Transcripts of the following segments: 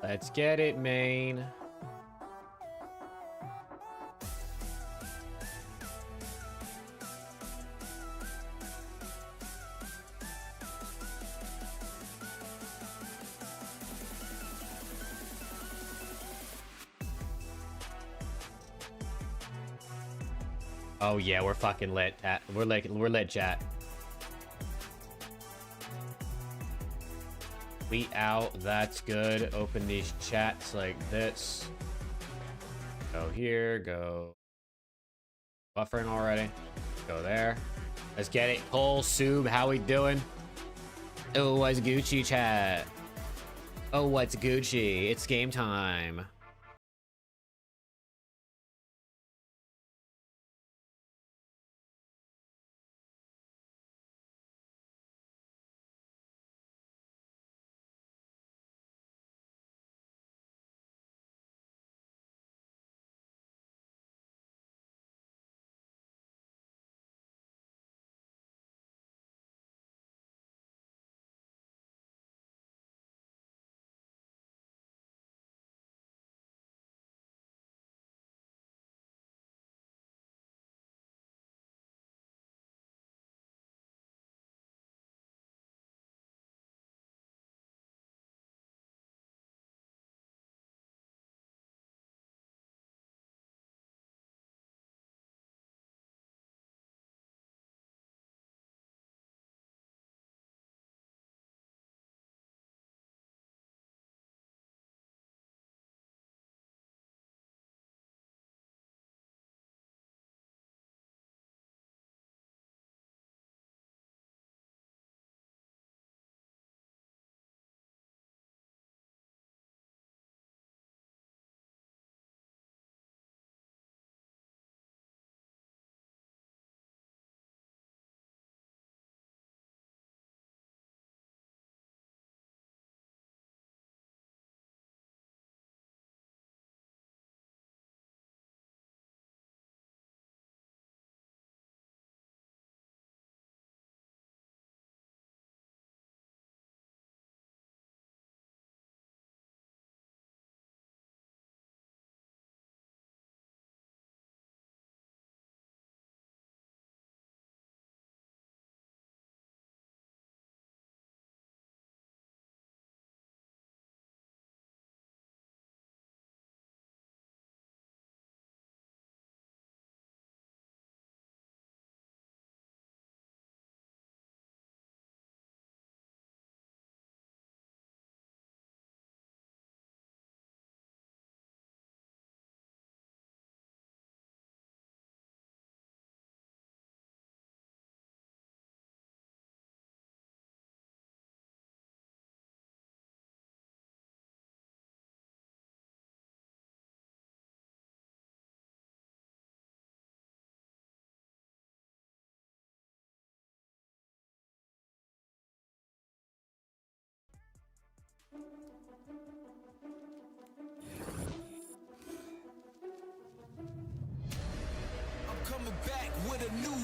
Let's get it, main. Oh yeah, we're fucking lit. We're lit, chat. We out. That's good. Open these chats like this. Go here. Go. Buffering already. Go there. Let's get it. Cole, Sub, how we doing? Oh, what's Gucci, chat? Oh, what's Gucci? It's game time.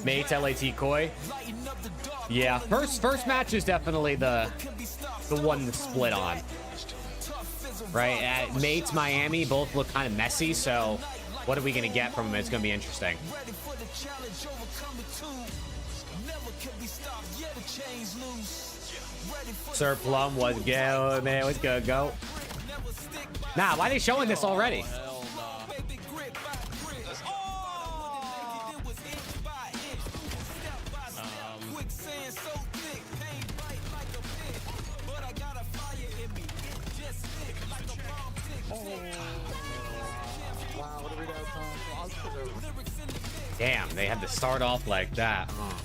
Mate, LAT Koi. Yeah, first match is definitely the one to split on. Right? Mates, Miami, both look kind of messy, so what are we going to get from them? It's going to be interesting. Sir Plum was go, man. What's good, go? Nah, why are they showing this already? Damn, they had to start off like that. Oh.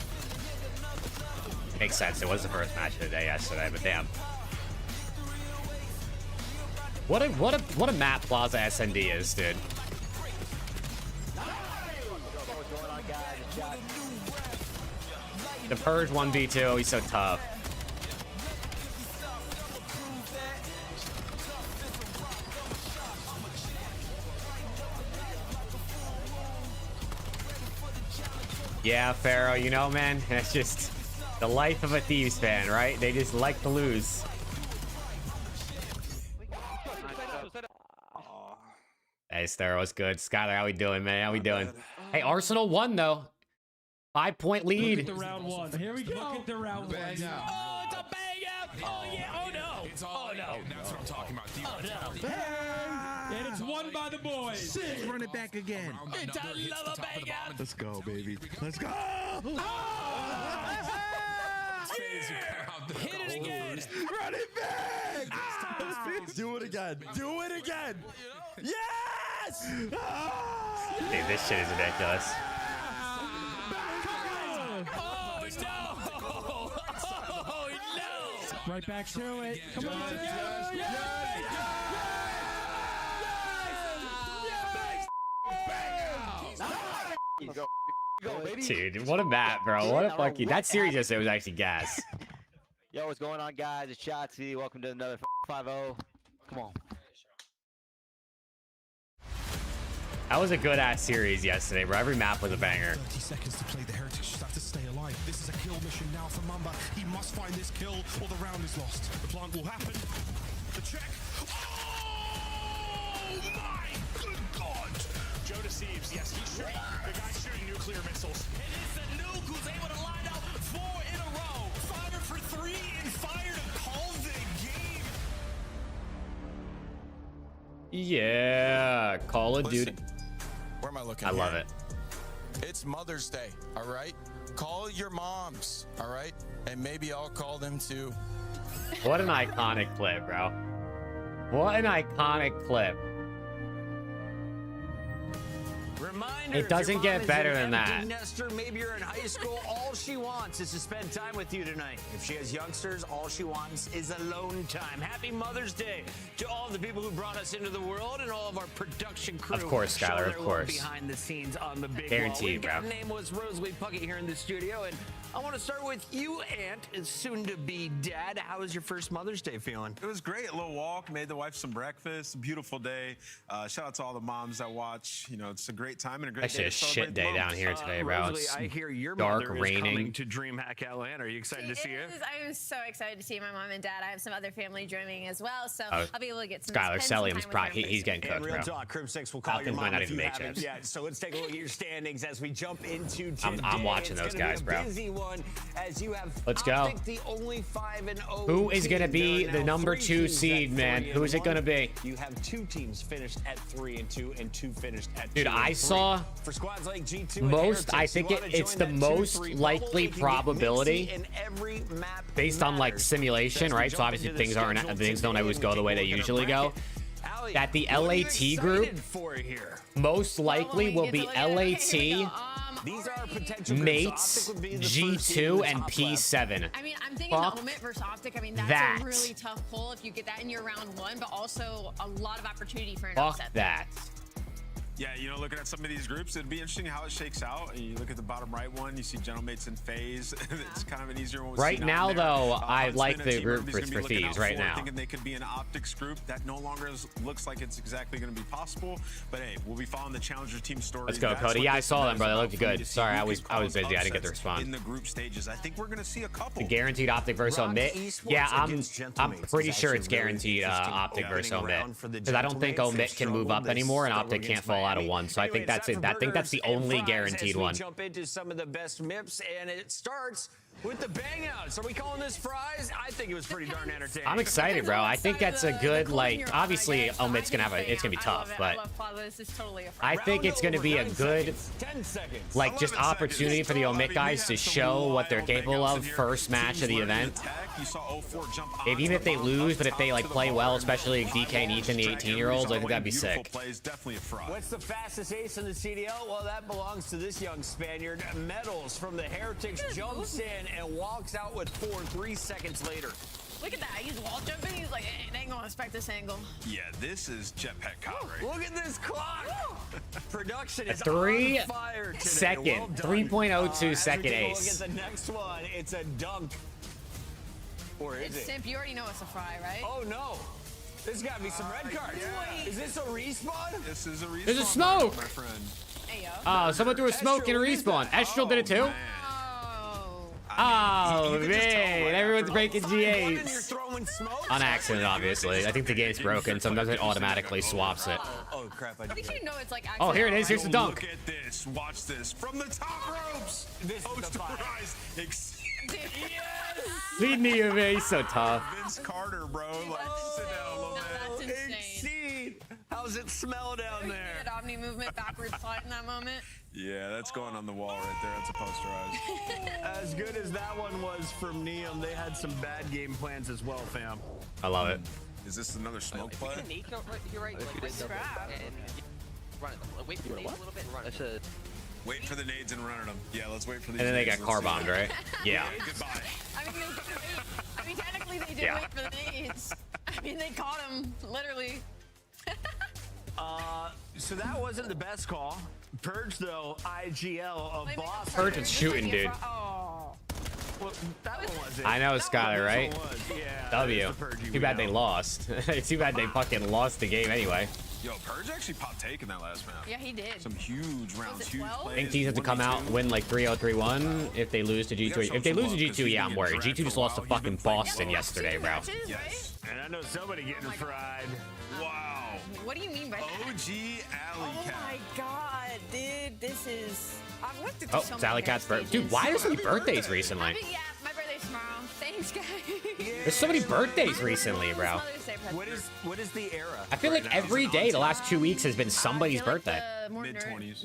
Makes sense. It was the first match of the day yesterday, but damn. What a map Plaza SND is, dude. The Purge 1v2, he's so tough. Yeah, Pharaoh, you know, man, it's just the life of a Thieves fan, right? They just like to lose. Hey, Star, what's good? Skylar, how we doing, man? How we doing? Hey, Arsenal won, though. 5-point lead. Look at the round one. Here we go. Look at the round one. Oh, it's a bang out. Oh, yeah. Oh, no. Oh, no. That's what I'm talking about. And it's won by the boys. Sick. Run it back again. It's another bang out. Let's go, baby. Let's go. Hit it again. Run it back. Do it again. Do it again. Yes. Dude, this shit is ridiculous. Oh, no. Oh, no. Right back to it. Come on. Go, baby. Dude, what a map, bro. What a fucking... That series yesterday was actually gas. Yo, what's going on, guys? It's Shotzi. Welcome to another 5-0. Come on. That was a good-ass series yesterday, bro. Every map was a banger. 30 seconds to play. The Heritage just have to stay alive. This is a kill mission now for Mamba. He must find this kill or the round is lost. The plant will happen. The check. Oh my good God! Joe deceives. Yes, he's shooting. The guy's shooting nuclear missiles. And it's the nuke who's able to line up 4 in a row. Fire for 3 and fire to call the game. Yeah, Call of Duty. Where am I looking? I love it. It's Mother's Day, all right? Call your moms, all right? And maybe I'll call them too. What an iconic clip, bro. What an iconic clip. Reminder, It doesn't get better than that. Nester, maybe you're in high school. All she wants is to spend time with you tonight. If she has youngsters, all she wants is alone time. Happy Mother's Day to all the people who brought us into the world and all of our production crew. Of course, Skylar, of course. Behind the scenes on the big Guaranteed, wall. bro. Our name was Rosalie Puckett here in the studio, and I want to start with you, Aunt, and soon-to-be dad. How was your first Mother's Day feeling? It was great. A little walk, made the wife some breakfast. Beautiful day. Shout out to all the moms that watch. You know, it's a great time and a great Actually, day a to celebrate shit day moms. down here today, bro. Rosalie, It's I hear your dark, mother is raining. coming to DreamHack Atlanta. Are you excited to see her? I'm so excited to see my mom and dad. I have some other family joining as well, so Oh, I'll be able to get some. Skylar spend some Sellium's time probably with he's getting And cooked, real bro. talk, Crim 6 will call Falcons your might mom not if even you make haven't chips. yet. So let's take a look at your standings as we jump into today. I'm watching It's those gonna guys, be bro. a busy one as you have Let's go. Optic, the only 5-0 Who is going to team. be There are the now number 3 2 teams seed, at man? 3 Who is it and going to 1. be? You have 2 teams finished at 3-2 and 2 finished at 2-3. Dude, I saw for squads like G2 and most, I Heretics, think you wanna it's join the that most 2-3 likely bubble, you can get probability mixy in every map based on like matters. simulation, As we right? So jump obviously into the things schedule don't always today, go the we'll way they take a look at usually our go. bracket. Allie, That the what are you LAT group excited for here? most likely will be LAT, These are potential Mates, groups. Optic would be the first team in G2, the and top left. P7. I mean, I'm thinking Fuck the Omit versus Optic. I mean, that's that. a really tough pull if you get that in your round 1, but also a lot of opportunity for an Fuck upset. that. Yeah, you know, looking at some of these groups, it'd be interesting how it shakes out. And you look at the bottom right one, you see Gentlemates and FaZe. It's kind of an easier one. with Right C9 now, there. though, I Huntsman, like a the team group everybody's for gonna be looking Thieves out right for, now. Thinking they could be an Optics group. That no longer looks like it's exactly going to be possible. But hey, we'll be following the Challenger team story. Let's go, That's Cody. what Yeah, I this saw event them, is bro. They about looked for you good. to see Sorry, who I was can cause busy. I didn't get to upsets respond. in the group stages. I think we're going to see a couple. The guaranteed Optic versus Bronze Omit. Esports Yeah, I'm against Gentlemates pretty is sure it's actually really guaranteed interesting Optic versus opening Omit round for the because I don't think Gentlemates. Omit They've can move up struggled anymore and this Optic can't against fall out of Miami. 1. So I think Anyway, that's it's it. time I for think that's the burgers and only fries guaranteed as we one. jump into some of the best MIPs, and it starts with the bang outs. Are we calling this fries? I think it was pretty darn entertaining. I'm excited, bro. I think that's a good, like, obviously Omit's gonna have it's gonna be tough, but I think it's gonna be a good, 10 seconds. like, just opportunity for the Omit guys to show what they're capable of first match of the event. Maybe even if they lose, but if they like play well, especially like DK and Ethan, the 18-year-olds, I think that'd be sick. What's the fastest ace in the CDL? Well, that belongs to this young Spaniard. Medals from the Heretics, jumps in and walks out with 4 3 seconds later. Look at that. He's wall jumping. He's like, they ain't going to expect this angle. Yeah, this is Jetpack Cop right Look at this clock. Production is 3 on fire today. second, Well done. 3.02 As second we take a ace. Look at the next one. It's a dunk. Or is It's it? Simp. You already know it's a fry, right? Oh, no. There's got to be some red cards. yeah. Is this a respawn? This is a respawn. There's a smoke. My friend. Hey, yo. Oh, someone threw a smoke in a respawn. Estral did it too. Man. Oh. Oh, You could just tell man. right Everyone's after, breaking 5-1 and you're G8s. throwing smoke. On accident, obviously. I think the game's broken. Sometimes it automatically swaps it. Oh crap! At least you know it's like. Oh, here it is. Here's the Yo, dunk. Look at this. Watch this. From the top ropes. This is the fire. Posterize. Lead me, man. He's so tough. Vince Carter, bro. Like, sit down a little No, bit. that's insane. Exceed. How's it smell down there? That Omni movement, backward slide in that moment. Yeah, that's going on the wall right there. That's a posterized. As good as that one was from Neum, they had some bad game plans as well, fam. I love it. Is this another smoke play? You're right. Like, scrap. And run it. Wait for the nades a little bit. Run it. Wait for the nades and run at them. Yeah, let's wait for these. And then they nades. got Let's car see. bombed, right? Yeah. Goodbye. I mean, technically they did Yeah. wait for the nades. I mean, they caught him, literally. So that wasn't the best call. Purge, though, IGL of Boston. Purge is shooting, dude. Oh. Well, that one wasn't. I know, Skyler, right? This one was. Yeah, W. that's the Purge you Too bad know. they lost. Too bad they fucking lost the game anyway. Yo, Purge actually popped take in that last match. Yeah, he did. Some huge rounds, it huge 12? plays. I think teams have to come out and win like 3-0, 3-1 if they lose to G2. If they lose to G2, yeah, I'm worried. G2 just lost to fucking Boston yesterday, bro. Yes. And I know somebody getting fried. Wow. What do you mean by that? OG Alley Oh Cat. my god, dude, this is. I've looked at Oh, so it's many Alley Cat's stages. birthday. Dude, why are there so many birthdays recently? Yeah, my birthday's tomorrow. Thanks, guys. There's so many birthdays recently, bro. Mother's Day present. What is the era? I feel like every day the last 2 weeks has been somebody's I feel like birthday. the more nerd- Mid-20s.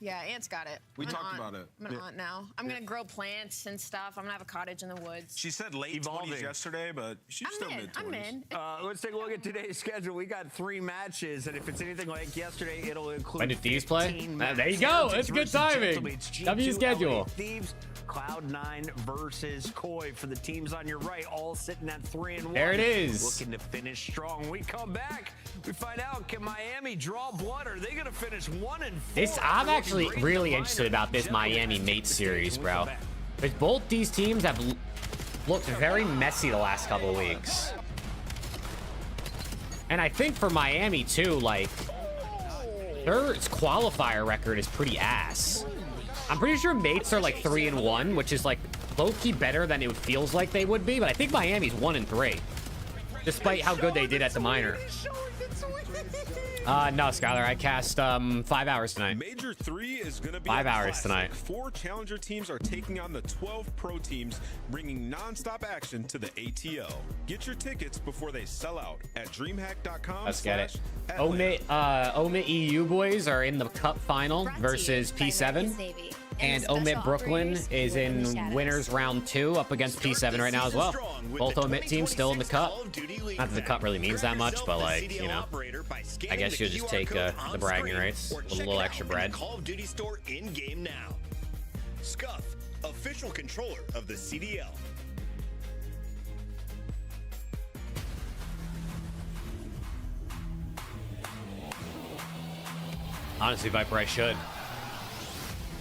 Yeah, Aunt's got it. We I'm an talked aunt. about it. I'm an aunt now. I'm gonna grow plants and stuff. I'm gonna have a cottage in the woods. She said late Evolving. 20s yesterday, but she's still mid 20s. I'm in. Let's take a look at today's schedule. We got 3 matches, and if it's anything like yesterday, it'll include. When did Thieves play? 15 There you matches. go. It's good Versus timing. Gentlemen. It's G2 W schedule. LA Thieves, Cloud9 versus Koi for the teams on your right, all sitting at 3-1. There it is. Looking to finish strong. We come back. We find out, can Miami draw blood? Are they going to finish 1-4? I'm Looking actually great really in the interested minor. about this Gentlemen, Miami let's Mate take the series, stage when we bro. come back. Because both these teams have looked very messy the last couple of weeks. And I think for Miami, too, like, their qualifier record is pretty ass. I'm pretty sure Mates are like 3-1, which is like low-key better than it feels like they would be, but I think Miami's 1-3, despite how good they did at the minor. No, Skylar, I cast 5 hours tonight. Major 3 is going to be 5 a hours classic. tonight. 4 challenger teams are taking on the 12 pro teams, bringing non-stop action to the ATL. Get your tickets before they sell out at dreamhack.com. Let's get it. Omit EU boys are in the cup final versus P7. And Omit Brooklyn is in winners round 2 up against P7 right now as well. Both Omit teams still in the cup. Not that the cup really means that much, but like, you know, I guess you'll just take the bragging rights, a little extra bread. Call of Duty store in game now. Scuff, official controller of the CDL. Honestly, Viper, I should.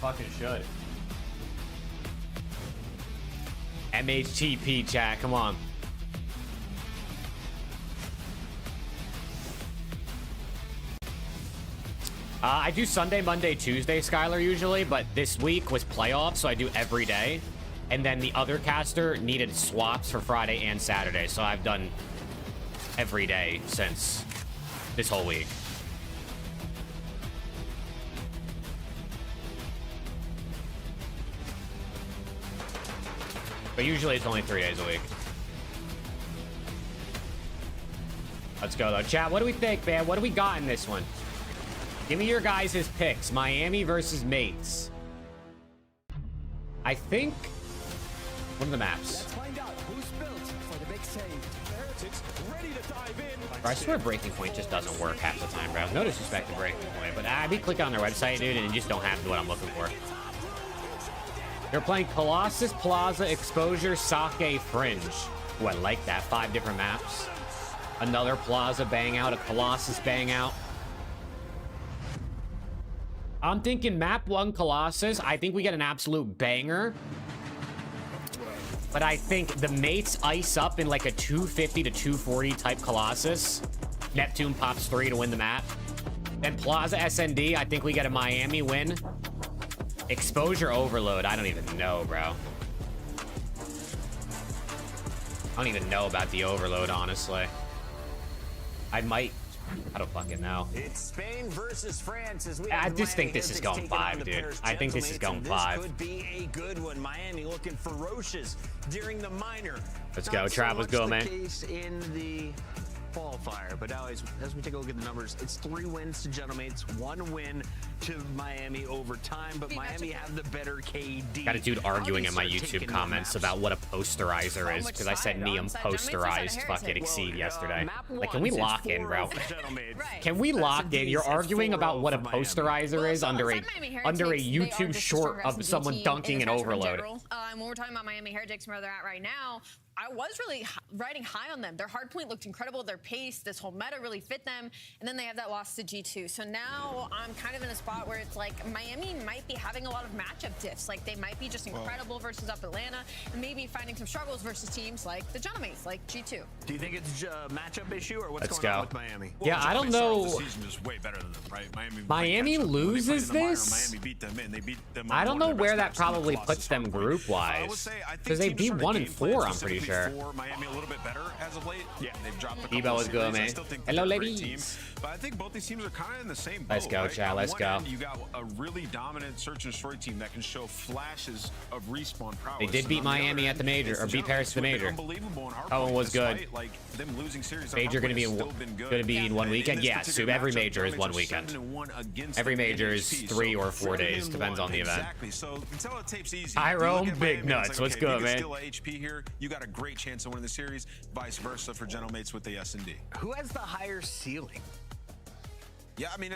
Fucking should. MHTP chat, come on. I do Sunday, Monday, Tuesday, Skylar, usually, but this week was playoffs, so I do every day. And then the other caster needed swaps for Friday and Saturday, so I've done every day since this whole week. But usually it's only 3 days a week. Let's go, though. Chat, what do we think, man? What do we got in this one? Give me your guys' picks. Miami versus Mates. I think... What are the maps? Let's find out who's built for the big save. The Heretics ready to dive in. Bro, I swear Breaking Point just doesn't work half the time, bro. No disrespect to Breaking Point, but I be clicking on their website, dude, and it just don't have what I'm looking for. They're playing Colossus, Plaza, Exposure, Sake, Fringe. Ooh, I like that. 5 different maps. Another Plaza bang out, a Colossus bang out. I'm thinking map 1 Colossus. I think we get an absolute banger. But I think the Mates ice up in like a 250 to 240 type Colossus. Neptune pops 3 to win the map. Then Plaza SND, I think we get a Miami win. Exposure Overload, I don't even know, bro. I don't even know about the overload, honestly. I might. I don't fucking know. It's Spain versus France as we I just think this is going 5, dude. I think this is going 5. This could be a good one. Miami looking ferocious during the minor. Let's go, Trav. Let's go, man. Case in the qualifier, but now as we take a look at the numbers, it's 3 wins to Gentlemates, 1 win to Miami over time, but Miami have the better KD. Got a dude arguing in my YouTube comments about what a posterizer is because I said Neum posterized fucking Exceed yesterday. Like, can we lock in, bro? Can we lock in? You're arguing about what a posterizer is under a YouTube short of someone dunking an overload. When we're talking about Miami Heretics and where they're at right now, I was really riding high on them. Their hard point looked incredible. Their pace, this whole meta really fit them. And then they have that loss to G2. So now I'm kind of in a spot where it's like Miami might be having a lot of matchup diffs. Like they might be just incredible versus up Atlanta and maybe finding some struggles versus teams like the Gentlemates, like G2. Do you think it's a matchup issue or what's Let's going go. on with Miami? Yeah, I don't know. The season is way better than them, right? Miami loses this? Miami beat them in. They beat them. I don't know where that probably puts them group-wise. Because they beat 1 and 4, I'm pretty sure. Miami a little bit better as of late. Yeah, they've dropped a couple Debo is good, man. Hello, ladies. But I think both these teams are kind of in the same boat. Let's go, right? Chad. Let's go. You got a really dominant search and destroy team that can show flashes of respawn prowess. They did beat Miami at the major, or beat Paris at the major. Oh, it was good. Like them losing series. Major gonna be in 1 weekend. Yeah, so every major is 1 weekend. Every major is 3 or 4 days, depends on the event. Exactly. So until it tapes easy, Tyrone Big Nuts. What's good, man? Still HP here. You got a great chance of winning the series. Vice versa for Gentlemates with the S&D. Who has the higher ceiling? Yeah, I mean,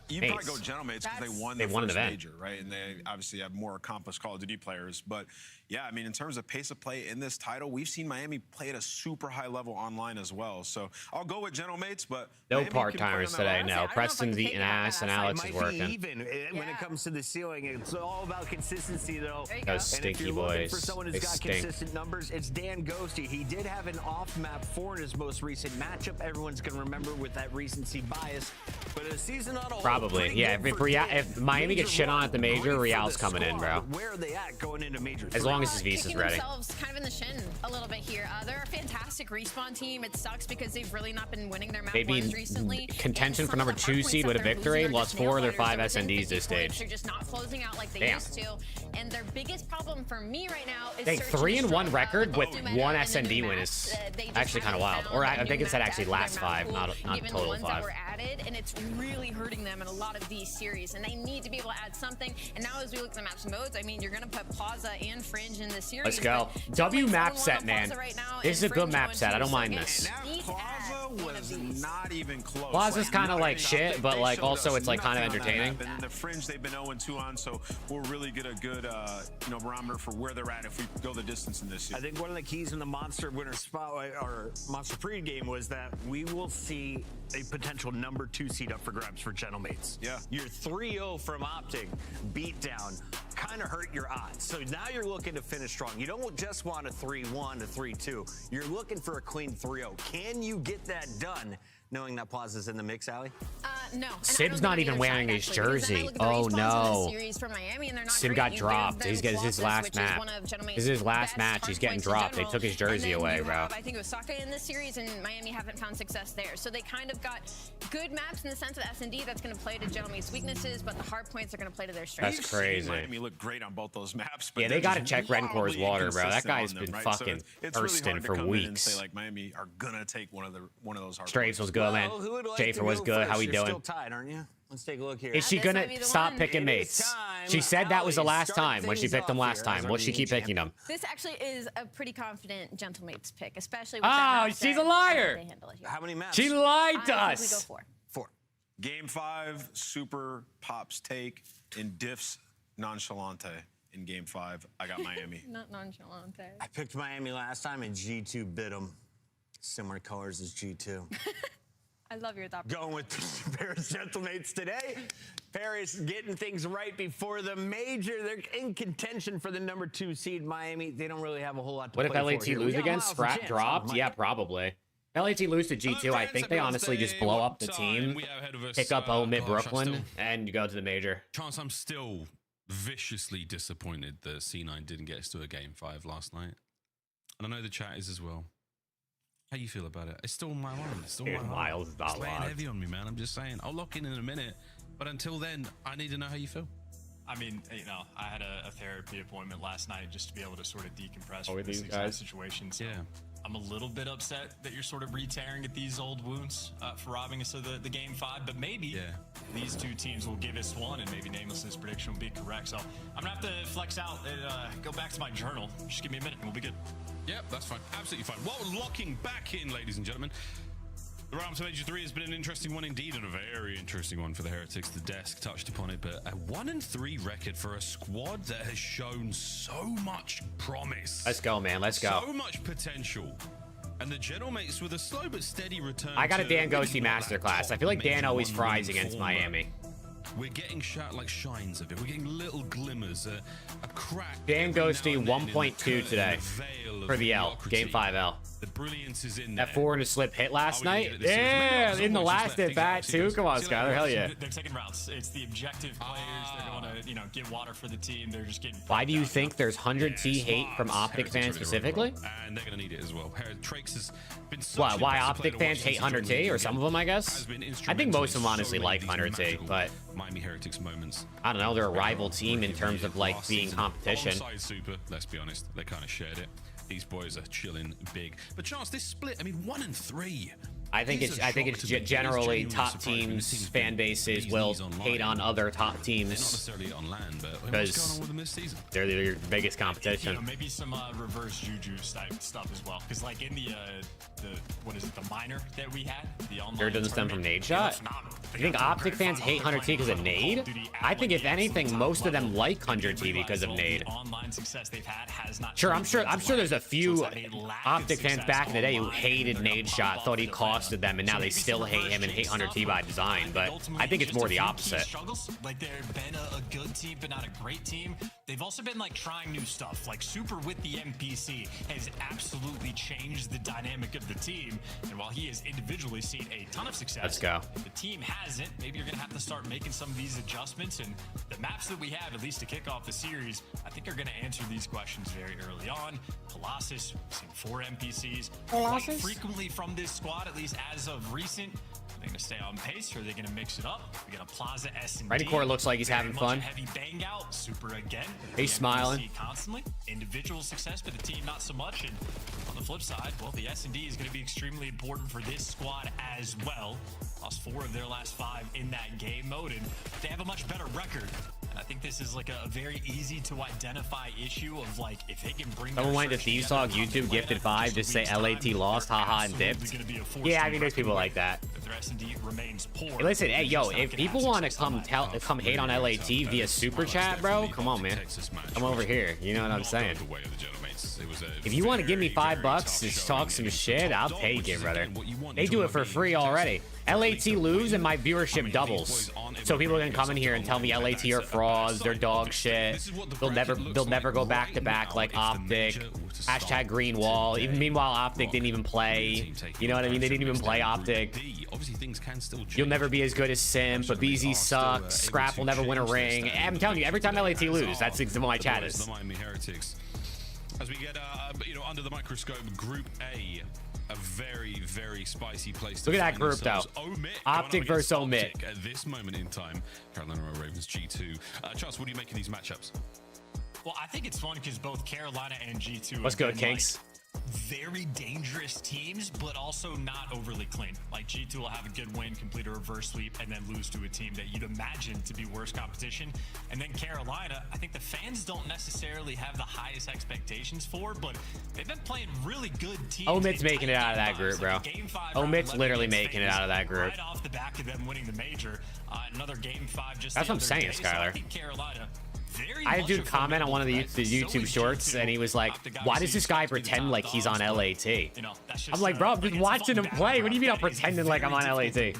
you probably go Gentlemates because they won the first major, right? And they obviously have more accomplished Call of Duty players. But yeah, I mean, in terms of pace of play in this title, we've seen Miami play at a super high level online as well. So I'll go with Gentlemates, but no part-timers today. No, Preston's eating ass and Alex is working. Even when it comes to the ceiling, it's all about consistency, though. Those stinky boys. For someone who's got consistent numbers, it's Dan Ghosty. He did have an off-map 4 in his most recent matchup. Everyone's going to remember with that recency bias. But a season on a whole, probably, yeah. If Miami gets shit on at the major, Real's coming in, bro. Where are they at going into major? As long as his visa's ready. Themselves kind of in the shin a little bit here. They're a fantastic respawn team. It sucks because they've really not been winning their map ones recently. Contention for number 2 seed with a victory. Lost 4 of their 5 SNDs this stage. They're just not closing out like they used to. And their biggest problem for me right now is they 3-1 record with 1 SND win is actually kind of wild. Or I think it said actually last 5, not total 5. And it's really hurting them in a lot of these series, and they need to be able to add something. And now as we look at the maps and modes, I mean, you're going to put Plaza and Fringe in the series. Let's go. W map set, man. This is a good map set. I don't mind this. Plaza was not even close. Plaza's kind of like shit, but like also it's like kind of entertaining. And the Fringe they've been 0-2 on, so we'll really get a good barometer for where they're at if we go the distance in this year. I think one of the keys in the Monster Winter Spotlight or Monster pregame was that we will see a potential number 2 seed up for grabs for Gentlemates. Yeah. Your 3-0 from Optic beatdown kind of hurt your odds. So now you're looking to finish strong. You don't just want a 3-1, a 3-2. You're looking for a clean 3-0. Can you get that done knowing that Plaza's in the mix, Allie? No. Sib's not even wearing his jersey. Oh no. Sib got dropped. This is his last map. This is his last match. He's getting dropped. They took his jersey away, bro. I think it was Saka in this series, and Miami haven't found success there. So they kind of got good maps in the sense of S&D that's going to play to Gentlemate's weaknesses, but the hard points are going to play to their strengths. That's crazy. Miami looked great on both those maps. But yeah, they got to check Rencor's water, bro. That guy's been fucking thirsting for weeks. Say, like, Miami are going to take one of those hard Strafes was good, man. Schaefer was good. How we doing? Still tied, aren't you? Let's take a look here. Is she gonna stop picking mates? She said that was the last time when she picked them last time. Will she keep picking them? This actually is a pretty confident Gentlemates pick, especially with that she's a liar. How many maps? She lied to us. We go 4. Game 5, Super Pops take in Diffs Nonchalante. In Game 5, I got Miami. Not Nonchalante. I picked Miami last time, and G2 bit them. Similar colors as G2. I love your thought. Going with Paris Gentlemates today. Paris getting things right before the major. They're in contention for the number 2 seed. Miami, they don't really have a whole lot to play for. What if LAT lose again? Scrap dropped? Yeah, probably. LAT lose to G2. I think they honestly just blow up the team, pick up Mid Brooklyn, and go to the major. Chance, I'm still viciously disappointed that C9 didn't get us to a Game 5 last night. And I know the chat is as well. How you feel about it? It's still in my mind. It's still in Dude, my heart. Miles is not It's laying locked. heavy on me, man. I'm just saying. I'll lock in a minute. But until then, I need to know how you feel. I mean, you know, I had a therapy appointment last night just to be able to sort of decompress Oh, from with this these exact guys? situation. So Yeah. I'm a little bit upset that you're sort of re-tearing at these old wounds for robbing us of the game 5, but maybe these two teams will give us one, and maybe Nameless's prediction will be correct. So I'm gonna have to flex out and go back to my journal. Just give me a minute and we'll be good. Yep, that's fine. Absolutely fine. Well, locking back in, ladies and gentlemen. The round to Major 3 has been an interesting one indeed, and a very interesting one for the Heretics. The desk touched upon it, but a 1-3 record for a squad that has shown so much promise. Let's go, man. Let's go. So much potential. And the General Mates with a slow but steady return. I got a to Dan Ghosty really not that masterclass. top I feel like Dan Major always 1 fries win against form, Miami. We're getting shines of it. We're getting little glimmers, a crack. Dan every now Ghosty and then in 1.2 the today veil of for the L. mediocrity. Game 5 L. The brilliance is in there. That 4 and a slip hit last Are we gonna night? get it this season? Maybe Yeah, not, in the someone's last just at left. bat See too. you Come on, later. Skyler. Hell yeah. They're taking routes. It's the objective players. They're going to, you know, get water for the team. They're just getting. Why do you think there's 100T hate from Optic fans specifically? And they're going to need it as well. Traix has been such an Why impressive Optic player to fans watch hate since he joined 100T, the or league. some of them, I guess? Has been I think most of them instrumental in honestly so like many of these 100T, but Miami Heretics moments. I don't know. They're a rival team in terms of like being competition. Alongside Super, let's be honest, they kind of shared it. These boys are chilling big. But Chance, this split, I mean, 1-3. I think it's generally top teams, fan bases will hate on other top teams. Not necessarily on land, but what's because going on with them this season? they're your biggest competition. You know, maybe some reverse juju type stuff as well. Because like in the what is it, the minor that we had, the online. There doesn't stem from Nade shot. You think Optic fans hate 100T because of Nade? I think if anything, most of them like 100T because of Nade. Online success they've had has not. Sure, I'm sure there's a few Optic fans back in the day who hated Nade shot, thought he costed them, and now they still hate him and hate 100T by design. But I think it's more the opposite. Like they've been a good team, but not a great team. They've also been like trying new stuff. Like Super with the NPC has absolutely changed the dynamic of the team. And while he has individually seen a ton of success, Let's go. the team hasn't. Maybe you're gonna have to start making some of these adjustments. And the maps that we have, at least to kick off the series, I think are gonna answer these questions very early on. Colossus, we've seen 4 NPCs quite frequently from this squad, at least as of recent. Are they going to stay on pace, or are they going to mix it up? We got a Plaza S&D. Righty Core looks like he's having fun. Heavy bang out. Super again. He's smiling. Constantly. Individual success, but the team not so much. And on the flip side, well, the S&D is going to be extremely important for this squad as well. Lost 4 of their last 5 in that game mode, and they have a much better record. And I think this is like a very easy to identify issue of like if they can bring. Someone went to Thieves Talk YouTube gifted 5, just say LAT lost, haha, and dipped. Yeah, I mean there's people like that. Hey, listen, hey yo, if people want to come hate on LAT via super chat, bro, come on, man, come over here. You know what I'm saying? If you want to give me $5 to talk some shit, I'll take it, brother. They do it for free already. LAT lose and my viewership doubles. So people can come in here and tell me LAT are frauds, they're dog shit. They'll never go back to back like Optic. Hashtag green wall. Even meanwhile, Optic didn't even play. You know what I mean? They didn't even play Optic. You'll never be as good as Sim, but BZ sucks. Scrap will never win a ring. I'm telling you, every time LAT lose, that's what my chat is. As we get, under the microscope, Group A, a very, very spicy place. Look at that group, though. Optic versus Omit. At this moment in time, Carolina Ravens G2. Charles, what do you make of these matchups? Well, I think it's fun because both Carolina and G2. Let's go, Kinks. Very dangerous teams, but also not overly clean. Like G2 will have a good win, complete a reverse sweep, and then lose to a team that you'd imagine to be worse competition. And then Carolina, I think the fans don't necessarily have the highest expectations for, but they've been playing really good teams. Omit's making it out of that group, bro. Omit's literally making it out of that group. Right off the back of them winning the major, another game 5 just. That's what I'm saying, Skylar. I had a dude comment on one of the YouTube shorts, and he was like, why does this guy pretend like he's on LAT? I'm like, bro, I'm just watching him play. What do you mean I'm pretending like I'm on LAT?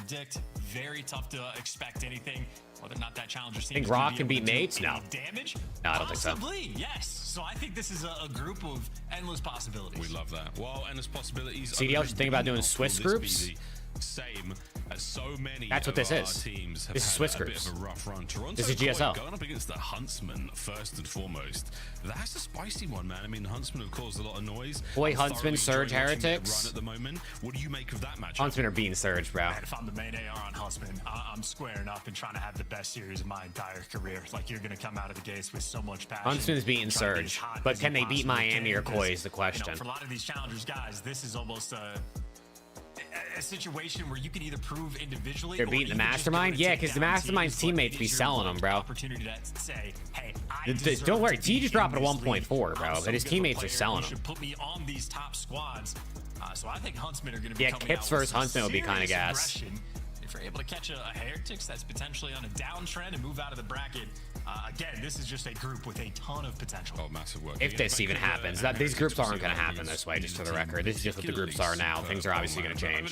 Very tough to expect anything. Whether or not that challenger think Rock can beat Mates? No. Damage? No, I don't think so. Possibly, yes. So I think this is a group of endless possibilities. We love that. Well, endless possibilities. CDL should think about doing Swiss groups. same as so many. That's what this is. Teams have this is had Swiss a groups. bit of a rough run. Toronto This is GSL. going up against the Huntsman first and foremost. That's a spicy one, man. I mean, the Huntsman have caused a lot of noise. Boy, Huntsman, Surge, Heretics. Run at the moment. What do you make of that match? Huntsman are beating Surge, bro. Man, if I'm the main AR on Huntsman, I'm squaring up and trying to have the best series of my entire career. Like, you're going to come out of the gates with so much passion. Huntsman's beating Surge, but can they beat Miami or Koi is the question. You know, for a lot of these challengers, guys, this is almost a situation where you can either prove individually. They're beating the Mastermind? Yeah, because the Mastermind's teammates be selling them, bro. Opportunity to say, hey, don't worry, T just dropped at 1.4, bro, but his teammates are selling them. him. Put me on these top squads. So I think Huntsmen are going to be coming Kips out versus with Huntsman would be kind of gas. If you're able to catch a Heretics that's potentially on a downtrend and move out of the bracket, again, this is just a group with a ton of potential. Oh, massive work. If this even happens. These groups aren't going to happen this way, just for the record. This is just what the groups are now. Things are obviously going to change.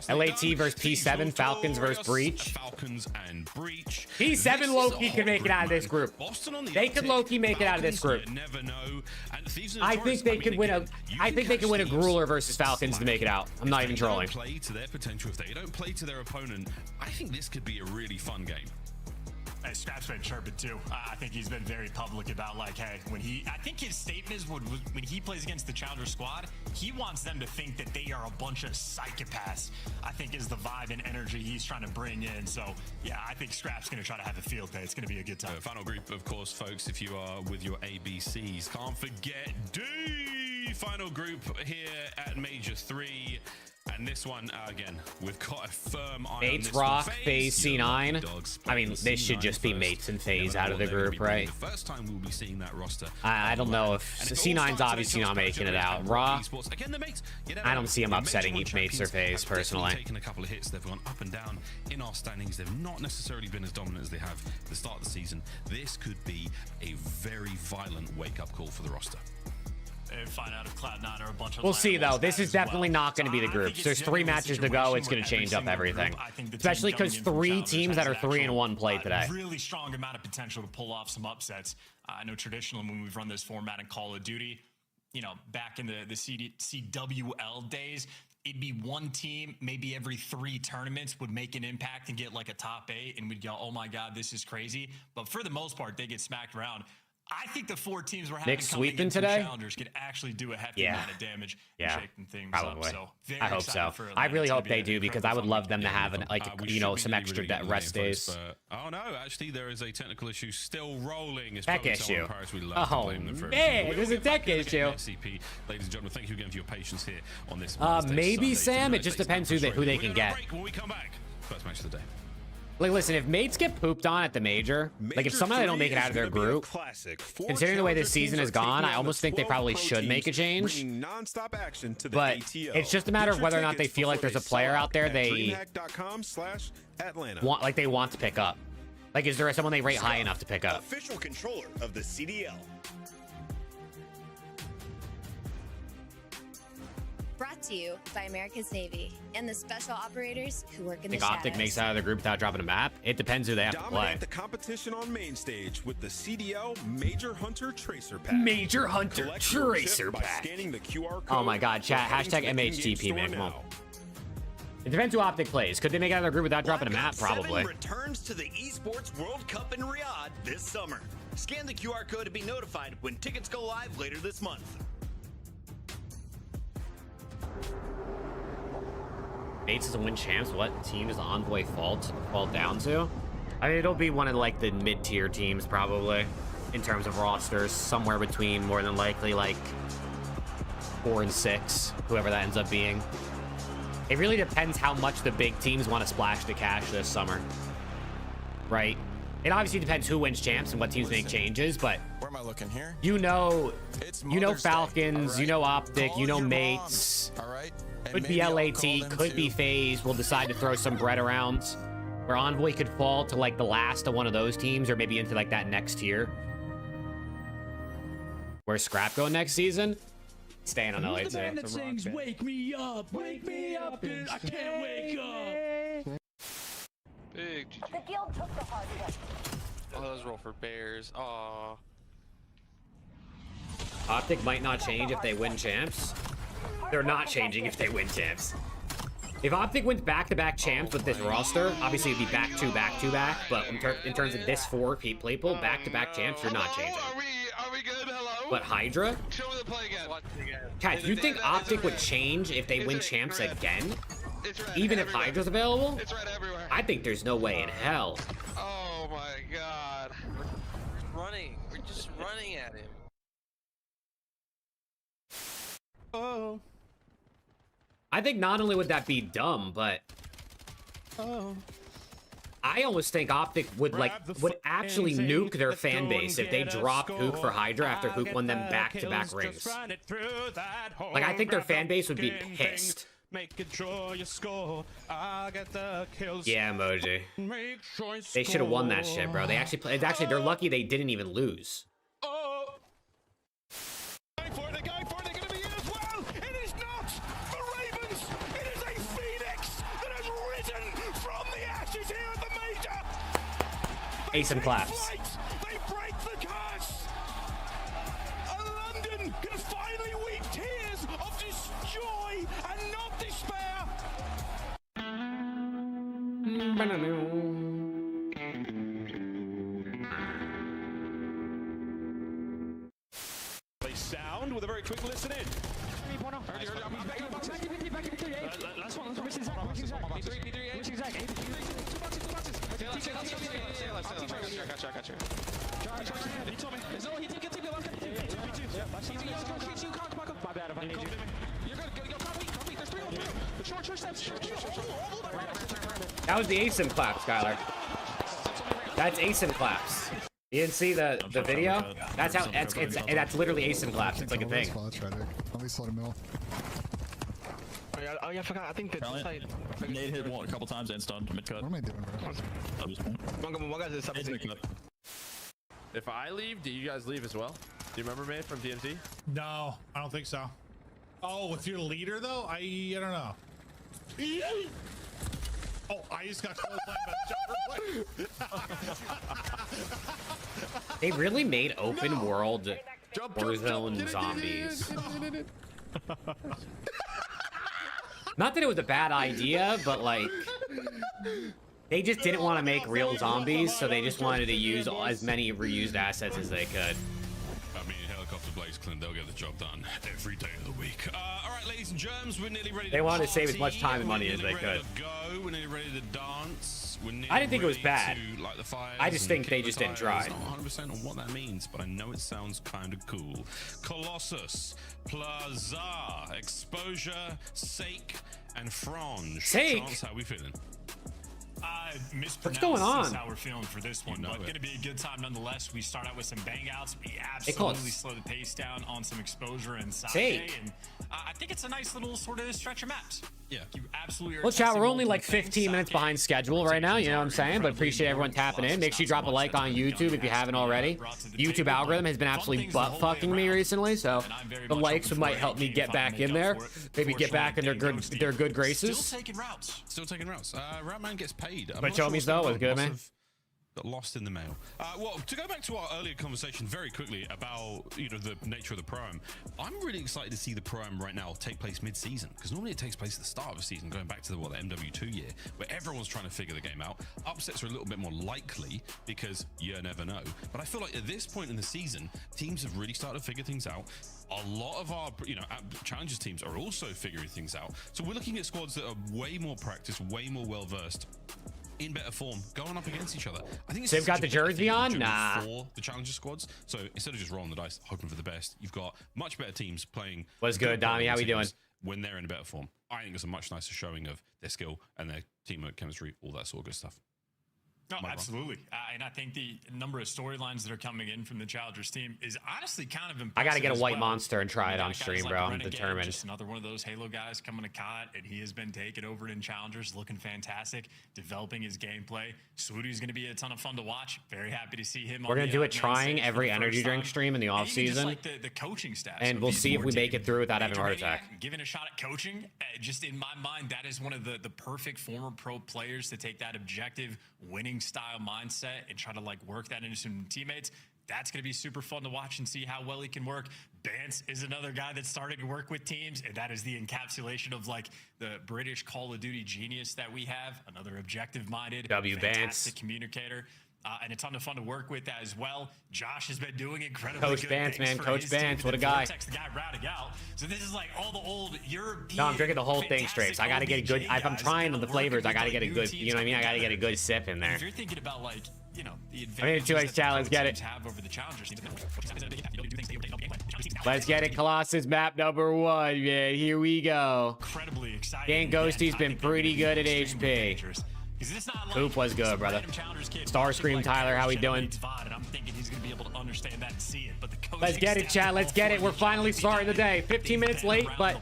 LAT versus P7, Falcons versus Breach. Falcons and Breach. P7 low-key can make it out of this group. They could low-key make it out of this group. I think they could win a Grueler versus Falcons to make it out. I'm not even trolling. Play to their potential. If they don't play to their opponent, I think this could be a really fun game. Hey, Scrap's been chirping too. I think he's been very public about, like, hey, I think his statement is when he plays against the Challenger squad, he wants them to think that they are a bunch of psychopaths. I think is the vibe and energy he's trying to bring in. So, yeah, I think Scrap's going to try to have a field day. It's going to be a good time. Final group, of course, folks, if you are with your ABCs, can't forget D. Final group here at Major 3. And this one, again, we've got a firm eye Mates, on this Rock, one. FaZe, C9. I mean, this should just be Mates and FaZe out of the group, right? The first time we'll be seeing that roster. I don't know if C9's obviously not making it out. Rock, I don't see him upsetting Mates or FaZe personally. Taken a couple of hits, they've gone up and down in our standings. They've not necessarily been as dominant as they have at the start of the season. This could be a very violent wake-up call for the roster. And find out if Cloud9 are a bunch of We'll see, though. This is definitely not going to be the groups. There's 3 matches to go. It's going to change up everything. Especially because 3 teams that are 3-1 played today. Really strong amount of potential to pull off some upsets. I know traditionally when we've run this format in Call of Duty, you know, back in the CWL days, it'd be one team maybe every 3 tournaments would make an impact and get like a top 8, and we'd go, oh my God, this is crazy. But for the most part, they get smacked around. I think the 4 teams we're having sweeping today challengers could actually do a hefty amount of damage and shaking things probably. up. So I hope so. I really hope they do, because I would love them to have some extra rest days. Oh no, actually there is a technical issue still rolling. It's tech issue. Oh man, there's a tech issue. SCP. Ladies and gentlemen, thank you again for your patience here on this. Maybe Sam. It just depends who they can get. When we come back, first match of the day. Like, listen, if Mates get pooped on at the major, like if somehow they don't make it out of their group, considering the way this season has gone, I almost think they probably should make a change. But it's just a matter of whether or not they feel like there's a player out there they want to pick up. Like, is there someone they rate high enough to pick up? Official controller of the CDL. Brought to you by America's Navy and the special operators who work in the shadows. Optic makes it out of the group without dropping a map. It depends who they have to play. Dominate the competition on main stage with the CDL Major Hunter Tracer Pack. Major Hunter Tracer Pack. By scanning the QR code. Oh my God, chat. Hashtag MHTP, man. Come on. It depends who Optic plays. Could they make it out of their group without dropping a map? Probably. Returns to the Esports World Cup in Riyadh this summer. Scan the QR code to be notified when tickets go live later this month. Mates is a win champs. What team does Envoy fall down to? I mean, it'll be one of like the mid-tier teams probably in terms of rosters, somewhere between more than likely like 4 and 6, whoever that ends up being. It really depends how much the big teams want to splash the cash this summer, right? It obviously depends who wins champs and what teams make changes, but where am I looking here? You know Falcons, you know Optic, you know Mates. All right. Could be LAT, could be FaZe. We'll decide to throw some bread around where Envoy could fall to like the last of one of those teams, or maybe into like that next tier. Where's Scrap going next season? Staying on LAT. The man that sings wake me up, and I can't wake up. Big GG. The guild took the hard way. Oh, that was roll for Bears. Aw. Optic might not change if they win champs. They're not changing if they win champs. If Optic wins back-to-back champs with this roster, obviously it'd be back-to-back-to-back, but in terms of this 4 play pool, back-to-back champs, you're not changing. Are we good? Hello? But Hydra? Show me the play again. Kat, do you think Optic would change if they win champs again? Even if Hydra's available? It's red everywhere. I think there's no way in hell. Oh my god. We're running. We're just running at him. Oh. I think not only would that be dumb, but I almost think Optic would would actually nuke their fan base if they dropped Hook for Hydra after Hook won them back-to-back rings. Like, I think their fan base would be pissed. Make it draw your score. I get the kills. Yeah, emoji. They should have won that shit, bro. They actually played. Actually, they're lucky they didn't even lose. They're going for it. They're going to be in as well. It is not the Ravens. It is a Phoenix that has risen from the ashes here at the major. Ace and claps. They break the curse. London can finally weep tears of this joy and not despair. They sound with a very quick listen in. Last one. That was the ace and claps, Skylar. That's ace and claps. You didn't see the video? That's how that's literally ace and claps. It's like a thing. At least let him know. Oh yeah, I forgot. I think that's side. Nate hit one a couple times and stunned mid cut. What am I doing, bro? One guy's If I leave, do you guys leave as well? Do you remember me from DMZ? No, I don't think so. Oh, if you're leader though, I don't know. Oh, I just got close by They really made open world Warzone zombies. Not that it was a bad idea, but like they just didn't want to make real zombies, so they just wanted to use as many reused assets as they could. I mean, Helicopter Blaze Clint, they'll get the job done every day of the week. All right, ladies and germs, we're nearly ready to They wanted to save as much time and money as they could. We're nearly ready to dance. I didn't think it was bad. I just think they just didn't try. I'm not 100% on what that means, but I know it sounds kind of cool. Colossus, Plaza, Exposure, Sake, and Frange. Sake? Chance, how we feeling? What's going on? Is how we're feeling for this one, but going to be a good time nonetheless. We start out with some bang outs. We They call it absolutely slow the pace down on some exposure and side, Sake. and I think it's a nice little sort of stretch of maps. Yeah, you absolutely are. Well, chat, we're only testing like multiple 15 things. minutes behind schedule right now, you know what I'm saying? But appreciate everyone tapping in. Make sure you drop a like on YouTube if you haven't already. YouTube algorithm has been absolutely butt-fucking me recently, so the likes might help me get back in there. Maybe get back in their good graces. Still taking routes. Route man gets paid. But Chomi's though was good, man. Got lost in the mail. Well, to go back to our earlier conversation very quickly about the nature of the Pro-Am, I'm really excited to see the Pro-Am right now take place mid-season, because normally it takes place at the start of the season, going back to the MW2 year, where everyone's trying to figure the game out. Upsets are a little bit more likely because you never know. But I feel like at this point in the season, teams have really started to figure things out. A lot of our challenges teams are also figuring things out. So we're looking at squads that are way more practiced, way more well-versed, in better form, going up against each other. I think They've got the jersey on? Nah. For the challenger squads. So instead of just rolling the dice, hoping for the best, you've got much better teams playing. What's good, Dami? How we doing? When they're in a better form. I think it's a much nicer showing of their skill and their teamwork, chemistry, all that sort of good stuff. No, absolutely. And I think the number of storylines that are coming in from the Challengers team is honestly kind of impressive. I got to get a white well. monster and try it on stream, bro. I'm determined. Just another one of those Halo guys coming to COD, and he has been taken over in Challengers, looking fantastic, developing his gameplay. Swooty's going to be a ton of fun to watch. Very happy to see him. We're going to do it trying every energy drink stream in the off season. Like the coaching staff. And we'll see if we make it through without having a heart attack. Giving a shot at coaching, just in my mind, that is one of the perfect former pro players to take that objective winning style mindset and try to like work that into some teammates. That's going to be super fun to watch and see how well he can work. Bance is another guy that's starting to work with teams, and that is the encapsulation of like the British Call of Duty genius that we have. Another objective-minded, fantastic communicator. And a ton of fun to work with as well. Josh has been doing incredibly Coach good Bance, things man. for Coach his Bance, team. what a guy. Vortex, the guy routing out. So this is like all the old European. No, I'm drinking the whole thing straight. So I got to get a good. If I'm trying the flavors, I got to get a good. You know what I mean? I got to get a good sip in there. If you're thinking about like, you know, the advantage that let's get it. have over the challengers. Let's get it, Colossus map number 1, man. Here we go. Incredibly exciting. Dan Ghosty's been pretty good at HP. Hoop was good, brother. Starscream Tyler, how we doing? Let's get it, chat. Let's get it. We're finally starting the day. 15 minutes late, but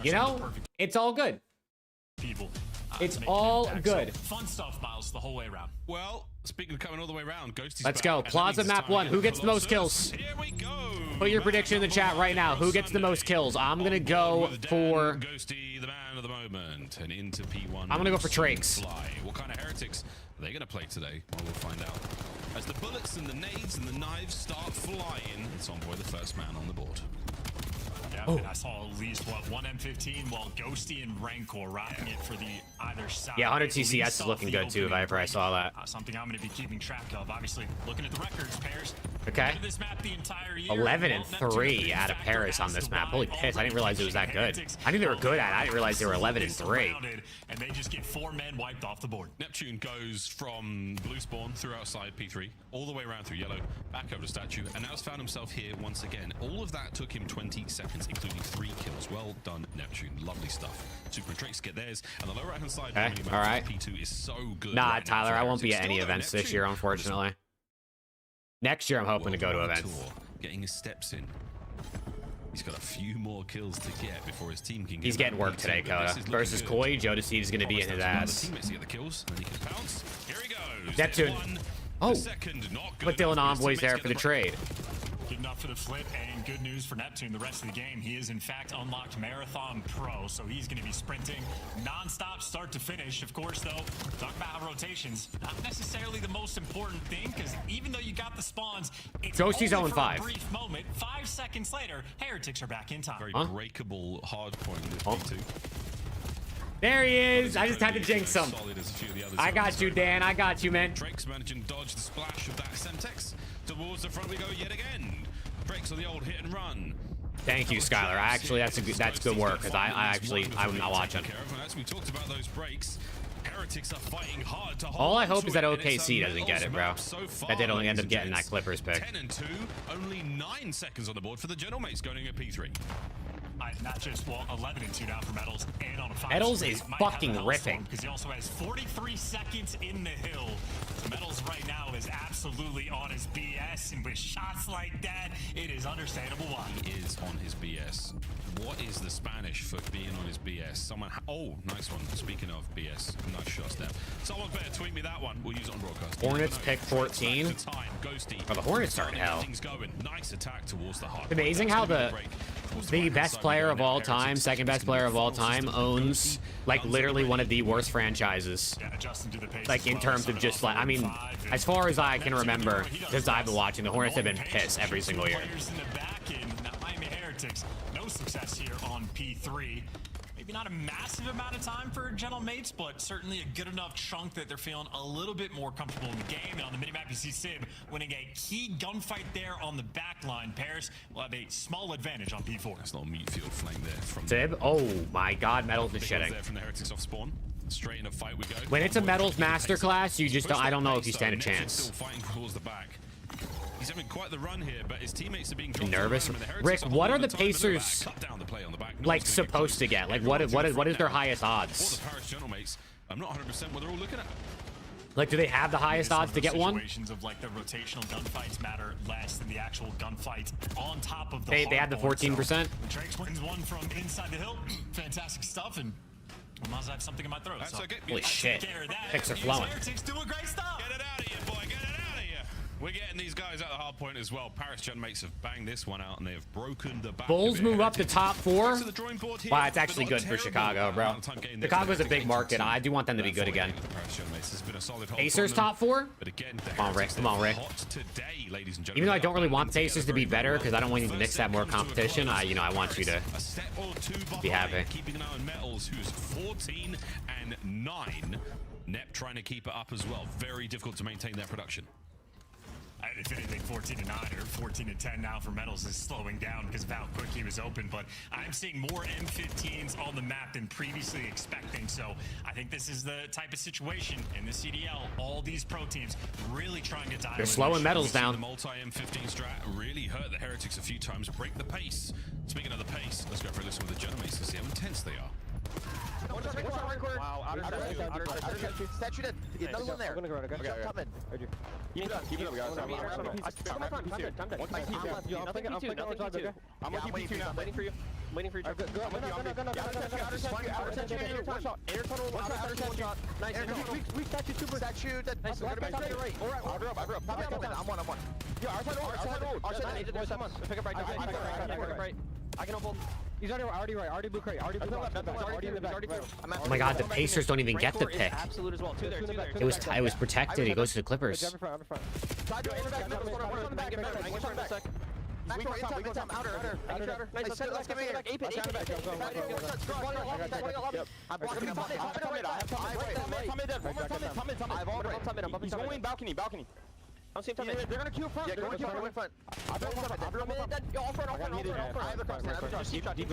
you know, it's all good. It's all good. Fun stuff, Miles, the whole way around. Well, speaking of coming all the way around, Ghosty's Let's back, go. and that Plaza means it's map time 1. to Who get gets the most Colossus. kills? Here we go. Put your prediction in the chat right now. Who gets the most kills? I'm gonna go for Ghosty, the man of the moment, and into P1. I'm gonna go for Trakes. What kind of heretics are they gonna play today? Well, we'll find out. As the bullets and the nades and the knives start flying, it's Envoy the first man on the board. Yeah, and I saw at least, what, 1 M15, while Ghosty and Rancor rocking it for the either side. Yeah, 100 TCS is looking good too, if I saw that. Something I'm going to be keeping track of. Obviously, looking at the records, Pairs. Okay. This map the entire year, 11-3 out of Paris on this map. Holy piss, I didn't realize it was that good. I knew they were good at it. I didn't realize they were 11-3. And they just get 4 men wiped off the board. Neptune goes from blue spawn through outside P3, all the way around through yellow, back over to statue, and now has found himself here once again. All of that took him 20 seconds, including 3 kills. Well done, Neptune. Lovely stuff. Super and Trakes get theirs, and the lower right-hand side all right. P2 is so good. Nah, right Tyler, I won't be at any events this year, unfortunately. Next year, I'm hoping to go to events. Getting his steps in. He's got a few more kills to get before his team can get. He's getting work today, Coda. Versus Koi, Jodeci is going to be in his ass. Teammates to get the kills, and he can pounce. Here he goes. Neptune. Oh, but Dylan Envoy's there for the trade. Good enough for the flip, and good news for Neptune. The rest of the game, he is in fact unlocked Marathon Pro, so he's going to be sprinting non-stop start to finish. Of course, though, talk about how rotations, not necessarily the most important thing, because even though you got the spawns, it's Ghosty's only 0-5. for a brief moment. 5 seconds later, Heretics are back in time. Very breakable hard point with P2. There he is. I just had to jinx him. I got you, Dan. I got you, man. Drake's managing to dodge the splash of that Semtex. Towards the front we go yet again. Drake's on the old hit and run. Thank you, Skylar. Actually, that's good work, because I'm not watching. As we talked about those breaks, Heretics are fighting hard to hold. All I hope is that OKC doesn't get it, bro. That they don't end up getting that Clippers pick. 10-2, only 9 seconds on the board for the General Mates going at P3. Not just, well, 11-2 now for Metals, and on a 5. Metals is fucking ripping. Because he also has 43 seconds in the hill. So Metals right now is absolutely on his BS, and with shots like that, it is understandable why. He is on his BS. What is the Spanish for being on his BS? Someone, oh, nice one. Speaking of BS, nice shots there. Someone better tweet me that one. We'll use it on broadcast. Hornets pick 14. Oh, the Hornets are in hell. Nice attack towards the heart. Amazing how the best player of all time, second best player of all time, owns like literally one of the worst franchises. Like in terms of just like, I mean, as far as I can remember, because I've been watching, the Hornets have been pissed every single year. No success here on P3. Maybe not a massive amount of time for Gentle Mates, but certainly a good enough chunk that they're feeling a little bit more comfortable in the game. And on the minimap, you see Sib winning a key gunfight there on the back line. Paris will have a small advantage on P4. That's not a meat field flank there from Sib. Oh my God, Metals is shitting. There from the Heretics off spawn. Straight in a fight we go. When it's a Metals masterclass, you just don't. I don't know if you stand a chance. Still fighting towards the back. He's having quite the run here, but his teammates are being nervous. Rick, what are the Pacers like supposed to get? Like, what is their highest odds? I'm not 100% what they're all looking at. Like, do they have the highest odds to get one? Situations of like the rotational gunfights matter less than the actual gunfight on top of the. They had the 14%. Drakes wins one from inside the hill. Fantastic stuff, and I must have something in my throat. That's okay. Holy shit! Picks are flowing. Heretics doing great stuff. Get it out of here, boy. Get it out of here. We're getting these guys at the hard point as well. Paris Genmates have banged this one out, and they have broken the back. Bulls move up to top 4. To the drawing board here. Wow, it's actually good for Chicago, bro. Chicago's a big market. I do want them to be good again. Pacers top 4? But again, come on, Rick. Come on, Rick. Today, ladies and gentlemen, even though I don't really want Pacers to be better because I don't want the Knicks to have more competition, I want you to be happy. Keeping an eye on Metals, who's 14-9. Nep trying to keep it up as well. Very difficult to maintain their production. If anything, 14-9 or 14-10 now for Metals is slowing down because of how quick he was open. But I'm seeing more M15s on the map than previously expecting. So I think this is the type of situation in the CDL. All these pro teams really trying to dial. They're slowing Metals down. The multi-M15 strat really hurt the Heretics a few times. Break the pace. Speaking of the pace, let's go for a listen with the Genomates to see how intense they are. Wow, outer statue dead. Another one there. I'm gonna go, okay. Top mid. Keep it up, guys. I'm gonna keep you now. I'm waiting for you. I'm waiting for you. Go. Nice. We statue super. Statue dead. Nice. Right. All right. Outer up. I'm one. Yeah, our side. Pick up right. I can hold. He's already right. Already blue crate. Already in the back. Oh my God, the Pacers don't even get the pick. Absolute as well. Two there. It was protected. He goes to the Clippers. Outer. Nice. Let's get back. Ape it. He's going balcony. I'm seeing top mid. They're gonna queue front. They're gonna queue front. All front. I have the cross. Deep left.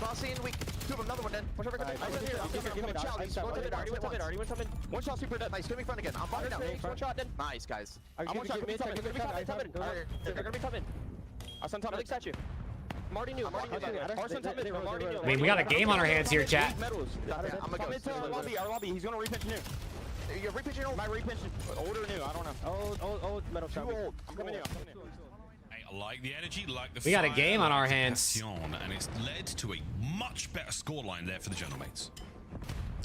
Crossing. We two another one then. Push over. Already went top mid. One shot super dead. Nice. Coming front again. I'm falling down. One shot then. Nice guys. I'm one shot. They're gonna be top mid. I'll send top mid. Statue. Marty knew. I mean, we got a game on our hands here, chat. I'm gonna go. Lobby. He's gonna repitch new. You're repitching old. My repitching. Old or new? I don't know. Old metal shot. Too old. I'm coming in. I like the energy, like the we got a game on our hands. And it's led to a much better scoreline there for the Genomates.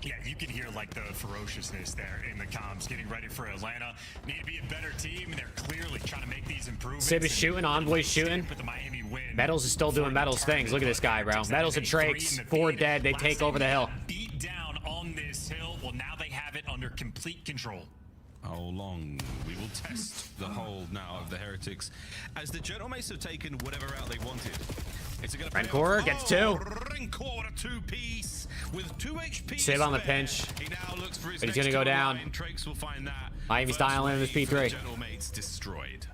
Yeah, you can hear like the ferociousness there in the comms, getting ready for Atlanta. Need to be a better team, and they're clearly trying to make these improvements. Sib is shooting, Envoy's shooting. Metals is still doing Metals things. Look at this guy, bro. Metals and Trakes, 4 dead. They take over the hill. Beat down on this hill. Well, now they have it under complete control. How long we will test the hold now of the Heretics as the Genomates have taken whatever route they wanted. It's gonna Rancor gets 2. Rancor a 2-piece with 2 HP. Sib on the pinch. He now looks for his but he's gonna go down. Trakes will find that. Miami's dialing in this P3. Genomates destroyed.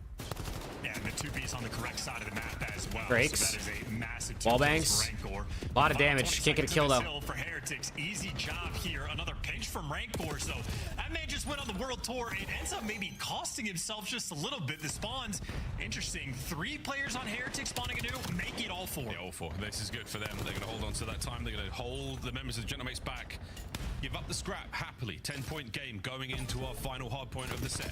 Yeah, and the 2-piece on the correct side of the map as well. Breaks. So that is a massive wall bangs. A lot of damage. Can't get a kill though. For Heretics, easy job here. Another pinch from Rancor. So that man just went on the world tour. It ends up maybe costing himself just a little bit. The spawns, interesting. 3 players on Heretics spawning anew. Make it all 4. Yeah, all 4. This is good for them. They're going to hold on to that time. They're going to hold the members of the Genomates back. Give up the scrap happily. 10-point game going into our final hard point of the set.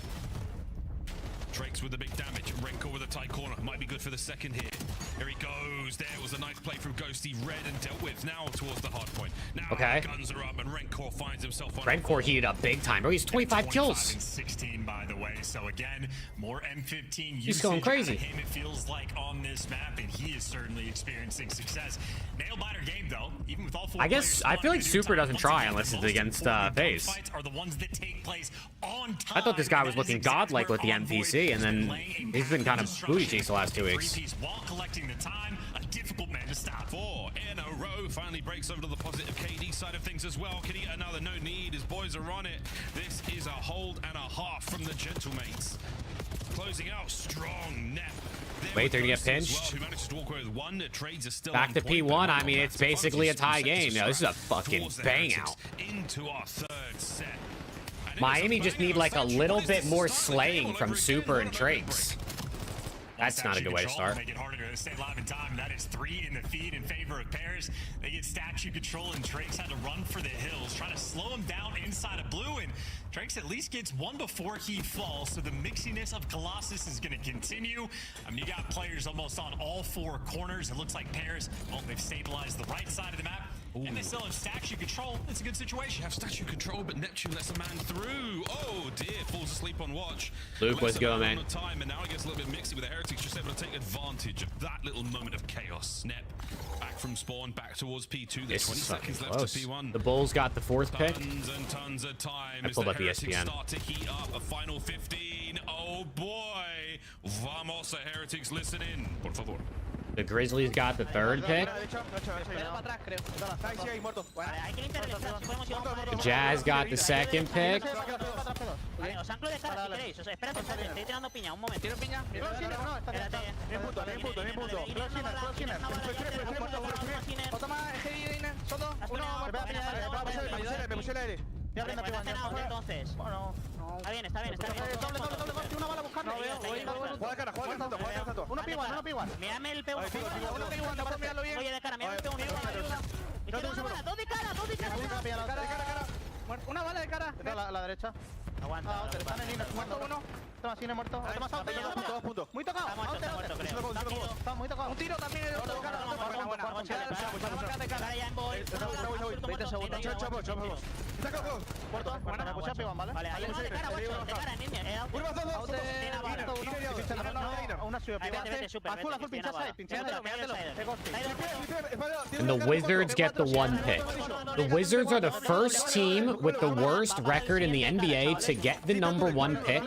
Trakes with the big damage. Rancor with a tight corner. Might be good for the second hit. Here he goes. There was a nice play from Ghosty. Read and dealt with. Now towards the hard point. Now guns are up and Rancor finds himself on. Rancor heated up big time, bro. He's 25 kills. And 16, by the way. So again, more M15 He's going crazy. Him, it feels like on this map, and he is certainly experiencing success. Nail biter game though. Even with all 4 I guess I feel like Super doesn't try unless it's against FaZe. Are the ones that take place on time. I thought this guy was looking godlike with the MPC, and then he's been kind of booty chased the last 2 weeks. While collecting the time, a difficult man to stop. 4 in a row. Finally breaks over to the positive KD side of things as well. Can he get another? No need. His boys are on it. This is a hold and a half from the Gentlemates. Closing out strong. Nep. Wait, they're gonna get pinched. Who manages to walk away with 1. The trades are still back to P1. I mean, it's basically a tie game. Now, this is a fucking bang out. Into our 3rd set. Miami just need like a little bit more slaying from Super and Trakes. That's not a good way to start. Make it harder to stay alive in time. That is 3 in the feed in favor of Paris. They get statue control, and Trakes had to run for the hills, trying to slow him down inside of blue. And Trakes at least gets 1 before he falls. So the mixiness of Colossus is going to continue. I mean, you got players almost on all 4 corners. It looks like Paris, well, they've stabilized the right side of the map. And they still have statue control. It's a good situation. You have statue control, but Neptune lets a man through. Oh dear, falls asleep on watch. Luke, let's go, man. Time, and now it gets a little bit mixy with the Heretics, just able to take advantage of that little moment of chaos. Snap back from spawn, back towards P2. There's 20 seconds left to P1. The Bulls got the 4th pick. Tons and tons of time. I pulled up ESPN. Start to heat up. A final 15. Oh boy. Vamos, the Heretics, listen in. Por favor. The Grizzlies got the 3rd pick. The Jazz got the 2nd pick. Está bien, está bien, está bien. Una bala buscando. Juega cara, uno P1. Mírame el P1. Oye, de cara, mírame el P1. Dos de cara. Una bala de cara. La derecha. Aguanta. Están en línea. Muerto uno. Toma, Cine muerto. Toma, 2 puntos. Muy tocado. Está muy tocado. Un tiro también. Cara ya en boy. 20 segundos. Muerto. Bueno, me puse a P1, ¿vale? Vale, ahí de cara, niña. Una ciudad azul, pinchase. And the Wizards get the 1 pick. The Wizards are the first team with the worst record in the NBA to get the number 1 pick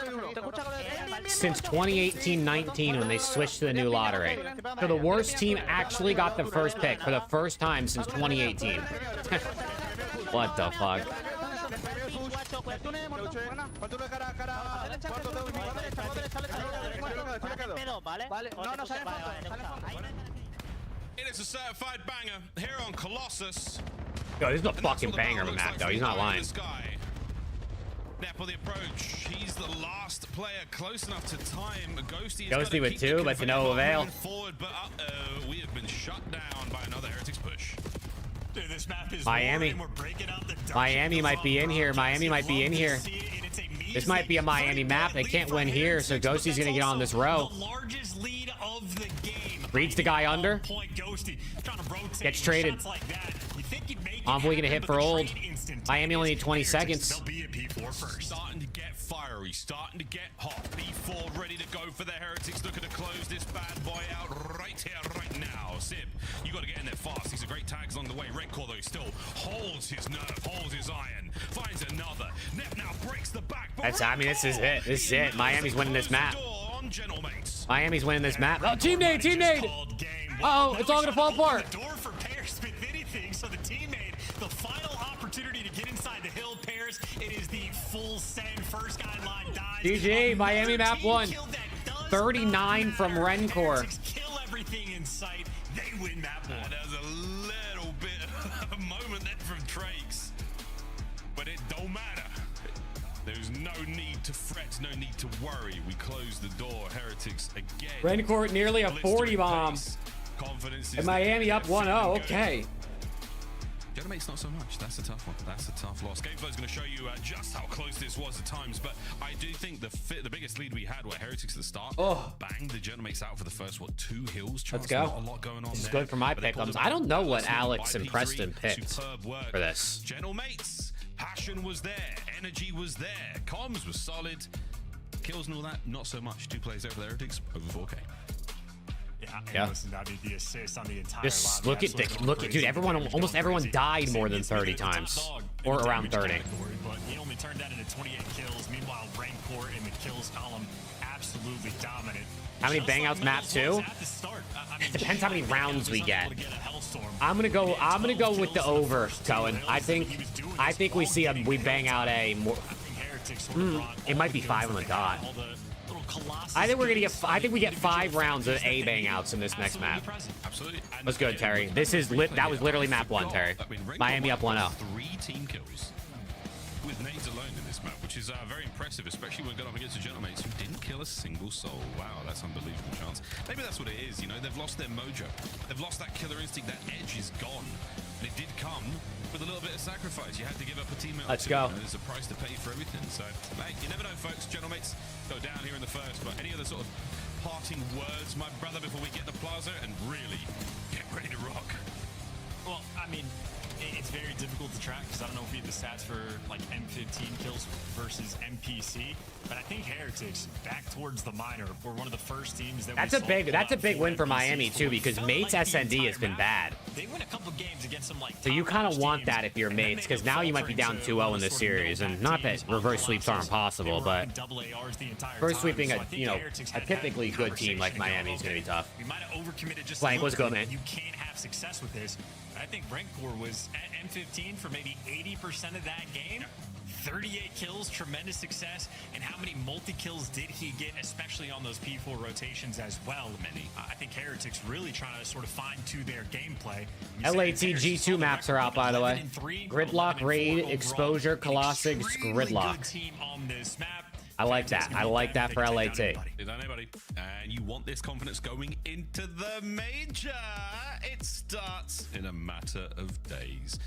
since 2018-19 when they switched to the new lottery. So the worst team actually got the 1st pick for the first time since 2018. What the fuck? It is a certified banger here on Colossus. Yo, this is a fucking banger of a map, though. He's not lying. Nep on the approach. He's the last player close enough to time. Ghosty with 2, but to no avail. Forward, but we have been shut down by another Heretics push. Dude, this map is Miami. Miami might be in here. Miami might be in here. This might be a Miami map. They can't win here, so Ghosty's gonna get on this row. The largest lead of the game. Reads the guy under. Gets traded. Envoy gonna hit for old. Miami only need 20 seconds. Starting to get fiery, starting to get hot. B4 ready to go for the Heretics. Looking to close this bad boy out right here, right now. Sib, you got to get in there fast. These are great tags along the way. Red Core, though, still holds his nerve, holds his iron. Finds another. Nep now breaks the back. I mean, this is it. This is it. Miami's winning this map. Miami's winning this map. Oh, team nade, team nade. Uh-oh, it's all gonna fall apart. Door for Pairs, if anything, so the teammate, the final opportunity to get inside the hill. Pairs, it is the full send. First guy line dies. GG, Miami map 1. 39 from Rencor. Kill everything in sight. They win map 1. There's a little bit of a moment there from Trakes, but it don't matter. There's no need to fret, no need to worry. We close the door. Heretics again. Rencor nearly a 40 bomb. Confidence is and Miami up 1-0. Okay. Genemate's not so much. That's a tough one. That's a tough loss. Gameflow's going to show you just how close this was at times, but I do think the biggest lead we had were Heretics at the start. Oh. Banged the Genemates out for the first, 2 hills? Let's go. Not a lot going on this is there, good for my pick'ems. I don't know what Alex and Preston picked for this. Genemates, passion was there. Energy was there. Comms was solid. Kills and all that, not so much. 2 plays over the Heretics, over 4K. Yeah. Listen, I mean, the assist on the entire just look at dude, almost everyone died more than 30 times, or around 30. But he only turned that into 28 kills. Meanwhile, Rainport in the kills column absolutely dominant. How many bang outs map 2? It depends how many rounds we get. I'm gonna go with the over, Cohen. I think we bang out a more. It might be 5 on the dot. I think we get 5 rounds of A bang outs in this next map. Absolutely. What's good, Terry? This is that was literally map 1, Terry. Miami up 1-0. 3 team kills with nades alone in this map, which is very impressive, especially when going up against the Gentlemates who didn't kill a single soul. Wow, that's unbelievable chance. Maybe that's what it is, you know, they've lost their mojo. They've lost that killer instinct, that edge is gone. And it did come with a little bit of sacrifice. You had to give up a teammate. Let's go. You know, there's a price to pay for everything. So, hey, you never know, folks. Gentlemates go down here in the first, but any other sort of parting words, my brother, before we get the plaza and really get ready to rock? Well, I mean, It's very difficult to track because I don't know if we have the stats for like M15 kills versus MPC, but I think Heretics back towards the minor were one of the first teams that that's a big win for Miami too, because Mates SND has been bad. They win a couple games against some like so you kind of want that if you're Mates, because now you might be down 2-0 in this series, and not that reverse sweeps aren't possible, but first sweeping a a typically good team like Miami is going to be tough. We might have overcommitted just Blank, let's go, man. You can't have success with this. I think Rancor was at M15 for maybe 80% of that game. 38 kills, tremendous success. And how many multi-kills did he get, especially on those P4 rotations as well? Many. I think Heretics really trying to sort of fine-tune their gameplay. LAT G2 maps are out, by the way. Gridlock, Raid, Exposure, Colossus, Gridlock. Team on this map. I like that. I like that for LAT. And you want this confidence going into the major. It starts in a matter of days.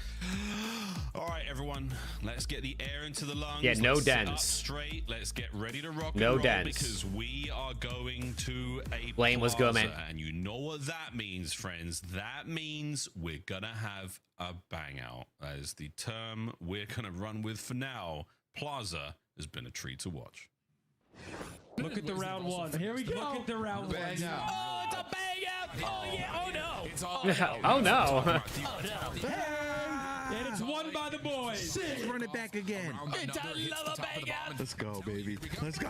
All right, everyone. Let's get the air into the lungs. Yeah, no Let's sit dens. up straight. Let's get ready to rock No and roll dens. because we are going to a Blame was good, man. plaza. And you know what that means, friends. That means we're going to have a bang out. That is the term we're going to run with for now. Plaza has been a treat to watch. Look at the round one. Here we go. Look at the round one. Bang out. Oh, it's a bang out. Oh, yeah. Oh, no. It's all Oh no. And it's won by the boys. Run it back again. It's another bang out. Let's go, baby. Let's go.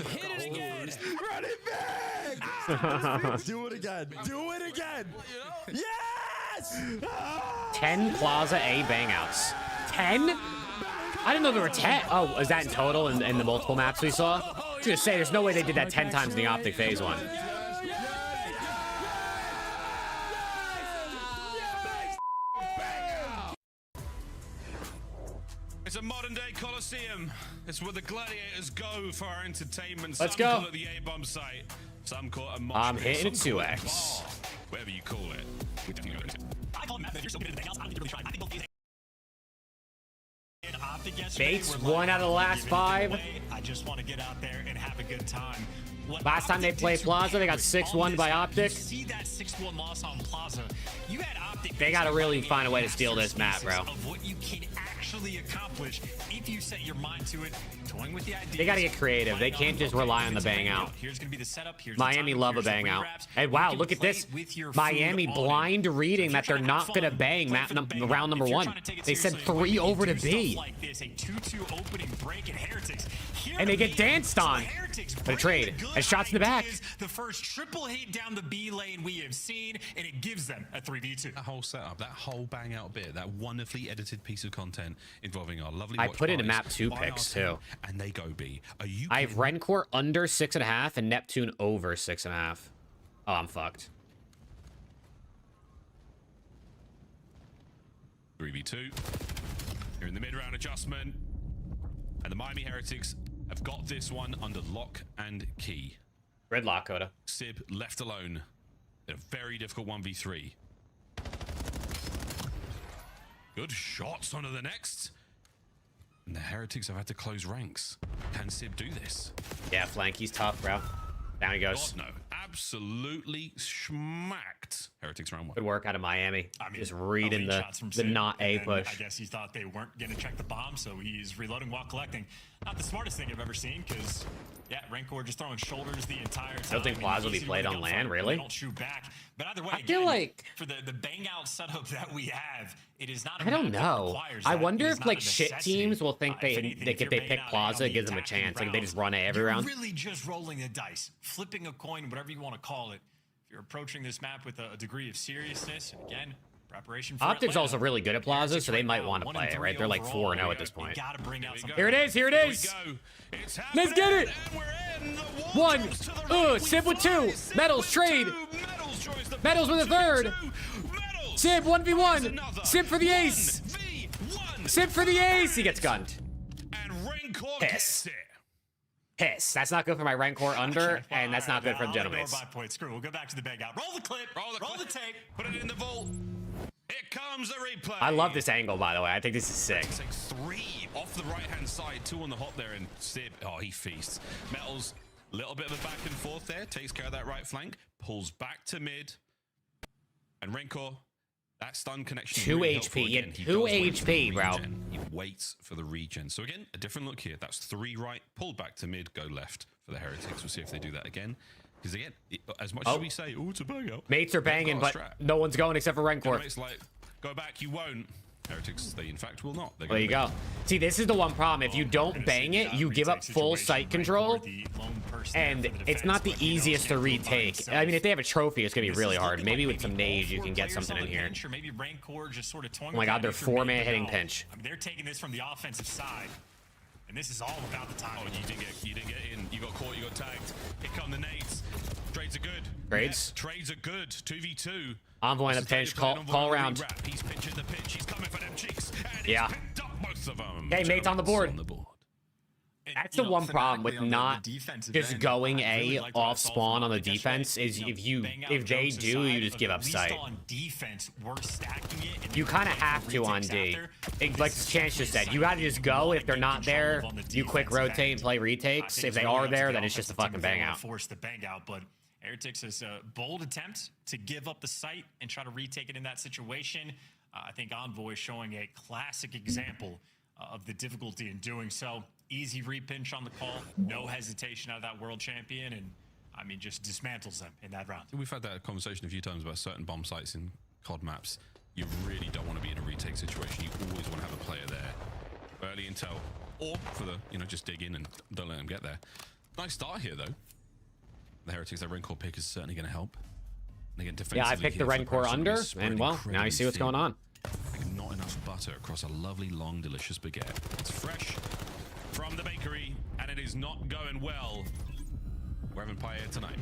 Hit it again. Run it back. Do it again. Do it again. Yes. 10 Plaza A bangouts. 10? I didn't know there were 10. Oh, is that in total in the multiple maps we saw? I was gonna say, there's no way they did that 10 times in the Optic phase one. It's a modern day Coliseum. It's where the gladiators go for our entertainment. Let's Some go. call it the A-bomb site. Some call it a mosh I'm pit, hitting some a call it 2x. bar. Whatever you call it. We definitely go to. I call it map. If you're so good at anything else, I don't think you're really trying. I think both these Bates 1 out of the last 5. I just want to get out there and have a good time. What Last time they Optic played did to Plaza, they got Raven 6-1 on by this map, Optic. You see that 6-1 loss on Plaza. You had Optic. They gotta really find a way to steal this map, bro. Of what you can actually accomplish if you set your mind to it, toying with the ideas. They gotta get creative. They can't just rely on the bang out. Here's gonna be the setup. Here's Miami the love a here's the bang out. rewraps. And You wow, can look at play this. with your Miami food on it. blind reading that If you're they're trying to not gonna have bang fun, play for the round number If you're 1. trying to take it They said seriously, 3 when you over to do B. stuff like this, a 2-2 opening break at Heretics. Here And they to get be, danced so on. Heretics But a bring trade. the good And shots in the back. ideas, the first triple hit down the B lane we have seen, and it gives them a 3v2. That whole setup, that whole bang out bit, that wonderfully edited piece of content involving our lovely I watch put it in parties map 2 by picks our team, too. and they go B. Are you I have kidding? Rencor under 6.5 and Neptune over 6.5. Oh, I'm fucked. 3v2. You're in the mid-round adjustment. And the Miami Heretics have got this one under lock and key. Gridlock, Coda. Sib left alone in a very difficult 1v3. Good shots onto the next. And the Heretics have had to close ranks. Can Sib do this? Yeah, Flanky's tough, bro. Down he goes. God, no. Absolutely schmacked. Heretics round 1. Good work out of Miami. I mean, Just reading elite shots from the Sid, not A and push. I guess he thought they weren't going to check the bomb, so he's reloading while collecting. Not the smartest thing I've ever seen, because, yeah, Rancor just throwing shoulders the entire time. Don't think Plaza will be Easy played with on the land, gunfire, really? They don't shoot back. But either way, I feel again, like- for the bang out setup that we have, it is not a I don't map that know. requires I that. wonder It is if not like a shit necessity. teams will think If they anything, if you're they banging pick out Plaza, on it the gives them a attacking chance. Like they rounds, just run A every you're round. really just rolling the dice, flipping a coin, whatever you want to call it. If you're approaching this map with a degree of seriousness, and again, preparation for Optic's Atlanta. also really good at Plaza, so they might want to play it, right? They're like 4-0 at this point. Gotta bring out some. Here it is. Here it is. Let's get it. 1. Sib with 2. Metals trade. Metals with a 3rd. Sib 1v1. Sib for the ace. Sib for the ace. He gets gunned. Piss. Piss. That's not good for my Rancor under, and that's not good for the gentlemen. Screw. We'll go back to the bang out. Roll the clip. Roll the tape. Put it in the vault. Here comes the replay. I love this angle, by the way. I think this is sick. It's like 3 off the right-hand side, 2 on the hop there, and Sib, oh, he feasts. Metals, little bit of a back and forth there, takes care of that right flank, pulls back to mid. And Rencor, that stun connection. 2 really HP. helpful. Again, he 2 does wait for the HP, bro. regen. He waits for the regen. So again, a different look here. That's 3 right, pull back to mid, go left for the Heretics. We'll see if they do that again. Because again, as much as we say, oh, it's a bang out. Mates are banging, but no one's going except for Rencor. It's like, go back, you won't. Heretics, they in fact will not. There you go. See, this is the one problem. If you don't bang it, you give up full sight control, and it's not the easiest to retake. I mean, if they have a trophy, it's going to be really hard. Maybe with some nades, you can get something in here. Oh my god, they're 4-man hitting pinch. I mean, they're taking this from the offensive side. And this is all about the time. Oh, you didn't get in. You got caught, you got tagged. Here come the nades. Trades are good. Trades? Yeah, trades are good. 2v2. Envoy in a pinch. Call around. He's pinching the pitch. He's coming for them cheeks. And yeah. he's picked up both of them. Hey, mates on the board. That's the one problem with not just going A off spawn on the defense is if they do, you just give up sight. You kind of have to on D. Like Chance just said, you got to just go. If they're not there, you quick rotate and play retakes. If they are there, then it's just a fucking bang out. Force the bang out, but Heretics is a bold attempt to give up the site and try to retake it in that situation. I think Envoy is showing a classic example of the difficulty in doing so. Easy repinch on the call, no hesitation out of that world champion, and I mean, just dismantles them in that round. We've had that conversation a few times about certain bomb sites in COD maps. You really don't want to be in a retake situation. You always want to have a player there. Early intel, or for the, just dig in and don't let them get there. Nice start here, though. The Heretics, their Rencor pick is certainly going to help. And again, yeah, I picked the Rencor under, and well, now you see what's going on. Like not enough butter across a lovely, long, delicious baguette. It's fresh from the bakery, and it is not going well. We're having pie here tonight.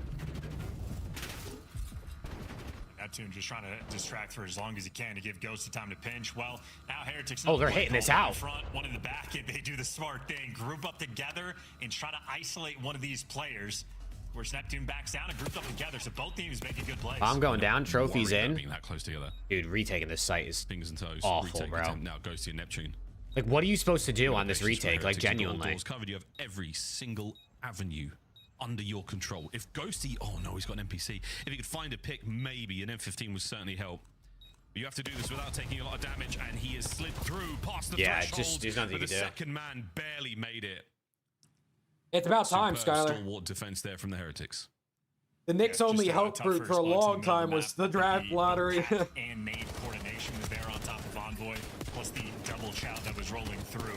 Neptune just trying to distract for as long as he can to give Ghosty time to pinch. Well, now Heretics. Oh, they're hitting this out. Front, one in the back, and they do the smart thing. Group up together and try to isolate one of these players. Of course, Neptune backs down and groups up together, so both teams making good plays. I'm going down. Trophies in. Being that close together. Dude, retaking this site is fingers and toes. Awful, bro. Now Ghosty and Neptune. Like, what are you supposed to do on this retake? Like, genuinely. Doors covered. You have every single avenue under your control. If Ghosty, oh no, he's got an NPC. If he could find a pick, maybe an M15 would certainly help. But you have to do this without taking a lot of damage, and he has slid through past the threshold. There's nothing but you the can do. second man barely made it. It's about time, Skylar. Stalwart defense there from the Heretics. The Knicks' only hope for a long time was the draft lottery. And nade coordination was there on top of Envoy, plus the double shout that was rolling through.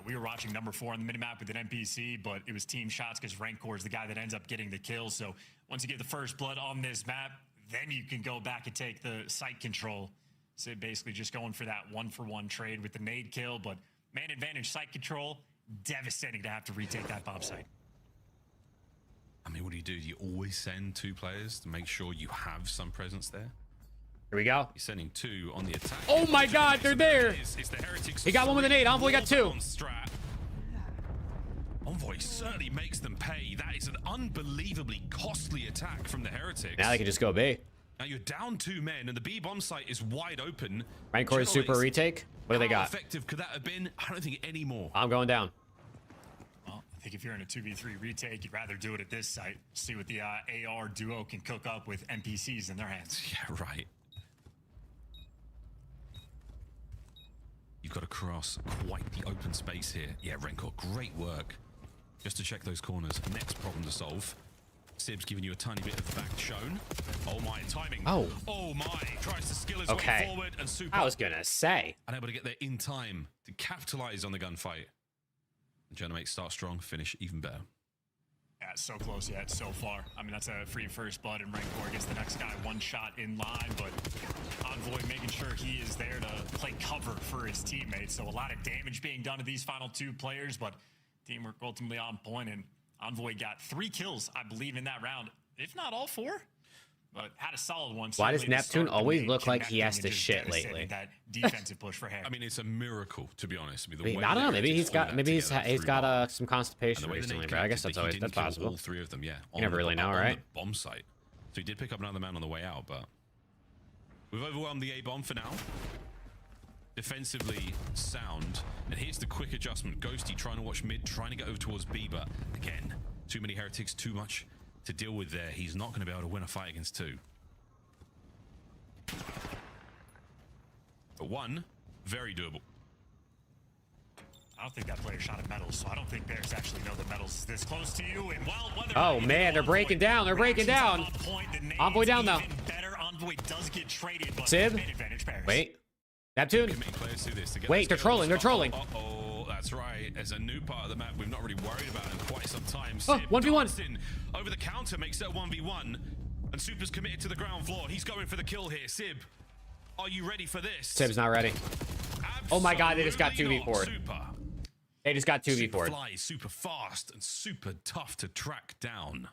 We were watching number 4 on the minimap with an NPC, but it was team shots because Rencor is the guy that ends up getting the kill. So once you get the first blood on this map, then you can go back and take the site control. So basically just going for that 1-for-1 trade with the nade kill, but man advantage site control, devastating to have to retake that bomb site. I mean, what do? You always send 2 players to make sure you have some presence there? Here we go. You're sending 2 on the attack. Oh my god, they're there. It's the Heretics. He got one with an 8. Envoy got 2. Envoy certainly makes them pay. That is an unbelievably costly attack from the Heretics. Now they can just go B. Now you're down 2 men, and the B bomb site is wide open. Rencor is super retake. What do they got? How effective could that have been? I don't think any more. I'm going down. Well, I think if you're in a 2v3 retake, you'd rather do it at this site. See what the AR duo can cook up with NPCs in their hands. Yeah, right. You've got to cross quite the open space here. Yeah, Rencor, great work. Just to check those corners. Next problem to solve. Sib's giving you a tiny bit of back shown. Oh my, timing. Oh. Oh my, tries to skill his way forward and super. I was gonna say. Unable to get there in time to capitalize on the gunfight. And Genomate start strong, finish even better. Yeah, so close yet, so far. I mean, that's a free first blood, and Rencor gets the next guy 1 shot in line, but Envoy making sure he is there to play cover for his teammates. So a lot of damage being done to these final 2 players, but teamwork ultimately on point, and Envoy got 3 kills, I believe, in that round, if not all 4. But had a solid one. Why does Neptune always look like he has to shit lately? That defensive push for Harry. I mean, it's a miracle, to be honest. I don't know. Maybe he's got some constipation recently, but I guess that's possible. All 3 of them, yeah. You never really know, right? The bomb site. So he did pick up another man on the way out, but we've overwhelmed the A bomb for now. Defensively sound, and here's the quick adjustment. Ghosty trying to watch mid, trying to get over towards B, but again, too many Heretics, too much to deal with there. He's not going to be able to win a fight against 2. But one, very doable. I don't think that player shot at Metals, so I don't think Bears actually know that Metals is this close to you. And oh man, they're breaking down. They're breaking down. Envoy down though. Envoy does get traded, but Sib. Wait. Neptune. Wait, they're trolling. They're trolling. Oh, that's right. As a new part of the map we've not really worried about in quite some time. Oh, Sib 1v1. Over the counter makes it a 1v1. And Super's committed to the ground floor. He's going for the kill here. Sib, are you ready for this? Sib's not ready. Oh my god, they just got 2v4'd. They just got 2v4'd. Flies super fast and super tough to track down.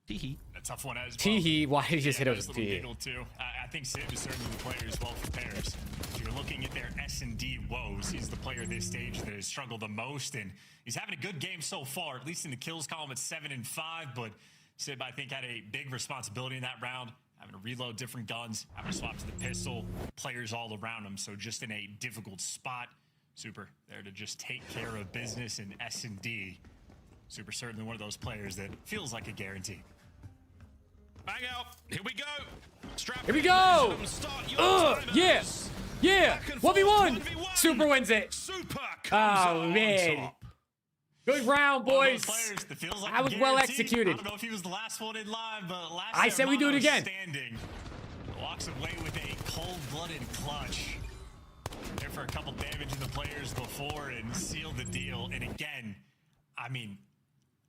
Teehee. A tough one as well. Teehee, why did he just hit us with Teehee? Teehee? I think Sib is certainly the player as well for Bears. If you're looking at their S&D woes, he's the player this stage that has struggled the most, and he's having a good game so far, at least in the kills column at 7 and 5, but Sib, I think, had a big responsibility in that round, having to reload different guns, having to swap to the pistol, players all around him, so just in a difficult spot. Super there to just take care of business in S&D. Super certainly one of those players that feels like a guarantee. Bang out. Here we go. Strap Here we go. Yeah. Yeah. 1v1. Super wins it. Super. Oh, man. Good round, boys. That was well executed. I don't know if he was the last one in line, but last I said we do it again. Standing, walks away with a cold-blooded clutch. There for a couple damage in the players before and seal the deal. And again, I mean,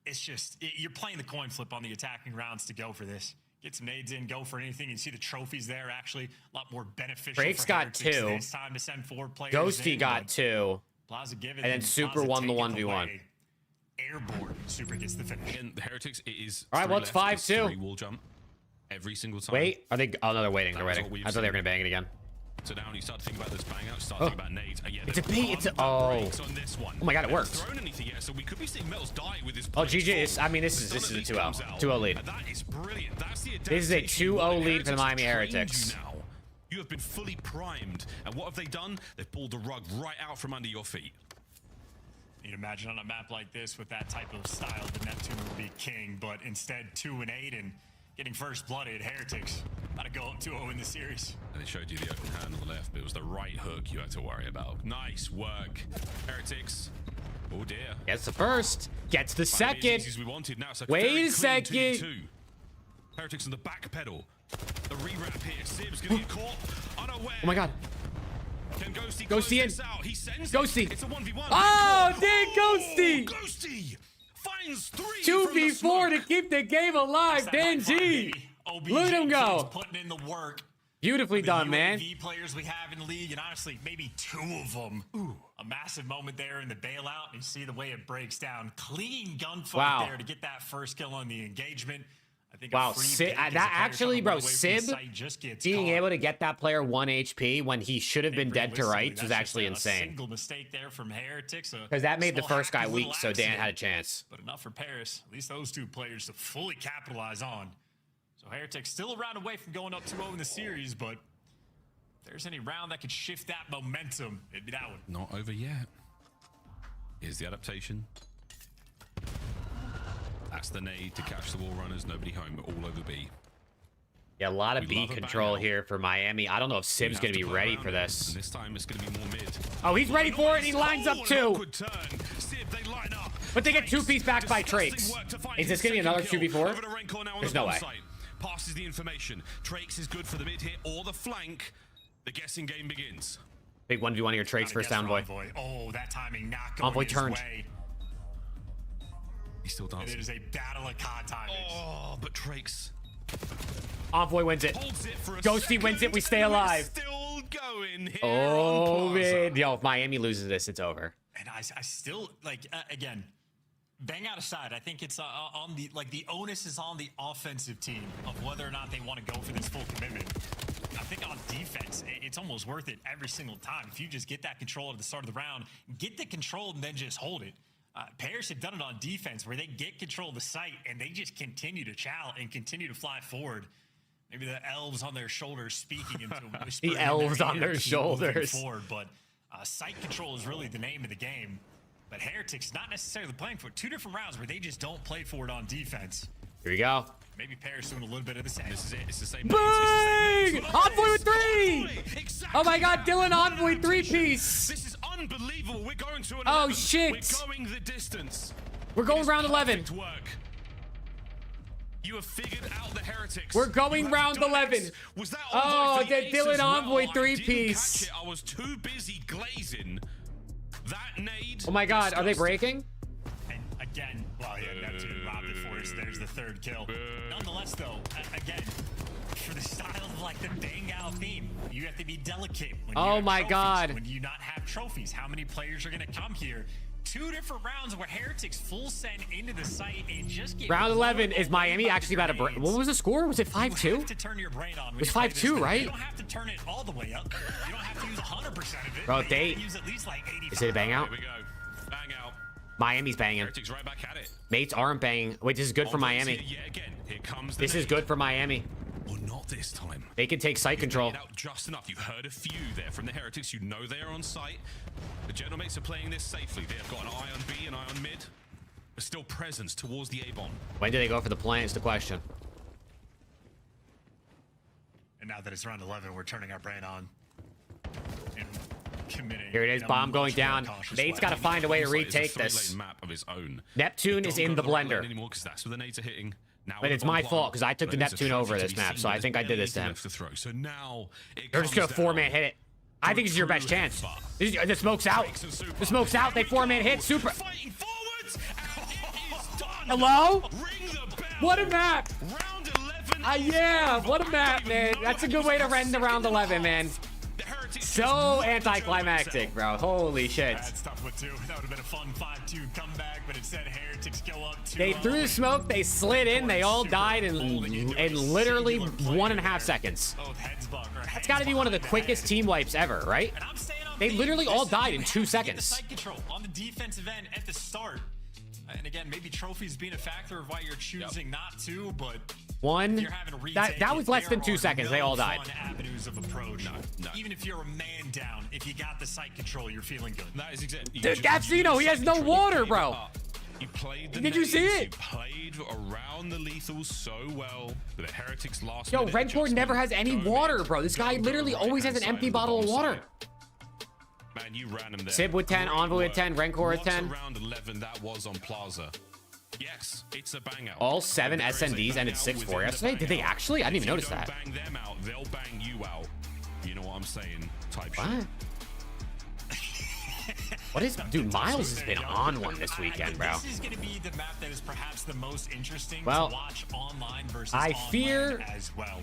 it's just, you're playing the coin flip on the attacking rounds to go for this. Get some nades in, go for anything. You see the trophies there, actually a lot more beneficial. Drake's for got Heretics. 2. It's time to send 4 players. Ghosty in, got 2. Plaza give it, and then Super won the 1v1. Airborne. Super gets the finish. And the Heretics, it is. All right, well, it's 5-2. 3 wall jump every single time. Wait, are they? Oh no, they're waiting. They're waiting. I thought they were gonna bang it again. So now when you start to think about this bang out, you start to think about nades. Yeah, it's a bait. It's a, oh. Oh my god, it works. Thrown anything yet, so we could be seeing Metals die with this. Oh, GG. I mean, this is a 2-0. 2-0 lead. That is brilliant. That's the this is a 2-0 lead for the Miami Heretics. You have been fully primed, and what have they done? They've pulled the rug right out from under your feet. You'd imagine on a map like this with that type of style, the Neptune would be king, but instead 2-8 and getting first blooded. Heretics about to go up 2-0 in the series. And it showed you the open hand on the left, but it was the right hook you had to worry about. Nice work, Heretics. Oh dear. Gets the first. Gets the second. As we wanted now. So wait a second. 2-2. Heretics on the back pedal. The re-wrap here. Sib's gonna get caught unaware. Oh my god. Can Ghosty Ghosty in. He sends Ghosty. It's a 1v1. Oh, dang Ghosty. Ghosty finds 3. 2v4 to keep the game alive. Dan G. Look at him go. Putting in the work. Beautifully done, man. UAV players we have in the league, and honestly, maybe 2 of them. Ooh, a massive moment there in the bailout. And you see the way it breaks down. Clean gunfight there to get that first kill on the engagement. I think wow, that actually, bro, Sib being able to get that player 1 HP when he should have been dead to rights was actually insane. Single mistake there from Heretics. Because that made the first guy weak, so Dan had a chance. But enough for Paris. At least those 2 players to fully capitalize on. So Heretics still a round away from going up 2-0 in the series, but if there's any round that could shift that momentum, it'd be that one. Not over yet. Here's the adaptation. That's the nade to catch the wall runners. Nobody home, but all over B. Yeah, a lot of B control here for Miami. I don't know if Sib's going to be ready for this. And this time it's going to be more mid. Oh, he's ready for it. He lines up 2. But they get 2-piece back by Trakes. Is this going to be another 2v4? There's no way. Passes the information. Trakes is good for the mid hit or the flank. The guessing game begins. Big 1v1 here. Trakes first down, Envoy. Oh, that timing not going Envoy his turned. way. He's still dancing. It is a battle of COD timing. Oh, but Trakes. Envoy wins it. Ghosty wins it. We stay alive. Still going here oh, man. Yo, if Miami loses this, it's over. And I still, like, again, bang out aside, I think it's on the, like, the onus is on the offensive team of whether or not they want to go for this full commitment. I think on defense, it's almost worth it every single time. If you just get that control at the start of the round, get the control and then just hold it. Paris have done it on defense where they get control of the site and they just continue to chow and continue to fly forward. Maybe the elves on their shoulders speaking into them. The elves on their shoulders. Forward, but site control is really the name of the game. But Heretics not necessarily playing for 2 different rounds where they just don't play for it on defense. Here we go. Maybe Paris doing a little bit of the same. This is it. It's the same. Bang! Envoy with 3! Exactly. Oh my god, Dylan Envoy 3-piece! This is unbelievable. We're going to an Oh 11. shit! We're going the distance. We're going round 11. Work. You have figured out the heretics. We're going round 11. Was that oh, the Dylan Envoy well? 3-piece. I was too busy glazing that nade. Oh my god, are they breaking? And again, well, yeah, Neptune robbed it for us. There's the third kill. Nonetheless, though, again, for the style of like the Bengal theme, you have to be delicate. When you have my trophies, god. When you not have trophies, how many players are going to come here? 2 different rounds where Heretics full send into the site and just get Round 11 is Miami actually about to break. What was the score? Was it 5-2? You have to turn your brain on. It was 5-2, right? You don't have to turn it all the way up. You don't have to use 100% of it. Bro, they use at least like 85. is it a bang out? Here we go. Bang out. Miami's banging. Heretics right back at it. Mates aren't banging. Wait, this is good for Miami. Yeah, again. Here comes the This is good for Miami. Well, not this time. They can take site control. Out just enough. You heard a few there from the Heretics. You know they are on site. The Gentlemates are playing this safely. They have got an eye on B and eye on mid. But still presence towards the A-bomb. When do they go for the plant is the question. And now that it's round 11, we're turning our brain on and committing. Here it is, bomb going down. Nate's got to find a way to retake It's a this. three-lane map of his own. Neptune is in the blender. Anymore because that's where the nades are hitting. Now But it's my fault because I took the Neptune over this map, so I think I did this to him. So now They're just gonna 4-man hit it. I think this is your best chance. The smoke's out. The smoke's out. They 4-man hit. Super. Hello? What a map. Yeah, what a map, man. That's a good way to end the round 11, man. So anticlimactic, bro. Holy shit. That's tough with 2. That would have been a fun 5-2 comeback, but instead Heretics go up 2. They threw the smoke, they slid in, they all died in literally 1.5 seconds. That's got to be one of the quickest team wipes ever, right? They literally all died in 2 seconds. Site control on the defensive end at the start. And again, maybe trophies being a factor of why you're choosing not to, but that was less than 2 seconds. They all died. Avenues of approach. No. Even if you're a man down, if you got the site control, you're feeling good. That is exactly. Dude, Gapsino, he has no water, bro. You played the Did you see it? You played around the lethals so well. The Heretics last. Yo, Redcord never has any water, bro. This guy literally always has an empty bottle of water. Man, you ran him there. Sib with 10, Envoy with 10, Rencor with 10. Round 11, that was on Plaza. Yes, it's a bang out. All 7 SNDs ended 6-4 yesterday. Did they actually? I didn't even notice that. Bang them out, they'll bang you out. You know what I'm saying? Type what? shit. What is, dude? Miles has been on one this weekend, bro. This is going to be the map that is perhaps the most interesting to watch online versus I online fear as well.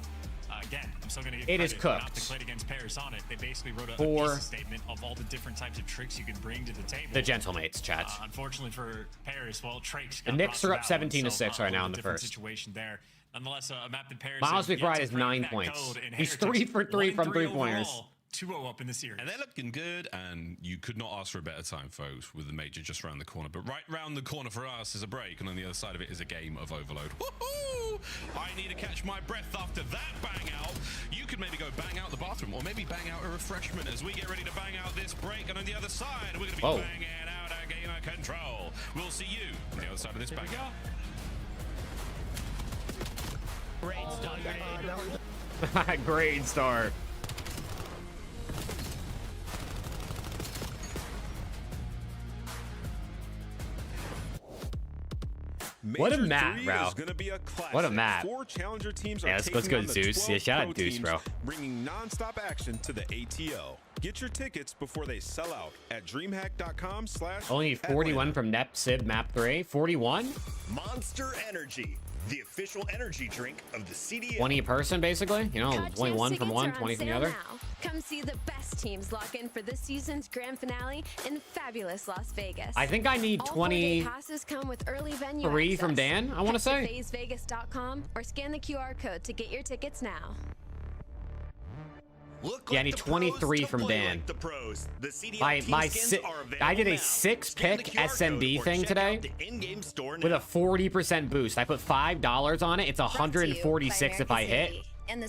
Again, I'm still going to it is cooked. Not declared against Paris on it. They basically wrote a thesis statement of all the different types of tricks you can bring to the table. The Gentlemates, chat. Unfortunately for Paris, well, Tricks. The Knicks are up 17-6 right now in the first. Situation there. Nonetheless, a map that Paris. Miles McBride has 9 points. He's 3 for 3 from 3-pointers. 2-0 up in the series. And they're looking good, and you could not ask for a better time, folks, with the major just around the corner. But right round the corner for us is a break, and on the other side of it is a game of overload. Woohoo! I need to catch my breath after that bang out. You could maybe go bang out the bathroom, or maybe bang out a refreshment as we get ready to bang out this break. And on the other side, we're going to be banging out our game of control. We'll see you on the other side of this bang out. Great start. Great start. What a map, bro. What a map. Yeah, let's go, Zeus. Yeah, shout out Deuce, bro. Bringing non-stop action to the ATO. Get your tickets before they sell out at dreamhack.com/. Only 41 from Nep Sib map 3. 41? Monster Energy, the official energy drink of the CDL. 20 a person, basically. You know, only 1 from one, 20 from the other. Now. Come see the best teams lock in for this season's grand finale in fabulous Las Vegas. I think I need 20. Passes come with early venue 3 access. from Dan, I want to say. FazeVegas.com or scan the QR code to get your tickets now. Yeah, I need 23 from Dan. I did a 6-pick SMB thing today with a 40% boost. I put $5 on it. It's 146 if I hit.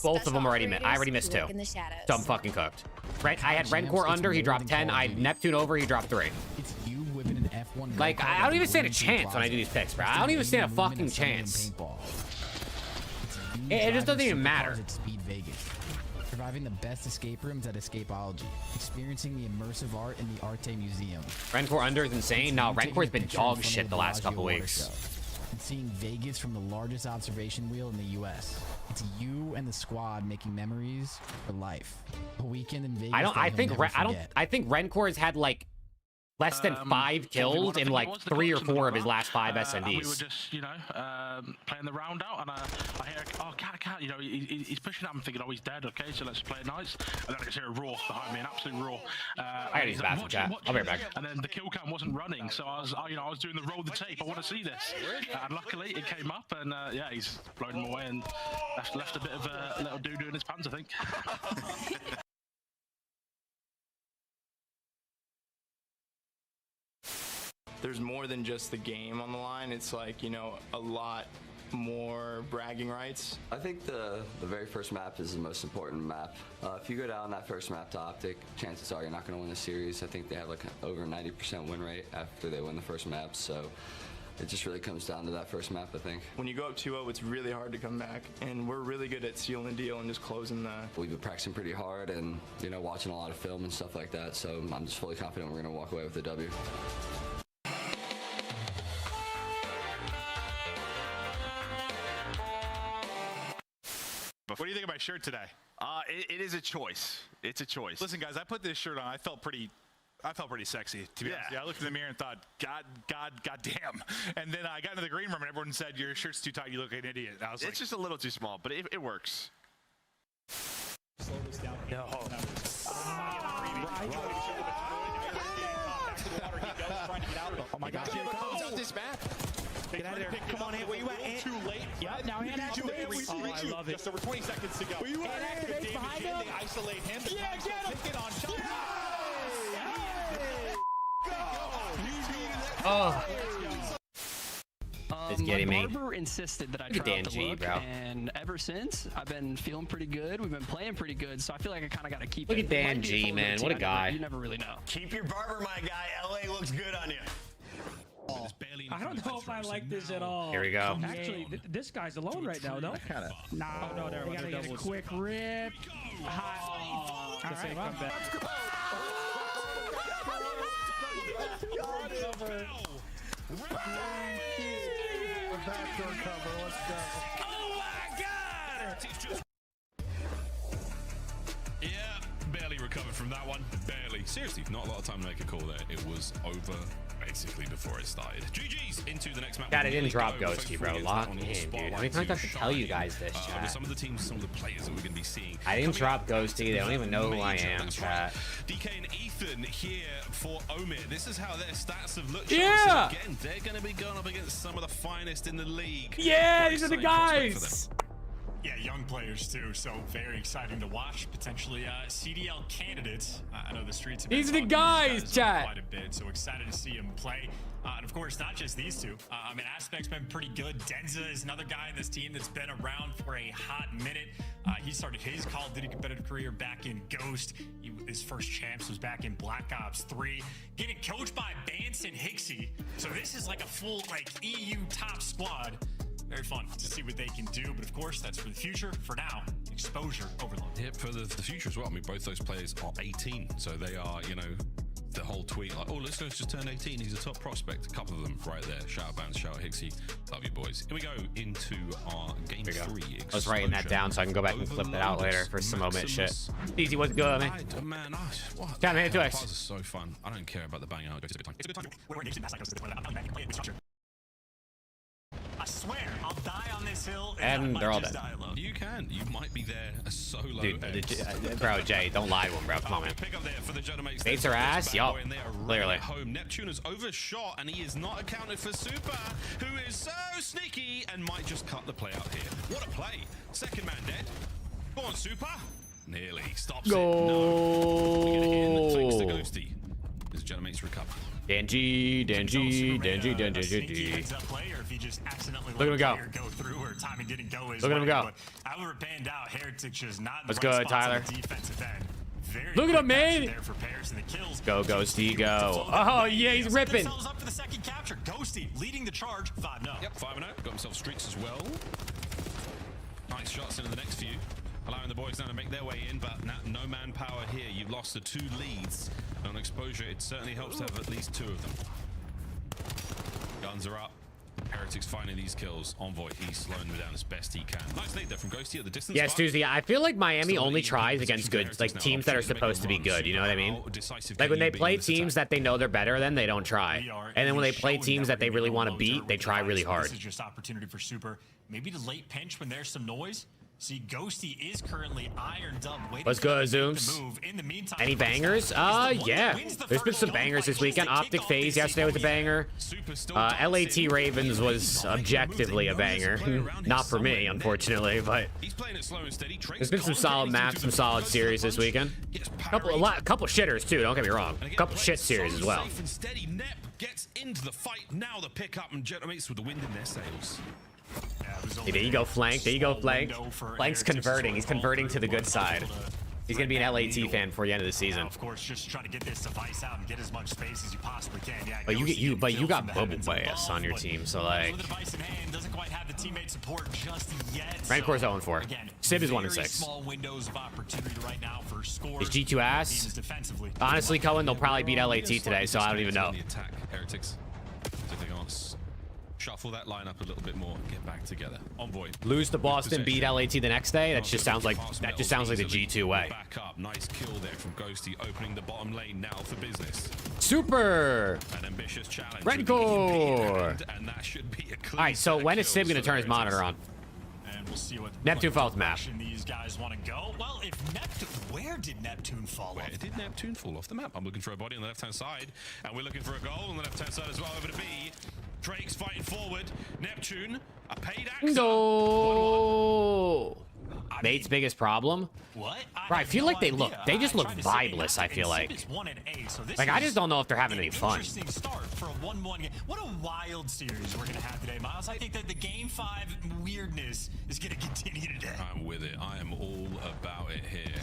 Both of them already missed. I already missed 2. So I'm fucking cooked. Right? I had Rencor under. He dropped 10. I had Neptune over. He dropped 3. It's you whipping an F1. Like, I don't even stand a chance when I do these picks, bro. I don't even stand a fucking chance. It just doesn't even matter. At Speed Vegas. Surviving the best escape rooms at Escapology. Experiencing the immersive art in the Arte Museum. Rencore under is insane. No, Rencore's been dog shit the last couple weeks. And seeing Vegas from the largest observation wheel in the U.S. It's you and the squad making memories for life. A weekend in Vegas. I think Rencore has had like less than 5 kills in like 3 or 4 of his last 5 SNDs. We were just, you know, playing the round out, and I hear, oh, cat, you know, he's pushing up. I'm thinking, oh, he's dead. Okay, so let's play it nice. And then I just hear a roar behind me, an absolute roar. I gotta use the bathroom, chat. I'll be right back. And then the kill cam wasn't running, so I was doing the roll the tape. I want to see this. And luckily, it came up, and yeah, he's blown him away and left a bit of a little doo-doo in his pants, I think. There's more than just the game on the line. It's like, you know, a lot more bragging rights. I think the very first map is the most important map. If you go down that first map to Optic, chances are you're not going to win the series. I think they have like over 90% win rate after they win the first map, so it just really comes down to that first map, I think. When you go up 2-0, it's really hard to come back, and we're really good at sealing the deal and just closing the... We've been practicing pretty hard and, you know, watching a lot of film and stuff like that, so I'm just fully confident we're going to walk away with a W. What do you think of my shirt today? It is a choice. It's a choice. Listen, guys, I put this shirt on. I felt pretty sexy, to be honest. Yeah, I looked in the mirror and thought, God damn. And then I got into the green room and everyone said, your shirt's too tight. You look like an idiot. I was like, it's just a little too small, but it works. Slow this down. No. Oh my God! Here it comes out this map. Get out of there! Come on, Ant. Where you at, Ant? Too late. Yep. Now Ant activates. Oh, I love it. Just over 20 seconds to go. Where you at, Ant? Activates behind him. They isolate him. Yeah, get him. Take it on. Shot. Oh. It's getting me. Barber insisted that I try out the look, and ever since I've been feeling pretty good. We've been playing pretty good, so I feel like I kind of got to keep. Look at Dan G, man. What a guy. You never really know. Keep your barber, my guy. LA looks good on you. I don't know if I like this at all. Here we go. Actually, this guy's alone right now, no? No, no, they gotta get a quick rip. Hot. All right, come back. Backdoor cover. Let's go. Oh my God! Yeah, barely recovered from that one. Barely. Seriously, not a lot of time to make a call there. It was over basically before it started. GG's into the next map. God, I didn't drop Ghosty, bro. Lock in, dude. How many times do I have to tell you guys this, chat? Some of the teams, some of the players that we're going to be seeing. I didn't drop Ghosty. They don't even know who I am, chat. DK and Ethan here for Omir. This is how their stats have looked. Yeah! Again, they're going to be going up against some of the finest in the league. Yeah, these are the guys! Yeah, young players too, so very exciting to watch. Potentially CDL candidates. I know the streets have been these are the guys, chat. Quite a bit, so excited to see them play. And of course, not just these two. I mean, Aspect's been pretty good. Denza is another guy in this team that's been around for a hot minute. He started his Call of Duty competitive career back in Ghost. His first champs was back in Black Ops 3. Getting coached by Bance and Hixie. So this is like a full EU top squad. Very fun to see what they can do, but of course, that's for the future. For now, exposure overload. Yep, for the future as well. I mean, both those players are 18, so they are, you know, the whole tweet like, oh, let's go, just turn 18. He's a top prospect. A couple of them right there. Shout out Bounce, shout out Hixie. Love you, boys. Here we go into our game 3. I was writing that down so I can go back and flip that out later for some moment shit. Easy, what's good, man? Man, what? Come here to us. This is so fun. I don't care about the bang out. It's a good time. It's a good time. We're engaged in that. I swear, I'll die on this hill, and they're all dead. You can. You might be there a solo. Dude, bro, Jay, don't lie to him, bro. Come on, man. Pick up there for the Genomates. Bates her ass, yup. Clearly. Home. Neptune has overshot, and he is not accounted for Super, who is so sneaky and might just cut the play out here. What a play. Second man dead. Go on, Super. Nearly. Stops Go. it. No. Thanks to Ghosty. His Genomates recover. Denji. Look Look at him go. Look at him go. However, panned out, Heretic just not. Let's go, Tyler. Very Look at him, man. there for Paris and the kills. Go, Ghosty, go. Oh, yeah, he's ripping. Up for the second capture. Ghosty leading the charge. 5-0. Yep, 5-0. Got himself streaks as well. Nice shots into the next few, allowing the boys now to make their way in, but no manpower here. You've lost the 2 leads. On exposure, it certainly helps to have at least 2 of them. Guns are up. Heretics finding these kills. Envoy, he's slowing them down as best he can. Nice lead there from Ghosty at the distance. Yes, Tuesday. I feel like Miami only tries against good, like teams that are supposed to be good. You know what I mean? Like when they play teams that they know they're better than, they don't try. And then when they play teams that they really want to beat, they try really hard. This is just opportunity for Super. Maybe the late pinch when there's some noise. See, Ghosty is currently ironed up. Let's go, Zooms. Any bangers? Yeah. There's been some bangers this weekend. Optic Phase yesterday was a banger. LAT Ravens was objectively a banger. Not for me, unfortunately, but there's been some solid maps, some solid series this weekend. Couple shitters too. Don't get me wrong. Couple shit series as well. Gets into the fight now. The pickup and Gentlemen with the wind in their sails. Hey, there you go, Flank. There you go, Flank. Flank's converting. He's converting to the good side. He's gonna be an LAT fan before the end of the season. Of course, just trying to get this device out and get as much space as you possibly can. Yeah, but you got Bubble Bias on your team, so like. With the device in hand, doesn't quite have the teammate support just yet. Rancor's 0-4. Sib is 1-6. Small windows of opportunity right now for scores. Is G2 ass? Honestly, Cohen, they'll probably beat LAT today, so I don't even know. Heretics. Shuffle that line up a little bit more, get back together. Envoy. Lose to Boston, beat LAT the next day. That just sounds like the G2 way. Back up, nice kill there from Ghosty, opening the bottom lane now for business. Super. An ambitious challenge. Rancor. And that should be a clean. All right, so when is Sib gonna turn his monitor on? And we'll see what Neptune falls map. These guys want to go. Well, if Neptune, where did Neptune fall off? Where did Neptune fall off the map? I'm looking for a body on the left-hand side, and we're looking for a goal on the left-hand side as well. Over to B. Drake's fighting forward. Neptune, a paid axe. No. Mate's biggest problem? What? I feel like they just look vibeless, I feel like. I just don't know if they're having any fun. Interesting start for a 1-1 game. What a wild series we're going to have today, Miles. I think that the Game 5 weirdness is going to continue today. I'm with it. I am all about it here.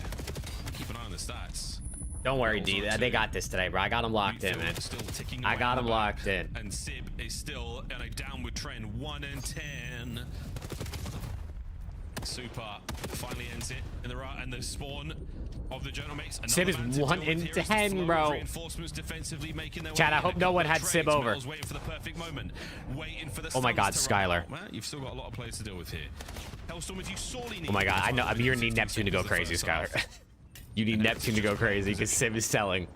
Keep an eye on the stats. Don't worry, D. They got this today, bro. I got them locked in, man. I got them locked in. And Sib is still in a downward trend. 1-10. Super finally ends it in the right, and the spawn of the Gentlemates. Sib is 1-10, bro. Chad, I hope no one had Sib over. Oh my God, Skylar. You've still got a lot of players to deal with here. Hellstorm, if you sorely need. Oh my God, I know. I'm here to need Neptune to go crazy, Skylar. You need Neptune to go crazy because Sib is selling.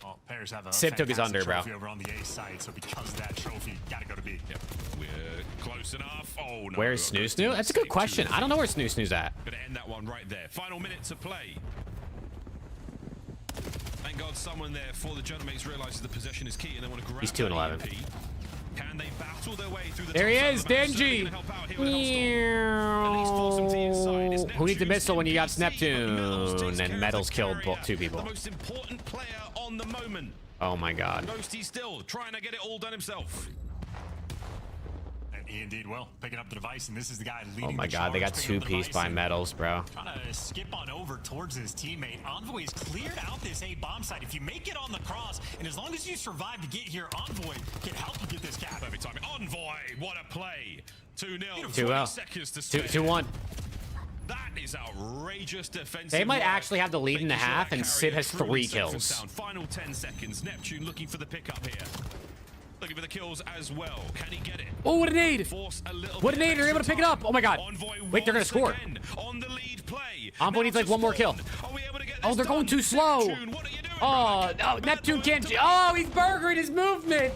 Well, players have a Sib took his under, bro. Over on the A side, so because of that trophy, gotta go to B. Yep, we're close enough. Oh no. Where's Snoo Snoo? That's a good question. I don't know where Snoo Snoo's at. Gonna end that one right there. Final minute to play. Thank God someone there for the Gentlemates realizes the possession is key and they want to grab. He's 2-11. Can they battle their way through the there he is, Denji. Who needs a missile when you got Neptune? And Metals killed 2 people. The most important player on the moment. Oh my God. Ghosty still trying to get it all done himself. And he indeed will, picking up the device, and this is the guy leading. Oh my God, they got 2-piece by Metals, bro. Trying to skip on over towards his teammate. Envoy has cleared out this A bomb site. If you make it on the cross, and as long as you survive to get here, Envoy can help you get this cap. Perfect timing. Envoy, what a play. 2-0. 2-1. That is outrageous defense. They might actually have the lead in the half, and Sid has 3 kills. Final 10 seconds. Neptune looking for the pickup here. Looking for the kills as well. Can he get it? Oh, what a nade! What a nade! They're able to pick it up. Oh my God! Wait, they're gonna score. On the lead play. Envoy needs like 1 more kill. Oh, they're going too slow. Oh, no, Neptune can't. Oh, he's burgering his movement.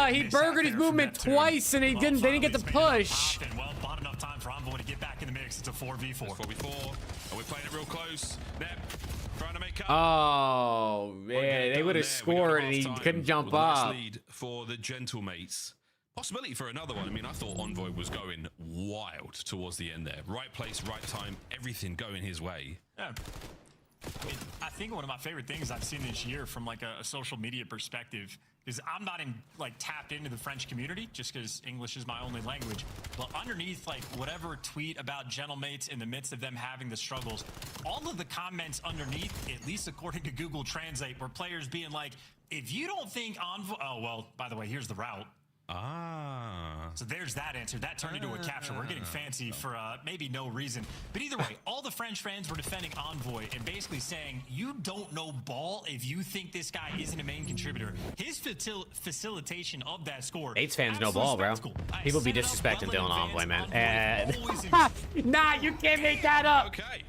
He burgered his movement twice, and they didn't get the push. Well, not enough time for Envoy to get back in the mix. It's a 4v4. 4v4. Are we playing it real close? Nep trying to make up. Oh man, they would have scored, and he couldn't jump up. Lead for the Gentlemates. Possibility for another one. I mean, I thought Envoy was going wild towards the end there. Right place, right time, everything going his way. Yeah. I think one of my favorite things I've seen this year from like a social media perspective is I'm not tapped into the French community just because English is my only language. But underneath like whatever tweet about Gentlemates in the midst of them having the struggles, all of the comments underneath, at least according to Google Translate, were players being like, if you don't think Envoy, oh well, by the way, here's the route. So there's that answer. That turned into a capture. We're getting fancy for maybe no reason. But either way, all the French fans were defending Envoy and basically saying, you don't know ball if you think this guy isn't a main contributor. His facilitation of that score. Eights fans know ball, bro. People be disrespecting Dylan Envoy, man. Nah, you can't make that up. Okay.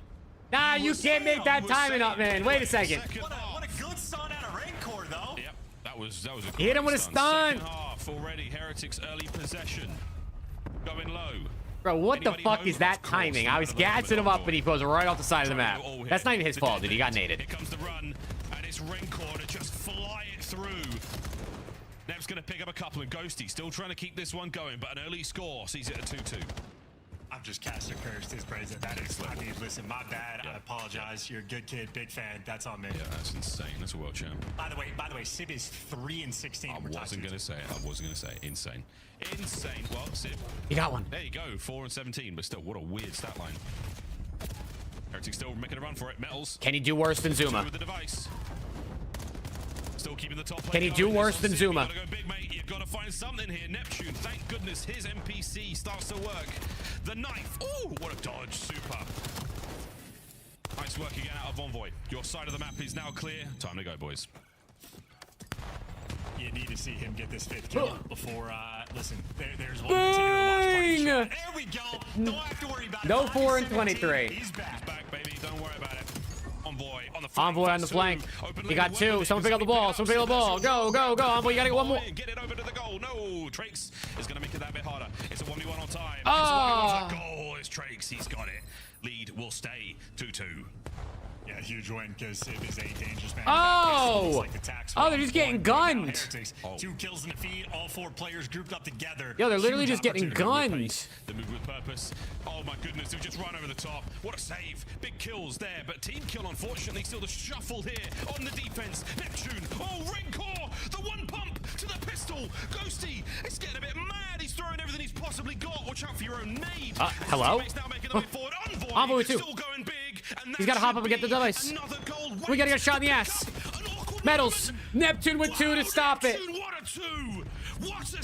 Nah, you can't make that timing up, man. Wait a second. What a good stun out of Rancor, though. Yep, that was a Hit him with a stun. Second half already. Heretics early possession. Going low. Bro, what the fuck is that timing? I was gassing him up, and he goes right off the side of the map. That's not even his fault, dude. He got naded. Here comes the run, and it's Rancor to just fly it through. Nev's going to pick up a couple, and Ghosty still trying to keep this one going, but an early score sees it at 2-2. I'm just casting curse to his praise. That is, I mean, listen, my bad. I apologize. You're a good kid, big fan. That's on me. Yeah, that's insane. That's a world champ. By the way, Sib is 3-16. I wasn't going to say it. Insane. Insane. Well, Sib. You got one. There you go. 4-17, but still, what a weird stat line. Heretic still making a run for it. Metals. Can he do worse than Zuma? With the device. Still keeping the top play. Can he do worse than Zuma? Gotta go big, mate. You've got to find something here. Neptune, thank goodness his NPC starts to work. The knife. Ooh, what a dodge. Super. Nice work again out of Envoy. Your side of the map is now clear. Time to go, boys. You need to see him get this 5th kill before, listen, there's one particular watch party shot. There we go. Don't have to worry about it. No 4 and 23. He's back. He's back, baby. Don't worry about it. Envoy on the flank. Envoy on the flank. He got 2. Someone pick up the ball. Someone pick up the ball. Go, go, go. Envoy, you gotta get one more. Get it over to the goal. No, Trakes is gonna make it that bit harder. It's a 1v1 on time. Oh. It's a 1v1 goal. It's Trakes. He's got it. Lead will stay 2-2. Yeah, huge win because Sib is a dangerous man. Oh! Oh, they're just getting gunned. 2 kills in the feed. All 4 players grouped up together. Yo, they're literally just getting gunned. The move with purpose. Oh my goodness, they've just run over the top. What a save. Big kills there, but team kill, unfortunately, still the shuffle here on the defense. Neptune. Oh, Rancor. The one pump to the pistol. Ghosty. It's getting a bit mad. He's throwing everything he's possibly got. Watch out for your own nade. Hello? Now making the way forward. Envoy with 2. Still going big. He's got to hop up and get the device. We got to get a shot in the ass. Metals. Neptune with 2 to stop it.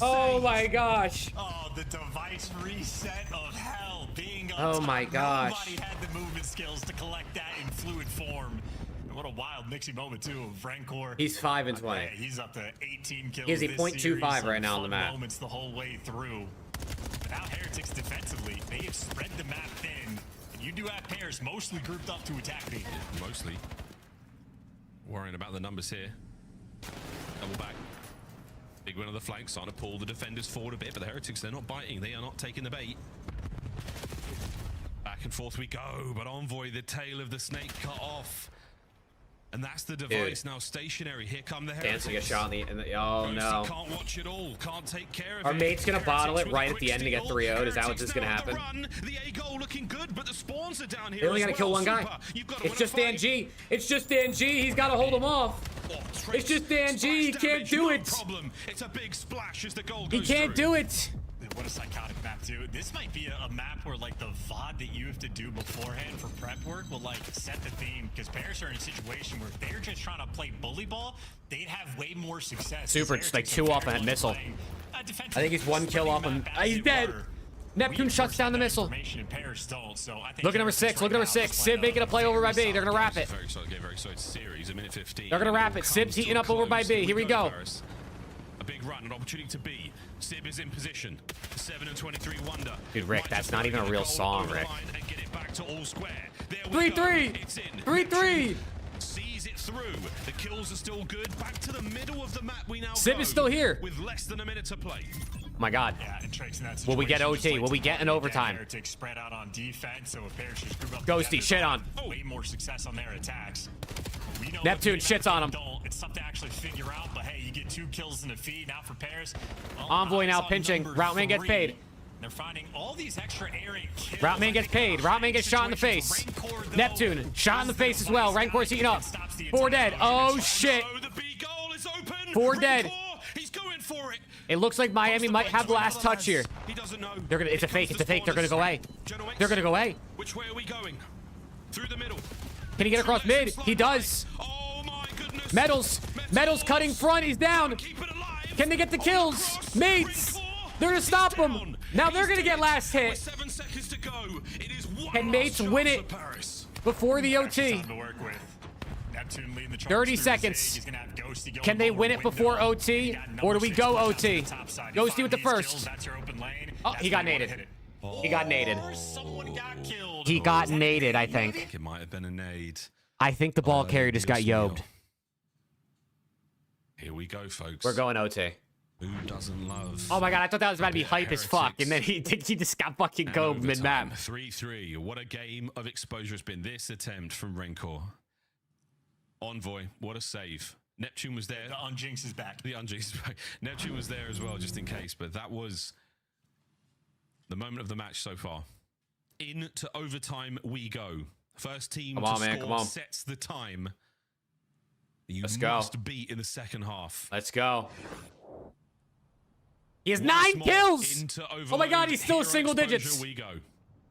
Oh my gosh. Oh, the device reset of hell being on Oh my gosh. Nobody had the movement skills to collect that in fluid form. And what a wild mixy moment too of Rancor. He's 5 and 20. Yeah, he's up to 18 kills. He has a .25 right now on the map. Moments the whole way through. But now Heretics defensively, they have spread the map thin. And you do have pairs mostly grouped up to attack me. Mostly. Worrying about the numbers here. Double back. Big win on the flank, starting to pull the defenders forward a bit, but the Heretics, they're not biting. They are not taking the bait. Back and forth we go, but Envoy, the tail of the snake cut off. And that's the device now stationary. Here come the Heretics. Dancing a shot in the oh no. Can't watch it all. Can't take care of Our it. mate's gonna bottle it right at the end to get 3-0'd. Is that what's just gonna happen? The A goal looking good, but the spawns are down here. They only gotta kill one guy. It's just Dan G. It's just Dan G. He's gotta hold him off. It's just Dan G. He can't do it. It's a big splash as the goal goes. He can't do it. What a psychotic map too. This might be a map where like the VOD that you have to do beforehand for prep work will like set the theme, because Paris are in a situation where if they're just trying to play bully ball, they'd have way more success. Super, just like 2 off a missile. I think he's 1 kill off him. He's dead. Neptune shuts down the missile. Look at number 6. Look at number 6. Sib making a play over by B. They're gonna wrap it. Very solid series. A minute 15. They're gonna wrap it. Sib's heating up over by B. Here we go. A big run, an opportunity to B. Sib is in position. 7 and 23 wonder. Dude, Rick, that's not even a real song, Rick. 3-3. 3-3. Sees it through. The kills are still good. Back to the middle of the map we now Sib is still here. With less than a minute to play. Oh my God. Yeah, and Trakes in that Will we get OT? like Will we get an overtime? Heretics spread out on defense, so if Paris just group up Ghosty, together, shit on. Way more success on their attacks. We know Neptune shits on him. It's tough to actually figure out, but hey, you get 2 kills in the feed now for Paris. Well, Envoy now pinching. Routman gets paid. They're finding all these extra area kills. Routman gets paid. Routman gets shot in the face. Neptune, shot in the face as well. Rancor's heating up. 4 dead. Oh shit. 4 dead. He's going for it. It looks like Miami might have the last touch here. He doesn't know. They're gonna. It's a fake. It's a fake. They're gonna go A. They're gonna go A. Which way are we going? Through the middle. Can he get across mid? He does. Oh my goodness. Metals cutting front. He's down. Can they get the kills? Mates. They're gonna stop him. Now they're gonna get last hit. 7 seconds to go. It is one Can Mates win it before the OT? 30 seconds. Can they win it before OT? Or do we go OT? Ghosty with the first. Oh, he got naded. He got naded. He got naded, I think. It might have been a nade. I think the ball carrier just got yobed. Here we go, folks. We're going OT. Who doesn't love? Oh my god, I thought that was about to be hype as fuck, and then he just got fucking gobed mid-map. 3-3. What a game of exposure it's been. This attempt from Rencor. Envoy, what a save. Neptune was there. The Unjinx is back. The Unjinx is back. Neptune was there as well, just in case, but that was the moment of the match so far. Into overtime we go. First team to score sets the time. You must beat in the second half. Let's go. He has 9 kills! Oh my god, he's still single digits.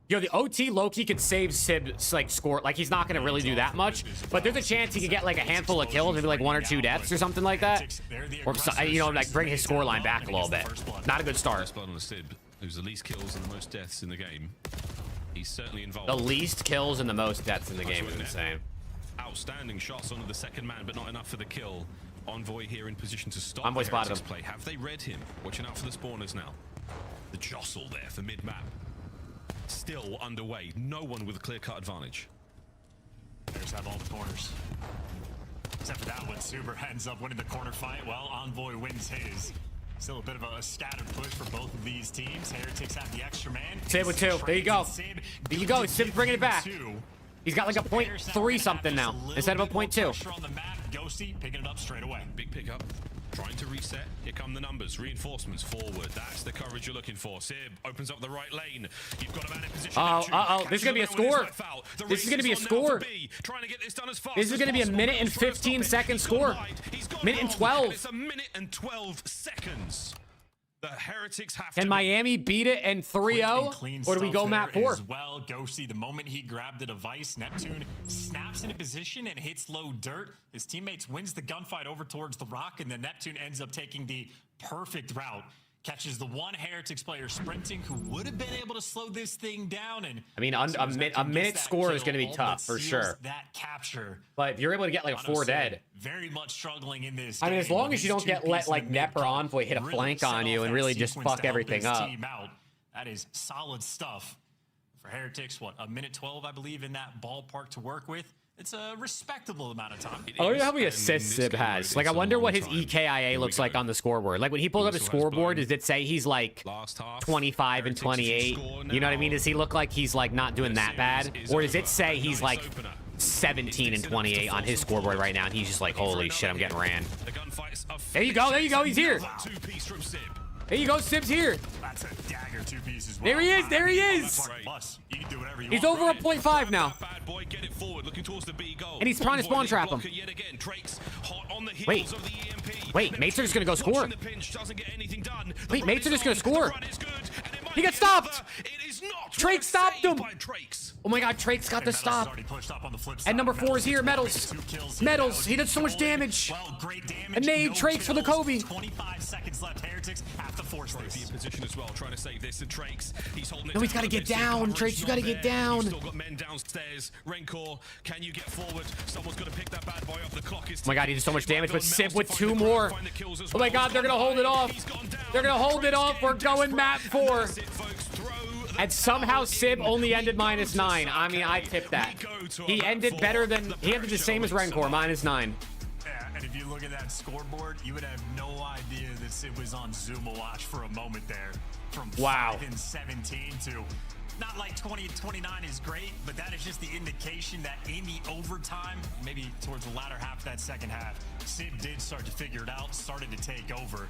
Yo, the OT Loki could save Sib's like score. Like, he's not gonna really do that much, but there's a chance he could get like a handful of kills, maybe like 1 or 2 deaths or something like that. Or, you know, like bring his scoreline back a little bit. Not a good start. First blood on a Sib, who's the least kills and the most deaths in the game. He's certainly involved. The least kills and the most deaths in the game is insane. Outstanding shots onto the second man, but not enough for the kill. Envoy here in position to stop Envoy the spotted Heretics him. play. Have they read him? Watching out for the spawners now. The jostle there for mid-map. Still underway. No one with a clear-cut advantage. Bears have all the corners. Except for that one, Super ends up winning the corner fight while Envoy wins his. Still a bit of a scattered push for both of these teams. Heretics have the extra man. Sib with 2. There you go. There you go. Sib's bringing it back. He's got like a 0.3 something now instead of a 0.2. On the map, Ghosty picking it up straight away. Big pickup. Trying to reset. Here come the numbers. Reinforcements forward. That's the coverage you're looking for. Sib opens up the right lane. You've got a man in position. This is going to be a score. This is going to be a score. This is going to be a minute and 15 second score. Minute and 12. It's a minute and 12 seconds. The Heretics have Can Miami beat it in 3-0? Or do we go map 4? As well, Ghosty, the moment he grabbed the device, Neptune snaps into position and hits low dirt. His teammates wins the gunfight over towards the rock, and then Neptune ends up taking the perfect route. Catches the one Heretics player sprinting who would have been able to slow this thing down. And I mean, a minute score is going to be tough for sure. That capture. But if you're able to get like a 4 dead. Very much struggling in this. I mean, as long as you don't get let like Nep or Envoy hit a flank on you and really just fuck everything up. That is solid stuff. For Heretics, what, a minute 12, I believe, in that ballpark to work with. It's a respectable amount of time. I wonder how many assists Sib has. Like, I wonder what his EKIA looks like on the scoreboard. Like, when he pulls up his scoreboard, does it say he's like 25 and 28? You know what I mean? Does he look like he's like not doing that bad? Or does it say he's like 17 and 28 on his scoreboard right now, and he's just like, holy shit, I'm getting ran. There you go, he's here. There you go, Sib's here. That's a dagger 2-piece as well. There he is, there he is. He's over a 0.5 now. And he's trying to spawn trap him. Wait, Mates are just gonna go score. Wait, Mates are just gonna score. He got stopped. Trake stopped him. Oh my god, Trake's got the stop. And number 4 is here, Metals. Metals, he did so much damage. And nade Trakes for the Kobe. 25 seconds left. Heretics have to force this. Position as well, trying to save this. And Trakes, he's holding it. No, he's got to get down. Trakes, you got to get down. Still got men downstairs. Rencor, can you get forward? Someone's going to pick that bad boy up. The clock is. Oh my god, he did so much damage, but Sib with 2 more. Oh my god, they're going to hold it off. They're going to hold it off. We're going map 4. And somehow Sib only ended -9. I mean, I tipped that. He ended better than, he ended the same as Rencor, -9. Yeah, and if you look at that scoreboard, you would have no idea that Sib was on Zuma watch for a moment there. From 5 and 17 to, not like 20 and 29 is great, but that is just the indication that in the overtime, maybe towards the latter half of that second half, Sib did start to figure it out, started to take over.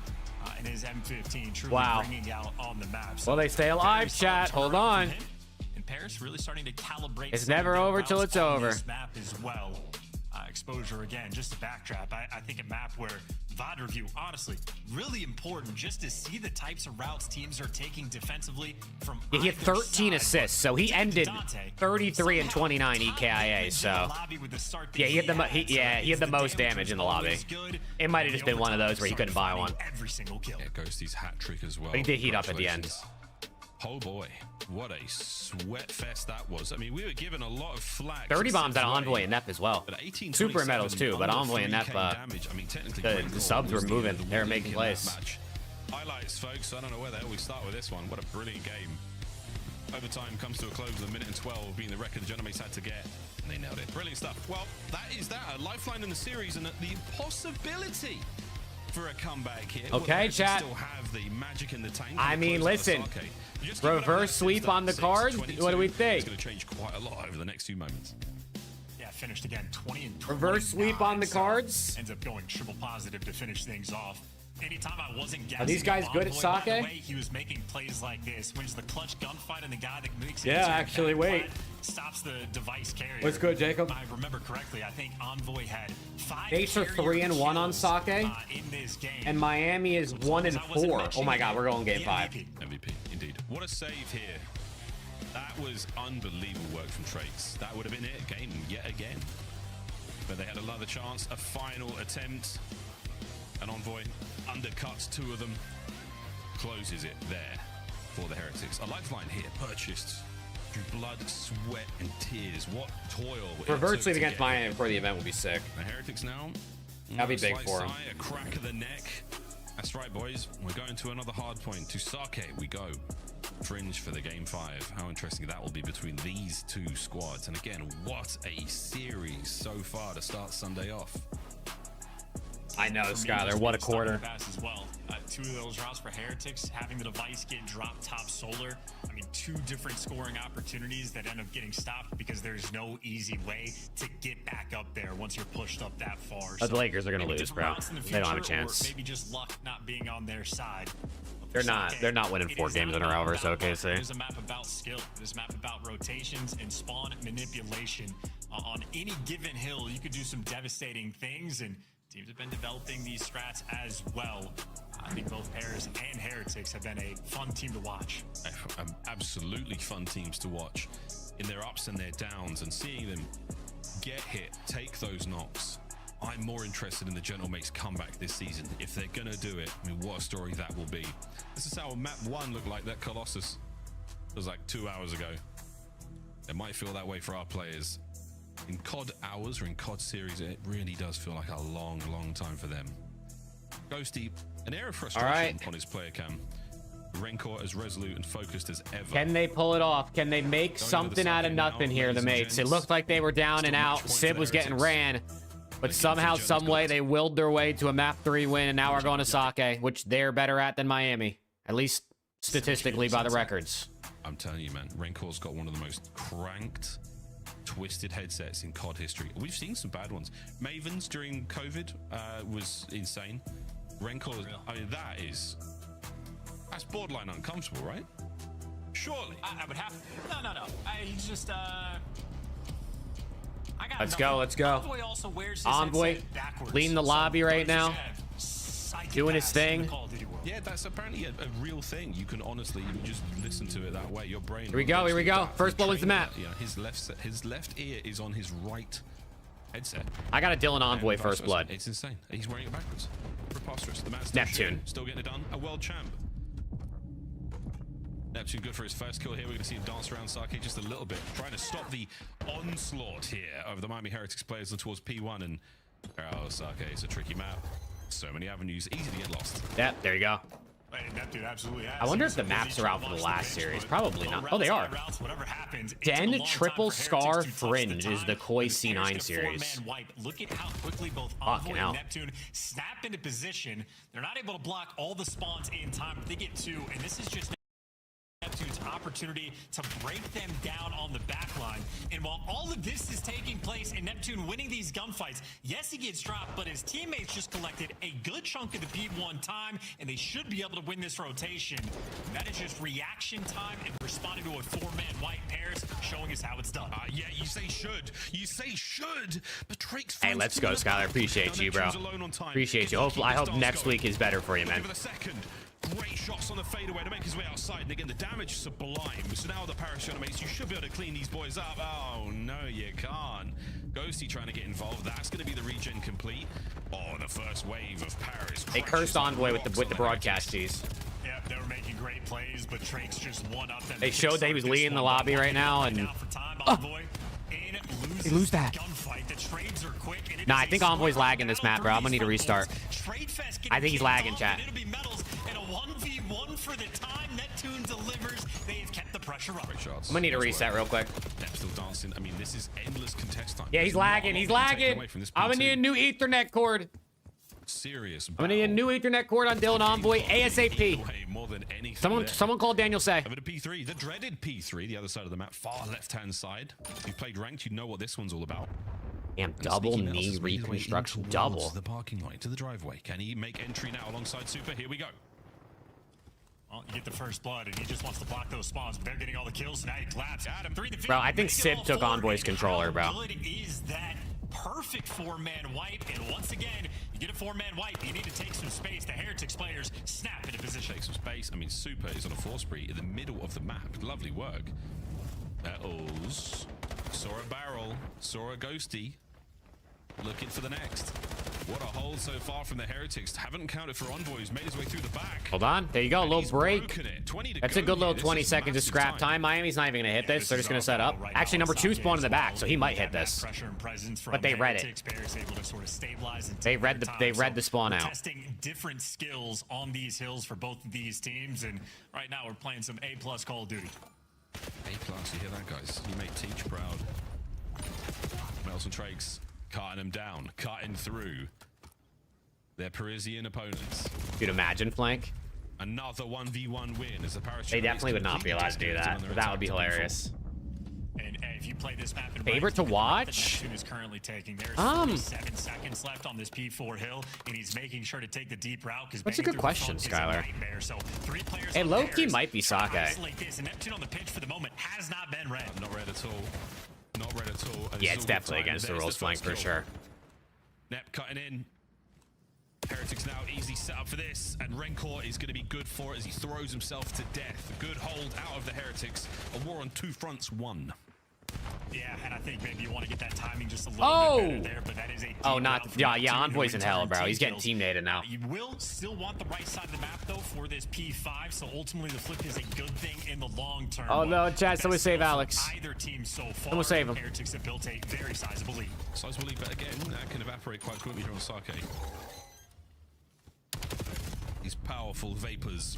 And his M15 truly bringing out on the map. Well, they stay alive, chat. Hold on. And Paris really starting to calibrate. It's never over till it's over. This map as well. Exposure again, just to backtrap. I think a map where VOD review, honestly, really important just to see the types of routes teams are taking defensively from he had 13 assists, so he ended 33 and 29 EKIA. So yeah, he had the most damage in the lobby. It might have just been one of those where he couldn't buy one. Every single kill. Yeah, Ghosty's hat trick as well. But he did heat up at the end. Oh boy, what a sweat fest that was. I mean, we were given a lot of flack. 30 bombs at Envoy and Nep as well. Super medals too, but Envoy and Nep, I mean, the subs were moving. They were making plays. Highlights, folks. I don't know where the hell we start with this one. What a brilliant game. Overtime comes to a close with a minute and 12 being the record the Genomates had to get. And they nailed it. Brilliant stuff. Well, that is that. A lifeline in the series and the possibility for a comeback here. Okay, chat. Still have the magic in the tank. I mean, listen. Reverse sweep on the cards. What do we think? It's going to change quite a lot over the next few moments. Yeah, finished again 20 and 20. Reverse sweep on the cards. Ends up going triple positive to finish things off. Anytime I wasn't guessing. Are these guys good at By the sake? way, he was making plays like this. Wins the clutch gunfight and the guy that makes it. Yeah, actually, wait. Stops the device carrier. What's good, Jacob? If I remember correctly, I think Envoy had 5 Bates are 3-1 on sake, in this game. and Miami is 1-4. Oh my God, we're going game 5. MVP, indeed. What a save here. That was unbelievable work from Traits. That would have been it. Game yet again. But they had another chance, a final attempt. And Envoy undercuts 2 of them, closes it there for the Heretics. A lifeline here purchased through blood, sweat, and tears. What toil! Reverse sweep against Miami before the event would be sick. The Heretics now. That'd be big for him. A crack of the neck. That's right, boys. We're going to another hard point. To Sake we go. Fringe for the game 5. How interesting that will be between these 2 squads. And again, what a series so far to start Sunday off. I know, Skyler. What a quarter. As well. 2 of those routes for Heretics, having the device get dropped top solar. I mean, 2 different scoring opportunities that end up getting stopped because there's no easy way to get back up there once you're pushed up that far. The Lakers are going to lose, bro. They don't have a chance. Maybe just luck not being on their side. They're not winning 4 games in a row versus OKC. It is a map about skill. It is a map about rotations and spawn manipulation. On any given hill, you could do some devastating things, and teams have been developing these strats as well. I think both Pairs and Heretics have been a fun team to watch. Absolutely fun teams to watch in their ups and their downs, and seeing them get hit, take those knocks. I'm more interested in the Gentlemates comeback this season. If they're going to do it, I mean, what a story that will be. This is how map 1 looked like that Colossus. It was like 2 hours ago. It might feel that way for our players. In COD hours or in COD series, it really does feel like a long, long time for them. Ghosty, an air of frustration on his player cam. Rencor as resolute and focused as ever. Can they pull it off? Can they make something out of nothing here, the mates? It looked like they were down and out. Sib was getting ran, but somehow, some way, they willed their way to a map 3 win, and now we're going to Sake, which they're better at than Miami, at least statistically by the records. I'm telling you, man, Rencor's got one of the most cranked, twisted headsets in COD history. We've seen some bad ones. Maven's during COVID was insane. Rencor, I mean, that's borderline uncomfortable, right? Surely. I would have to. No. He's just Let's go. Envoy also wears his Envoy headset backwards. leading the lobby right now, doing his thing. Yeah, that's apparently a real thing. You can honestly just listen to it that way. Your brain. Here we go. First blow wins the map. Yeah, his left ear is on his right headset. I got a Dylan Envoy first blood. It's insane. He's wearing it backwards. Preposterous. The man's Neptune. Still getting it done. A world champ. Neptune good for his first kill here. We're going to see him dance around Sake just a little bit, trying to stop the onslaught here of the Miami Heretics players towards P1. And oh, Sake, it's a tricky map. So many avenues, easy to get lost. Yep, there you go. Neptune absolutely has. I wonder if the maps are out for the last series. Probably not. Oh, they are. Den Triple Scar Fringe is the Koi C9 series. Look at how quickly both Envoy and Neptune snap into position. They're not able to block all the spawns in time, but they get 2, and this is just Neptune's opportunity opportunity to break them down on the back line. And while all of this is taking place and Neptune winning these gunfights, yes, he gets dropped, but his teammates just collected a good chunk of the P1 time, and they should be able to win this rotation. That is just reaction time and responding to a 4-man white pairs, showing us how it's done. Yeah, you say should. You say should. But Drake's Hey, let's go, Skylar. Appreciate you, bro. Appreciate you. I hope next week is better for you, man. Great shots on the fadeaway to make his way outside. And again, the damage is sublime. So now the parachute mates, you should be able to clean these boys up. Oh, no, you can't. Ghosty trying to get involved. That's going to be the regen complete. Oh, the first wave of Paris. They cursed Envoy with the broadcast tees. Yeah, they were making great plays, but Drake's just one up them. They showed that he was leading the lobby right now, and they lose that. Nah, I think Envoy's lagging this map, bro. I'm gonna need to restart. I think he's lagging, chat. It'll be medals and a 1v1 for the time Neptune delivers. They have kept the pressure up. I'm gonna need to reset real quick. Still dancing. I mean, this is endless contest time. Yeah, he's lagging. He's lagging. I'm gonna need a new Ethernet cord. Serious. I'm gonna need a new Ethernet cord on Dylan Envoy ASAP. More than anything. Someone called Daniel Say. Over to P3, the dreaded P3, the other side of the map, far left-hand side. If you've played ranked, you know what this one's all about. Damn, double knee reconstruction, double. The parking lot to the driveway. Can he make entry now alongside Super? Here we go. Well, you get the first blood, and he just wants to block those spawns, but they're getting all the kills, and now he collapsed. Bro, I think Sib took Envoy's controller, bro. How good is that perfect 4-man wipe? And once again, you get a 4-man wipe, you need to take some space. The Heretics players snap into position. Take some space. I mean, Super is on a 4 spree in the middle of the map. Lovely work. Saw a barrel. Saw a ghosty. Looking for the next. What a hold so far from the Heretics. Haven't counted for Envoys. Made his way through the back. Hold on. There you go. A little break. That's a good little 20 seconds of scrap time. Miami's not even going to hit this. They're just going to set up. Actually, number 2 spawned in the back, so he might hit this. But they read it. They read the spawn out. Testing different skills on these hills for both of these teams, and right now we're playing some A+ Call of Duty. A+, you hear that, guys? You make Teach proud. Nelson Trakes cutting them down, cutting through their Parisian opponents. Dude, imagine flank. Another 1v1 win as the parachute. They definitely would not be allowed to do that. That would be hilarious. And if you play this map in favorite to watch? Is currently taking. There's 7 seconds left on this P4 hill, and he's making sure to take the deep route. That's a good question, Skylar. So 3 players. Hey, low-key might be Sake. Neptune on the pitch for the moment has not been read. Not read at all. Not read at all. Yeah, it's definitely against the rules flank for sure. Nep cutting in. Heretics now easy set up for this, and Rencor is going to be good for it as he throws himself to death. A good hold out of the Heretics. A war on 2 fronts won. Yeah, and I think maybe you want to get that timing just a little bit better there, but that is a not yeah, Envoy's in hell, bro. He's getting team nated now. You will still want the right side of the map though for this P5, so ultimately the flip is a good thing in the long term. Oh no, Chad, someone save Alex. Either team so far. Someone save him. Heretics have built a very sizable lead. Sizable lead, but again, that can evaporate quite quickly here on Sake. These powerful vapors,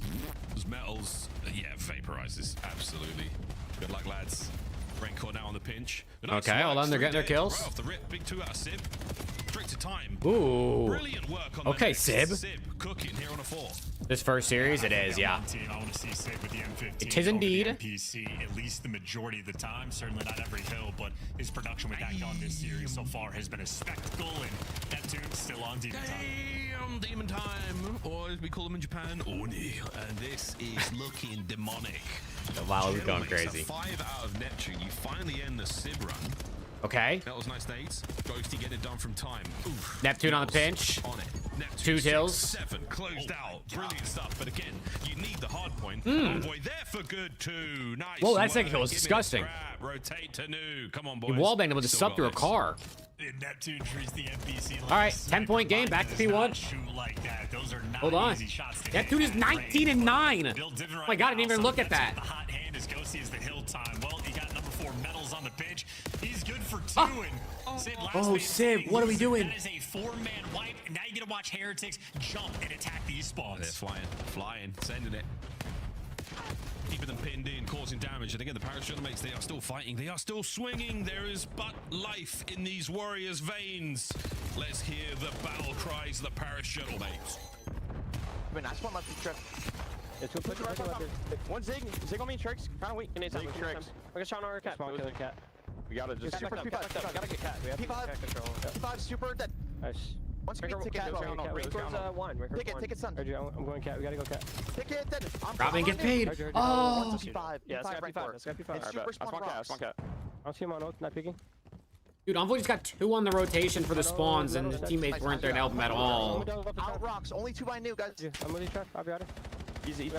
those metals, yeah, vaporizes, absolutely. Good luck, lads. Rencor now on the pinch. Okay, hold on, they're getting their kills. Right off the rip, big 2 out of Sib. Straight to time. Ooh. Brilliant work on okay, Sib. Sib cooking here on a 4. This first series, it is, yeah. I want to see Sib with the M15. It is indeed. NPC at least the majority of the time. Certainly not every hill, but his production with that gun this series so far has been a spectacle, and Neptune still on Demon Time. Demon Time, or as we call them in Japan, Oni. And this is looking demonic. Wow, we're going crazy. 5 out of Neptune. You finally end the Sib run. Okay. That was nice nades. Ghosty getting it done from time. Oof. Neptune on the pinch. On it. Neptune 2 kills. 7 closed out. Brilliant stuff. But again, you need the hard point. Envoy there for good too. Nice. Whoa, that second kill was disgusting. Rotate to new. Come on, boys. He wallbanged him with a sub through a car. Neptune trees the NPC. All right, 10-point game. Back to P1. Like that. Those are not hold on. Easy shots to Neptune is 19-9. Oh my god, I didn't even look at that. The hot hand is Ghosty is the hill time. Well, he got number 4 medals on the pitch. He's good for 2. And Sib, what are we doing? That is a 4-man wipe. And now you get to watch Heretics jump and attack these spawns. They're flying, sending it. Keeping them pinned in, causing damage. And again, the parachute mates, they are still fighting. They are still swinging. There is but life in these warriors' veins. Let's hear the battle cries of the parachute mates. I mean, I just want my trip. It's gonna push right up. One zig on me, tricks. Kind of weak. Zig tricks. We're gonna shot on our cat. Small killer cat. We gotta just Super P5. Gotta get cat. We have P5 control. P5 super dead. Nice. One screen ticket. One. Ticket, son. I'm going cat. We gotta go cat. Ticket dead. Robin, get paid. Oh. P5. Yeah, let's go P5. Let's go P5. It's super spawn rocks. I don't see him on ult. Not peeking. Dude, Envoy just got 2 on the rotation for the spawns, and his teammates weren't there to help him at all. Out rocks. Only 2 by new guys. I'm with you, truck. I'll be out. He's weak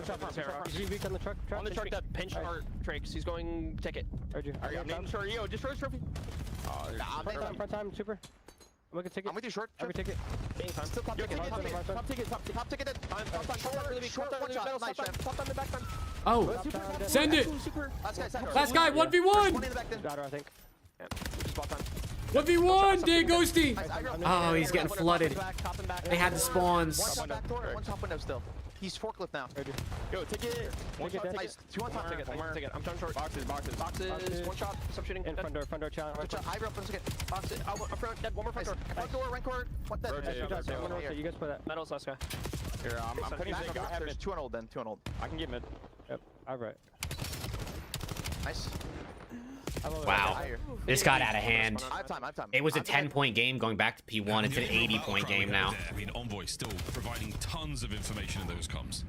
on the truck. On the truck that pinch our Trakes. He's going ticket. Are you making sure? Yo, just roast trophy. Front time, super. I'm looking ticket. I'm with you, short. Every ticket. Still top ticket. Top ticket. Short. One shot. Nice. Top on the back time. Oh, send it. Last guy, 1v1. Got her, I think. Yeah. 1v1, dude, Ghosty. Oh, he's getting flooded. They had the spawns. One back door, one top window still. He's forklift now. Yo, ticket. One shot, nice. 2 on top ticket. Ticket. I'm trying short. Boxes. One shot. Stop shooting. In front door. Challenge. I rep 1 second. Boxes. Up front. Dead. One more front door. Rank core. What that? You guys play that. Metals, last guy. Here, I'm putting Zig. I have mid. 2 on old then. 2 on old. I can get mid. Yep. All right. Nice. Wow, this got out of hand. I have time. It was a 10-point game going back to P1. It's an 80-point game now. I mean, Envoy still providing tons of information in those comms.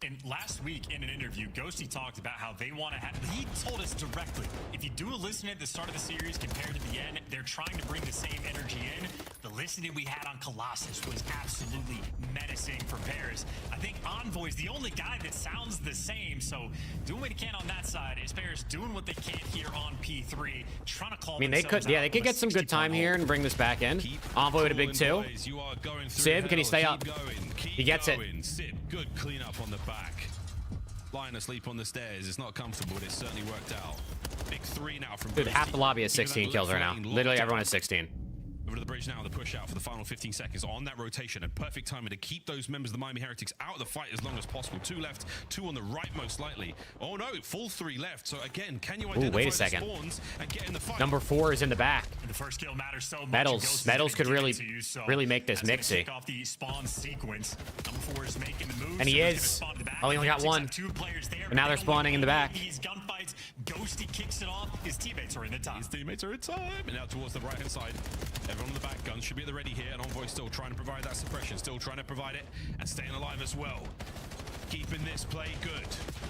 And last week in an interview, Ghosty talked about how they want to have. He told us directly, if you do a listening at the start of the series compared to the end, they're trying to bring the same energy in. The listening we had on Colossus was absolutely menacing for Paris. I think Envoy's the only guy that sounds the same. So doing what he can on that side is Paris doing what they can here on P3, trying to call. I mean, they could get some good time here and bring this back in. Envoy with a big 2. Sib, can he stay up? He gets it. Sib, good cleanup on the back. Lying asleep on the stairs. It's not comfortable, but it's certainly worked out. Big 3 now from Dude, half the lobby has 16 kills right now. Literally everyone has 16. Over to the bridge now, the push out for the final 15 seconds on that rotation, and perfect timing to keep those members of the Miami Heretics out of the fight as long as possible. 2 left, 2 on the right most likely. Oh no, full 3 left. So again, can you identify wait a the second. spawns and get in the fight? Number 4 is in the back. The first kill matters so much. Metals could really make this mixy. Kick off the spawn sequence. Number 4 is making the move. And he is. Oh, he only got 1. 2 players there. But now they're spawning in the back. These gunfights. Ghosty kicks it off. His teammates are in the time. And now towards the right hand side. Everyone on the back guns should be at the ready here, and Envoy still trying to provide that suppression, still trying to provide it and staying alive as well. Keeping this play good.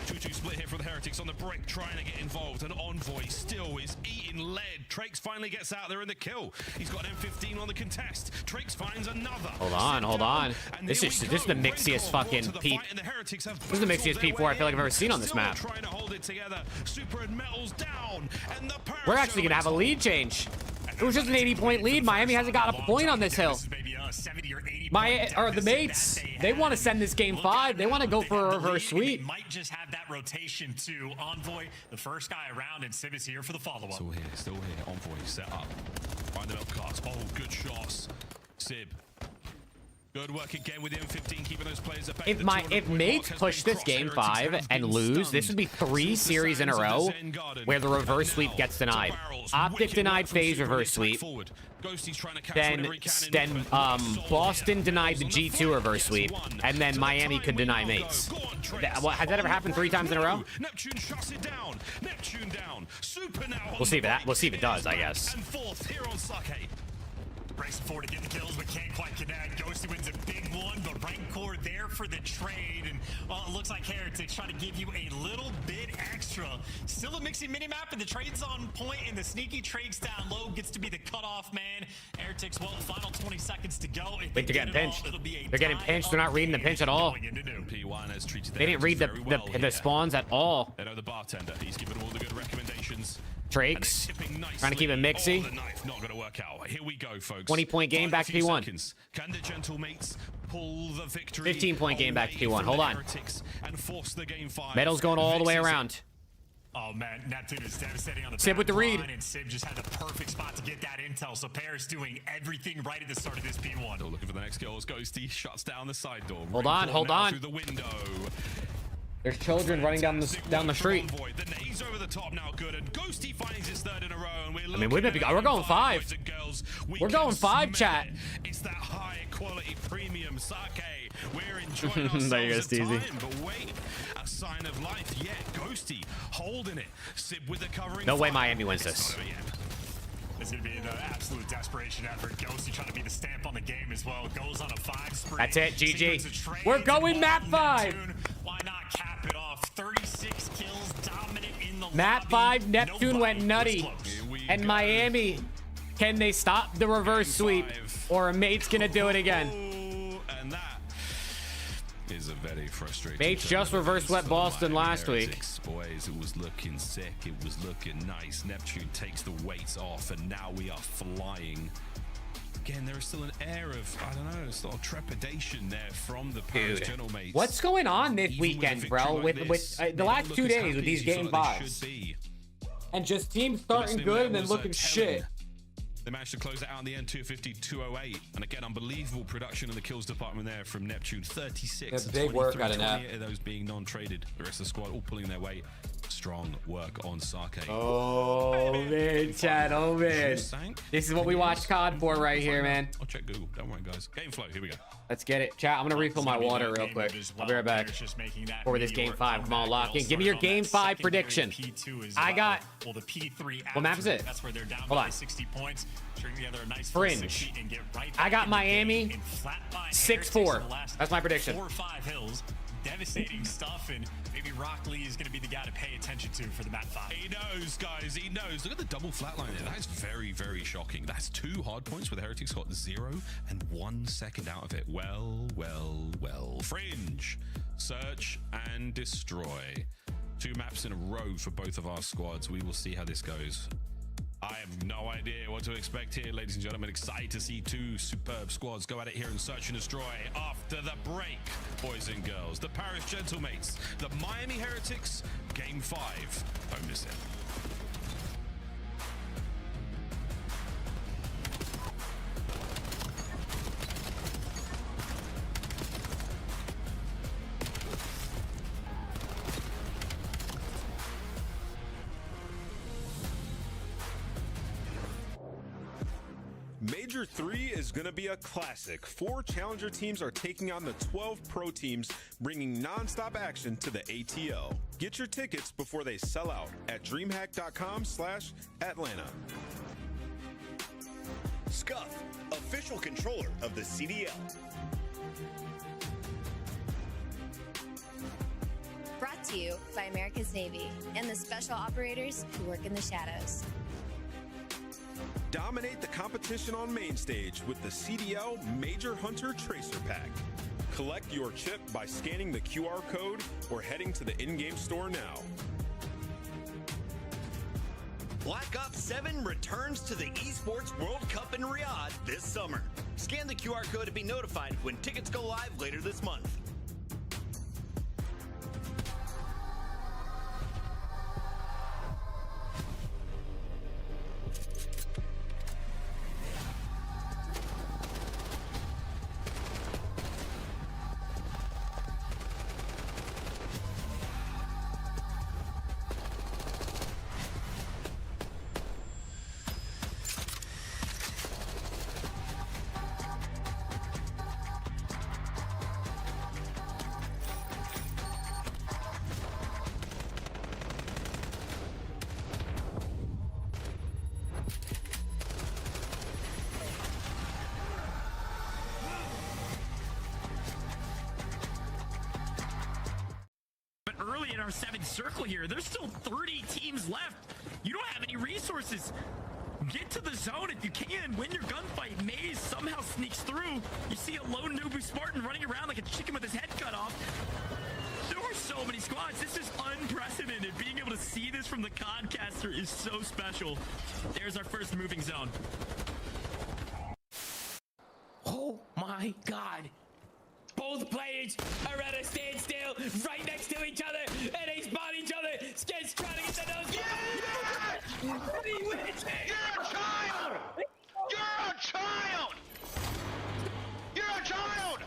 2-2 split here for the Heretics on the break, trying to get involved, and Envoy still is eating lead. Trakes finally gets out there in the kill. He's got an M15 on the contest. Trakes finds another. Hold on. This is the mixiest fucking P. This is the mixiest P4 I feel like I've ever seen on this map. Trying to hold it together. Super and Metals down, and the We're actually gonna have a lead change. It was just an 80-point lead. Miami hasn't got a point on this hill. The mates, they want to send this game 5. They want to go for a reverse sweep. Might just have that rotation to Envoy, the first guy around, and Sib is here for the follow-up. Still here. Envoy set up. Find the belt class. Oh, good shots. Sib. Good work again with the M15, keeping those players at bay. If mates push this game 5 and lose, this would be 3 series in a row where the reverse sweep gets denied. Optic denied FaZe reverse sweep. Then Boston denied the G2 reverse sweep, and then Miami could deny mates. Has that ever happened 3 times in a row? Neptune shuts it down. Neptune down. Super now. We'll see if it does, I guess. And 4th here on Sake. Racing forward to get the kills, but can't quite connect. Ghosty wins a big one, but Rancor there for the trade. And it looks like Heretics trying to give you a little bit extra. Still a mixing minimap, and the trade's on point, and the sneaky trades down low gets to be the cutoff man. Heretics, final 20 seconds to go. Wait, they're getting pinched. They're getting pinched. They're not reading the pinch at all. They didn't read the spawns at all. They know the bartender. He's giving all the good recommendations. Trakes trying to keep it mixy. The knife not going to work out. Here we go, folks. 20-point game back to P1. Can the gentle mates pull the victory? 15-point game back to P1. Hold on. And force the game 5. Metal's going all the way around. Oh man, Neptune is devastating on the Sib with the read. And Sib just had the perfect spot to get that intel. So Paris doing everything right at the start of this P1. Still looking for the next kills. Ghosty shuts down the side door. Hold on. Through the window. There's children running down the street. The nades over the top now good, and Ghosty finds his third in a row. And I mean, we're going 5. We're going 5, chat. It's that high quality premium sake. We're enjoying ourselves There you go, at Steezy. time, but wait, a sign of life. Yeah, Ghosty holding it. Sib with the covering. No way fire. Miami wins It's this. not over yet. It's going to be an absolute desperation effort. Ghosty trying to be the stamp on the game as well. Goes on a 5 spree. That's it, Sequence of GG. trades We're going map 5. Neptune. Why not cap it off? 36 kills, dominant in the Map lobby. 5, Neptune Nobody went nutty. was close. And Miami, can they stop the reverse sweep? Or are mates gonna do it again? And that is a very frustrating. Mates just reverse swept Boston last week. Heretics, boys, it was looking sick. It was looking nice. Neptune takes the weights off, and now we are flying. Again, there is still an air of, I don't know, sort of trepidation there from the Paris Dude, general mates. what's going on this Even weekend, with a bro? victory like With this, the they last don't 2 look as days with happy these as you game feel like they 5s. should be. And just teams starting good and then looking shit. They managed to close it out in the end, 250-208. And again, unbelievable production in the kills department there from Neptune. 36. That's big work out of Nep. 28 of those being non-traded. The rest of the squad all pulling their weight. Strong work on Sake. Oh, man, Chad. Oh, man. This is what we watched COD for right here, man. I'll check Google. Don't worry, guys. Game flow. Here we go. Let's get it. Chat, I'm going to refill my water real quick. I'll be right back. For this game 5. Come on, lock in. Give me your game 5 prediction. I got... Well, the P3 What map is it? That's where they're down Hold by on. 60 points. String together a nice Fringe. and get right I got back in the Miami game and flatline 6-4. Heretics in the last That's my prediction. 4 or 5 hills. Devastating stuff, and maybe Rock Lee is going to be the guy to pay attention to for the map 5. He knows, guys. He knows. Look at the double flatline there. That is very, very shocking. That's 2 hard points where the Heretics got 0 and 1 second out of it. Well, well, well. Fringe, search, and destroy. 2 maps in a row for both of our squads. We will see how this goes. I have no idea what to expect here, ladies and gentlemen. Excited to see 2 superb squads go at it here in Search and Destroy after the break, boys and girls. The Paris Gentlemates, the Miami Heretics, Game 5. Don't miss it. Major 3 is going to be a classic. 4 challenger teams are taking on the 12 pro teams, bringing non-stop action to the ATL. Get your tickets before they sell out at dreamhack.com/Atlanta. Scuff, official controller of the CDL. Brought to you by America's Navy and the special operators who work in the shadows. Dominate the competition on main stage with the CDL Major Hunter Tracer Pack. Collect your chip by scanning the QR code or heading to the in-game store now. Black Ops 7 returns to the Esports World Cup in Riyadh this summer. Scan the QR code to be notified when tickets go live later this month. Early in our 7th circle here, there's still 30 teams left. You don't have any resources. Get to the zone if you can. Win your gunfight. Maze somehow sneaks through. You see a lone Nubu Spartan running around like a chicken with his head cut off. There are so many squads. This is unprecedented. Being able to see this from the Codcaster is so special. There's our first moving zone. Oh my God. Both players are at a standstill right next to each other, and they spot each other. Sketch trying to get the nose. Yeah! You're a child! You're a child! You're a child!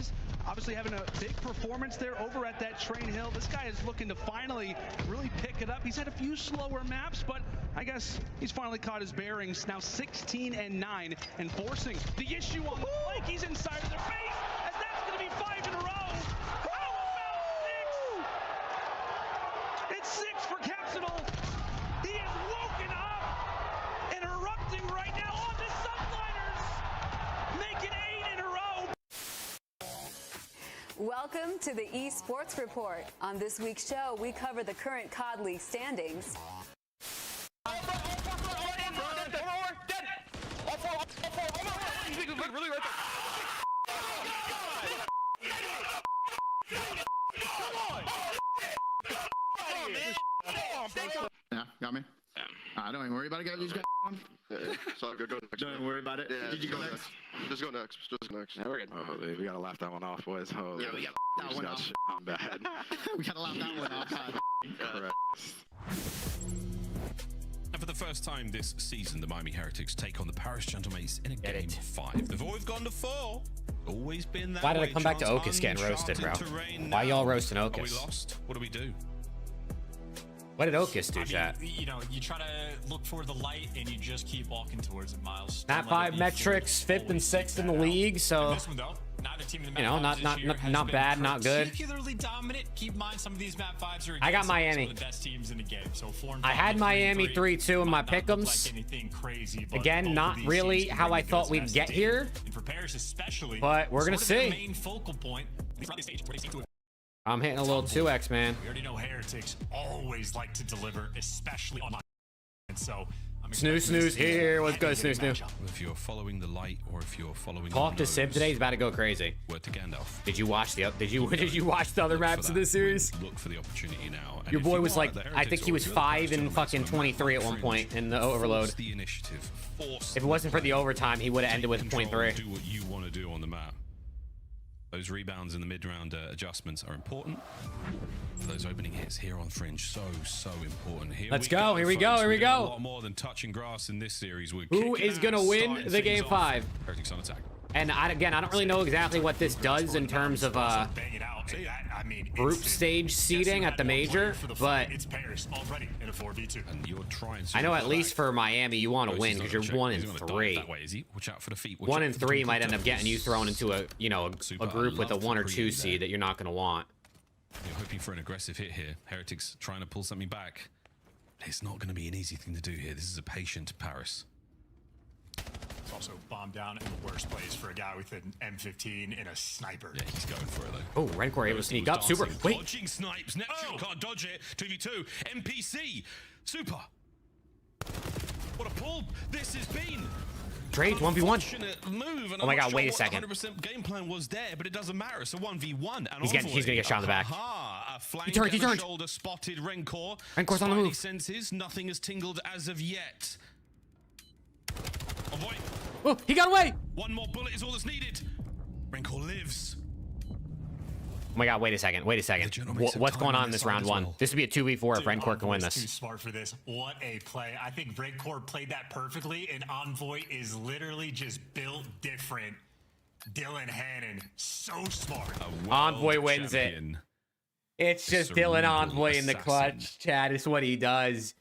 Freeze obviously having a big performance there over at that Train Hill. This guy is looking to finally really pick it up. He's had a few slower maps, but I guess he's finally caught his bearings. Now 16-9 and forcing the issue on the flank. He's inside of their face, as that's going to be 5 in a row. How about 6? It's 6 for Capsidal. He is woken up and erupting right now on the Subliners, making 8 in a row. Welcome to the Esports Report. On this week's show, we cover the current COD League standings. Yeah, got me. Don't even worry about it, guys. These guys on. So go next. Don't even worry about it. Yeah, Did you go next? Just go next. Just go next. Yeah, we're good. Oh, baby, we gotta laugh that one off, boys. Oh, Yeah, we gotta laugh that one off. I'm bad. We gotta laugh that one off. And for the first time this season, the Miami Heretics take on the Paris Gentlemates in a game 5. They've always gone to 4. Always been that Why did way. I come back to Chance Ocus getting roasted, bro? uncharted terrain Why now. y'all roasting Are we Ocus? lost? What do we do? What did Ocus do, chat? You know, you try to look for the light and you just keep walking towards it, Miles. Not 5 metrics, 5th and 6th in the league, so This one, though, neither team in the you map know, fives this year has not been bad, not good. particularly dominant. Keep in mind, some of these map 5s are I got against Miami. some of the best teams in the game. So 4 and I 5 had and Miami 3 3-2 in my might not look pick'ems. like anything crazy, but both Again, of not these really teams can how bring I the thought best we'd best get to here. And for Paris especially, But we're gonna sort of their see. main focal point, at least on this stage, where they seem to have I'm hitting a little 2x, man. We already know Heretics always like to deliver, especially online. And so I'm Snooze, snooze here. What's good, snooze, snooze? If you're following the light or if you're following Talk the to Sib nose, today. He's about to go crazy. word to Gandalf. Did you watch the did you watch the other maps of this series? Look for the opportunity now. And Your if boy you was are like, the I Heretics think he or was if you're the 5 Paris and Gentlemates fucking on 23 at Fringe, one point in the overload. force the initiative. Force If it wasn't for the overtime, he would have ended with control and 0.3. do what you want to do on the map. Those rebounds and the mid-round adjustments are important. For those opening hits here on Fringe, so important. Let's go. Here we go. folks. Here we We're doing go. A lot more than touching grass in this series. We're Who kicking is gonna ass, win starting the things game off. 5? Heretics on attack. And again, I don't really know exactly what this does in terms of group stage seeding at the major, but it's Paris already in a 4v2. And you're trying I know at least for Miami, you want to win because you're 1 and 3. That way, is he? Watch out for the feet. Watch 1 out and for the 3 twinkle might end up toes. getting you thrown into a a group with a 1 or 2 there. seed that you're not going to want. You're hoping for an aggressive hit here. Heretics trying to pull something back. It's not going to be an easy thing to do here. This is a patient Paris. It's also bombed down in the worst place for a guy with an M15 and a sniper. Yeah, he's going for it though. Oh, Rencor able to sneak up. Super. Wait. Dodging snipes. Neptune can't dodge it. 2v2. NPC. Super. What a pull this has been. Trades 1v1. Unfortunate move, and Oh my I'm God, not wait a sure second. what 100% game plan was there, but it doesn't matter. It's a 1v1. And He's gonna get shot in the back. A flank He turned. and a shoulder spotted Rencor. Rencor's on the move. Spidey senses. Nothing has tingled as of yet. Oh boy. Oh, he got away. One more bullet is all that's needed. Rencor lives. Oh my God, wait a second. Wait a second. What's going on in this round 1? This would be a 2v4 if Rencor can win Too this. smart for this. What a play. I think Rencor played that perfectly, and Envoy is literally just built different. Dylan Hannon, so smart. Envoy wins it. It's just Dylan Envoy in the clutch. Chad is what he does.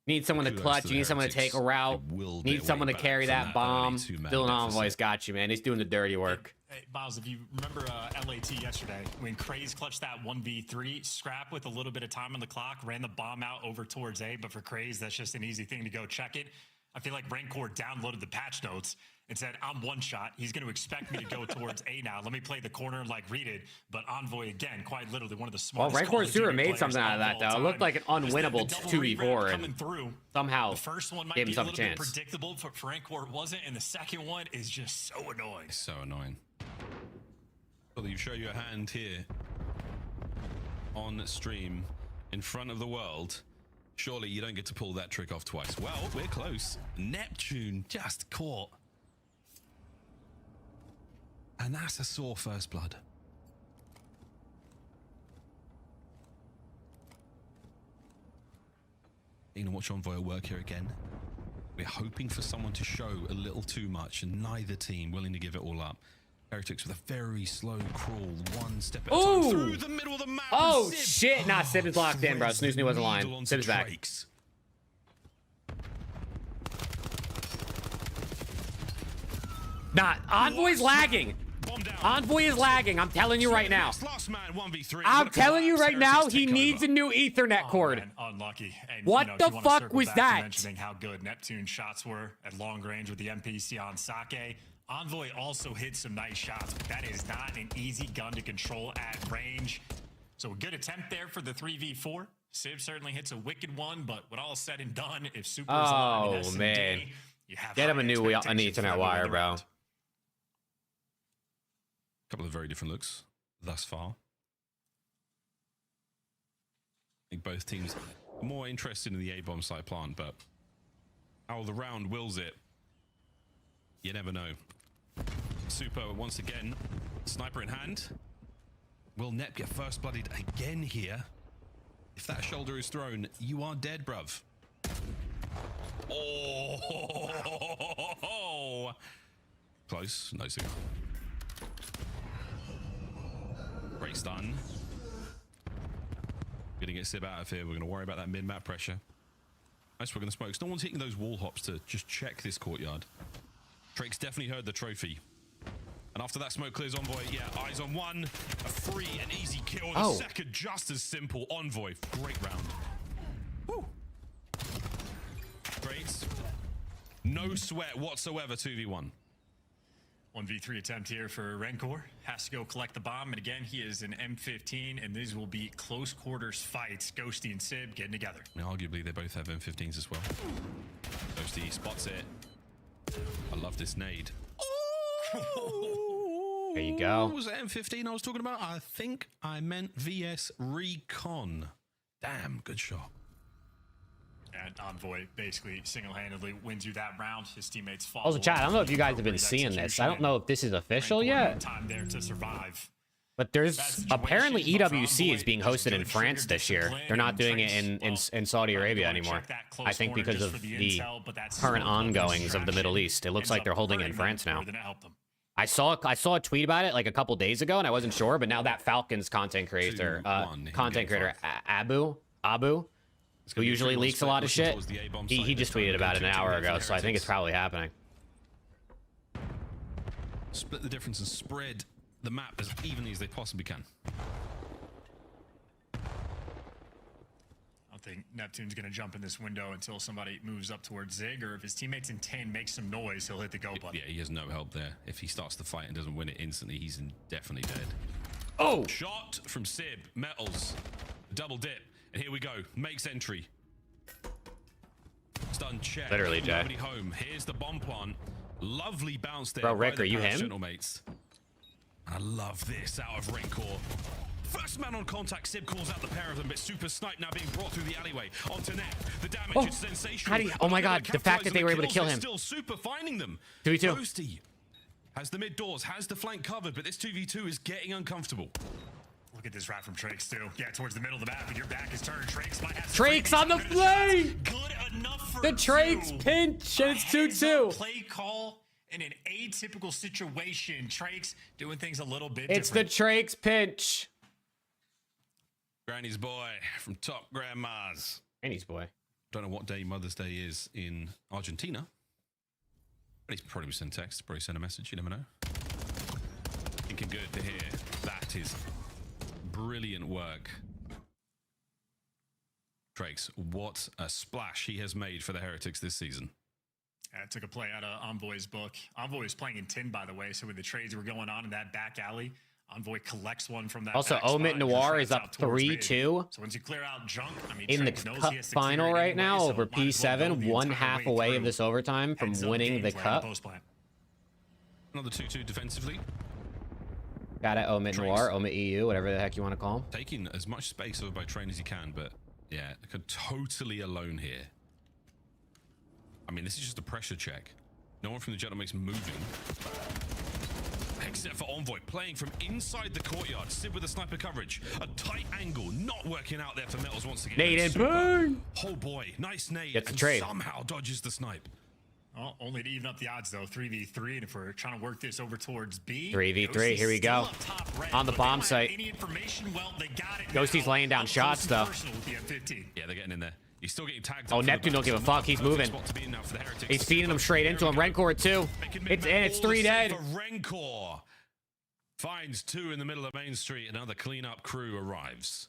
Need someone to clutch. You need someone to take a route. Need someone to carry that bomb. Dylan Envoy's got you, man. He's doing the dirty work. Hey, Miles, if you remember LAT yesterday, when Craze clutched that 1v3, Scrap with a little bit of time on the clock, ran the bomb out over towards A, but for Craze, that's just an easy thing to go check it. I feel like Rencor downloaded the patch notes and said, I'm one shot. He's going to expect me to go towards A now. Let me play the corner and read it. But Envoy, again, quite literally one of the Well, smartest. Rencor Sewer made something out of that, though. It looked like an unwinnable 2v4, and somehow The first one might gave be a himself a little bit chance. predictable, but for Rencor it wasn't, and the second one is just so annoying. So annoying. Well, you show your hand here on stream in front of the world. Surely you don't get to pull that trick off twice. Well, we're close. Neptune just caught. And that's a sore first blood. You know, watch Envoy work here again. We're hoping for someone to show a little too much, and neither team willing to give it all up. Heretics with a very slow crawl, one step at a Ooh. time through the middle of the map. Oh shit! Nah, Sib is locked in, bro. Snooze knew wasn't lying. Sib's back. Nah, Envoy's lagging. Envoy is lagging. I'm telling you right now. I'm telling you right now, he needs a new Ethernet cord. Man, unlucky. And, What the if you wanna fuck circle was back to that? mentioning how good Neptune's shots were at long range with the MPC on Sake. Envoy also hit some nice shots, but that is not an easy gun to control at range. So a good attempt there for the 3v4. Sib certainly hits a wicked one, but when all is said and done, if Super's alive in Oh S&D, man, you have get him high a new expectations for Ethernet them wire, moving bro. around. Couple of very different looks thus far. I think both teams are more interested in the A-bomb site plant, but how the round wills it, you never know. Super once again, sniper in hand. Will Nep get first blooded again here? If that shoulder is thrown, you are dead, bruv. Oh, close, no signal. Great stun. Gonna get Sib out of here. We're gonna worry about that mid-map pressure. Nice, we're gonna smoke. No one's hitting those wall hops to just check this courtyard. Drake's definitely heard the trophy. And after that smoke clears Envoy, yeah, eyes on one. A free and easy kill. The second just as simple. Envoy, great round. Woo. Great. No sweat whatsoever, 2v1. 1v3 attempt here for Rencor. Has to go collect the bomb. And again, he is an M15, and these will be close quarters fights. Ghosty and Sib getting together. Now, arguably, they both have M15s as well. Ghosty spots it. I love this nade. There you go. What was that M15 I was talking about? I think I meant VS Recon. Damn, good shot. And Envoy basically single-handedly wins you that round. His teammates fall. Also, chat, I don't know if you guys have been seeing this. I don't know if this is official yet. Time there to survive. But there's apparently EWC is being hosted in France this year. They're not doing it in Saudi Arabia anymore. I think because of the current ongoings of the Middle East. It looks like they're holding it in France now. I saw a tweet about it like a couple days ago, and I wasn't sure. But now that Falcons content creator, Abu, who usually leaks a lot of shit, he just tweeted about it an hour ago. So I think it's probably happening. Split the difference and spread the map as evenly as they possibly can. I don't think Neptune's going to jump in this window until somebody moves up towards Zig, or if his teammates in 10 make some noise, he'll hit the go button. Yeah, he has no help there. If he starts the fight and doesn't win it instantly, he's definitely dead. Oh! Shot from Sib. Metals. Double dip. And here we go. Makes entry. Stun check. Literally, Jay. Nobody home. Here's the bomb plant. Lovely bounce there. Bro, Rick, are you him? Mates. I love this out of Rencor. First man on contact, Sib calls out the pair of them, but Super Snipe now being brought through the alleyway onto Net. The damage is sensational. Oh my god, the fact that they were able to kill him. Still Super finding them. 3v2. Ghosty has the mid doors, has the flank covered, but this 2v2 is getting uncomfortable. Look at this rat from Trakes too. Yeah, towards the middle of the map, and your back is turned. Trakes might have Trakes on the flame! Good enough for the Trakes pinch, and it's 2-2. Play call in an atypical situation. Trakes doing things a little bit It's different. the Trakes pinch. Granny's boy from Top Grandmas. Granny's boy. Don't know what day Mother's Day is in Argentina. But he's probably sent text, probably sent a message, you never know. Thinking good to hear. That is brilliant work. Trakes, what a splash he has made for the Heretics this season. I took a play out of Envoy's book. Envoy is playing in 10, by the way, so when the trades were going on in that back alley, Envoy collects one from that. Also, Omit Noir is up 3-2. So once you clear out junk, I mean, in the Trakes knows cup he has final security right anyway, now so over might as well go P7, the one entire half way away through. of this overtime from Heads up winning game the plan, cup. post plan. Another 2-2 defensively. Got it, Omit Noir, Omit EU, whatever the heck you want to call him. Taking as much space over by Train as he can, but yeah, totally alone here. I mean, this is just a pressure check. No one from the Gentlemakes moving. Except for Envoy, playing from inside the courtyard. Sid with the sniper coverage. A tight angle, not working out there for Metals once again. Nade and boom! Oh boy, nice nade. Gets the and trade. somehow dodges the snipe. Well, only to even up the odds, though. 3v3, and if we're trying to work this over towards B... 3v3, here we go. On the bomb site. Well, Ghosty's laying down shots, though. Yeah, they're getting in there. He's still getting tagged. Oh, Neptune don't give a fuck. He's moving. He's feeding them straight into him. Rencor, too. It's 3 dead. Rencor finds 2 in the middle of Main Street. Another cleanup crew arrives.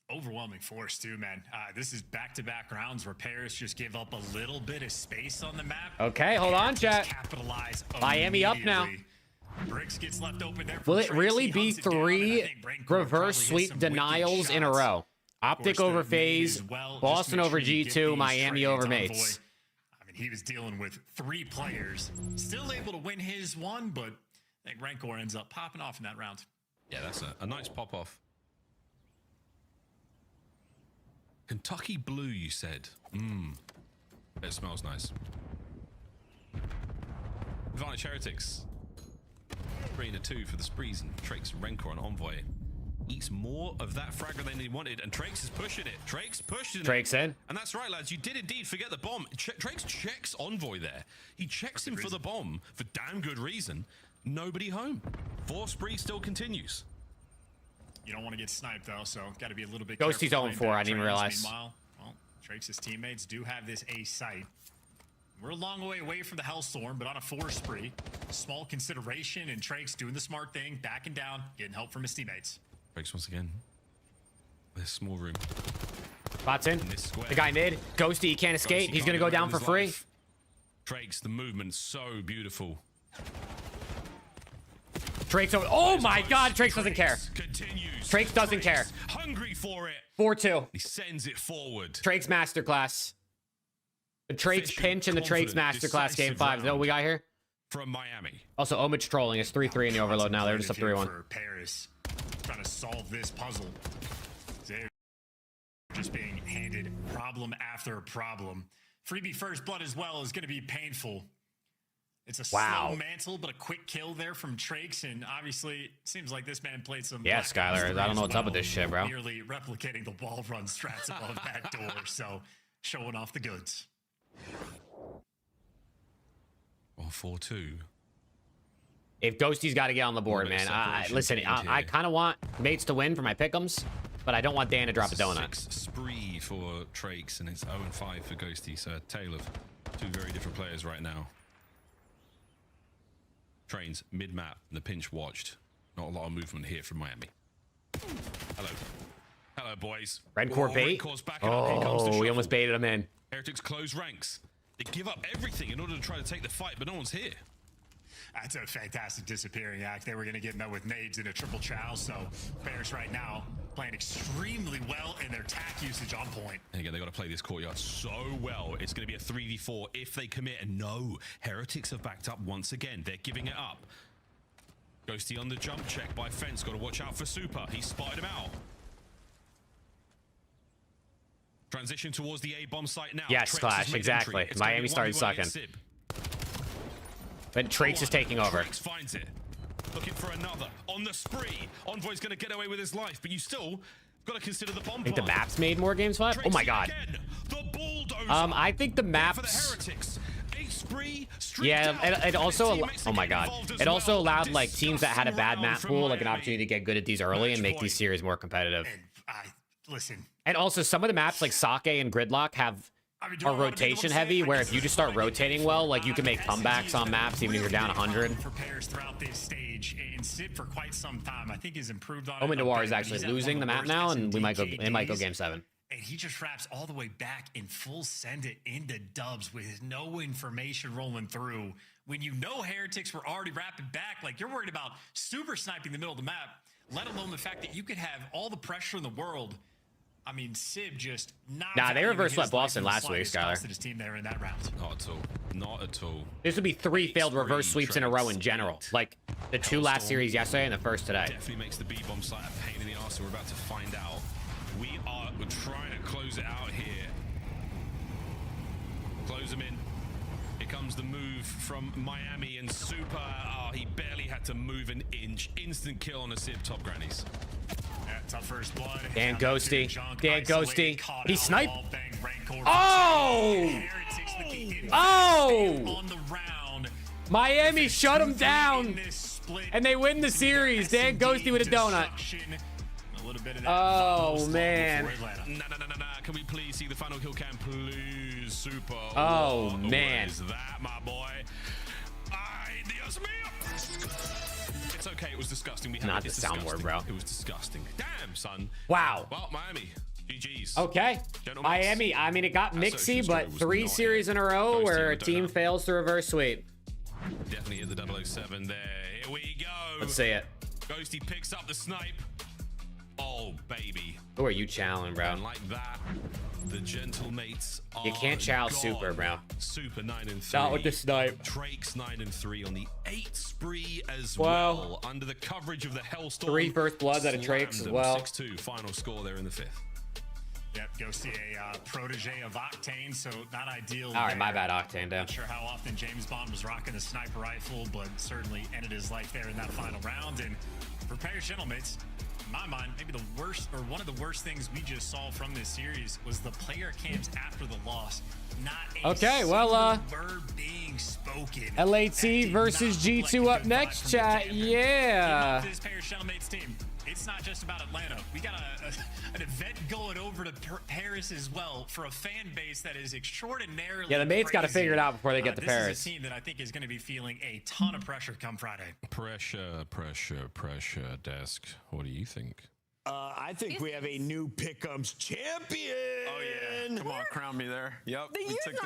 Overwhelming force, too, man. This is back-to-back rounds where Paris just gave up a little bit of space on the map. Okay, hold on, chat. Capitalize Miami up now. Bricks gets left open there. Will it really be 3 reverse sweep denials in a row? Optic over FaZe, Boston over G2, Miami over Mates. I mean, he was dealing with 3 players. Still able to win his one, but I think Rencor ends up popping off in that round. Yeah, that's a nice pop-off. Kentucky Blue, you said. It smells nice. Advantage Heretics. 3-2 for the Sprees, and Trakes and Rencor and Envoy. Eats more of that fragment than he wanted, and Trakes is pushing it. Trakes pushing it. Trakes in. And that's right, lads. You did indeed forget the bomb. Trakes checks Envoy there. He checks him for the bomb for damn good reason. Nobody home. 4 Spree still continues. You don't want to get sniped, though, so got to be a little bit Ghosty's careful. 0-4, I didn't realize. Meanwhile, well, Trakes' teammates do have this A site. We're a long way away from the Hellstorm, but on a 4 spree. Small consideration, and Trakes doing the smart thing, backing down, getting help from his teammates. Trakes once again. This small room. Bots in. The guy mid. Ghosty, he can't escape. He's going to go down for free. Trakes, the movement so beautiful. Trakes over. Oh my god, Trakes doesn't care. Trakes doesn't care. Hungry for it. 4-2. He sends it forward. Trakes masterclass. The Trakes pinch and the Trakes masterclass game 5. Is that what we got here? From Miami. Also, Omich trolling. It's 3-3 in the overload now. They're just up 3-1. For Paris, trying to solve this puzzle. They're just being handed problem after problem. Freebie first blood as well is going to be painful. It's a slow mantle, but a quick kill there from Trakes, and obviously it seems like this man played some... Yeah, Skylar, I don't know what's up with this shit, bro. Nearly replicating the wall run strats above that door, so showing off the goods. Well, 4-2. If Ghosty's got to get on the board, man. Listen, I kind of want Mates to win for my pick'ems, but I don't want Dan to drop a donut. 6 spree for Trakes, and it's 0-5 for Ghosty, so a tale of 2 very different players right now. Trains mid-map, and the pinch watched. Not a lot of movement here from Miami. Hello. Hello, boys. Rencor bait? Oh, we almost baited him in. Heretics close ranks. They give up everything in order to try to take the fight, but no one's here. That's a fantastic disappearing act. They were going to get met with nades in a triple chow, so Bears right now playing extremely well in their tack usage on point. And again, they got to play this courtyard so well. It's going to be a 3v4 if they commit. And no, Heretics have backed up once again. They're giving it up. Ghosty on the jump check by Fence. Got to watch out for Super. He spotted him out. Transition towards the A-bomb site now. Yes, Clash, exactly. Miami started sucking. Then Trakes is taking over. Trakes finds it. Looking for another. On the spree. Envoy's going to get away with his life, but you still got to consider the bomb. I think the maps made more games 5. Oh my god. I think the maps... Yeah, it also... Oh my god. It also allowed like teams that had a bad map pool like an opportunity to get good at these early and make these series more competitive. Listen. And also some of the maps like Sake and Gridlock have... are rotation heavy, where if you just start rotating well, like you can make comebacks on maps even if you're down 100. For Paris throughout this stage, and Sid for quite some time, I think he's improved on. Omen Noir is actually losing the map now, and it might go game 7. And he just wraps all the way back in full send it into dubs with no information rolling through. When you know Heretics were already wrapping back, like you're worried about super sniping the middle of the map, let alone the fact that you could have all the pressure in the world. I mean, Sib just nah, they reverse swept Boston last week, Skylar. His team there in that round. Not at all. Not at all. This would be 3 failed reverse sweeps in a row in general. Like the 2 last series yesterday and the first today. Definitely makes the B-bomb site a pain in the arse. We're about to find out. We're trying to close it out here. Close them in. Here comes the move from Miami and Super. Oh, he barely had to move an inch. Instant kill on a Sib top grannies. Tough first blood. Dan Ghosty. Dan Ghosty. He sniped. Oh! Oh! On the round. Miami shut them down, and they win the series. Dan Ghosty with a donut. Oh, man. Can we please see the final kill cam, please? Super. Oh, man. What is that, my boy? Ay, Dios mío. It's okay. It was disgusting. We Not the soundboard, bro. It was disgusting. Damn, son. Wow. Well, Miami. GG's. Okay. Miami, I mean, it got mixy, but 3 series in a row where a team fails to reverse sweep. Definitely hit the 007 there. Here we go. Let's see it. Ghosty picks up the snipe. Oh, baby. Who are you challenging, bro? And like that, the gentle mates are You can't chow gone. Super, bro. Super 9-3. Not with the snipe. Drake's 9-3 on the 8 spree as Wow. well. Under the coverage of the Hellstorm. 3 first bloods out of Drake's as well. 6-2 final score there in the 5th. Yep, Ghosty, a protege of Octane, so not ideal. All right, my bad, Octane, down. Not sure how often James Bond was rocking the sniper rifle, but certainly ended his life there in that final round. And for Paris Gentlemen's, in my mind, maybe the worst or one of the worst things we just saw from this series was the player cams after the loss. Not a Okay, well, word being spoken. LAT versus G2 up next, chat. Yeah. This Paris Gentlemen's team. It's not just about Atlanta. We got an event going over to Paris as well for a fan base that is extraordinarily. Yeah, the mates got to crazy. figure it out before they get to Paris. This is a team that I think is going to be feeling a ton of pressure come Friday. Pressure, Desk. What do you think? I think we have a new Pick'ems champion. Oh, yeah. Come on, crown me there. Yep.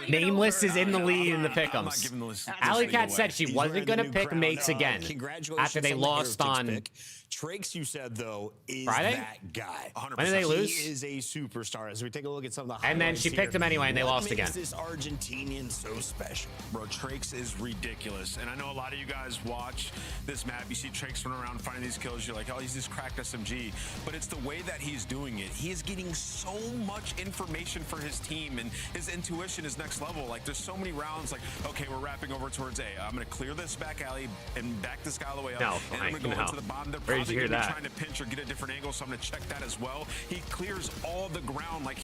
Nameless is in the lead in the I'm not pick'ems. giving the list. Alley Cat said she wasn't going to pick mates again Congratulations after they on the lost Heretics on pick. Trakes, you said, though, is Friday? that guy. 100%. When did they lose? He is a superstar. As we take a look at some of the And then highlights she picked here, him anyway, and they what lost makes again. this Argentinian so special? Bro, Trakes is ridiculous. And I know a lot of you guys watch this map. You see Trakes running around finding these kills. You're like, oh, he's just cracked SMG. But it's the way that he's doing it. He is getting so much information for his team, and his intuition is next level. Like, there's so many rounds. Like, okay, we're wrapping over towards A. I'm going to clear this back alley and back this guy all the way up. No, and I'm going to go into the bottom. They're Where did probably you hear going to be that? trying to pinch or get a different angle, so I'm going to check that as well. He clears all the ground. Like,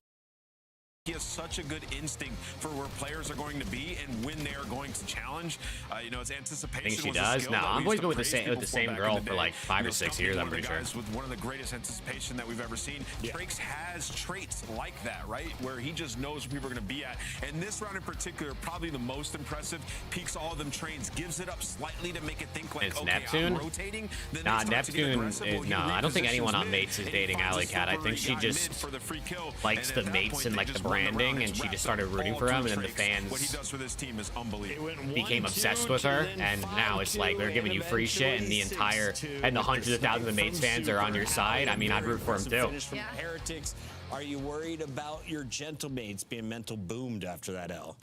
he has such a good instinct for where players are going to be and when they are going to challenge. You know, it's anticipation. I think she was a does. skill No, that we I'm used always to going with the praise same people with the for same back in girl the for day. like 5 You or know, 6 Stumpy, years. one I'm of the pretty sure. guys with one of the greatest anticipation that we've ever seen. Trakes has traits like that, right? Where he just knows where people are going to be at. And this round in particular, probably the most impressive. Peaks all of them trains, gives it up slightly to make it think like, It's okay, Neptune? I'm rotating. Then Nah, they start to get Neptune aggressive. is Well, he no. I don't think repositions anyone on mid, mates is and he dating finds Alley a Cat. I super think she guy just mid for the free kill. likes And the at that mates point, and they like the just won round. branding, It's and she wrapped just started up rooting all for him, through and then the Trakes. What he fans does for this team is unbelievable. became obsessed with her, and now it's like they're giving you free shit, and the entire and the hundreds of thousands of mates fans are on your side. I mean, I'd root for him too. From Heretics. Are you worried about your gentlemates being mental boomed after that L?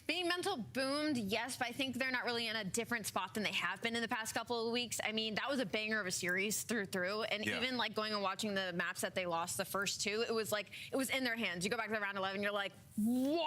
Being mental boomed, yes, but I think they're not really in a different spot than they have been in the past couple of weeks. I mean, that was a banger of a series through. And even like going and watching the maps that they lost the first 2, it was like, it was in their hands. You go back to round 11, you're like, why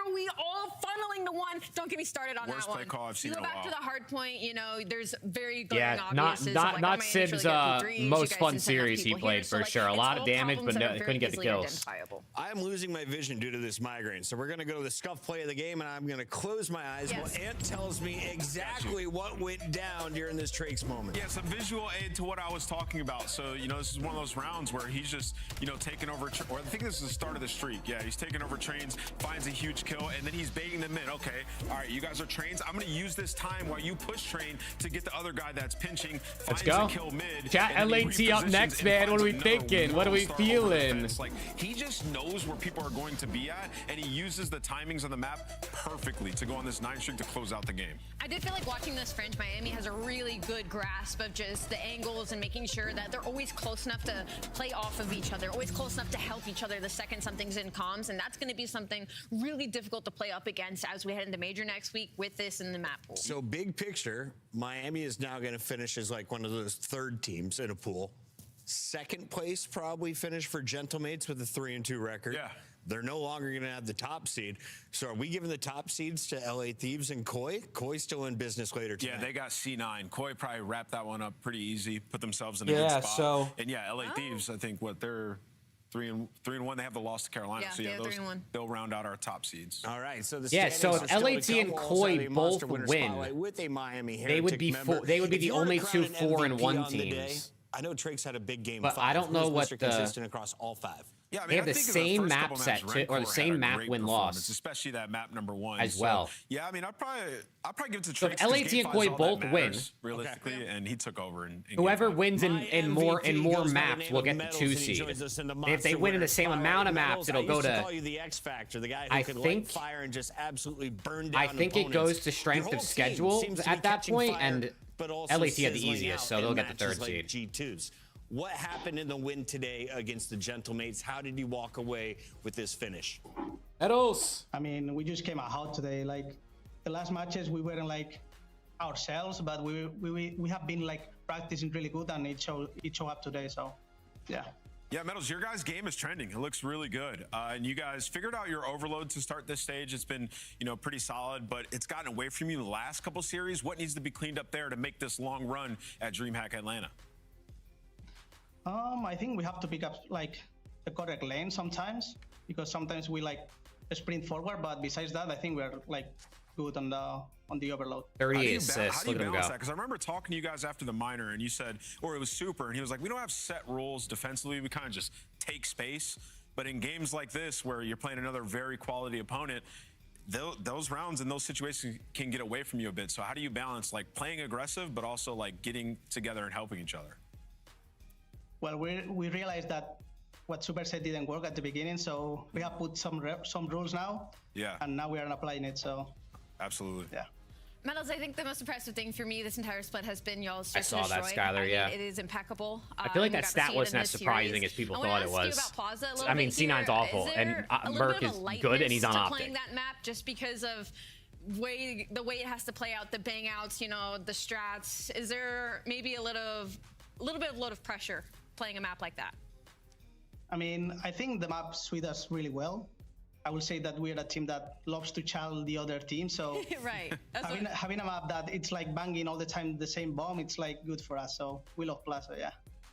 are we all funneling to one? Don't get me started on Worst that play one. call I've seen You go in a back while. to the hard point, you know, there's very glaring Yeah, not obviouses. not like, not oh, man, Sib's you most guys fun didn't send enough series he people played here. So, for like, sure. A it's lot all of damage, problems but that are no, very couldn't get the easily kills. identifiable. I am losing my vision due to this migraine, so we're going to go to the scuff play of the game, and I'm going to close my eyes while Ant tells me exactly what went down during this Trakes moment. Yeah, it's a visual aid to what I was talking about. So, you know, this is one of those rounds where he's just, you know, taking over, or I think this is the start of the streak. Yeah, he's taking over trains, finds a huge kill, and then he's baiting them in. Okay, all right, you guys are trains. I'm going to use this time while you push train to get the other guy that's pinching, Let's finds go. a kill mid. Chat and then he LAT up repositions next, and man. What are we finds another thinking? What are we world star over the feeling? fence. Like, he just knows where people are going to be at, and he uses the timings on the map perfectly to go on this 9 streak to close out the game. I did feel like watching this Fringe, Miami has a really good grasp of just the angles and making sure that they're always close enough to play off of each other, always close enough to help each other the second something's in comms, and that's going to be something really difficult to play up against as we head into Major next week with this in the map pool. So big picture, Miami is now going to finish as like one of those third teams in a pool. Second place probably finish for Gentlemates with a 3-2 record. Yeah. They're no longer going to have the top seed. So are we giving the top seeds to LA Thieves and Koi? Koi's still in business later tonight. Yeah, they got C9. Koi probably wrapped that one up pretty easy, put themselves in a good spot. So and yeah, LA Thieves, I think they're 3-1. They have the loss to Carolina. Yeah, So they have 3-1. they'll round out our top seeds. All right. So the Yeah, so if standings are LAT still to and come. Koi Also, a both monster winner win, spotlight with a Miami they would Heretic be member. they would be If the you were to only crown two an 4-1 MVP on the day, teams. I know Triggs had a big game. But I don't know Who's what Mr. the- consistent across all 5. Yeah, I mean, They have I the think same first map couple set maps, too, or the Rancor same had a map great win-loss. performance, especially that map number 1 as well. Yeah, I mean, I'd probably give it to So if Triggs. 'cause LAT game and five's Koi all that both win, matters, realistically, and he took over. In whoever game five. wins in more MVP more goes by the maps name will of get the Metals, 2 and he seed. joins us in the If they Monster win in the Winner same Spotlight. amount of Metals, maps, it'll I go used to to. call you the X Factor, the guy who I could think- light fire and just absolutely burn down I think it opponents. goes to Your strength whole of team schedule seems to be at that catching point, fire, and but also LAT had the sizzling easiest, out so they'll in get the matches 3rd like seed. G2s. What happened in the win today against the Gentlemates? How did you walk away with this finish? Medals. I mean, we just came out hot today. Like the last matches, we weren't like ourselves, but we have been like practicing really good, and it showed up today. So, yeah. Yeah, Metals, your guys' game is trending. It looks really good. And you guys figured out your overload to start this stage. It's been, pretty solid, but it's gotten away from you the last couple series. What needs to be cleaned up there to make this long run at DreamHack Atlanta? I think we have to pick up like the correct lane sometimes, because sometimes we like sprint forward, but besides that, I think we're like good on the overload. 38 assists. How do you Look at him balance go. that? Because I remember talking to you guys after the minor, and you said, or it was Super, and he was like, we don't have set rules defensively. We kind of just take space. But in games like this, where you're playing another very quality opponent, those rounds and those situations can get away from you a bit. So how do you balance like playing aggressive, but also like getting together and helping each other? Well, we realized that what Super said didn't work at the beginning, so we have put some rules now. Yeah. And now we are applying it. So. Absolutely. Yeah. Metals, I think the most impressive thing for me this entire split has been y'all's search I and saw that, destroy. Skylar, yeah. It is impeccable. I feel like We that got to stat see it wasn't in as this surprising series. as people I wanna thought it ask was. You about Plaza a little I mean, bit here. C9's awful, Is and there a little Merc bit is of a good, and he's on lightness to Optic. playing that map just because of the way it has to play out, the bang outs, the strats. Is there maybe a little bit of load of pressure playing a map like that? I mean, I think the map suits us really well. I will say that we're a team that loves to challenge the other team. So right. having a map that it's like banging all the time the same bomb, it's like good for us. So we love Plaza, yeah.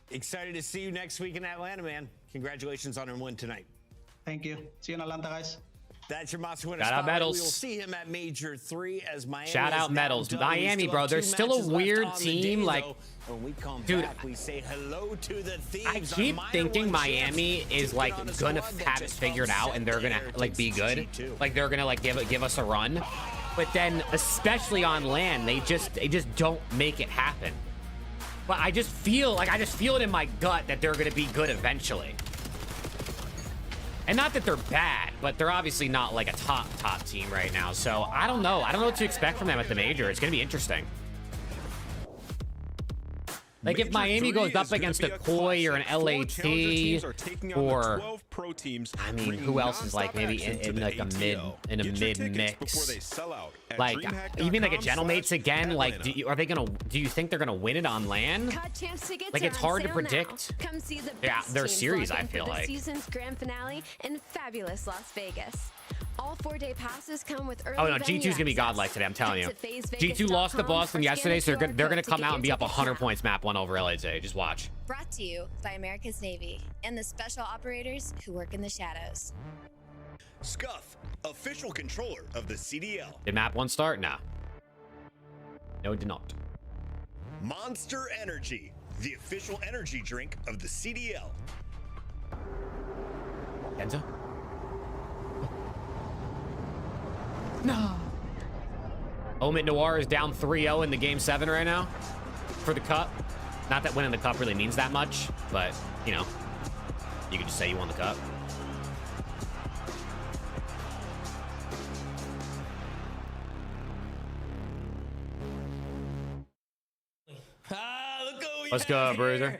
Excited to see you next week in Atlanta, man. Congratulations on your win tonight. Thank you. See you in Atlanta, guys. That's your Monster Winner Shout out Spotlight. Metals. We will see him at Major 3 as Miami. Shout out Metals. Miami, bro. They're still a weird team. Like, when we come dude, back, we say hello to the thieves. I keep thinking Miami is like gonna have it figured out, and they're gonna like be good. Like they're gonna like give us a run. But then, especially on land, they just don't make it happen. But I just feel it in my gut that they're gonna be good eventually. And not that they're bad, but they're obviously not like a top team right now. So I don't know. I don't know what to expect from them at the major. It's gonna be interesting. Like if Miami goes up against a Koi or an LAT, or I mean, who else is like maybe in like a mid mix? Like even like a Gentlemates again. Like do you think they're gonna win it on land? Like it's hard to predict. Come see the Yeah, best their teams series. lock I in feel for the like. season's grand finale in fabulous Las Vegas. All 4-day passes come with early Oh no, venue G2's gonna be access. godlike today. I'm telling you. Visit G2 lost to FazeVegas.com Boston or yesterday, so scan the they're QR gonna code come to out get and be your up tickets 100 now. points map one over LAT. Just watch. Brought to you by America's Navy and the special operators who work in the shadows. Scuff, official controller of the CDL. Did map one start? Nah. No, it did not. Monster Energy, the official energy drink of the CDL. Enzo? No. Omit Noir is down 3-0 in the game 7 right now for the cup. Not that winning the cup really means that much, but you know, you could just say you won the cup. Let's go, Bruiser.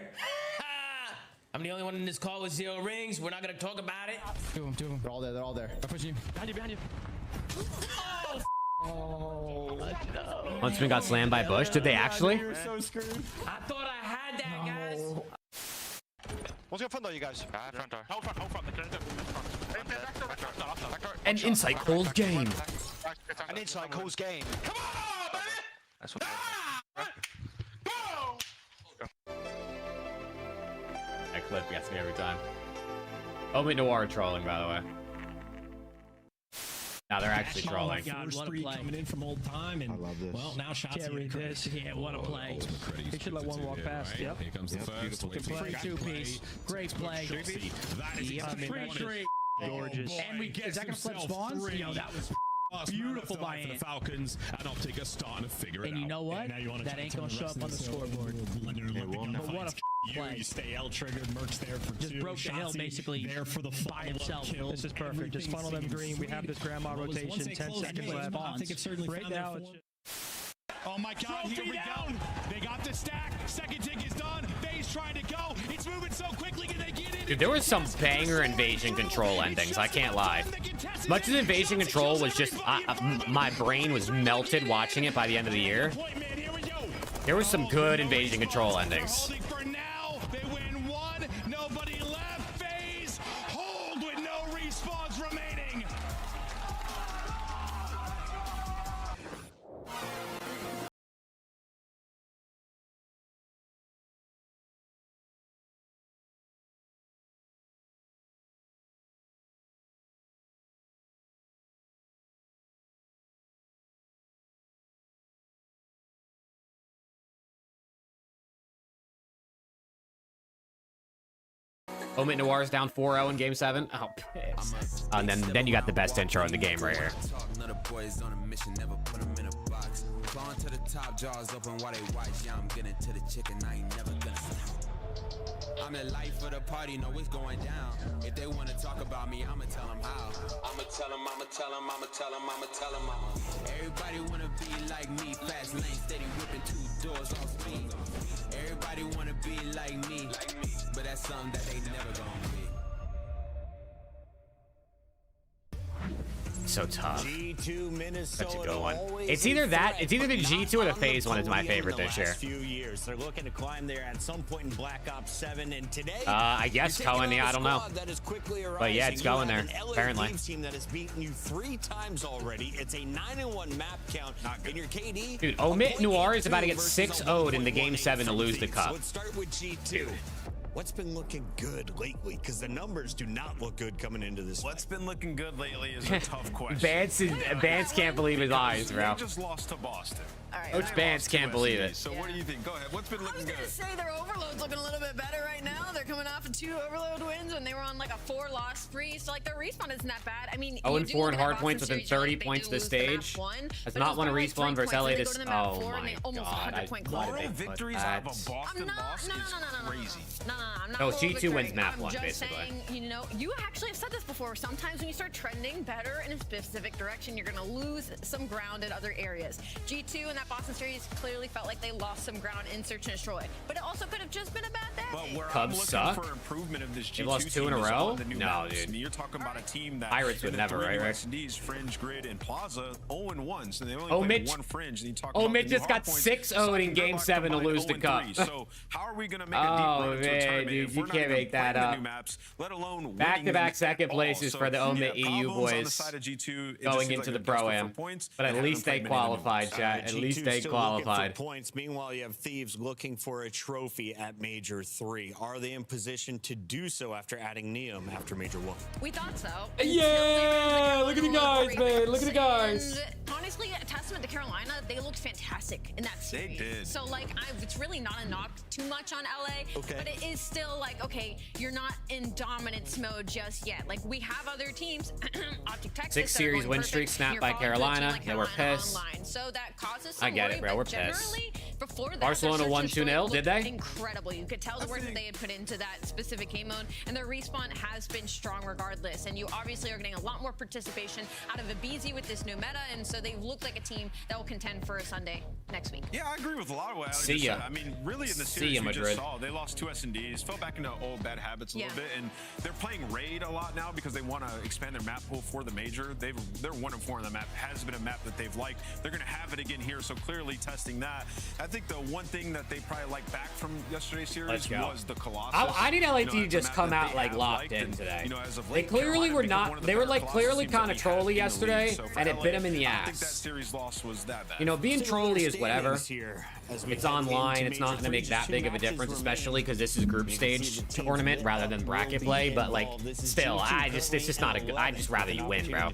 I'm the only one in this call with 0 rings. We're not gonna talk about it. Two of them. They're all there. They're all there. I'm pushing you. Behind you. Oh, no. Huntsman got slammed by Bush. Did they actually? You're so screwed. I thought I had that, guys. What's your front door, you guys? Front door. Hold front. An insight calls game. An insight calls game. Come on, baby! That's what That clip gets me every time. Omit Noir trolling, by the way. Now they're actually trolling. Oh my God, what a play. Coming in from old time, and I love this. Well, now shots. Can't read this. Yeah, what a play. He should let one walk past. Right? Yep. Here comes the first. Good play. Two-piece. Great play. That is free. Gorgeous. And we get is that gonna flip spawns? Yo, that was beautiful by the Falcons, and Optic are starting to figure it out. And you know what? That ain't gonna show up on the scoreboard. But what a play. You stay L triggered, Mercs there for just two. broke the hill basically there for the by himself. This is perfect. Just funnel them green. We have this grandma rotation. 10 seconds left. I think it's certainly right now. Oh my God, here we go. They got the stack. Second tick is done. FaZe trying to go. It's moving so quickly. Can they get in? Dude, there was some banger invasion control endings. I can't lie. As much as invasion control was just, my brain was melted watching it by the end of the year. There was some good invasion control endings. For now, they win one. Nobody left. FaZe hold with no respawns remaining. Omit Noir is down 4-0 in Game 7. Oh, piss. And then you got the best intro in the game right here. To the top, jaws open while they watch. Yeah, I'm getting to the chicken. I ain't never gonna stop. I'm the life of the party, know it's going down. If they wanna talk about me, I'ma tell them how. I'ma tell them, I'ma tell them, I'ma tell them, I'ma tell them, Everybody wanna be like me, fast lane, steady whipping 2 doors off speed. Everybody wanna be like me, but that's something that they never gonna be. So tough. G2 Minnesota. Such a good one. It's either that, it's either the G2 or the FaZe one is my favorite this year. Few years. They're looking to climb there at some point in Black Ops 7, and today I guess Cohen, yeah, I don't know. But yeah, it's going there, apparently. Team that has beaten you 3 times already. It's a 9-1 map count in your KD. Dude, Omit Noir is about to get 6-0'd in the Game 7 to lose the cup. Let's start with G2. Dude. What's been looking good lately? Because the numbers do not look good coming into this. What's been looking good lately is a tough question. Vance can't believe his eyes, bro. They just lost to Boston. Coach Vance can't believe it. So what do you think? Go ahead. What's been looking good? I was gonna say their Overload's looking a little bit better right now. They're coming off of 2 Overload wins when they were on like a 4-loss spree. So like their respawn isn't that bad. I mean, 0-4 in hard points within 30 points this stage. Has not won a respawn versus LA this. Oh my god! What a big victories out of a Boston loss is crazy. No, I'm not. No, G2 wins map 1 just basically. Saying, you know, you actually have said this before. Sometimes when you start trending better in a specific direction, you're gonna lose some ground in other areas. G2 in that Boston series clearly felt like they lost some ground in Search and Destroy, but it also could have just been a bad day. But where Cubs I'm looking suck? for improvement of this G2 They lost 2 in a team is row? on the new No, maps. dude. I mean, you're talking about a team that Pirates would in the never, 3 right, Rick? USDs, Fringe, Grid, and Plaza 0-1, so they only Omit- played 1 Fringe. And you talk about the Omit new just got hardpoints. 6-0'd in Game 7 to lose the cup. So how are we going to make a deep run into a tournament dude, if you we're not can't even make that playing the up. new maps, let alone Back-to-back second places So, for the Omit EU problems on the boys side of G2. It just going seems into like the they're desperate Pro-Am. for points. But at haven't least they played many of them. qualified, chat. At least they still qualified. looking for points. Meanwhile, you have Thieves looking for a trophy at Major 3. Are they in position to do so after adding Neum after Major 1? We thought so. Yeah! Look at the guys, man. Look at the guys. And honestly, a testament to Carolina, they looked fantastic in that series. They did. So like, it's really not a knock too much on LA, Okay. but it is still like, okay, you're not in dominance mode just yet. Like we have other teams, Optic Texas. 6 that are series going win perfect. streak snapped You're by following a team Carolina. like They were Carolina pissed. online. So that causes some I get worry, it, bro. but We're pissed. generally, before that, Barcelona their won search and 2-0, destroy did they? looked incredible. You could tell the work that they had put into that specific game mode, and their respawn has been strong regardless. And you obviously are getting a lot more participation out of Abizi with this new meta, and so they look like a team that will contend for a Sunday next week. Yeah, I agree with a lot of what Alex See just ya. said. I mean, really in the See series ya, we just Madrid. saw, they lost 2 S&Ds, fell back into old bad habits a little Yeah. bit, and they're playing Raid a lot now because they want to expand their map pool for the major. They're 1-4 on the map. Has been a map that they've liked. They're going to have it again here, so clearly testing that. I think the one thing that they probably liked back from yesterday's series was the Colossus. I need LAT to just come out like locked in today. They clearly were not. They were like clearly kind of trolly yesterday, and it bit them in the ass. I think that series loss was that bad. You know, being trolly is whatever. It's online. It's not going to make that big of a difference, especially because this is group stage tournament rather than bracket play. But like, still, it's just not a good. I'd just rather you win, bro.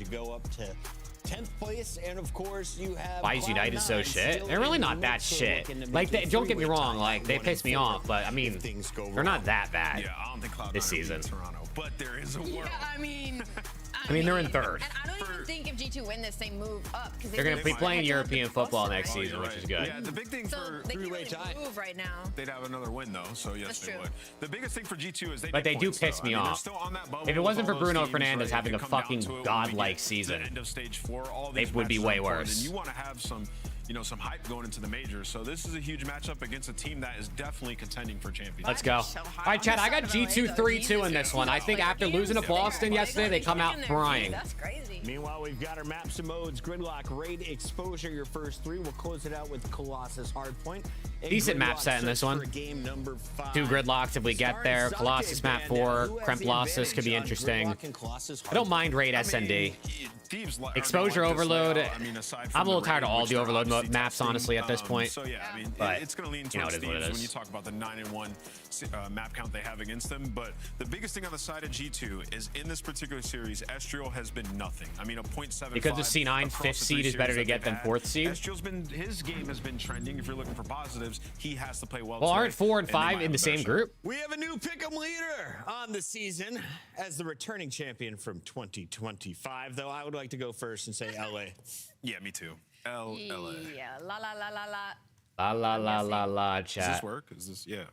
10th place, and of course you have. Why is United so shit? They're really not that shit. Like, don't get me wrong, like they piss me off, but I mean, they're not that bad. Yeah, I don't think Cloud9 this season. Toronto, but there is a world. Yeah, I mean, they're in third. And I don't even think if G2 win this, they move up because they're gonna be playing European football next season, which is good. Yeah, the big thing for they can't really move right now. They'd have another win though, so yes, they would. The biggest thing for G2 is they. But they do piss me off. If it wasn't for Bruno Fernandes having a fucking godlike season, they would be way worse. And you want to have some, some hype going into the majors. So this is a huge matchup against a team that is definitely contending for champions. Let's go. All right, Chad, I got G2 3-2 in this one. I think after losing to Boston yesterday, they come out crying. That's crazy. Meanwhile, we've got our maps and modes. Gridlock, Raid, Exposure, your first three. We'll close it out with Colossus, Hardpoint. Decent map set in this one. 2 Gridlocks if we get there. Colossus map 4. Colossus could be interesting. I don't mind Raid SND. Exposure Overload. I'm a little tired of all the Overload maps, honestly, at this point. So yeah, I mean, but it's going to lean it towards is what it Thieves is. when you talk about the 9-1 map count they have against them. But the biggest thing on the side of G2 is in this particular series, Estriel has been nothing. I mean, a 0.75. Because the C9 5th seed is better to get than 4th seed. His game has been trending. If you're looking for positives, he has to play well. Well, aren't 4 and 5 in the same group? We have a new pick'em leader on the season as the returning champion from 2025. Though I would like to go first and say LA. Yeah, me too. LA. Yeah, la la la la la. La la la la la, chat. Does this work? Is this, yeah.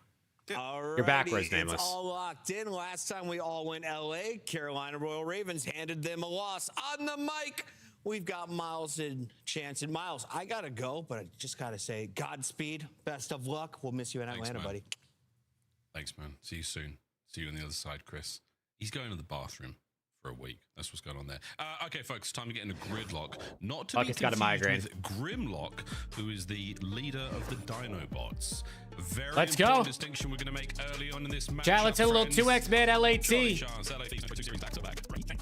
You're backwards, Nameless. It's all locked in. Last time we all went LA, Carolina Royal Ravens handed them a loss. On the mic, we've got Miles and Chance. And Miles, I got to go, but I just got to say, Godspeed, best of luck. We'll miss you in Atlanta, buddy. Thanks, man. See you soon. See you on the other side, Chris. He's going to the bathroom for a week. That's what's going on there. Okay, folks, time to get into Gridlock. Not to be confused with Grimlock, who is the leader of the Dinobots. Very let's important go. distinction we're going to make early on in this match. Chat, let's hit a little 2x man LAT.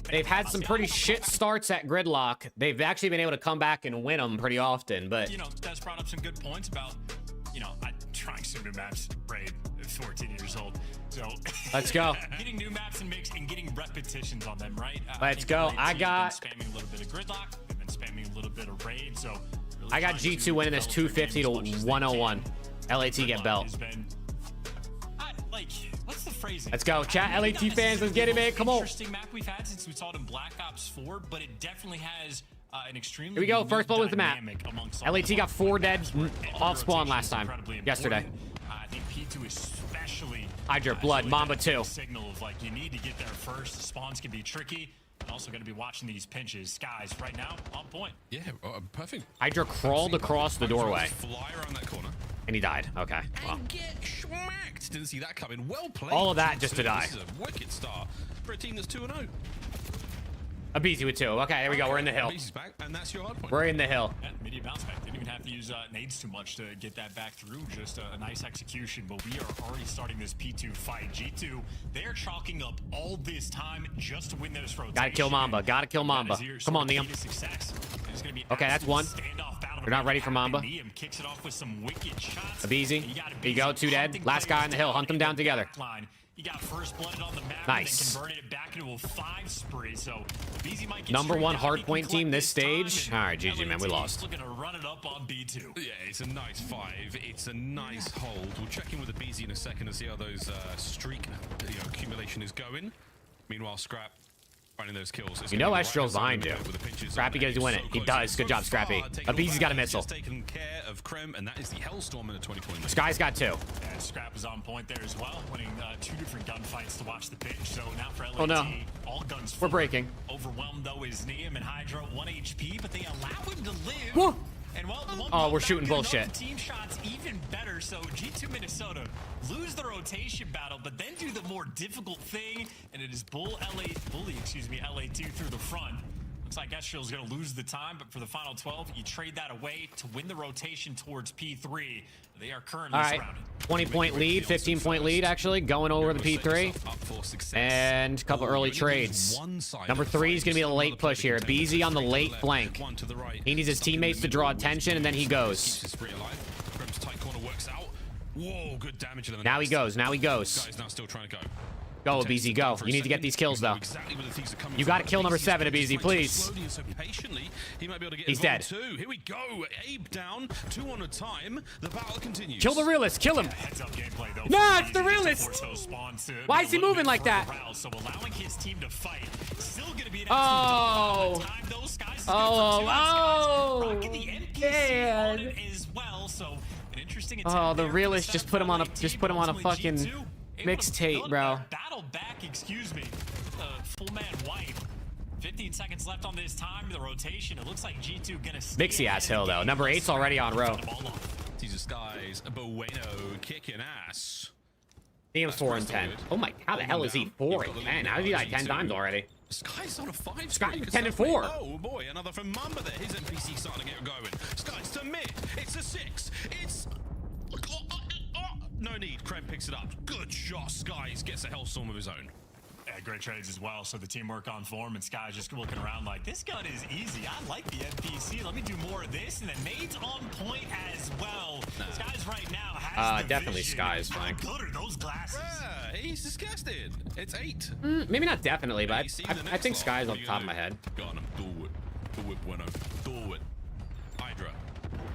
They've had some pretty shit starts at Gridlock. They've actually been able to come back and win them pretty often, but That's brought up some good points about trying some new maps. Raid at 14 years old, so let's go. Getting new maps and mix and getting repetitions on them, right? Let's go. I got spamming a little bit of Gridlock, and then spamming a little bit of Raid. So really I got G2 winning this 250 to 101. LAT get belt. What's the phrasing? Let's go, chat. LAT fans, let's get it, man. Come on. Interesting map we've had since we saw it in Black Ops 4, but it definitely has an extremely. Here we go. First blow with the map. LAT got 4 dead off spawn last time. Yesterday. I think P2 especially. Hydra, Blood, Mamba 2. Signal of you need to get there first. The spawns can be tricky. And also going to be watching these pinches. Skies right now on point. Yeah, perfect. Hydra crawled across the doorway. Fly around that corner. And he died. Okay. Well. And get schmacked. Didn't see that coming. Well played. All of that just to die. This is a wicked start for a team that's 2-0. A BZ with 2. Okay, there we go. We're in the hill. Back, and that's your hard point. We're in the hill. Yeah, media bounce back. Didn't even have to use nades too much to get that back through. Just a nice execution. But we are already starting this P2 fight. G2, they're chalking up all this time just to win this rotation. Gotta kill Mamba. Gotta kill Mamba. Come on, Liam. Okay, that's one. They're not ready for Mamba. Kicks it off with some wicked shots. A BZ. Here you go. 2 dead. Last guy on the hill. Hunt them down together. He got first blooded on the map. Nice. And converted it back into a 5 spree. So BZ might get number 1 hardpoint team this stage. All right, GG, man. We lost. Looking to run it up on B2. Yeah, it's a nice 5. It's a nice hold. We'll check in with the BZ in a second to see how those streak accumulation is going. Meanwhile, Scrap finding those kills. You know Estriel's behind you. Scrappy gets to win it. He does. Good job, Scrappy. A BZ's got a missile. Taken care of Krem, and that is the Hellstorm in the 2020. Sky's got 2. And Scrap is on point there as well, winning 2 different gunfights to watch the pitch. So now for LAT, oh no, all guns we're breaking. Overwhelmed though is Neum and Hydra, 1 HP, but they allow him to live. Whoa. And well, oh, we're shooting bullshit. Team shots even better. So G2 Minnesota lose the rotation battle, but then do the more difficult thing, and it is LAT through the front. Looks like Estriel's going to lose the time, but for the final 12, you trade that away to win the rotation towards P3. They are currently All right, surrounded. 20-point lead, 15-point lead, actually, going over the P3. And a couple early trades. Number 3 is going to be a late push here. BZ on the late flank. He needs his teammates to draw attention, and then he goes. Whoa, good damage. Now he goes. Now he goes. Guy's now still trying to go. Go, BZ, go. You need to get these kills, though. You got to kill number 7, BZ, please. He's dead. Here we go. Abe down. 2 on a time. The battle continues. Kill the realist. Kill him. No, it's the realist. Why is he moving like that? Oh. Man. Oh, the realist just put him on a fucking mixtape, bro. Battle back, excuse me. Full man wipe. 15 seconds left on this time. The rotation. It looks like G2 gonna Mixy ass hill though. Number 8's already on row. Jesus Skies, Bueno kicking ass. Team's 4 and 10. Oh my, how the hell is he 4 and 10? How did he die 10 times already? Sky's on a 5. Sky's 10 and 4. Oh boy, another from Mamba there. His NPC starting to get going. Sky's to mid. It's a 6. It's no need. Krem picks it up. Good shot. Skies gets a Hellstorm of his own. Yeah, great trades as well. So the teamwork on form, and Sky's just looking around like, this gun is easy. I like the NPC. Let me do more of this. And then Nade's on point as well. Sky's right now has the definitely vision. Sky's fine. How good are those glasses? Yeah, he's disgusted. It's 8. Maybe not definitely, but I think Sky's off the top of my head. Go on him. Do it. Do it, Bueno. Do it. Hydra.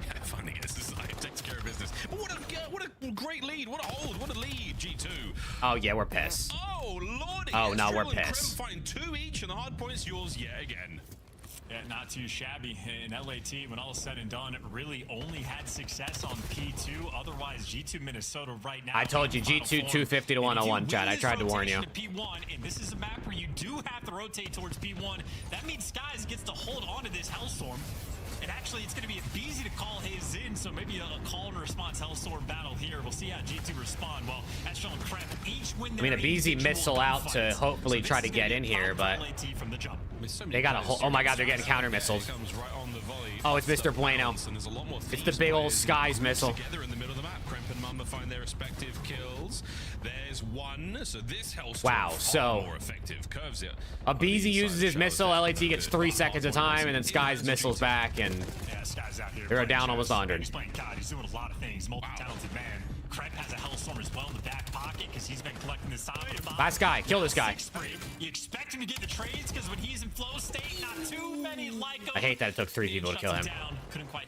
Yeah, finally gets this side. Takes care of business. But what a great lead. What a hold. What a lead. G2. Oh, yeah, we're pissed. Oh, lordy. Oh, no, we're Estriel and pissed. Krem find 2 each, and the hard point's yours yet again. Yeah, not too shabby. In LAT, when all is said and done, really only had success on P2. Otherwise, G2 Minnesota right now. I told you, G2 250 to 101, Chad. I tried to warn you. P1, and this is a map where you do have to rotate towards P1. That means Skies gets to hold on to this Hellstorm. And actually, it's going to be easy to call his in, so maybe a call and response Hellstorm battle here. We'll see how G2 respond. Well, Estriel and Krem each win their I mean, a BZ missile out to hopefully try to get in here, but they got a whole. Oh my God, they're getting counter missiles. Oh, it's Mr. Bueno. It's the big old Skies missile. Together in the middle of the map, Kremp and Mamba find their respective kills. There's one, so this Hellstorm wow, so more effective. Curves it. a BZ uses his missile, LAT gets 3 seconds of time, and then Skies missiles back, and they're down almost 100. He's playing God. He's doing a lot of things. Multi-talented man. Kremp has a Hellstorm as well in the back pocket because he's been collecting this time. Last guy, kill this guy. You expect him to get the trades because when he's in flow state, not too many like him. I hate that it took 3 people to kill him.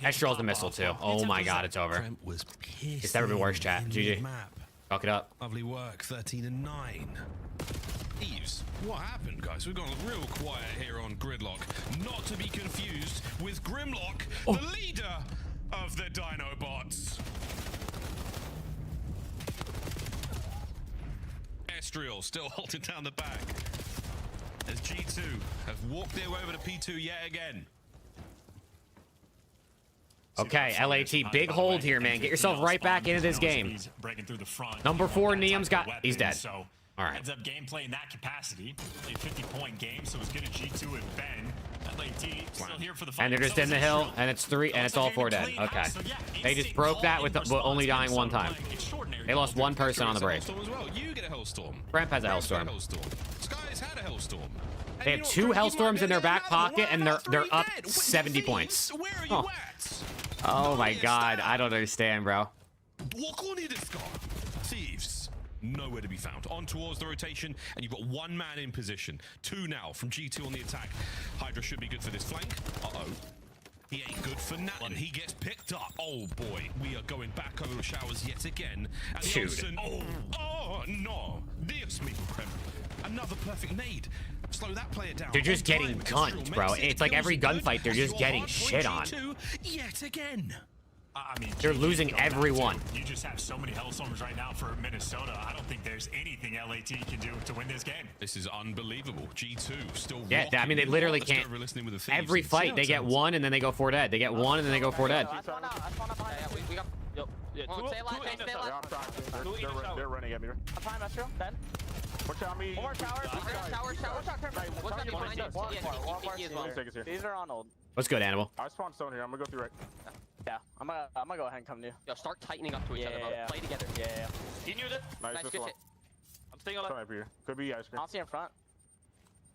Estriel's the missile too. Oh my God, it's over. It's never been worse, chat. GG. Fuck it up. Lovely work. 13 and 9. Thieves, what happened, guys? We've gone real quiet here on Gridlock. Not to be confused with Grimlock, the leader of the Dinobots. Estriel still holding down the back as G2 have walked their way over to P2 yet again. Okay, LAT, big hold here, man. Get yourself right back into this game. Number 4, Neum's got. He's dead. All right. Heads up gameplay in that capacity. A 50-point game, so as good as G2 and Ben. LAT still here for the fight. And they're just in the hill, and it's 3, and it's all 4 dead. Okay. They just broke that with only dying 1 time. They lost 1 person on the break. You get a Hellstorm. Bremp has a Hellstorm. Sky's had a Hellstorm. They have 2 Hellstorms in their back pocket, and they're up 70 points. Where are you at? Oh my God, I don't understand, bro. Walk on in, Scott. Thieves. Nowhere to be found. On towards the rotation, and you've got 1 man in position. 2 now from G2 on the attack. Hydra should be good for this flank. Uh-oh. He ain't good for nothing. He gets picked up. Oh boy, we are going back over the showers yet again. And Olsen, oh no. Dios mío, Krem. Another perfect nade. Slow that player down. They're just getting gunned, bro. It's like every gunfight, they're just getting shit on. Yet again. I mean, they're losing everyone. You just have so many Hellstorms right now for Minnesota. I don't think there's anything LAT can do to win this game. This is unbelievable. G2 still yeah, I mean, they literally can't. Every fight, they get 1 and then they go 4 dead. They get 1 and then they go 4 dead. They're running at me. Watch out, me. One more shower. These are on old. Let's go, Animal. I spawned stone here. I'm gonna go through right. Yeah, I'm gonna go ahead and come to you. Yo, start tightening up to each other, bro. Play together. Yeah. You knew that. Nice, Good this one. shit. I'm staying alive. Right up here. Could be ice cream. I'll see in front.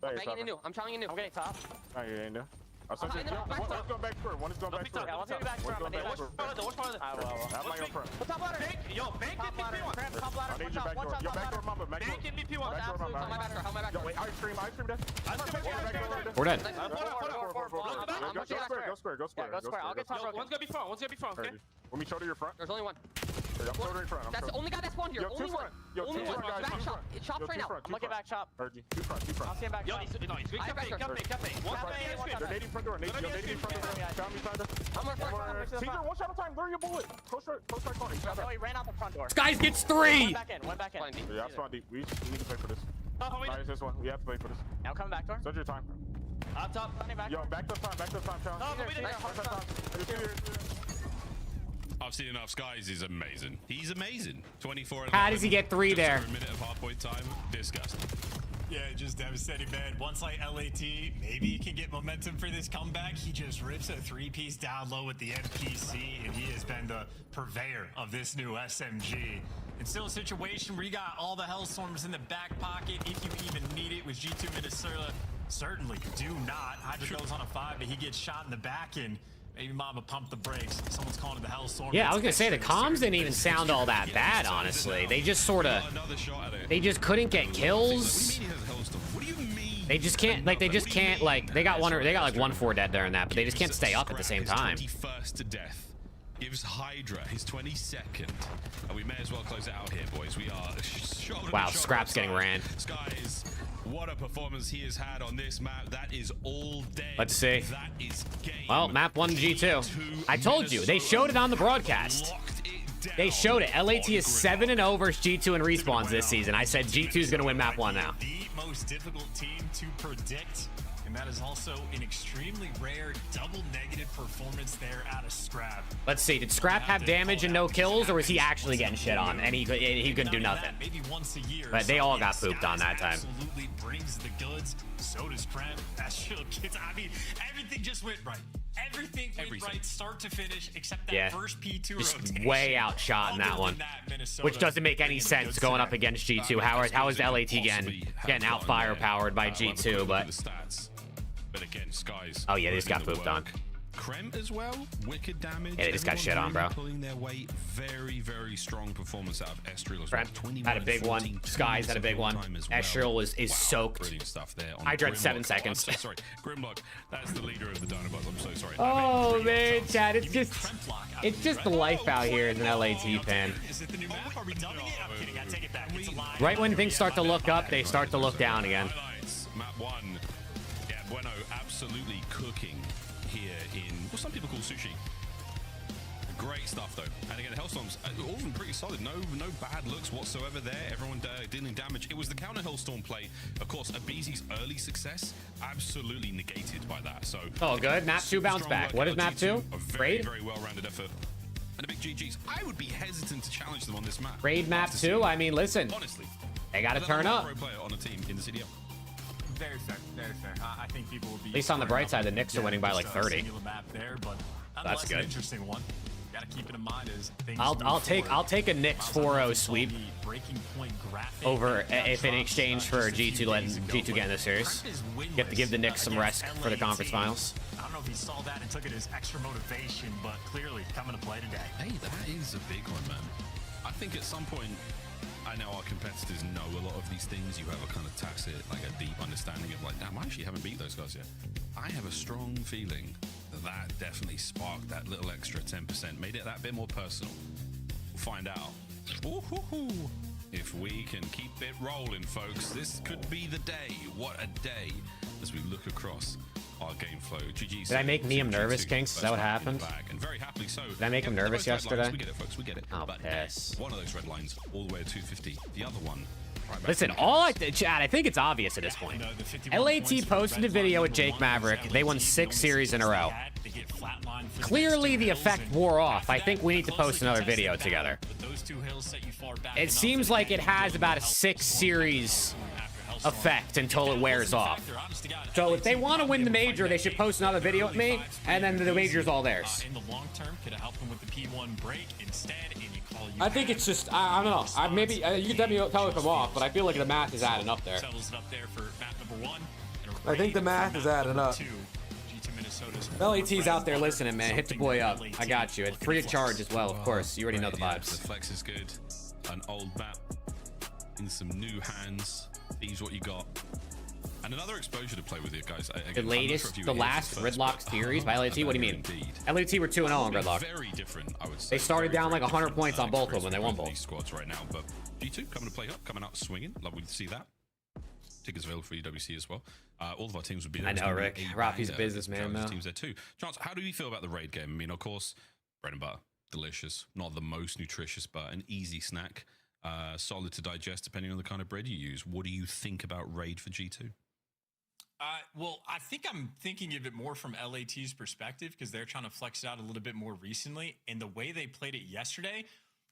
I'm banging into. I'm trying into. I'm getting top. Oh, you ain't do. I'm in the back One's going back square. One is going back square. Yeah, one's going back square. One's going back square. Watch part of I will. I'm not going front. Top ladder. Yo, bank Top ladder. Top ladder. I need your back door. Your back door, mama. Back door. Bank MVP one. Back door, mama. How my back door? How my back Yo, door? wait, ice cream dead. We're dead. Go square. I'll get top broken. One's gonna be front. Okay. Let me shoulder your front. There's only one. I'm shouldering front. That's the only guy that spawned here. Only one. Only one. Back shop. Shop right now. I'm looking back shop. Heard you. Two front. I'll see him back Yo, shop. he's good. Cafe. One front. They're nading front door. Nading front door. Found me, Finder. Caesar, one shot at a time. Lure your bullet. Close right corner. No, he ran out the front door. Skies gets 3. Went back in. Yeah, I spawned deep. We need to play for this. Nice, this one. We have to play for this. Now I'm coming back door. Start your time. Up top. Yo, back to the time, Challenge. No, but we didn't. I've seen enough. Skies is amazing. He's amazing. 24. How does he get 3 there? A minute of hardpoint time. Disgusting. Yeah, just devastating, man. Once like LAT, maybe he can get momentum for this comeback. He just rips a 3-piece down low with the MPC, and he has been the purveyor of this new SMG. It's still a situation where you got all the Hellstorms in the back pocket if you even need it with G2 Minnesota. Certainly do not. Hydra goes on a 5, but he gets shot in the back, and maybe Mama pumped the brakes. Someone's calling it the Hellstorm. Yeah, I was gonna say the comms didn't even sound all that bad, honestly. They just sort of, they just couldn't get kills. What do you mean? They just can't, like, they got like 1-4 dead during that, but they just can't stay up at the same time. 21st to death. Gives Hydra his 22nd. And we may as well close it out here, boys. We are shoulder Wow, to shoulder Scrap's getting outside. ran. Skies, what a performance he has had on this map. That is all day. Let's see. That is game. Well, map 1 G2. I told you, they showed it on the broadcast. They showed it. LAT is 7-0 versus G2 in respawns this season. I said G2 is going to win map 1 now. The most difficult team to predict, and that is also an extremely rare double negative performance there out of Scrap. Let's see. Did Scrap have damage and no kills, or was he actually getting shit on and he couldn't do nothing? Maybe once a year. But they all got pooped on that time. Absolutely brings the goods. So does Krem. That shield gets. I mean, everything just went right. Everything went right, start to finish, except that first P2 just rotation. way outshot in that one, which doesn't make any sense going up against G2. How is LAT getting out firepowered by G2? But again, Skies. Oh yeah, they just got pooped on. Krem as well, wicked damage. Yeah, they just got shit on, bro. Pulling their weight. Very, very strong performance out of Estriel as well. Krem had a big one. Skies had a big one. Estriel is soaked. Brilliant stuff there. Hydra had 7 seconds. Oh, I'm so sorry, Grimlock. That's the leader of the Dinobots. I'm so sorry. Oh man, Chad, it's just the life out here as an LAT fan. Is it the new map? Are we dubbing it? I'm kidding. I take it back. It's alive. Right when things start to look up, they start to look down again. Map 1. Yeah, Bueno absolutely cooking here in what some people call sushi. Great stuff though. And again, the Hellstorms, all of them pretty solid. No bad looks whatsoever there. Everyone dealing damage. It was the counter Hellstorm play. Of course, Abizi's early success absolutely negated by that. So oh, good. Map 2 bounce back. What is map 2? Raid? Very well-rounded effort. And a big GG's. I would be hesitant to challenge them on this map. Raid map 2? I mean, listen. Honestly. They got to turn up. Pro player on a team in the CDL. Very fair, very fair. I think people will be. At least on the bright side, the Knicks are winning by like 30. Map there, but that's good. An interesting one. Gotta keep it in mind as things I'll take a Knicks 4-0 sweep over if in exchange for G2 letting G2 get in the series. Get to give the Knicks some rest for the conference finals. I don't know if he saw that and took it as extra motivation, but clearly coming to play today. Hey, that is a big one, man. I think at some point, I know our competitors know a lot of these things. You have a kind of tacit, like a deep understanding of like, damn, I actually haven't beat those guys yet. I have a strong feeling that definitely sparked that little extra 10%, made it that bit more personal. We'll find out. Ooh-hoo-hoo. If we can keep it rolling, folks, this could be the day. What a day as we look across our game flow. GG. Did I make Neum nervous, Kinks? Is that what happened? And very happily so. Did I make him nervous yesterday? We get it, folks. We get it. Oh, but piss. One of those red lines all the way to 250. The other one. Right, listen, Chad, I think it's obvious at this point. LAT posted a video with Jake Maverick. They won 6 series in a row. Clearly, the effect wore off. I think we need to post another video together. those two hills set you far back. It seems like it has about a 6 series effect until it wears off. So if they want to win the major, they should post another video with me, and then the major's all theirs. In the long term, could have helped him with the P1 break instead, and you call you. I think it's just, I don't know. Maybe you can tell me if I'm off, but I feel like the math is adding up there. Settles it up there for map number 1. I think the math is adding up. LAT's out there listening, man. Hit the boy up. I got you. It's free of charge as well, of course. You already know the vibes. The flex is good. An old map in some new hands. These what you got. And another exposure to play with it, guys. Again, the last Gridlock series by LAT. What do you mean? LAT were 2-0 on Gridlock. Very different, I would say. They started down like 100 points on both of them when they won both. These squads right now, but G2 coming to play up, coming out swinging. Lovely to see that. Tickets available for UWC as well. All of our teams would be there. I know, Rick. Rafi's a businessman, though. Teams there too. Chance, how do you feel about the raid game? I mean, of course, bread and butter, delicious. Not the most nutritious, but an easy snack. Solid to digest, depending on the kind of bread you use. What do you think about raid for G2? Well, I think I'm thinking of it more from LAT's perspective because they're trying to flex it out a little bit more recently. And the way they played it yesterday,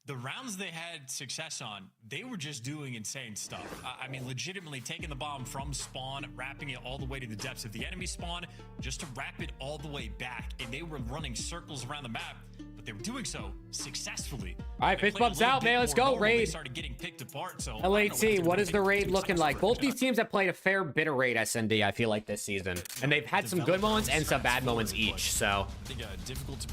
the rounds they had success on, they were just doing insane stuff. I mean, legitimately taking the bomb from spawn, wrapping it all the way to the depths of the enemy spawn, just to wrap it all the way back. And they were running circles around the map, but they were doing so successfully. All right, fist bumps out, man. Let's go, raid. Started getting picked apart, so LAT, what is the raid looking like? Both these teams have played a fair bit of raid SND, I feel like, this season. And they've had some good moments and some bad moments each, so.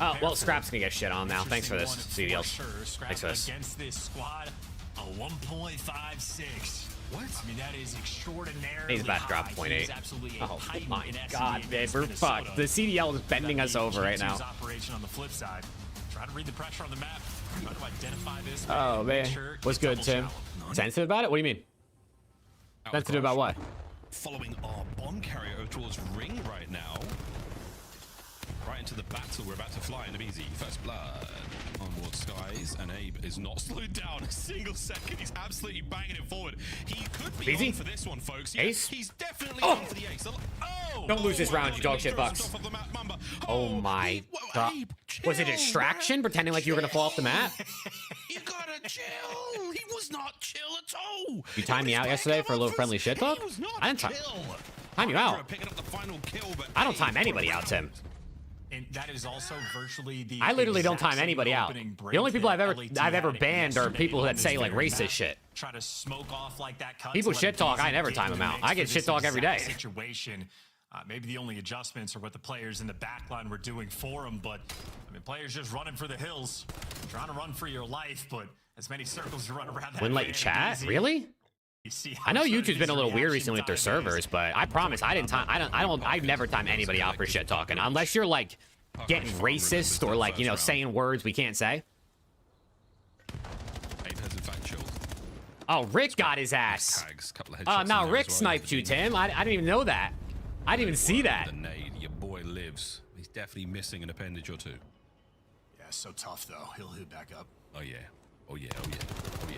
Oh, well, Scrap's gonna get shit on now. Thanks for this, CDL. Thanks for this. Against this squad, a 1.56. What? I mean, that is extraordinarily He's about to drop high. 0.8. Oh my god, man, we're fucked. The CDL is bending us over right now. Operation on the flip side. Try to read the pressure on the map. Try to identify this. Oh man, what's good, Tim? Sensitive about it? What do you mean? Sensitive about what? Following our bomb carrier towards ring right now. Right into the battle we're about to fly into BZ. First blood onboard skies, and Abe is not slowed down a single second. He's absolutely banging it forward. He could be on for this one, folks. Yeah, Ace? He's definitely on for the ace. Oh! Don't lose this round, you dog shit bucks. Oh my god. Was it a distraction? Pretending like you were gonna fall off the map? You gotta chill. He was not chill at all. You timed me out yesterday for a little friendly shit talk? I didn't time you out. I don't time anybody out, Tim. And that is also virtually the. I literally don't time anybody out. The only people I've ever banned are people that say like racist shit. Try to smoke off like that. People shit talk. I never time them out. I get shit talk every day. Situation. Maybe the only adjustments are what the players in the backline were doing for them, but I mean, players just running for the hills, trying to run for your life, but as many circles to run around that. Wouldn't let you chat? Really? I know YouTube's been a little weird recently with their servers, but I promise I didn't time. I never time anybody out for shit talking unless you're like getting racist or like, you know, saying words we can't say. Oh, Rick got his ass. Oh, no, Rick sniped you, Tim. I didn't even know that. I didn't even see that. Your boy lives. He's definitely missing an appendage or two. Yeah, so tough though. He'll hit back up. Oh yeah. Oh yeah. Oh yeah. Oh yeah.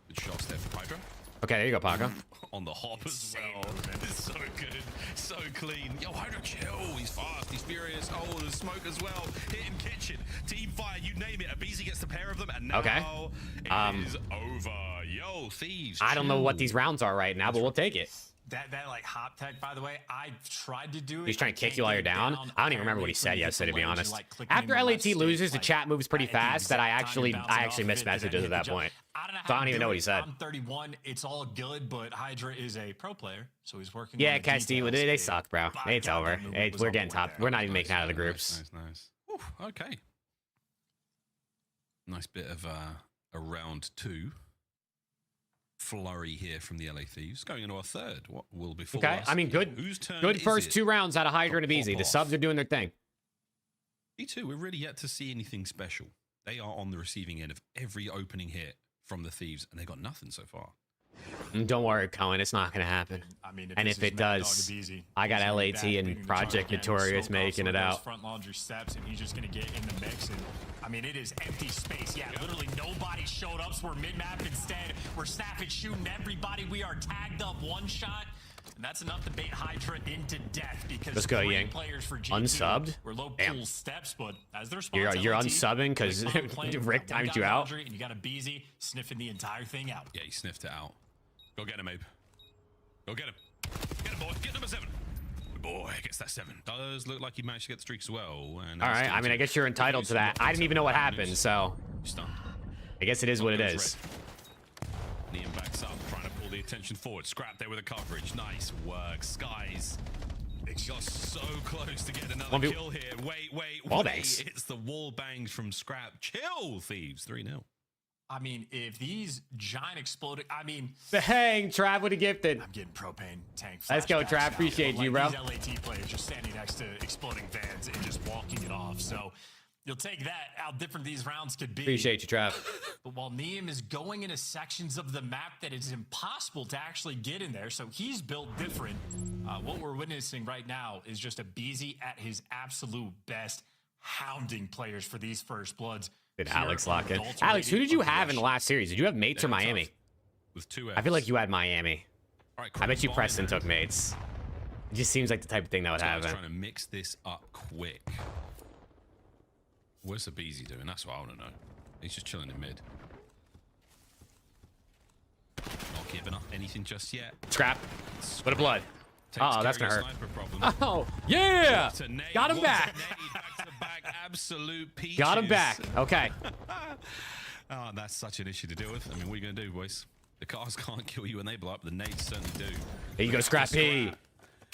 Good shots there for Hydra. Okay, there you go, Paco. On the hop as well. It's so good. So clean. Yo, Hydra, chill. He's fast. He's furious. Oh, there's smoke as well. Hitting kitchen. Team fire. You name it. Abizi gets the pair of them. And now it is over. Yo, Thieves. I don't know what these rounds are right now, but we'll take it. That like hop tech, by the way, I tried to do it. He's trying to kick you while you're down. I don't even remember what he said yesterday, to be honest. After LAT loses, the chat moves pretty fast that I actually miss messages at that point. So I don't even know what he said. I'm 31. It's all good, but Hydra is a pro player, so he's working. Yeah, Castile, they suck, bro. It's over. We're getting top. We're not even making out of the groups. Nice. Ooh, okay. Nice bit of a round 2. Flurry here from the LA Thieves. Going into our third. What will be for okay, us? I mean, good first 2 rounds out of Hydra and Abizi. The subs are doing their thing. Me too. We're really yet to see anything special. They are on the receiving end of every opening hit from the Thieves, and they got nothing so far. Don't worry, Cohen. It's not going to happen. I mean, and if it does, I got LAT and Project Notorious making it out. Front laundry steps, and he's just going to get in the mix. And I mean, it is empty space. Yeah, literally nobody showed up. So we're mid-map instead. We're snapping, shooting everybody. We are tagged up one shot. And that's enough to bait Hydra into death because Let's go, Ying. players for G2 Unsubbed? were low Damn. pool steps, but as their You're LAT, unsubbing because Rick timed you out. And you got a Beezy sniffing the entire thing out. Yeah, he sniffed it out. Go get him, Abe. Go get him. Get him, boy. Get number 7. Good boy, gets that 7. Does look like he managed to get the streak as well. And All right. I mean, I guess you're entitled to that. I didn't even know what happened, so Stunned. I guess it is what it is. Neon backs up, trying to pull the attention forward. Scrap there with the coverage. Nice work. Skies. It got so close to get another kill here. Wait. It's the wall bangs from Scrap. Chill, Thieves. 3-0. I mean, if these giant exploding, I mean, Dang, Trav would have gifted. I'm getting propane tank. Let's go, flashbacks Trav. now. Appreciate Like you, bro. These LAT players just standing next to exploding vans and just walking it off. So you'll take that. How different these rounds could be. Appreciate you, Trav. But while Neem is going into sections of the map that is impossible to actually get in there, so he's built different. What we're witnessing right now is just a Beezy at his absolute best, hounding players for these first bloods. Did Alex lock in? Alex, who did you have in the last series? Did you have Mates or Miami? With 2 I feel like you had Miami. All right, I bet you Preston took Mates. It just seems like the type of thing that would happen. Trying to mix this up quick. What's the Beezy doing? That's what I want to know. He's just chilling in mid. Not giving up anything just yet. Scrap. What a blood. Oh, that's gonna hurt. Problem. Oh, yeah! Got him back. Absolute peaches. Got him back. Okay. Oh, that's such an issue to deal with. I mean, what are you gonna do, boys? The cars can't kill you when they blow up. The nades certainly do. There you go, Scrappy.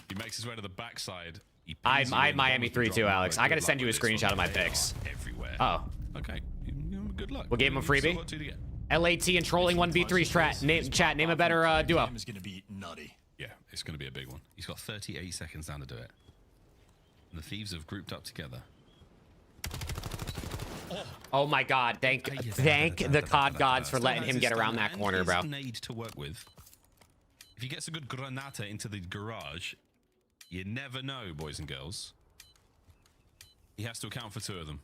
He makes his way to the backside. I had Miami 3-2, Alex. I gotta send you a screenshot of my picks. Everywhere. Oh. Okay. Good luck. We'll give him a freebie. LAT and trolling 1v3 chat. Name a better duo. Is going to be nutty. Yeah, it's going to be a big one. He's got 38 seconds down to do it. And the Thieves have grouped up together. Oh my God! Thank the COD gods for letting him get around that corner, bro. Nade to work with. If he gets a good granata into the garage, you never know, boys and girls. He has to account for 2 of them.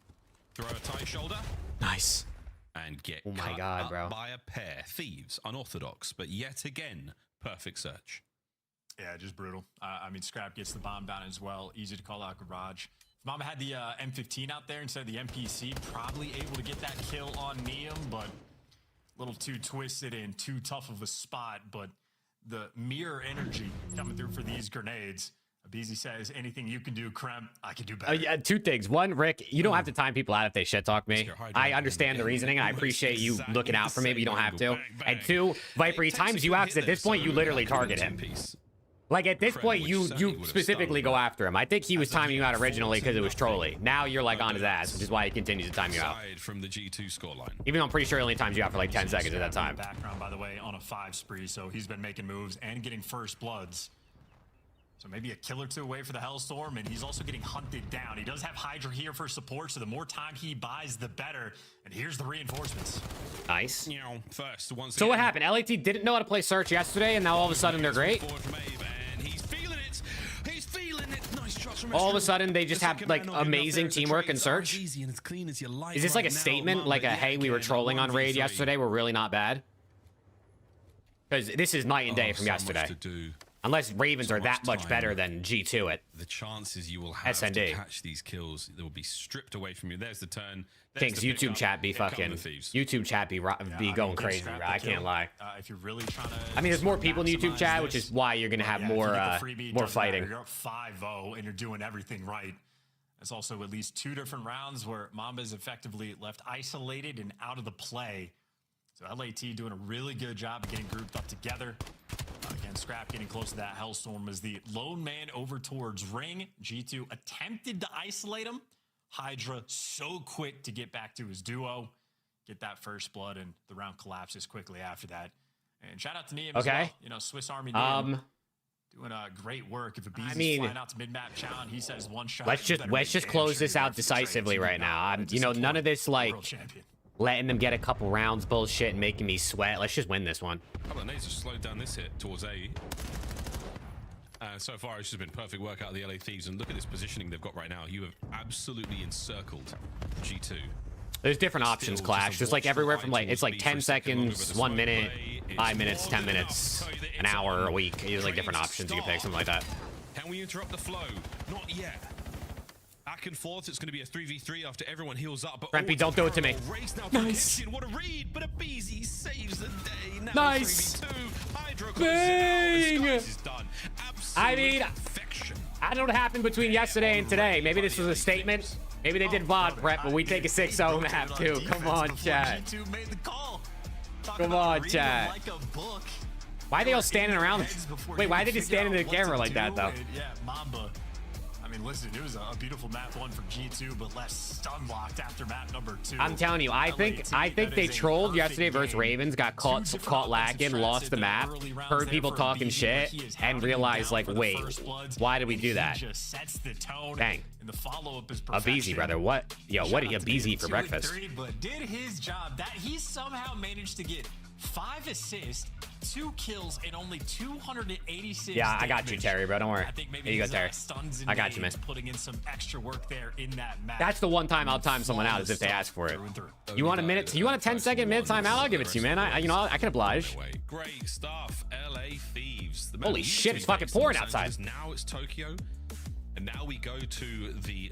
Throw a tight shoulder. Nice. And get oh my cut God, up bro. by a pair. Thieves, unorthodox, but yet again, perfect search. Yeah, just brutal. I mean, Scrap gets the bomb down as well. Easy to call out garage. If Mama had the M15 out there instead of the MPC, probably able to get that kill on Neum, but a little too twisted and too tough of a spot. But the mirror energy coming through for these grenades. Beezy says, anything you can do, Krem, I can do better. Yeah, 2 things. 1, Rick, you don't have to time people out if they shit talk me. I understand the reasoning, and I appreciate you looking out for me, but you don't have to. And 2, Viper, he times you out because at this point, you literally target him. Like, at this point, you specifically go after him. I think he was timing you out originally because it was trolly. Now you're, like, on his ass, which is why he continues to time you out. From the G2 scoreline. Even though I'm pretty sure he only times you out for, like, 10 seconds at that time. Background, by the way, on a 5 spree, so he's been making moves and getting first bloods. So maybe a kill or 2 away for the Hellstorm, and he's also getting hunted down. He does have Hydra here for support, so the more time he buys, the better. And here's the reinforcements. Nice. You know, first, once so what happened? LAT didn't know how to play search yesterday, and now all of a sudden they're great? He's feeling it. He's feeling it. Nice shots from all of a sudden they just have like amazing teamwork in search. Easy and as clean as your life is this like a statement? Like a, hey, we were trolling on raid yesterday. We're really not bad. Because this is night and day from yesterday. Unless Ravens are that much better than G2 at the chances you will have to catch these kills, they will be stripped away from you. There's the turn. Kings, YouTube chat be fucking YouTube chat be going crazy, bro. I can't lie. If you're really trying to, I mean, there's more people in the YouTube chat, which is why you're gonna have more fighting. You're up 5-0 and you're doing everything right. There's also at least 2 different rounds where Mamba is effectively left isolated and out of the play. So LAT doing a really good job of getting grouped up together. Again, Scrap getting close to that Hellstorm as the lone man over towards Ring. G2 attempted to isolate him. Hydra so quick to get back to his duo, get that first blood, and the round collapses quickly after that. And shout out to Neum as well. You know, Swiss Army Neum doing great work. If a Beezy's flying out to mid-map challenge, he says one shot. Let's just close this out decisively right now. You know, none of this like letting them get a couple rounds bullshit and making me sweat. Let's just win this one. A couple of nades have slowed down this hit towards A. So far, it's just been perfect work out of the LA Thieves. And look at this positioning they've got right now. You have absolutely encircled G2. There's different options, Clash. Just like everywhere from like, it's like 10 seconds, 1 minute. 5 minutes, 10 minutes, an hour, a week. There's like different options you can pick, something like that. Can we interrupt the flow? Not yet. Back and forth. It's going to be a 3v3 after everyone heals up. But Rempy, don't do it to me. Nice. What a read, but a BZ saves the day. Now Nice. 3v2. Hydro Bang. is done. I mean, I don't know what happened between yesterday and today. Maybe this was a statement. Maybe they did VOD prep, but we take a 6-0 map too. Come on, chat. Come on, chat. Why are they all standing around? Wait, why are they just standing in the camera like that, though? Yeah, Mamba. I mean, listen, it was a beautiful map one for G2, but less stun locked after map number 2. I'm telling you, I think they trolled yesterday versus Ravens, got caught lacking, lost the map, heard people talking shit, and realized like, wait, why did we do that? Dang. A BZ, brother. What? Yo, what a BZ for breakfast. But did his job. That he somehow managed to get 5 assists, 2 kills, and only 286. Yeah, I got you, Terry, bro. Don't worry. I think maybe Here you go, Terry. I got you, man. Putting in some extra work there in that map. That's the one time I'll time someone out is if they ask for it. You want a minute? You want a 10-second minute time out? I'll give it to you, man. I can oblige. Great stuff. LA Thieves. Holy shit, it's fucking pouring outside. Now it's Tokyo. And now we go to the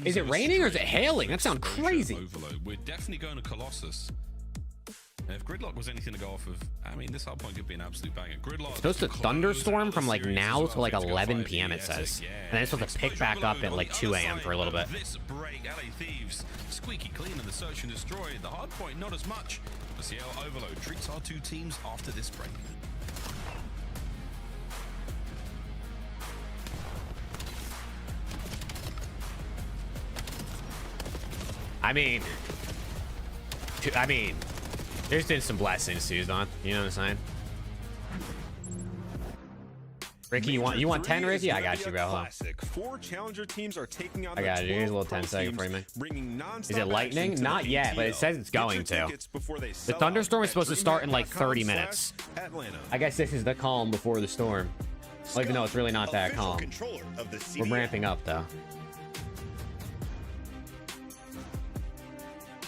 Is it raining or is it hailing? That sounds crazy. Overload. We're definitely going to Colossus. And if Gridlock was anything to go off of, I mean, this hard point could be an absolute banger. Gridlock. It's supposed to thunderstorm from like now to like 11 p.m. it says. And then it's supposed to pick back up at like 2 a.m. for a little bit. This break, LA Thieves, squeaky clean in the search and destroy. The hard point, not as much. The CL Overload treats our 2 teams after this break. I mean, there's been some blessings too, Don. You know what I'm saying? Ricky, you want 10, Ricky? I got you, bro. Hold on. 4 challenger teams are taking on I got you. Here's a little 10-second for you, man. Is it lightning? Not yet, but it says it's going to. The thunderstorm is supposed to start in like 30 minutes. I guess this is the calm before the storm. Well, even though it's really not that calm. We're ramping up, though.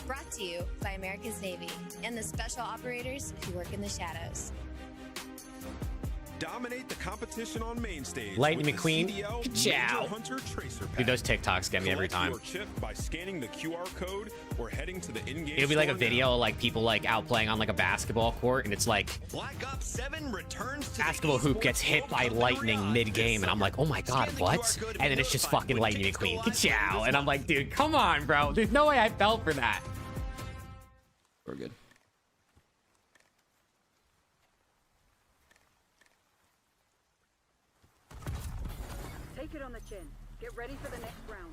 Brought to you by America's Navy and the special operators who work in the shadows. Dominate the competition on main stage. Lightning McQueen. Ciao. Dude, those TikToks TikToks get me every time. By scanning the QR code or heading to the in-game. It'll be like a video of like people like out playing on like a basketball court, and it's like Black Ops 7 returns to basketball hoop gets hit by lightning mid-game, and I'm like, oh my god, what? And then it's just fucking Lightning McQueen. Ciao. And I'm like, dude, come on, bro. There's no way I fell for that. We're good. Take it on the chin. Get ready for the next round.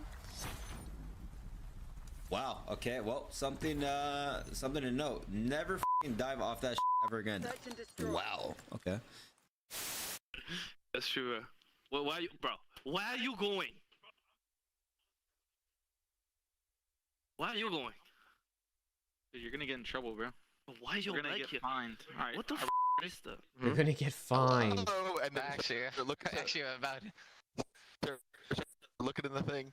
Wow. Okay. Well, something to note. Never f***ing dive off that ever again. Wow. Okay. That's true. Well, why are you, bro? Why are you going? Why are you going? Dude, you're gonna get in trouble, bro. Why are you gonna like get it? fined? All right. What the f is that? You're gonna get fined. Oh, and actually, about it. Looking in the thing.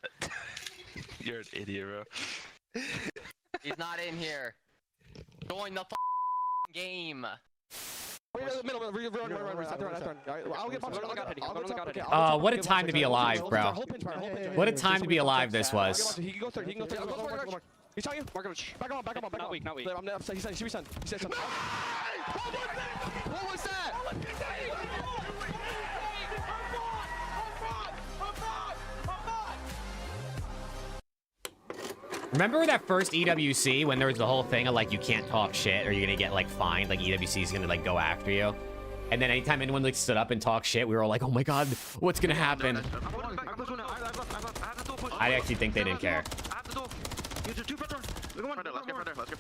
You're an idiot, bro. He's not in here. Join the game. What a time to be alive, bro. What a time to be alive this was. He can go third. He's telling you. Back him up. Not weak. I'm he said he said What was that? Remember that first EWC when there was the whole thing of like you can't talk shit or you're gonna get like fined, like EWC is gonna like go after you, and then anytime anyone like stood up and talked shit, we were all like, oh my god, what's gonna happen? I actually think they didn't care.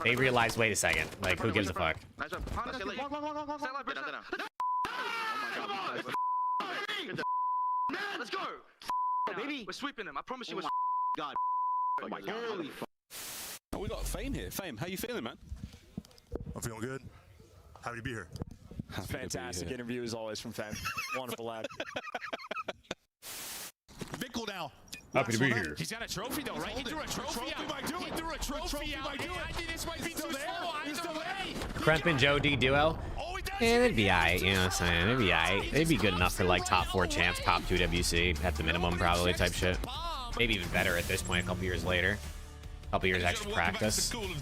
They realized, wait a second, like who gives a fuck? Let's go, baby. We're sweeping them. I promise you. God. Oh my god. Oh, we got Fame here. Fame, how you feeling, man? I'm feeling good. Happy to be here. Fantastic interview as always from Fame. Wonderful lad. Vickle now. Happy to be here. He's got a trophy though, right? He threw a trophy out. He threw a trophy out. I think this might be too slow. Either way. Kremp and Joe D duo. Oh, he does Yeah, they'd be alright, you know what I'm saying? They'd be alright. They'd be good enough for like top 4 champs, top 2 WC at the minimum, probably type shit. Maybe even better at this point, a couple years later. A couple years extra practice. Let's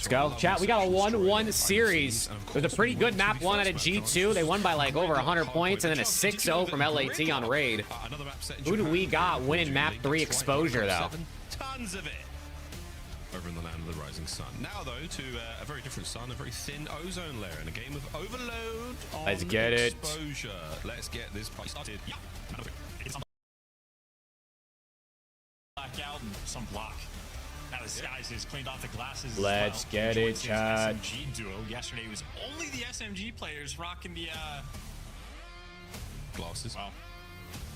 go. Chat, we got a 1-1 series. It was a pretty good map 1 out of G2. They won by like over 100 points, and then a 6-0 from LAT on raid. Who do we got winning map 3 exposure, though? Tons of it. Over in the land of the rising sun. Now, though, to a very different sun, a very thin ozone layer, and a game of overload on Let's get it. exposure. Let's get this party started. Yeah. Blackout and some block. Now the skies has cleaned off the glasses. Let's get it, chat. SMG duo. Yesterday was only the SMG players rocking the glasses. Well,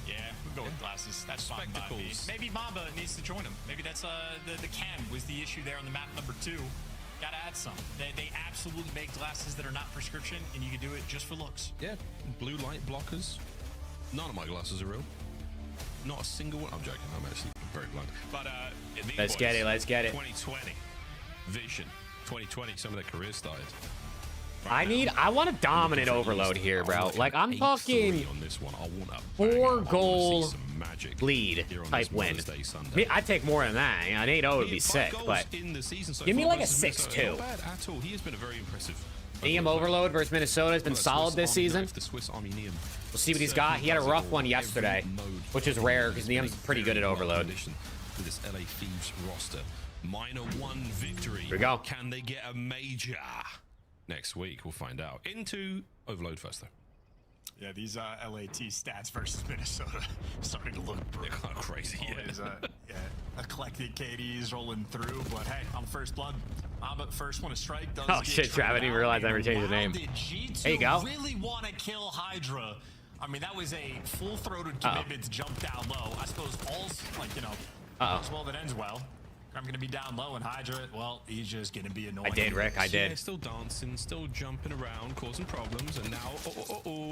yeah, we'll go with glasses. That's fine by me. Maybe Mamba needs to join him. Maybe that's the cam was the issue there on the map number 2. Gotta add some. They absolutely make glasses that are not prescription, and you can do it just for looks. Yeah, blue light blockers. None of my glasses are real. Not a single one. I'm joking. I'm actually very blind. But Let's get it. Let's get it. 2020 vision. 2020. Some of their careers started. I want a dominant overload here, bro. Like, I'm talking on this one. I want a 4-goal lead type win. I'd take more than that. You know, an 8-0 would be sick, but give me like a 6-2. He has been a very impressive. Neum overload versus Minnesota has been solid this season. We'll see what he's got. He had a rough one yesterday, which is rare because Neum's pretty good at overload. With this LA Thieves roster, minor 1 victory. Here we go. Can they get a major? Next week, we'll find out. Into overload first, though. Yeah, these LAT stats versus Minnesota starting to look brutal. They're kind of crazy. Always, eclectic KDs rolling through, but hey, on first blood, but first one to strike. Oh shit, Trav! I didn't even realize I never changed the name. There you go. Really want to kill Hydra. I mean, that was a full-throated commitment to jump down low. I suppose all's like, you know, all's well that ends well. I'm gonna be down low, and Hydra, well, he's just gonna be annoying. I did, Rick. I did. Yeah, still dancing, still jumping around, causing problems, and now,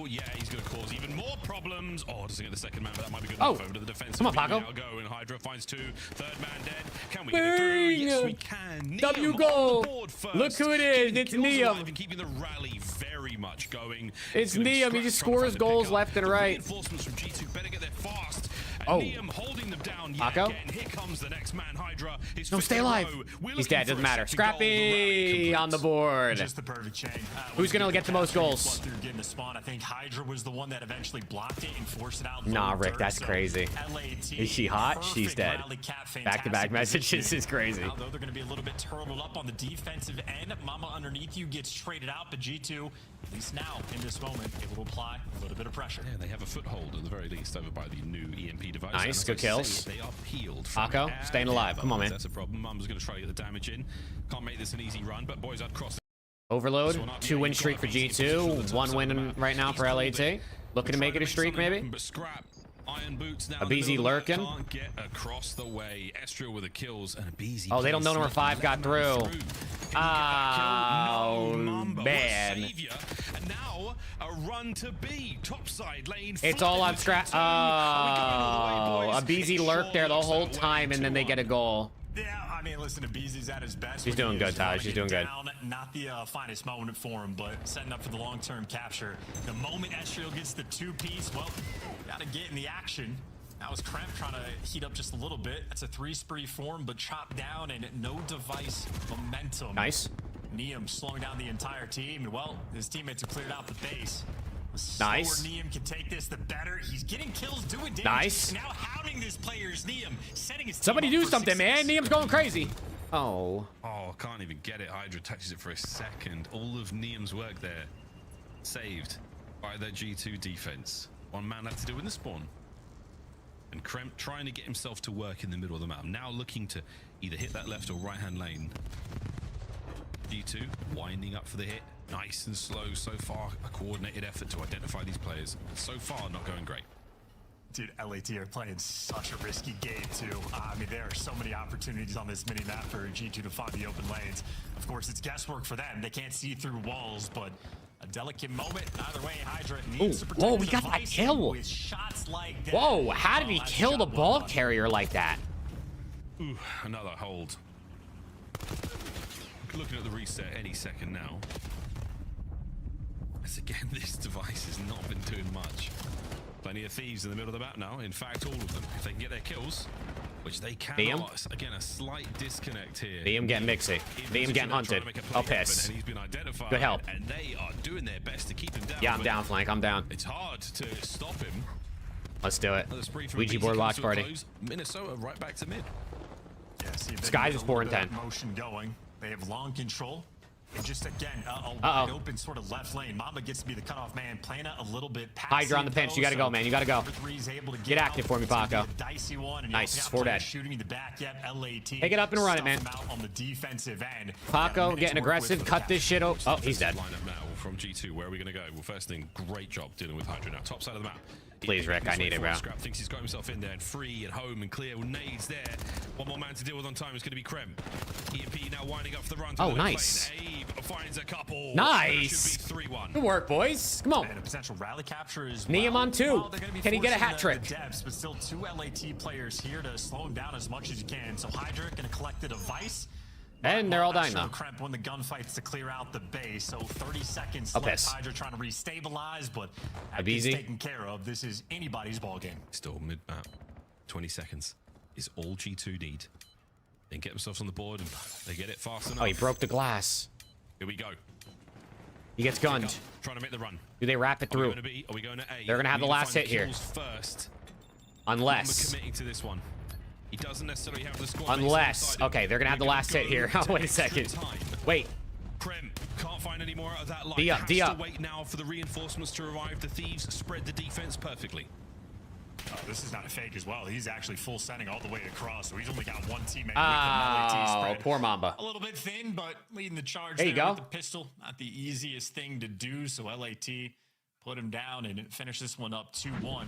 yeah, he's gonna cause even more problems. Oh, doesn't get the second man, but that might be good enough over to the defense. Come on, Paco. Now go, and Hydra finds 2. Third man dead. Can we get it through? Yes, we can. W goal. Look who it is. It's Neum. Keeping the rally very much going. It's Neum. He just scores goals left and right. Reinforcements from G2 better get there fast. Oh, Neum holding them down. Paco. Here comes the next man, Hydra. No, stay alive. He's dead. Doesn't matter. Scrappy on the board. Just the perfect chain. Who's gonna get the most goals? Getting the spawn. I think Hydra was the one that eventually blocked it and forced it out. Nah, Rick, that's crazy. Is she hot? She's dead. Back-to-back messages is crazy. Now, though, they're going to be a little bit turtled up on the defensive end. Mama underneath you gets traded out, but G2, at least now, in this moment, able to apply a little bit of pressure. Yeah, they have a foothold at the very least over by the new EMP device. Nice, good kills. They are peeled. Paco, staying alive. Come on, man. That's a problem. Mum's going to try to get the damage in. Can't make this an easy run, but boys, I'd cross. Overload, 2-win streak for G2, 1 win right now for LAT. Looking to make it a streak, maybe? Iron boots now. A BZ lurking. Can't get across the way. Estriel with the kills and a BZ. Oh, they don't know number 5 got through. Oh, man. And now a run to B. Topside lane. It's all on scrap. Oh, a BZ lurked there the whole time, and then they get a goal. Yeah, I mean, listen, to BZ's at his best. She's doing good, Tyler. She's doing good. Not the finest moment for him, but setting up for the long-term capture. The moment Estriel gets the 2-piece, well, gotta get in the action. That was Kremp trying to heat up just a little bit. That's a 3-spree form, but chopped down and no device momentum. Nice. Neum slowing down the entire team, and well, his teammates have cleared out the base. Nice. The slower Neum can take this, the better. He's getting kills, doing damage. Nice. Now hounding this player's Neum, setting his Somebody do something, man. Neum's going crazy. Oh. Oh, can't even get it. Hydra touches it for a second. All of Neum's work there saved by their G2 defense. One man had to do in the spawn. And Kremp trying to get himself to work in the middle of the map. Now looking to either hit that left or right-hand lane. G2 winding up for the hit. Nice and slow so far. A coordinated effort to identify these players. So far, not going great. Dude, LAT are playing such a risky game, too. I mean, there are so many opportunities on this mini-map for G2 to find the open lanes. Of course, it's guesswork for them. They can't see through walls, but a delicate moment. Either way, Hydra needs to protect whoa, we got that kill. With shots like that. Whoa, how did he kill the ball carrier like that? Ooh, another hold. looking at the reset any second now. As again, this device has not been doing much. Plenty of thieves in the middle of the map now. In fact, all of them. If they can get their kills, which they cannot. Again, a slight disconnect here. Liam getting mixy. Liam getting hunted. Oh, piss. And he's been identified. Good help. And they are doing their best to keep him down. Yeah, I'm down, Flank. I'm down. It's hard to stop him. Let's do it. Another spree from Ouija BT board comes watch to a party. close. Minnesota right back to mid. Yeah, see, Skies is 4 and 10. Motion going. They have long control. And just again, a wide open sort of left lane. Mamba gets to be the cutoff man. Playing it a little bit passive. Hydra on the pinch. You gotta go, man. You gotta go. Get active for me, Paco. Dicey one, and nice. 4 dead. Shooting me the back. Yep, LAT. Take it up and run it, man. Out on the defensive end. Paco getting aggressive. Cut this shit up. Oh, he's dead. Lineup now from G2. Where are we gonna go? Well, first thing, great job dealing with Hydra now. Top side of the map. Please, Rick, I need it, bro. Scrap thinks he's got himself in there and free and home and clear with nades there. One more man to deal with on time is going to be Krem. EMP now winding up the run. Oh, nice. Abe finds a couple. Nice. Should be 3-1. Good work, boys. Come on. And a potential rally capture is Neem on 2. Can he get a hat trick? Depths, but still 2 LAT players here to slow him down as much as you can. So Hydra going to collect the device. And they're all dying now. Kremp won the gunfights to clear out the base, so 30 seconds Oh, left. piss. Hydra trying to restabilize, but Easy. taken care of. This is anybody's ball game. Still mid map. 20 seconds is all G2 need. Then get themselves on the board and they get it fast enough. Oh, he broke the glass. Here we go. He gets gunned. Trying to make the run. Do they wrap it through? Are we going to A? They're gonna have the last hit here. First. Unless. Committing to this one. He doesn't necessarily have the squad. Unless. Okay, they're gonna have the last hit here. Oh, wait a second. Wait. Krem can't find any more out of that line. D up, Has D to up. wait now for the reinforcements to arrive. The thieves spread the defense perfectly. Oh, this is not a fake as well. He's actually full sending all the way across, so he's only got one teammate. Oh, poor Mamba. A little bit thin, but leading the charge there you there go. with the pistol. Not the easiest thing to do, so LAT put him down and finish this one up 2-1.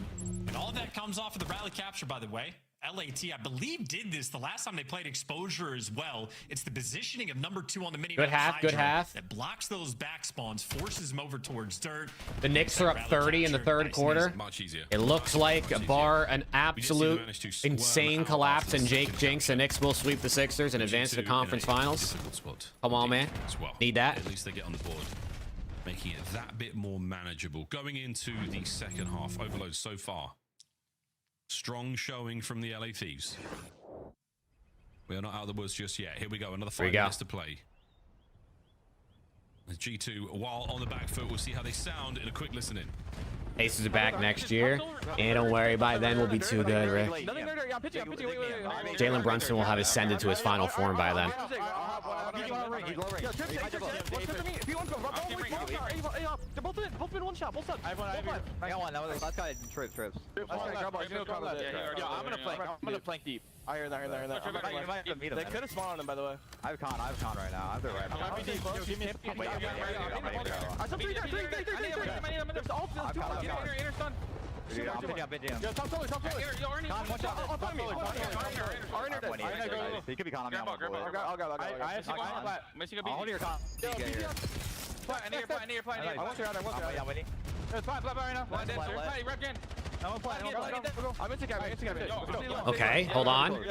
And all that comes off of the rally capture, by the way. LAT, I believe, did this the last time they played Exposure as well. It's the positioning of number 2 on the mini. Good half, good half. That blocks those back spawns, forces him over towards dirt. The Knicks are up 30 in the third quarter. Much easier. It looks like an absolute insane collapse and Jake Jinx. The Knicks will sweep the Sixers and advance to the conference finals. Come on, man. Need that. At least they get on the board, making it that bit more manageable. Going into the second half, Overload so far. Strong showing from the LA Thieves. We are not out of the woods just yet. Here we go. Another 5 minutes to play. The G2, while on the back foot, we'll see how they sound in a quick listen in. Aces are back next year. And don't worry, by then we'll be too good, Rick. Jalen Brunson will have ascended to his final form by then. Both in one shot, both sides. I got one. That guy trips. Yeah, I'm gonna flank deep. I hear that. They could have spawned on him, by the way. I have con right now. I have the right. Dude, I'm picking up mid jam. Yo, top solar. Con, one shot. He could be con on me. I'll go. I have con. I'll hold your con. I need your play. I want you out there. Yeah, waiting. Flat right now. Rep gen. I'm into guy. Okay, hold on. I'm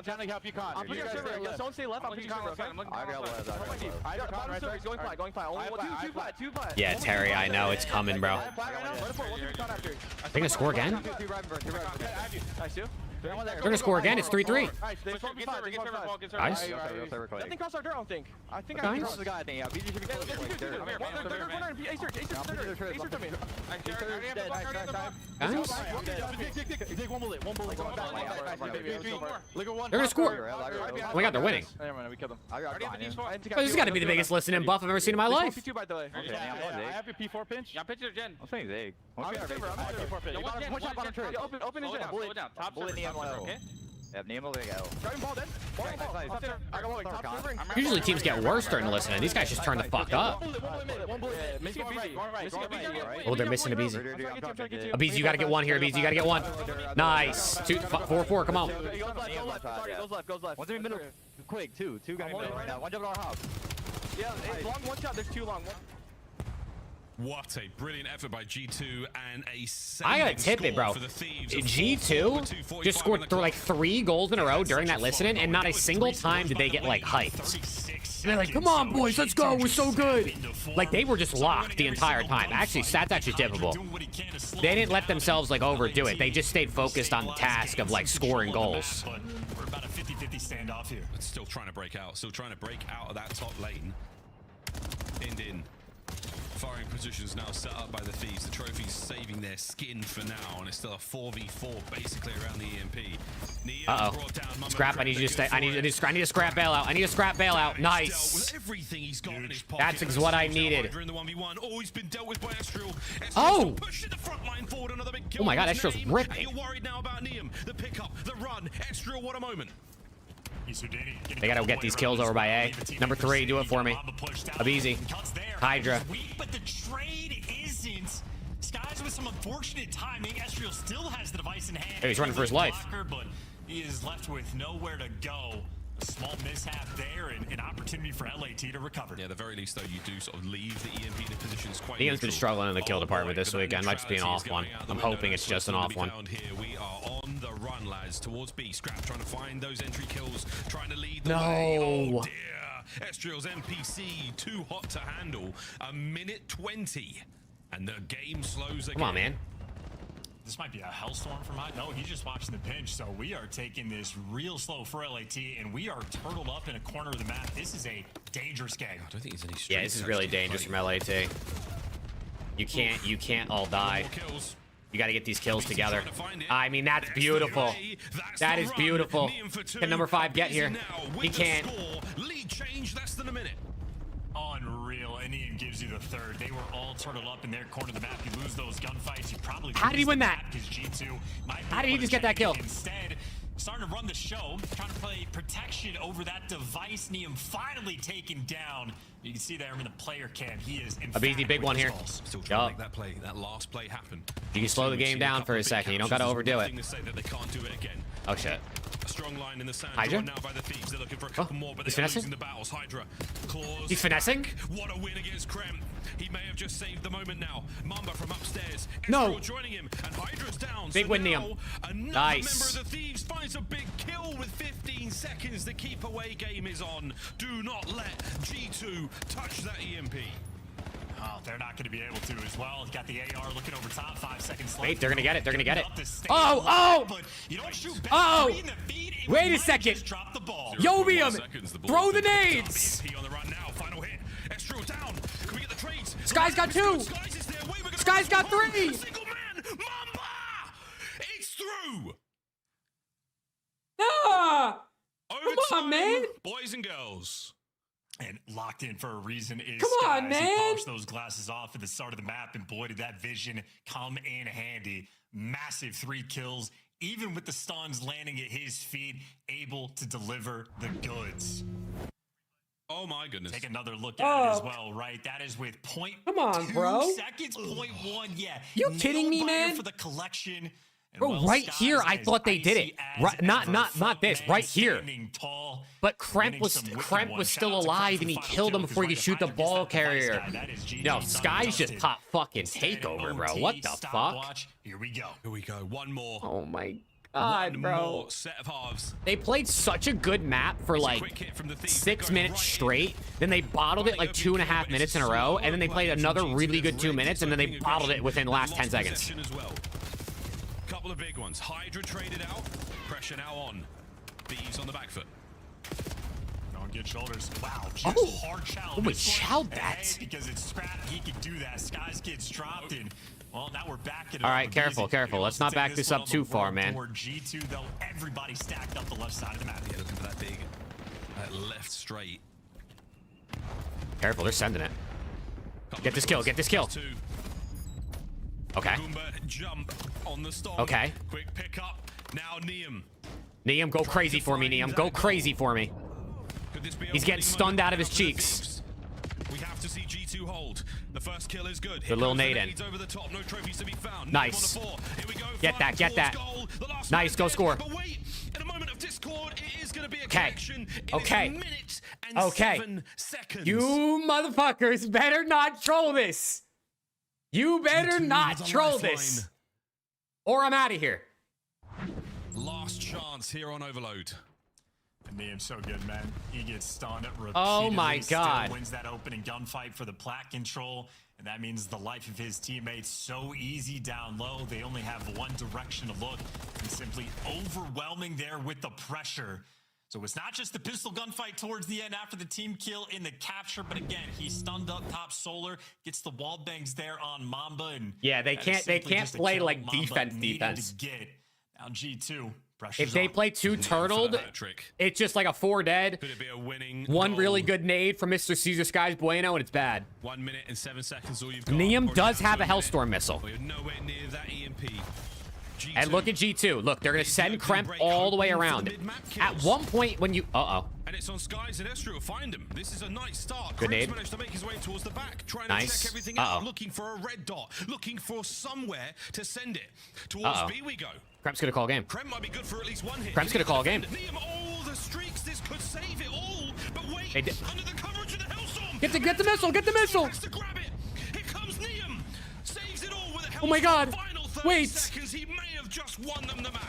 trying to help you con. I'm putting your server. Don't stay left. I'm putting your server. I got con right there. Going flat. Only two flat. Yeah, Terry, I know it's coming, bro. They're gonna score again? They're gonna score again. It's 3-3. Nice. Nothing cross our dirt, I don't think. I think I can cross the guy. I think. Yeah, BG should be close to like dirt. Acer to me. Take one bullet. They're gonna score. Oh my god, they're winning. We killed them. Oh, this has got to be the biggest listening buff I've ever seen in my life. I have your P4 pinch. Yeah, pinch your gen. I'm saying Zig. I'm P4 pinch. One shot on trade. Open his gen. Bullet down. Top server. Okay. Yep, Nemo there you go. Driving ball dead. Usually teams get worse during the listening. These guys just turn the fuck up. Oh, they're missing Abizi. Abizi, you gotta get one here. Abizi, you gotta get one. Nice. 4-4, come on. Goes left. One's in the middle. Quick, two guys in the middle right now. One double R hop. Yeah, it's long one shot. There's two long. What a brilliant effort by G2 and a I gotta tip it, bro. G2 just scored like 3 goals in a row during that listening, and not a single time did they get like hyped. They're like, come on, boys, let's go. We're so good. Like, they were just locked the entire time. Actually, that's actually tippable. They didn't let themselves like overdo it. They just stayed focused on the task of like scoring goals. We're about a 50-50 standoff here. But still trying to break out. Still trying to break out of that top lane. Pinned in. Firing positions now set up by the Thieves. The Trophy's saving their skin for now, and it's still a 4v4 basically around the EMP. Uh-oh. Scrap, I need you to stay. I need a scrap bailout. I need a scrap bailout. Nice. That's what I needed. Oh! Oh my god, Estriel's ripping. You're worried now about Neum. The pickup, the run. Estriel, what a moment. They gotta get these kills over by A. Number 3, do it for me. Abizi. Hydra. But the trade isn't. Skies with some unfortunate timing. Estriel still has the device in hand. Hey, he's running for his life. But he is left with nowhere to go. A small mishap there and an opportunity for LAT to recover. Yeah, at the very least, though, you do sort of leave the EMP in positions quite Neum's been struggling in the kill department this weekend. Might just be an off one. I'm hoping it's just an off one. Here we are on the run, lads, towards B. Scrap trying to find those entry kills, trying to lead the way. Oh, dear. Estriel's NPC, too hot to handle. A minute 20, and the game slows again. Come on, man. This might be a hellstorm for mine. No, he's just watching the pinch. So we are taking this real slow for LAT, and we are turtled up in a corner of the map. This is a dangerous game. I don't think there's any. Yeah, this is really dangerous from LAT. You can't all die. You got to get these kills together. I mean, that's beautiful. That is beautiful. Can number 5 get here? He can't. Lead change less than a minute. Unreal. Indian gives you the third. They were all turtled up in their corner of the map. You lose those gunfights, you probably. How did he win that? How did he just get that kill? Instead, starting to run the show, trying to play protection over that device. Neum finally taken down. You can see there in the player cam. He is a busy big one here. Still trying to make that play, that last play happen. You can slow the game down for a second. You don't got to overdo it. To say that they can't do it again. Oh shit. A strong line in the sand. Hydra? Now by the Thieves. They're looking for a couple more, but he's they're finessing? losing the battles. Hydra, claws. He's finessing? What a win against Krem. He may have just saved the moment now. Mamba from upstairs. No. Joining him, and Hydra's down. Big win, Neum. Neum. Nice. Member of the Thieves finds a big kill with 15 seconds. The keep away game is on. Do not let G2 touch that EMP. Oh, they're not going to be able to as well. Got the AR looking over top. 5 seconds left. Wait, they're going to get it. They're going to get it. Oh, oh! But you don't shoot back. Oh! Feed, wait a second. Drop the ball. Yobium! Throw the nades! On the run now. Final hit. Estriel down. Can we get the trades? Sky's got 2. Sky's got 3. Single man. Mamba! It's through. Ah! Come on, man. Boys and girls. And locked in for a reason is Come on, man. He polished those glasses off at the start of the map, and boy, did that vision come in handy. Massive 3 kills, even with the stuns landing at his feet, able to deliver the goods. Oh my goodness. Take another look at it as well, right? That is with Come on, bro. 2 seconds, 0.1, yeah. You kidding me, man? For the collection. Bro, right here, I thought they did it. Right, not this. Right here. But Kremp was still alive, and he killed him before he could shoot the ball carrier. No, Sky's just top fucking takeover, bro. What the fuck? Here we go. Here we go. One more. Oh my god, bro. More set of halves. They played such a good map for like 6 minutes straight. Then they bottled it like 2.5 minutes in a row, and then they played another really good 2 minutes, and then they bottled it within the last 10 seconds. Couple of big ones. Hydra traded out. Pressure now on. Bees on the back foot. On good shoulders. Wow, just hard chow. Oh, we chowed that. Hey, because it's Scrap, he can do that. Skies gets dropped in. Well, now we're back at it. All right, careful. Let's not back this up too far, man. G2, though, everybody stacked up the left side of the map. Yeah, looking for that big left straight. Careful, they're sending it. Get this kill. Okay. Jump on the storm. Okay. Quick pick up. Now Neum. Neum, go crazy for me, Neum. Go crazy for me. He's getting stunned out of his cheeks. We have to see G2 hold. The first kill is good. Good little nade in. Over the top. No trophies to be found. Nice. Here we go. Get that. Nice, go score. But wait, in a moment of discord, it is going to be a Okay. connection. Okay. It is a minute and 7 seconds. You motherfuckers better not troll this. You better G2 not with a troll lifeline. this, or I'm out of here. Last chance here on Overload. Niam's so good, man. He gets stunned repeatedly. Oh my still God. wins that opening gunfight for the plat control, and that means the life of his teammates so easy down low. They only have one direction to look, and simply overwhelming there with the pressure. So it's not just the pistol gunfight towards the end after the team kill in the capture, but again, he's stunned up top Solar, gets the wall bangs there on Mamba, and Yeah, they that is can't simply just a play kill like Mamba needed defense. to get. Now G2 If they play two turtled, it's just like a 4 dead. Could it be a winning One goal? really good nade from Mr. Caesar Skies Bueno, and it's bad. 1 minute and 7 seconds. All you've got. Niam does Down have to a minute. Hellstorm missile. We're nowhere near that EMP. G2. And look at G2. Look, they're going to send Kremp all the way around. At one point when you... Uh-oh. And it's on Skies and Esther will find him. This is a nice start. Good nade. Kremp's managed to make his way towards the back, trying Nice. to check everything Uh-oh. out, looking for a red dot, looking for somewhere to send it. Towards Uh-oh. B we go. Kremp's going to call game. Kremp might be good for at least one hit. Kremp's going to call game. Niam, all the streaks, this could save it all. But wait, They did- under the coverage of the Hellstorm. Get the missile! Get the missile! Has to grab it. Here comes Niam. Saves it all with a Hellstorm. Oh my God. Final 30 Wait. seconds. He may have just won them the map.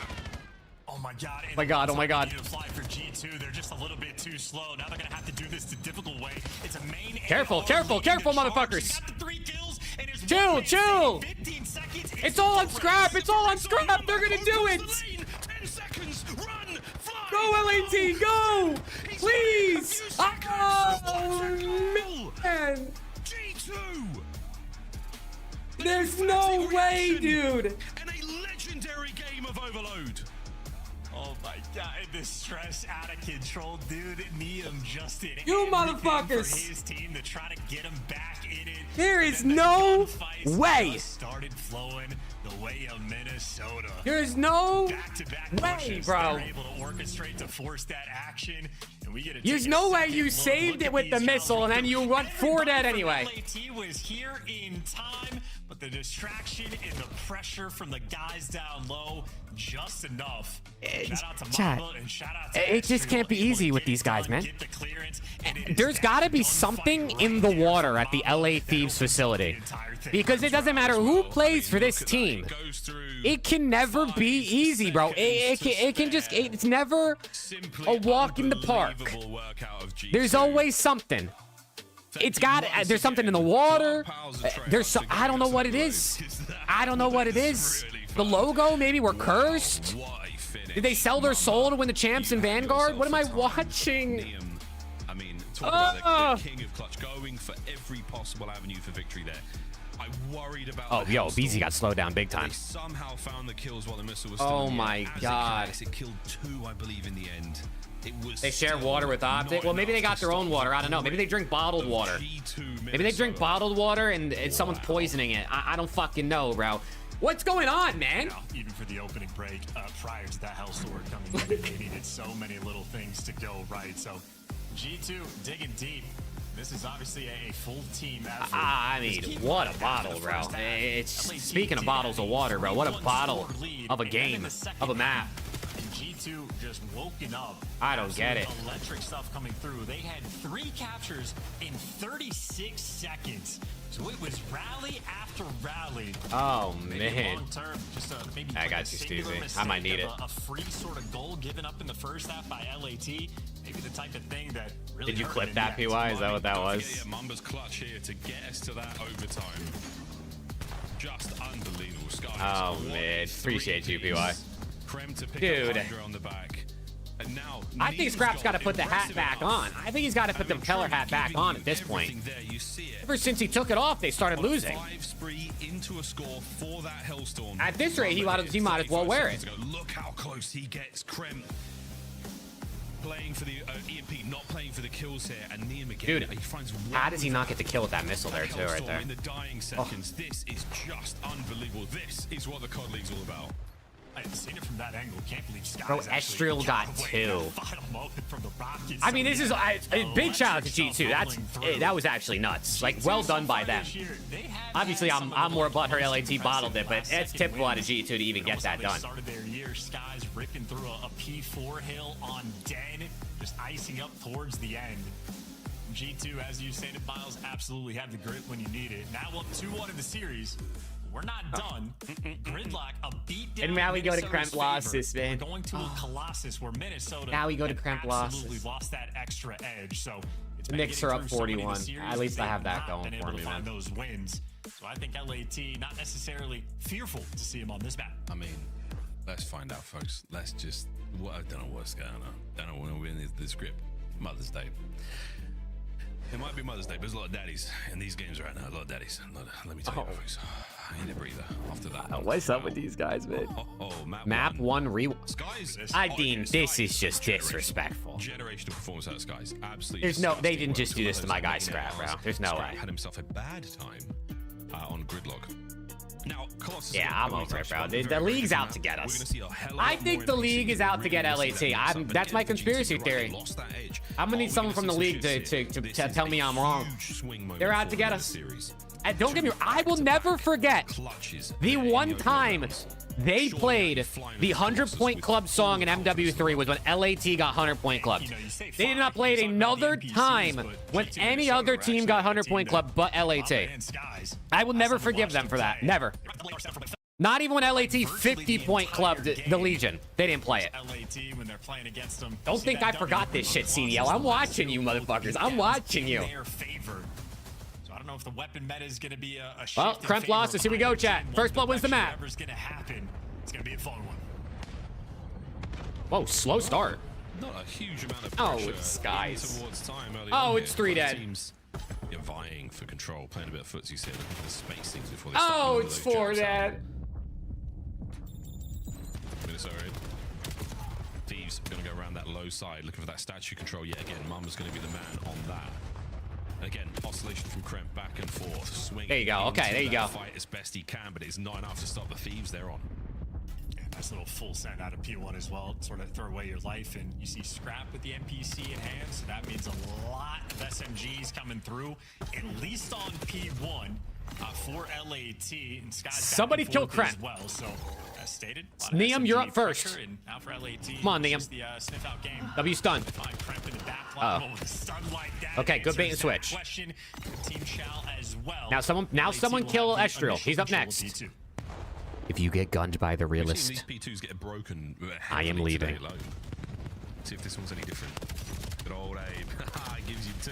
Oh my God. Oh my God, oh my God. Need to fly for G2. They're just a little bit too slow. Now they're going to have to do this the difficult way. It's a main Careful, AR careful, leading careful, the charge. motherfuckers. He got the 3 kills, and his Chill, one chill. 15 seconds. It's all on scrap. It's all on scrap. They're going to do it. 10 seconds. Run. Fly. Go, LAT. Go. Please. Oh, man. G2. There's no way, dude. And a legendary game of Overload. Oh my God, the stress out of control, dude. Niam just did You everything motherfuckers. for his team to try to get him back in it. There And is then the no gunfights way. just started flowing the way of Minnesota. There's no Back-to-back way, pushes. bro. They're able to orchestrate to force that action, and we get a There's no way you saved it with the missile and then you run 4 dead anyway. LAT was here in time, but the distraction and the pressure from the guys down low just enough. Shout out to Chat. Mamba and shout out to It just can't be easy with these guys, man. There's got to be something in the water at the LA Thieves facility. Because it doesn't matter who plays for this team. It can never be easy, bro. It's never a walk in the park. There's always something. There's something in the water. I don't know what it is. I don't know what it is. The logo, maybe we're cursed. Did they sell their soul to win the champs in Vanguard? What am I watching? I mean, talk about the king of clutch, going for every possible avenue for victory there. I worried about. Oh, yo, BZ got slowed down big time. They somehow found the kills while the missile was still Oh in the my air. As God. It killed 2, I believe, in the end. It was They share still water with Optic. not Well, maybe they enough got to their own stop water. I don't know. Maybe they drink bottled water. Maybe they drink bottled water and someone's poisoning it. I don't fucking know, bro. What's going on, man? Even for the opening break, prior to that Hellstorm coming in, they needed so many little things to go right. So G2 digging deep. This is obviously a full team effort. I mean, what a bottle, bro. It's speaking of bottles of water, bro. What a bottle of a game, of a map. And G2 just woken up. I don't get it. Electric stuff coming through. They had 3 captures in 36 seconds. So it was rally after rally. Oh, Maybe man. long term, just maybe I like got a you, singular Stevie. I mistake might need of it. A free sort of goal given up in the first half by LAT. Maybe the type of thing that really Did you hurt clip in that, the end. PY? Is that what that Don't was? forget, yeah, Mamba's clutch here to get us to that overtime. Just unbelievable. Sky. Oh, man. Appreciate you, PY. Krem to pick Dude. up Hydra on the back. And now, I think Scrap's got to put the hat back on. I think he's got to put the propeller hat back on at this point. there, you see it. Ever since he took it off, they started losing. 5 spree into a score for that Hellstorm. At this rate, he might as well wear it. Look how close he gets. Krem playing for the EMP, not playing for the kills here, and Niam again. Dude, he finds how does he not get the kill with that missile there, too, right there? In the dying seconds, this is just unbelievable. This is what the COD League's all about. I hadn't seen it from that angle. Can't believe Sky. Bro, Estriel got 2. From the Rockets. I mean, this is a big shout out to G2. That was actually nuts. Like, well done by them. Obviously, I'm more butthurt LAT bottled it, but it's typical out of G2 to even get that done. Started their year, Skies ripping through a P4 hill on Den, just icing up towards the end. G2, as you stated, Miles, absolutely have the grit when you need it. Now up 2-1 in the series. We're not done. Gridlock, a beat down. And now we go to Minnesota's Kremp-Losses, man. We're going to a Colossus where Minnesota Now we go to Kremp-Losses. absolutely lost that extra edge. So it's The been Knicks getting are up through so many of 41. the series, At least I they have that not going been for able me, to find man. those wins. So I think LAT not necessarily fearful to see him on this map. I mean, let's find out, folks. Let's just. I don't know what's going on. Don't know when we're in this grip. Mother's Day. It might be Mother's Day, but there's a lot of daddies in these games right now. A lot of daddies. Let me tell you, folks. I need a breather after that. What's up with these guys, man? Map one Skies. Dean, this is just disrespectful. Generational performance out of Skies. Absolutely. There's no, they disgusting didn't work just to do this to those my guy amazing Scrap, bro. hours. There's no Scrap way. had himself a bad time on Gridlock. Now, Colossus. Yeah, I'm over it, bro. The league's out to get us. See a hell of I a lot think more the NPCs. league is out to get Really see LAT. that mix up. That's my But conspiracy GT theory. lost that edge. I'm gonna need Are we someone gonna from the see league some shit to here? tell me I'm wrong. Huge swing moment They're out to for get the us. series. And don't get me wrong, I will never forget the one time they played the 100-point club song in MW3 was when LAT got 100-point club. They did not play it another time when any other team got 100-point club but LAT. I will never forgive them for that. Never. Not even when LAT 50-point clubbed the Legion. They didn't play it. LAT when they're playing against them. Don't think I forgot this shit, CDL. I'm watching you, motherfuckers. I'm watching you. I don't know if the weapon meta is going to be a shift. Well, Kremp lost us. Here we go, chat. First blood wins the map. Whatever's going to happen, it's going to be a fun one. Whoa, slow start. Not a huge amount of Oh, pressure it's Skies. towards time early Oh, on it's here. 3 Both dead. teams, yeah, vying for control, playing a bit of footsie here, looking for the spacings before they start. Oh, doing it's those 4 jumps out. dead. Minnesota. Thieves going to go around that low side, looking for that statue control yet again. Mama's going to be the man on that. Again, oscillation from Kremp back and forth, swinging. There you go. Okay, there you go. Fight as best he can, but it's not enough to stop the Thieves. They're on. Yeah, nice little full send out of P1 as well. Sort of throw away your life, and you see Scrap with the NPC in hand, so that means a lot of SMGs coming through, at least on P1 for LAT. And Sky's Somebody kill Kremp Kremp. as well. So, as stated, Neum, you're up first. pressure, and now for LAT, Come on, it's Neum. just the sniff out game. W stun. Find Kremp in the back line. Uh-oh. With a stun like that, Okay, good bait and answers that switch. question. The team shall as well. Now someone LAT kill will have the Estriel. He's up initial next. control of P2. If you get gunned by the We've realist, seen these P2s get broken. I am heavily leaving. today alone. See if this one's any different. Good old Abe. Gives you 2.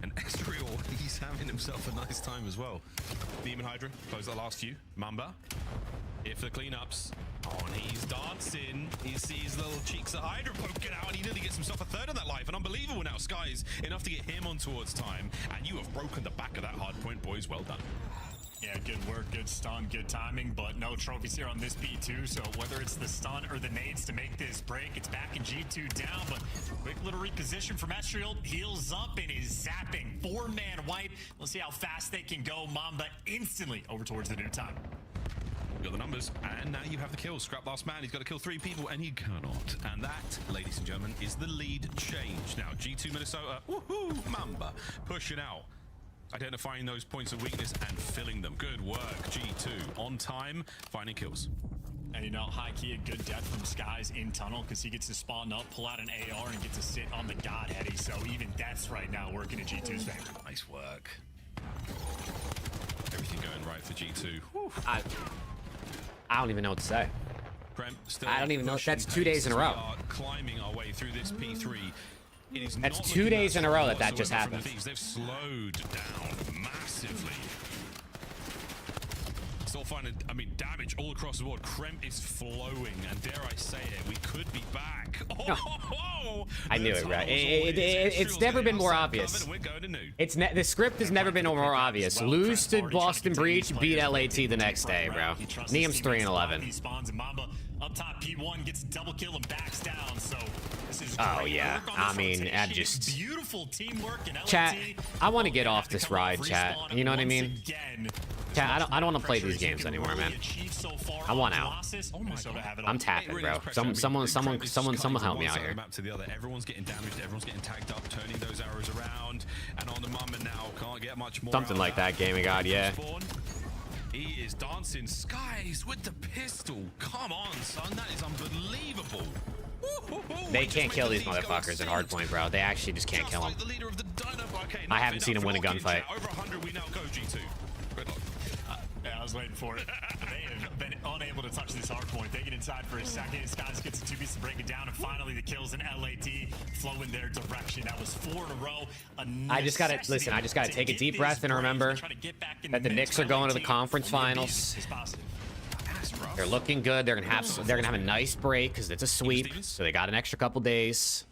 And Estriel, he's having himself a nice time as well. Demon Hydra, close the last few. Mamba, here for the cleanups. Oh, and he's dancing. He sees little cheeks of Hydra poking out, and he nearly gets himself a third of that life. And unbelievable now, Skies, enough to get him on towards time. And you have broken the back of that hard point, boys. Well done. Yeah, good work, good stun, good timing, but no trophies here on this P2, so whether it's the stun or the nades to make this break, it's back in G2 down, but quick little reposition from Estriel, heals up and is zapping. 4-man wipe. Let's see how fast they can go. Mamba instantly over towards the new time. You got the numbers, and now you have the kills. Scrap last man, he's got to kill 3 people, and he cannot. And that, ladies and gentlemen, is the lead change. Now, G2 Minnesota, woohoo, Mamba, pushing out. Identifying those points of weakness and filling them. Good work, G2. On time, finding kills. And you know, high key, a good death from Skies in tunnel because he gets to spawn up, pull out an AR, and get to sit on the God Heady. So even deaths right now working in G2's favor. Nice work. Everything going right for G2. Whew. I don't even know what to say. Kremp still I don't even know. pushing That's 2 days in a pace. row. We are climbing our way through this P3. It is That's not 2 looking days in a row that whatsoever just from the happened. Thieves. They've slowed down massively. Still finding, I mean, damage all across the board. Kremp is flowing, and dare I say it, we could be back. Oh, I knew it, right? It's never been more obvious. The script has never been more obvious. Lose to Boston Breach, beat LAT the next day, bro. Neum's 3-11. He spawns and Mamba up top. P1 gets double kill and backs down. So this is Oh great yeah, work on I this mean, I rotation. just Beautiful teamwork in LAT. chat. I want to get off this ride, chat. You know what I mean? Chat, I don't want to play these games anymore, man. I want out. I'm tapping, bro. Someone help me out here. Map to the other. Everyone's getting damaged. Everyone's getting tagged up, turning those arrows around, and on the Mamba now can't get much more. Something like that, Gaming God, yeah. He is dancing Skies with the pistol. Come on, son, that is unbelievable. They can't kill these motherfuckers at hardpoint, bro. They actually just can't kill them. I haven't seen him win a gunfight. Over 100, we now go G2. Yeah, I was waiting for it. They have been unable to touch this hard point. They get inside for a second. Skies gets a 2-piece to break it down, and finally the kills in LAT flow in their direction. That was 4 in a row. I just gotta listen. I just gotta take a deep breath and remember that the Knicks are going to the conference finals. They're looking good. They're gonna have a nice break because it's a sweep, so they got an extra couple days.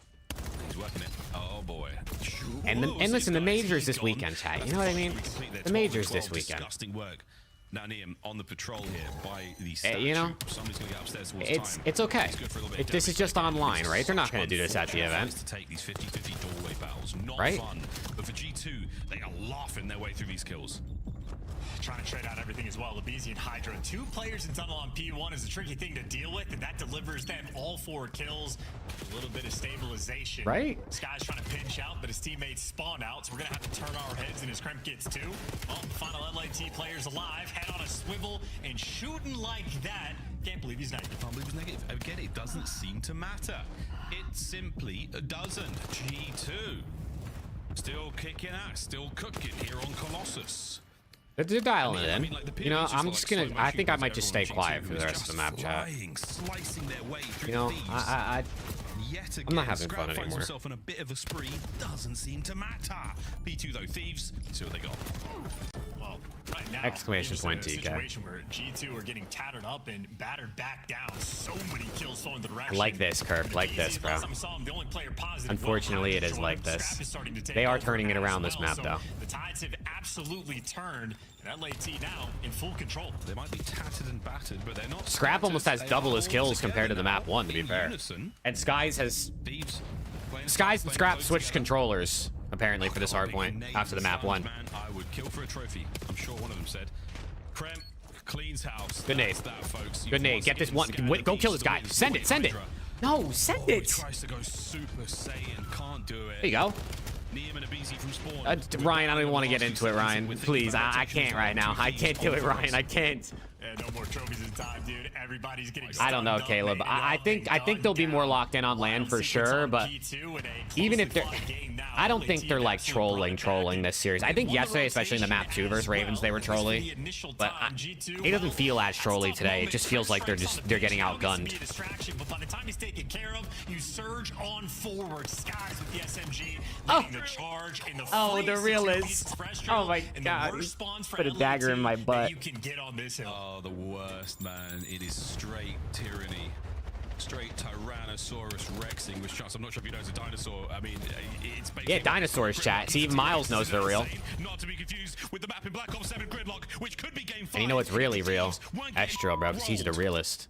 He's working it. Oh boy. And listen, the majors this weekend, chat. You know what I mean? The majors this weekend. Disgusting work. Now Liam on the patrol here by the statue. You know, somebody's gonna get upstairs towards time. it's okay. This is just online, right? They're not gonna do this at the event. To take these 50-50 doorway battles, not right? fun. But for G2, they are laughing their way through these kills. Trying to trade out everything as well. Labizi and Hydra. 2 players in tunnel on P1 is a tricky thing to deal with, and that delivers them all 4 kills. A little bit of stabilization. Right. Sky's trying to pinch out, but his teammates spawn out, so we're going to have to turn our heads, and his Kremp gets 2. Well, the final LAT player's alive, head on a swivel, and shooting like that. Can't believe he's negative. Can't believe he's negative. Again, it doesn't seem to matter. It simply doesn't. G2. Still kicking ass, still cooking here on Colossus. They're dialing it in. You know, I'm just gonna. I think I might just stay quiet for the rest of the map, chat. You know, I'm not having fun anymore. Himself in a bit of a spree. Doesn't seem to matter. P2 though, thieves. Let's see what they got. Well, right now, exclamation point, TK. Situation where G2 are getting tattered up and battered back down. So many kills flowing the direction. Like this, Kirk. Like this, bro. Unfortunately, it is like this. They are turning it around this map, though. The tides have absolutely turned. And LAT now in full control. They might be tattered and battered, but they're not. Scrap almost has double his kills compared to the map 1, to be fair. And Skies and Scrap switched controllers apparently for this hard point after the map 1. I would kill for a trophy. I'm sure one of them said. Kremp cleans house. Good nade. Good nade. Get this one. Go kill this guy. Send it. Send it. No, send it. He tries to go Super Saiyan. Can't do it. There you go. Ryan, I don't even want to get into it, Ryan. Please, I can't right now. I can't do it, Ryan. I can't. Yeah, no more trophies in time, dude. Everybody's getting. I don't know, Caleb. I think they'll be more locked in on land for sure. But even if they're, I don't think they're like trolling this series. I think yesterday, especially in the map 2 versus Ravens, they were trolly. But it doesn't feel as trolly today. It just feels like they're getting outgunned. But by the time he's taken care of, you surge on forward. Skies with the SMG, the charge in the the realist. Oh my God! Put a dagger in my butt. You can get on this hill. Oh, the worst, man. It is straight tyranny. Straight Tyrannosaurus Rex English shots. I'm not sure if you know it's a dinosaur. I mean, it's basically... Yeah, dinosaurs, chat. See, even Miles knows they're real. Not to be confused with the map in Black Ops 7 Gridlock, which could be game 5. And you know what's really real? Extra, bro, because he's the realist.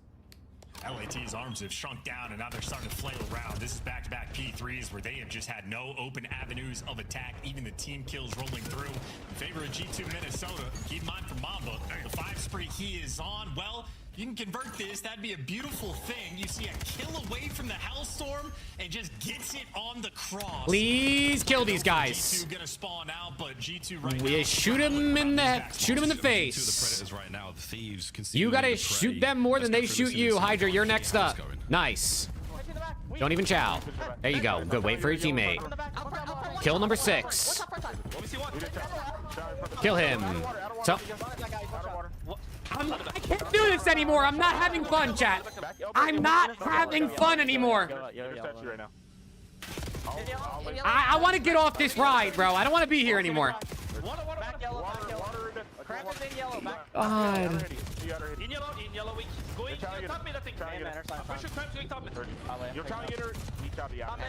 LAT's arms have shrunk down, and now they're starting to flail around. This is back-to-back P3s where they have just had no open avenues of attack. Even the team kills rolling through in favor of G2 Minnesota. Keep in mind for Mamba, the 5 spree he is on. Well, you can convert this. That'd be a beautiful thing. You see a kill away from the Hellstorm and just gets it on the cross. Please kill these guys. G2 gonna spawn out, but G2 right now, shoot him in the face. Right now, the thieves can you gotta shoot them more than they shoot you. Hydra, you're next up. Nice. Don't even chow. There you go. Good. Wait for your teammate. Kill number 6. Kill him. So I can't do this anymore. I'm not having fun, chat. I'm not having fun anymore. I want to get off this ride, bro. I don't want to be here anymore. God.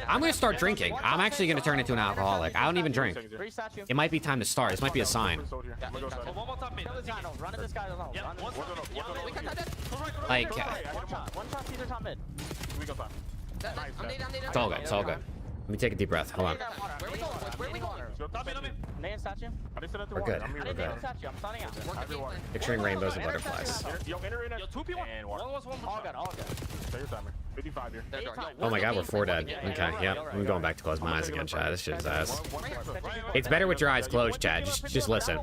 I'm gonna start drinking. I'm actually gonna turn into an alcoholic. I don't even drink. It might be time to start. This might be a sign. Like, it's all good. It's all good. Let me take a deep breath. Hold on. Where are we going? We're good. We're good. Picturing rainbows and butterflies. Oh my God, we're 4 dead. Okay, yep. I'm going back to close my eyes again, Chad. This shit's ass. It's better with your eyes closed, Chad. Just listen.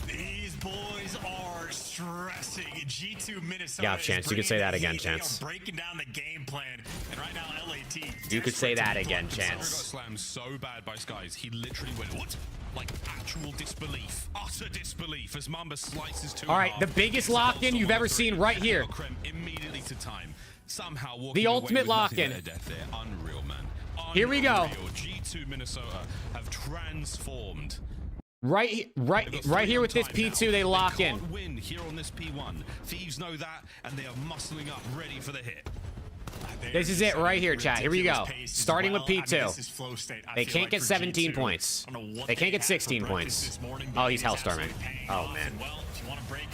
These boys are stressing. G2 Minnesota. Yeah, Chance, you could say that again, Chance. Breaking down the game plan, and right now LAT. You could say that again, Chance. Chance. Got slammed so bad by Skies, he literally went, what? Like actual disbelief, utter disbelief as Mamba slices to. All right, the biggest lock-in you've ever seen right here. Immediately to time. Somehow the ultimate lock-in. Unreal, man. Unreal. Here we go. G2 Minnesota have transformed. Right here with this P2, they lock in. Win here on this P1. Thieves know that, and they are muscling up, ready for the hit. This is it right here, chat. Here we go. Starting with P2. They can't get 17 points. They can't get 16 points. Oh, he's Hellstorming. Oh, man.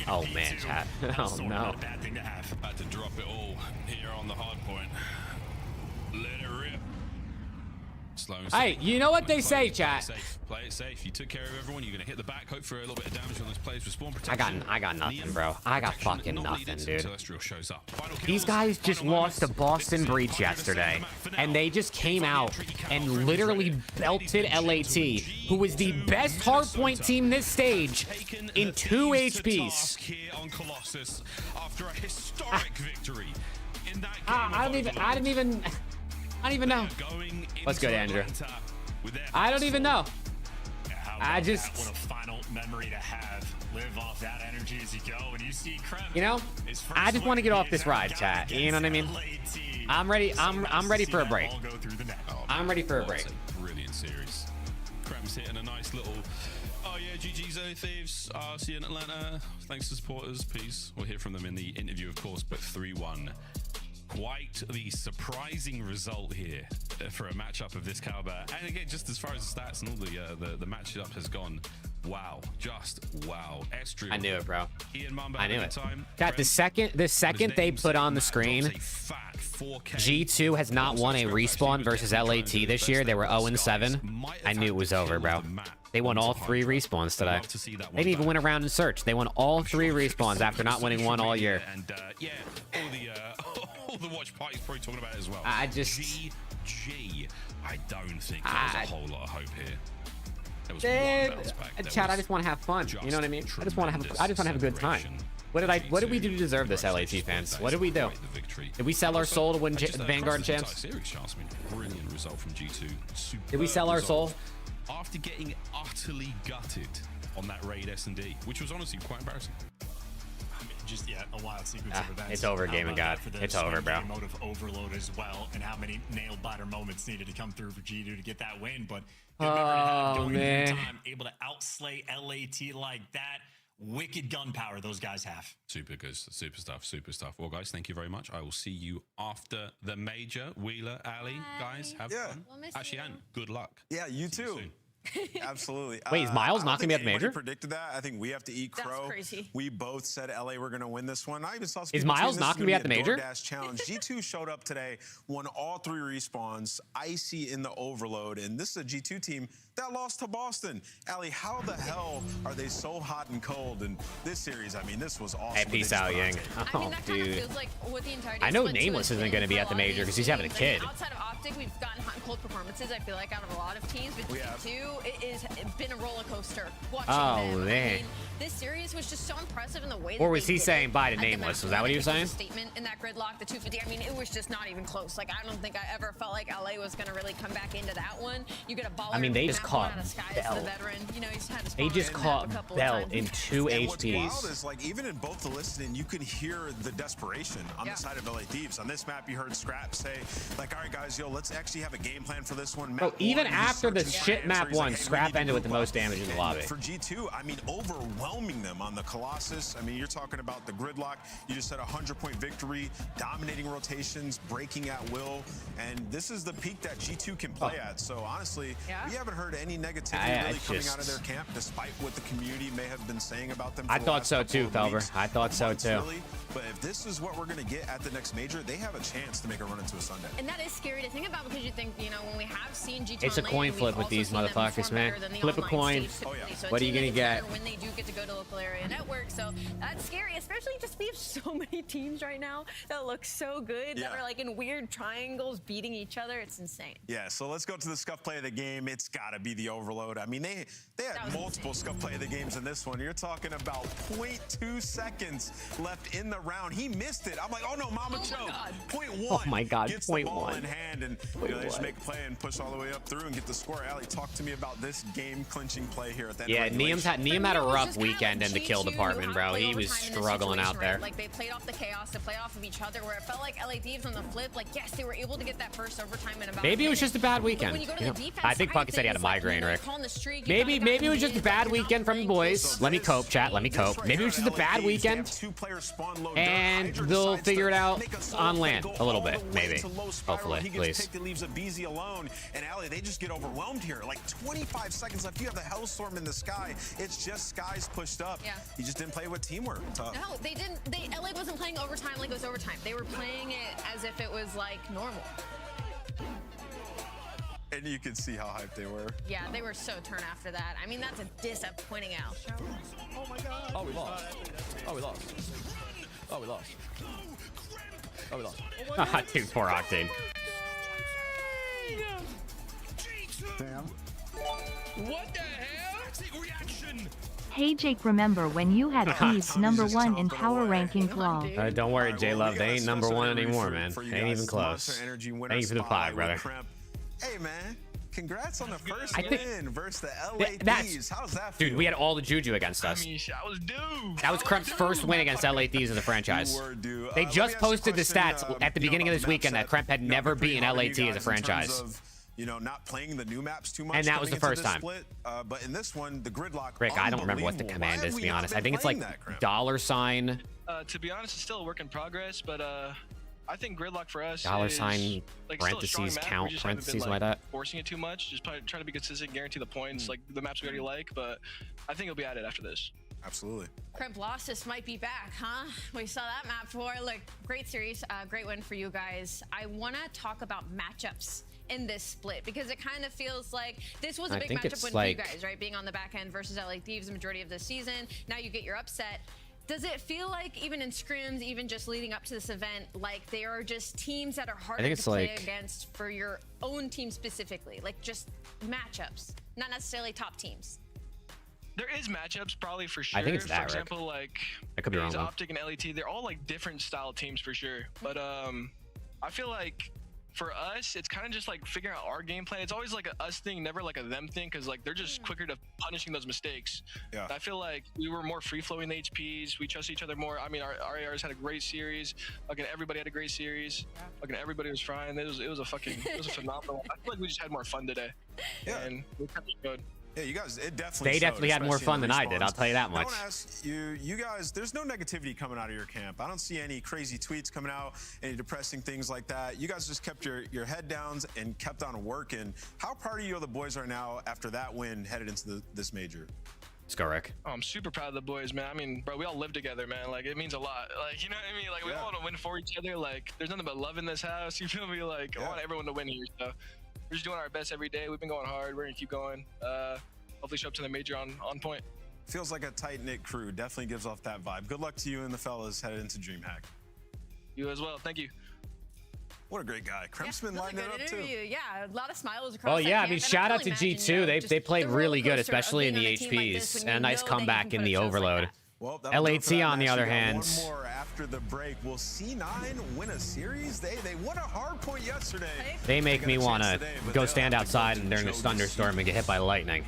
Oh, man, chat. Oh, no. Had to drop it all here on the hard point. Let it rip. Slow and hey, you know what they say, chat. Play it safe. You took care of everyone. You're gonna hit the back. Hope for a little bit of damage on those players with spawn protection. I got nothing, bro. I got fucking nothing, dude. Celestial shows up. These guys just lost to Boston Breach yesterday, and they just came out and literally belted LAT, who was the best hardpoint team this stage, in 2 HPs. Here on Colossus after a historic victory in that game. I don't even know. Let's go, Andrew. I don't even know. I just. What a final memory to have. Live off that energy as you go, and you see Krem. You know, I just want to get off this ride, chat. You know what I mean? I'm ready. I'm ready for a break. I'm ready for a break. Brilliant series. Krem's hitting a nice little. Oh yeah, GG's Thieves. See you in Atlanta. Thanks to supporters. Peace. We'll hear from them in the interview, of course. But 3-1. Quite the surprising result here for a matchup of this caliber. And again, just as far as the stats and all the matchup has gone, wow, just wow. I knew it, bro. Ian Mamba I knew it. Time. God, the second they put on the screen, G2 has not won a respawn versus LAT this year. They were 0-7. I knew it was over, bro. They won all 3 respawns today. They didn't even win a round in search. They won all 3 respawns after not winning one all year. And yeah, all the watch party's probably talking about it as well. I just GG. I don't think there's a whole lot of hope here. There was one bounce back. Chad, I just want to have fun. You know what I mean? I just want to have a good time. What did we do to deserve this, LAT fans? What did we do? Did we sell our soul to win Vanguard champs? Brilliant result from G2. Did we sell our soul? After getting utterly gutted on that raid S&D, which was honestly quite embarrassing. I mean, just a wild sequence of events. It's over, Game of God. It's over, bro. Mode of overload as well, and how many nail biter moments needed to come through for G2 to get that win. But man, time able to outslay LAT like that. Wicked gun power those guys have. Super good, super stuff. Well, guys, thank you very much. I will see you after the major. Wheeler, Ali, guys, have fun. Actually, and good luck. Yeah, you too. Absolutely. Wait, is Miles not going to be at the major? Predicted that. I think we have to eat crow. That's crazy. We both said LA were going to win this one. I even saw. Is Miles not going to be at the major? Challenge. G2 showed up today, won all 3 respawns, icy in the overload, and this is a G2 team that lost to Boston. Ali, how the hell are they so hot and cold in this series? I mean, this was awesome. Hey, peace out, Yang. Oh, dude. I know Nameless isn't going to be at the major because he's having a kid. Outside of Optic, we've gotten hot and cold performances, I feel like, out of a lot of teams. But G2, it's been a roller coaster watching them. Man. I mean, this series was just so impressive in the way that Or was he saying bye to Nameless? Was that what he was saying? Statement in that gridlock, the 250. I mean, it was just not even close. Like, I don't think I ever felt like LA was going to really come back into that one. You get a baller. I mean, they just caught Bell. They just caught Bell in 2 HPs. What's wild is, like, even in both the listening, you can hear the desperation on the side of LA Thieves. On this map, you heard Scrap say, like, all right, guys, let's actually have a game plan for this one. Bro, even after the shit map 1, Scrap ended with the most damage in the lobby. For G2, I mean, overwhelming them on the Colossus. I mean, you're talking about the gridlock. You just said a 100-point victory, dominating rotations, breaking at will, and this is the peak that G2 can play at. So honestly, we haven't heard any negativity really coming out of their camp, despite what the community may have been saying about them. I thought so too, Felber. I thought so too. Really. But if this is what we're going to get at the next major, they have a chance to make a run into a Sunday. And that is scary to think about because you think, you know, when we have seen G2 it's a coin flip with these motherfuckers, man. Flip a coin. So what are you going to get? When they do get to go to local area network. So that's scary, especially just we have so many teams right now that look so good that are like in weird triangles beating each other. It's insane. Yeah, so let's go to the scuff play of the game. It's got to be the overload. I mean, they had multiple scuff play of the games in this one. You're talking about 0.2 seconds left in the round. He missed it. I'm like, oh no, Mama Joe. 0.1. Oh my God, gets the ball 0.1. in hand, and they just make a play and push all the way up through and get the score. Ali, talk to me about this game-clinching play here at the end. Yeah, of Neem had a rough weekend in the kill department, bro. He was struggling out there. Like they played off the chaos, they played off of each other, where it felt like LA Thieves on the flip, like yes, they were able to get that first overtime in about. Maybe it was just a bad weekend. I think Puck said he had a migraine, Rick. Maybe it was just a bad weekend from the boys. Let me cope, chat. Let me cope. Maybe it was just a bad weekend, and they'll figure it out on land a little bit, maybe. Hopefully, please. Leaves a BZ alone, and Ali, they just get overwhelmed here. Like 25 seconds left. You have the Hellstorm in the sky. It's just skies pushed up. Yeah. You just didn't play with teamwork. Tough. No, they didn't. LA wasn't playing overtime like it was overtime. They were playing it as if it was like normal. And you can see how hyped they were. Yeah, they were so turned after that. I mean, that's a disappointing out. Oh my God. Oh, we lost. Oh, we lost. Oh, we lost. Oh, we lost. Dude, poor Octane. Damn. What the hell? Reaction. Hey Jake, remember when you had Eve's #1 in power ranking claw? Don't worry, J-Love. They ain't #1 anymore, man. They ain't even close. Thank you for the pod, brother. Hey, man. Congrats on the first win versus the LA Thieves. How's that feel? Dude, we had all the juju against us. I mean, I was due. That was Kremp's first win against LA Thieves in the franchise. They just posted the stats at the beginning of this weekend that Kremp had never beaten LAT as a franchise. You know, not playing the new maps too much. And that was the first time. Split, but in this one, the gridlock. Rick, I don't remember what the command is, to be honest. I think it's like $. To be honest, it's still a work in progress, but I think gridlock for us $, like parentheses, count, parentheses, like that. Forcing it too much, just trying to be consistent, guarantee the points, like the maps we already like, but I think it'll be added after this. Absolutely. Kremp Losses might be back, huh? We saw that map before. Look, great series, great win for you guys. I want to talk about matchups in this split because it kind of feels like this was a big matchup win for you guys, right? Being on the back end versus LA Thieves the majority of the season. Now you get your upset. Does it feel like even in scrims, even just leading up to this event, like they are just teams that are harder to play against for your own team specifically? Like just matchups, not necessarily top teams. There is matchups probably for sure. I think it's that, for example, Rick. like I could be wrong. Optic and LAT, they're all like different style teams for sure. But I feel like for us, it's kind of just like figuring out our game plan. It's always like a us thing, never like a them thing, because like they're just quicker to punishing those mistakes. Yeah. I feel like we were more free flowing the HPs. We trust each other more. I mean, our ARs had a great series. Again, everybody had a great series. Again, everybody was frying. It was a phenomenal. I feel like we just had more fun today. Yeah. And we kept it good. Yeah, you guys, it definitely. They definitely had more fun than I did. I'll tell you that much. I want to ask you guys. There's no negativity coming out of your camp. I don't see any crazy tweets coming out, any depressing things like that. You guys just kept your head downs and kept on working. How proud of you the boys are now after that win headed into this major? Let's go, Rick. Oh, I'm super proud of the boys, man. I mean, bro, we all live together, man. Like, it means a lot. Like, you know what I mean? Like, we all want to win for each other. Like, there's nothing but love in this house. You feel me? Like, I want everyone to win here. So we're just doing our best every day. We've been going hard. We're gonna keep going. Hopefully show up to the major on point. Feels like a tight-knit crew. Definitely gives off that vibe. Good luck to you and the fellas headed into DreamHack. You as well. Thank you. What a great guy. Kremp's been lining it up too. Yeah, a lot of smiles across. Oh yeah, I mean, shout out to G2. They played really good, especially in the HPs, and a nice comeback in the overload. Well, LAT on the other hand. One more after the break. Will C9 win a series? They won a hard point yesterday. They make me want to go stand outside and during a thunderstorm and get hit by lightning.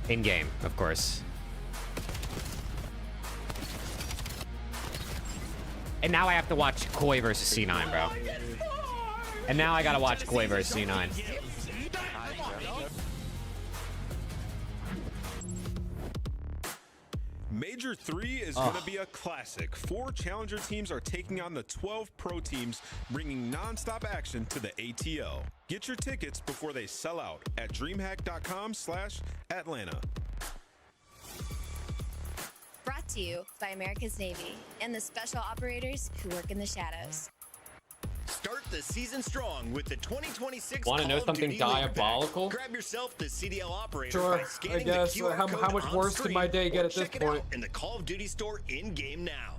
In game, of course. And now I have to watch Koi versus C9, bro. And now I gotta watch Koi versus C9. Major 3 is going to be a classic. 4 challenger teams are taking on the 12 pro teams, bringing non-stop action to the ATL. Get your tickets before they sell out at dreamhack.com/Atlanta. Brought to you by America's Navy and the special operators who work in the shadows. Start the season strong with the 2026 Want to know something diabolical? Grab yourself the CDL operator Sure, by scanning I guess. the QR How code much on worse screen, could my day get or at this check it point? out in the Call of Duty store in game now.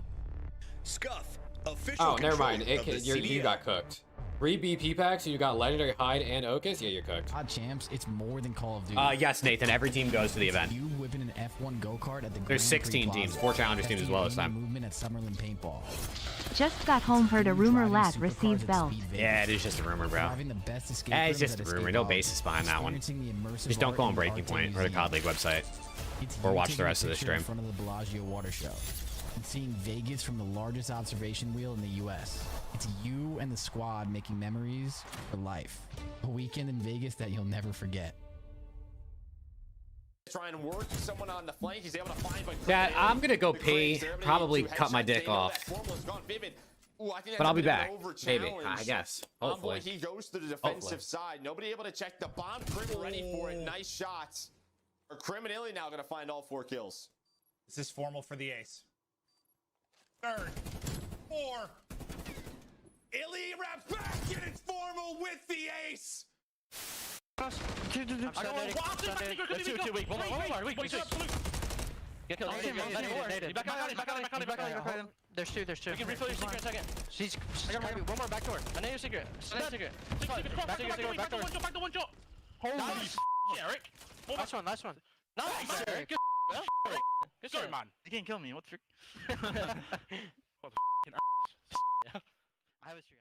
Scuff, official Oh, never control mind. of the You CDL. got cooked. 3 BP packs, and you got Legendary Hyde and Ocus? Yeah, you're cooked. COD Champs, it's more than Call of Duty. Yes, Nathan. Every team goes to the event. You whipping an F1 go-kart at the There's 16 teams, 4 challengers teams as well this time. Movement at Summerlin Paintball. Just got home, heard a rumor LAT received belt. Yeah, it is just a rumor, bro. It's just a rumor. No basis behind that one. Just don't go on Breaking Point or the COD League website. Or watch the rest of the stream. In front of the Bellagio Water Show. And seeing Vegas from the largest observation wheel in the U.S. It's you and the squad making memories for life. A weekend in Vegas that you'll never forget. Try and work someone on the flank. He's able to find. Dad, I'm gonna go pee. Probably cut my dick off. But I'll be back. Maybe. I guess. Hopefully. He goes to the defensive side. Nobody able to check the bomb. Crim ready for it. Nice shots. Or Crim and Illy now gonna find all 4 kills. This is formal for the ace. 3rd, 4. Illy wraps back and it's formal with the ace. I'm too weak. One more. Get killed. There's two. You can refill your secret in a second. She's one more back door. I know your secret. Back door. Back door. Holy shit, Eric. Last one. Nice, Eric. Good story, man. You can't kill me. What the frick? What the f***ing I have a streak.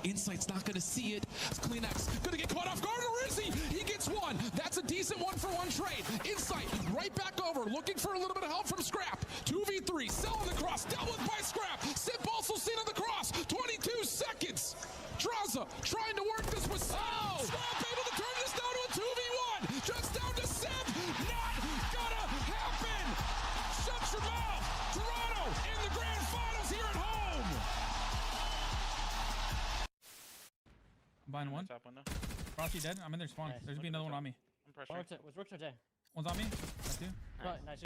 Insight's not gonna see it. Kleenex gonna get caught off guard, or is he? He gets one. That's a decent 1-for-1 trade. Insight right back over, looking for a little bit of help from Scrap. 2v3, selling the cross, dealt with by Scrap. Sip also seen on the cross. 22 seconds. Draza trying to work this with Sip. Scrap able to turn this down to a 2v1. Just down to Sip. Not gonna happen. Shut your mouth. Toronto in the grand finals here at home. I'm buying one. Frosty dead. I'm in their spawn. There's gonna be another one on me. I'm pressuring. What's Rook today? One's on me. That's two. Nice.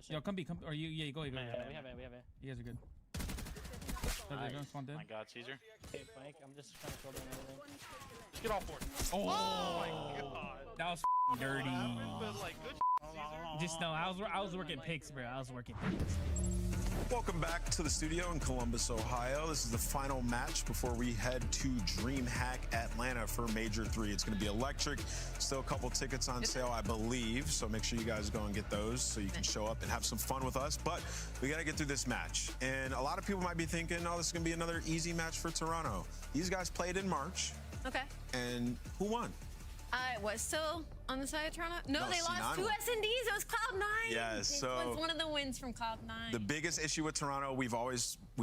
Yo, come B. Or you. Yeah, you go. You go. We have it. You guys are good. They're going spawn dead. My God, Caesar. Okay, Frank. I'm just trying to show them everything. Let's get all 4. Oh my God. That was dirty. But like, good. Just no. I was working picks, bro. I was working picks. Welcome back to the studio in Columbus, Ohio. This is the final match before we head to DreamHack Atlanta for Major 3. It's going to be electric. Still a couple tickets on sale, I believe. So make sure you guys go and get those so you can show up and have some fun with us. But we got to get through this match. And a lot of people might be thinking, oh, this is going to be another easy match for Toronto. These guys played in March. Okay. And who won? It was still on the side of Toronto. No, they lost 2 SNDs. It was Cloud9. Yes, so it was one of the wins from Cloud9. The biggest issue with Toronto we've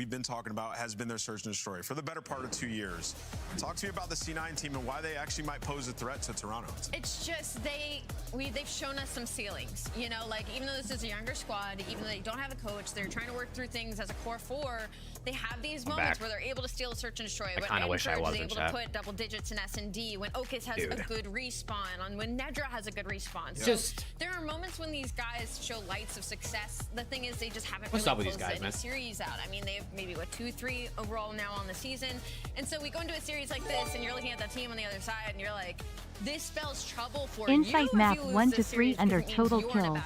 been talking about has been their search and destroy for the better part of 2 years. Talk to me about the C9 team and why they actually might pose a threat to Toronto. It's just they've shown us some ceilings. You know, like even though this is a younger squad, even though they don't have a coach, they're trying to work through things as a core 4. They have these moments where they're able to steal a search and destroy. I kind of wish I was in able chat. to put double digits in S&D. When Ocus has a good respawn, on when Nedra has a good respawn. Yeah. So there are moments when these guys show lights of success. The thing is, they just haven't really closed any series out. I mean, they have maybe 2-3 overall now on the season, and so we go into a series like this, and you're looking at that team on the other side, and you're like, this spells trouble for Insight you. map 1 to 3 under total kills.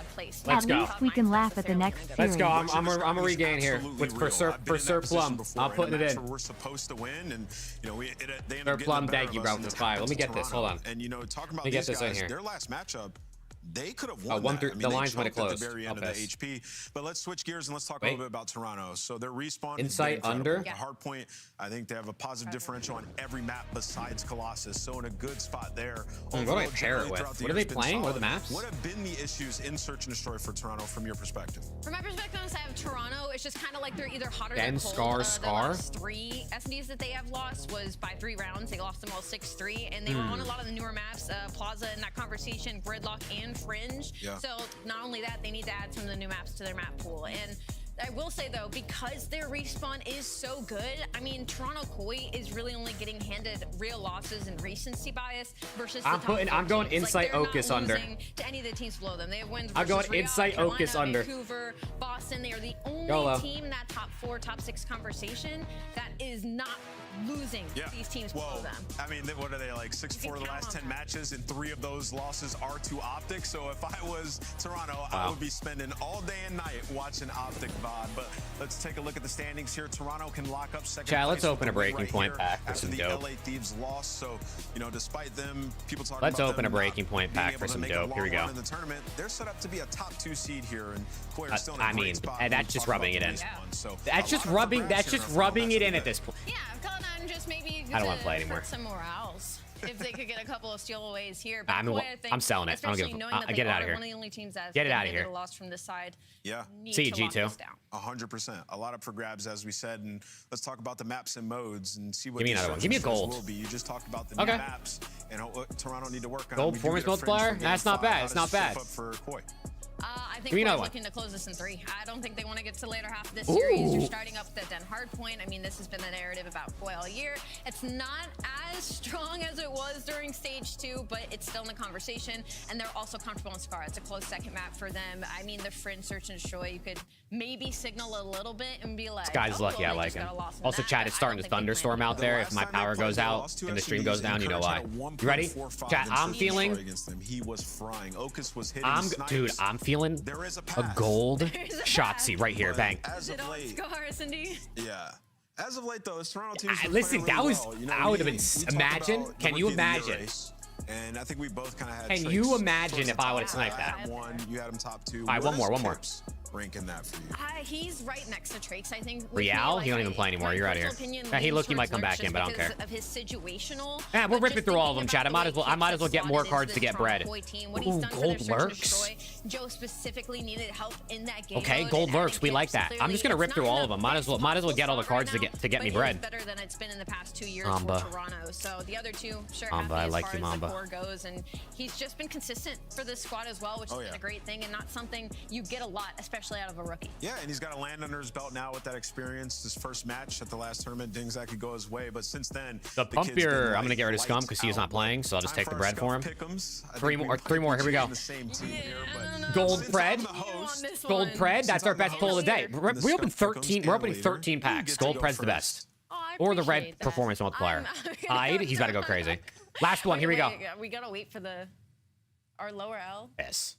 At least we can laugh at the next series. Let's go. I'm a regain here for Sir Plum. I'm putting it in. We're supposed to win, and you know they end Sir up Plum, getting thank you, bro, for the 5. Let me get this. Hold on. And you know, talking about Let me get these this in guys, here. their last matchup, they could have won. The lines might have closed. At the very end of the HP. But let's switch gears and let's talk a little bit about Toronto. So their respawn. Insight under. Hard point. I think they have a positive differential on every map besides Colossus. So in a good spot there. What do I pair it with? What are they playing? What are the maps? What have been the issues in search and destroy for Toronto from your perspective? From my perspective, on the side of Toronto, it's just kind of like they're either hotter Ben, than cold. Scar. The last 3 SNDs that they have lost was by 3 rounds. They lost them all 6-3, and they were on a lot of the newer maps, Plaza in that conversation, Gridlock and Fringe. Yeah. So not only that, they need to add some of the new maps to their map pool. And I will say though, because their respawn is so good, I mean, Toronto Koi is really only getting handed real losses and recency bias versus. I'm going Insight Ocus under. To any of the teams below them, they have wins. I'm going Real, Insight Carolina, Ocus under. Vancouver, Boston. They are the only team in that top 4, top 6 conversation that is not losing these teams below them. I mean, what are they, like 6-4 the last 10 matches, and 3 of those losses are to Optic. So if I was Toronto, I would be spending all day and night watching Optic VOD. But let's take a look at the standings here. Toronto can lock up second place. Let's open a breaking point pack for some dope. LA Thieves lost, so you know, despite them, people talking Let's about open a breaking point pack for some dope. Here we go. In the tournament, they're set up to be a top 2 seed here, and Koi are still in a I mean, great spot. that's just rubbing it in. So that's just rubbing. That's just rubbing it in at this point. Yeah, Cloud9 just maybe. I don't want to play anymore. Some morals. If they could get a couple of stealaways here, but I'm selling it. I don't give a fuck. Get it out of here. One of the only teams that's get it out of here. Lost from this side. Yeah. See you, G2. 100%. A lot up for grabs, as we said, and let's talk about the maps and modes and see what. Give me another one. Give me a gold. Will be. You just talked about the new maps and what Toronto need to work on. Gold performance multiplier. That's not bad. It's not bad. For Koi. I think we're looking to close this in 3. I don't think they want to get to the later half of this series. You're starting up at that hard point. I mean, this has been the narrative about Koi all year. It's not as strong as it was during stage 2, but it's still in the conversation. And they're also comfortable in Scar. It's a close second map for them. I mean, the Fringe Search and Destroy, you could maybe signal a little bit and be like, this guy's lucky I like him. Also, chat, it's starting to thunderstorm out there. If my power goes out and the stream goes down, you know why. You ready? Chat, I'm feeling. He was frying. Ocus was hitting. Dude, I'm feeling a gold Shotzi right here. Bang. As of late, yeah. As of late, though, this Toronto team. Listen, that was. I would have been. Imagine. Can you imagine? And I think we both kind of had. Can you imagine if I would have sniped that? You had him top 2. All right, one more. Ranking that for you. He's right next to Trakes, I think. Real? He don't even play anymore. You're out of here. Yeah, he might come back in, but I don't care. Of his situational. Yeah, we're ripping through all of them, chat. I might as well get more cards to get bread. Ooh, gold lurks. Joe specifically needed help in that game. Okay, gold lurks. We like that. I'm just gonna rip through all of them. Might as well get all the cards to get me bread. Better than it's been in the past 2 years for Toronto. So the other 2, sure. Mamba, I like you, Mamba. Goes, and he's just been consistent for this squad as well, which has been a great thing and not something you get a lot, especially out of a rookie. Yeah, and he's got a land under his belt now with that experience. His first match at the last tournament, didn't exactly go his way, but since then, the pump here, I'm gonna get rid of Scum because he's not playing, so I'll just take the bread for him. 3 more. Here we go. Gold Pred. Gold Pred. That's our best pull of the day. We opened 13. We're opening 13 packs. Gold Pred's the best. Or the red performance multiplier. Hide. He's got to go crazy. Last one. Here we go. We gotta wait for our lower L. Yes.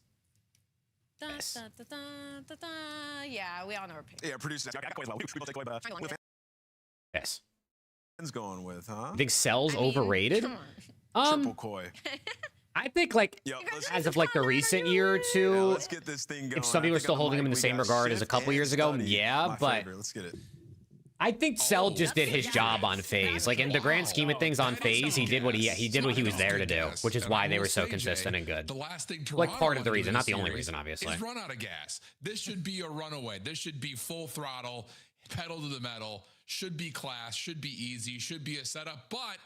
Yeah, we all know we're picking. Yeah, producer. Yes. Going with, huh? You think Cell's overrated? Triple Koi. I think as of the recent year or 2, let's get this thing going. If some people are still holding him in the same regard as a couple years ago, but let's get it. I think Cell just did his job on FaZe. In the grand scheme of things on FaZe, he did what he was there to do, which is why they were so consistent and good. The last thing part of the reason, not the only reason, obviously. Is run out of gas. This should be a runaway. This should be full throttle, pedal to the metal. Should be class. Should be easy. Should be a setup, but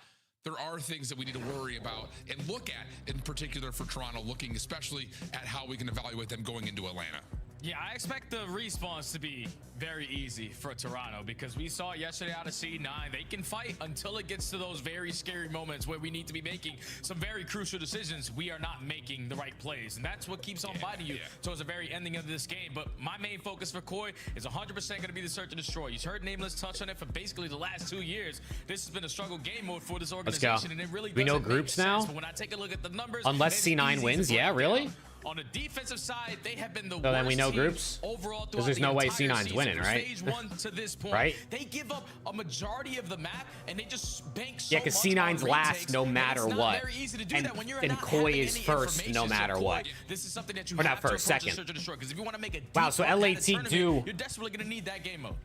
there are things that we need to worry about and look at, in particular for Toronto, looking especially at how we can evaluate them going into Atlanta. Yeah, I expect the respawns to be very easy for Toronto because we saw it yesterday out of C9. They can fight until it gets to those very scary moments where we need to be making some very crucial decisions. We are not making the right plays, and that's what keeps on biting you towards the very ending of this game. But my main focus for Koi is 100% going to be the search and destroy. You've heard Nameless touch on it for basically the last 2 years. This has been a struggle game mode for this organization, and it really we know groups now. But when I take a look at the numbers, unless C9 wins, yeah, really. On the defensive side, they have been the worst. So then we know groups? Overall, because there's no way C9's winning, right? Stage 1 to this point, right? They give up a majority of the map, and they just bank so because C9's last no matter what, and Koi is first no matter what. This is something that you or not first, second. Because if you want to make a wow, so LAT do. You're desperately going to need that game mode.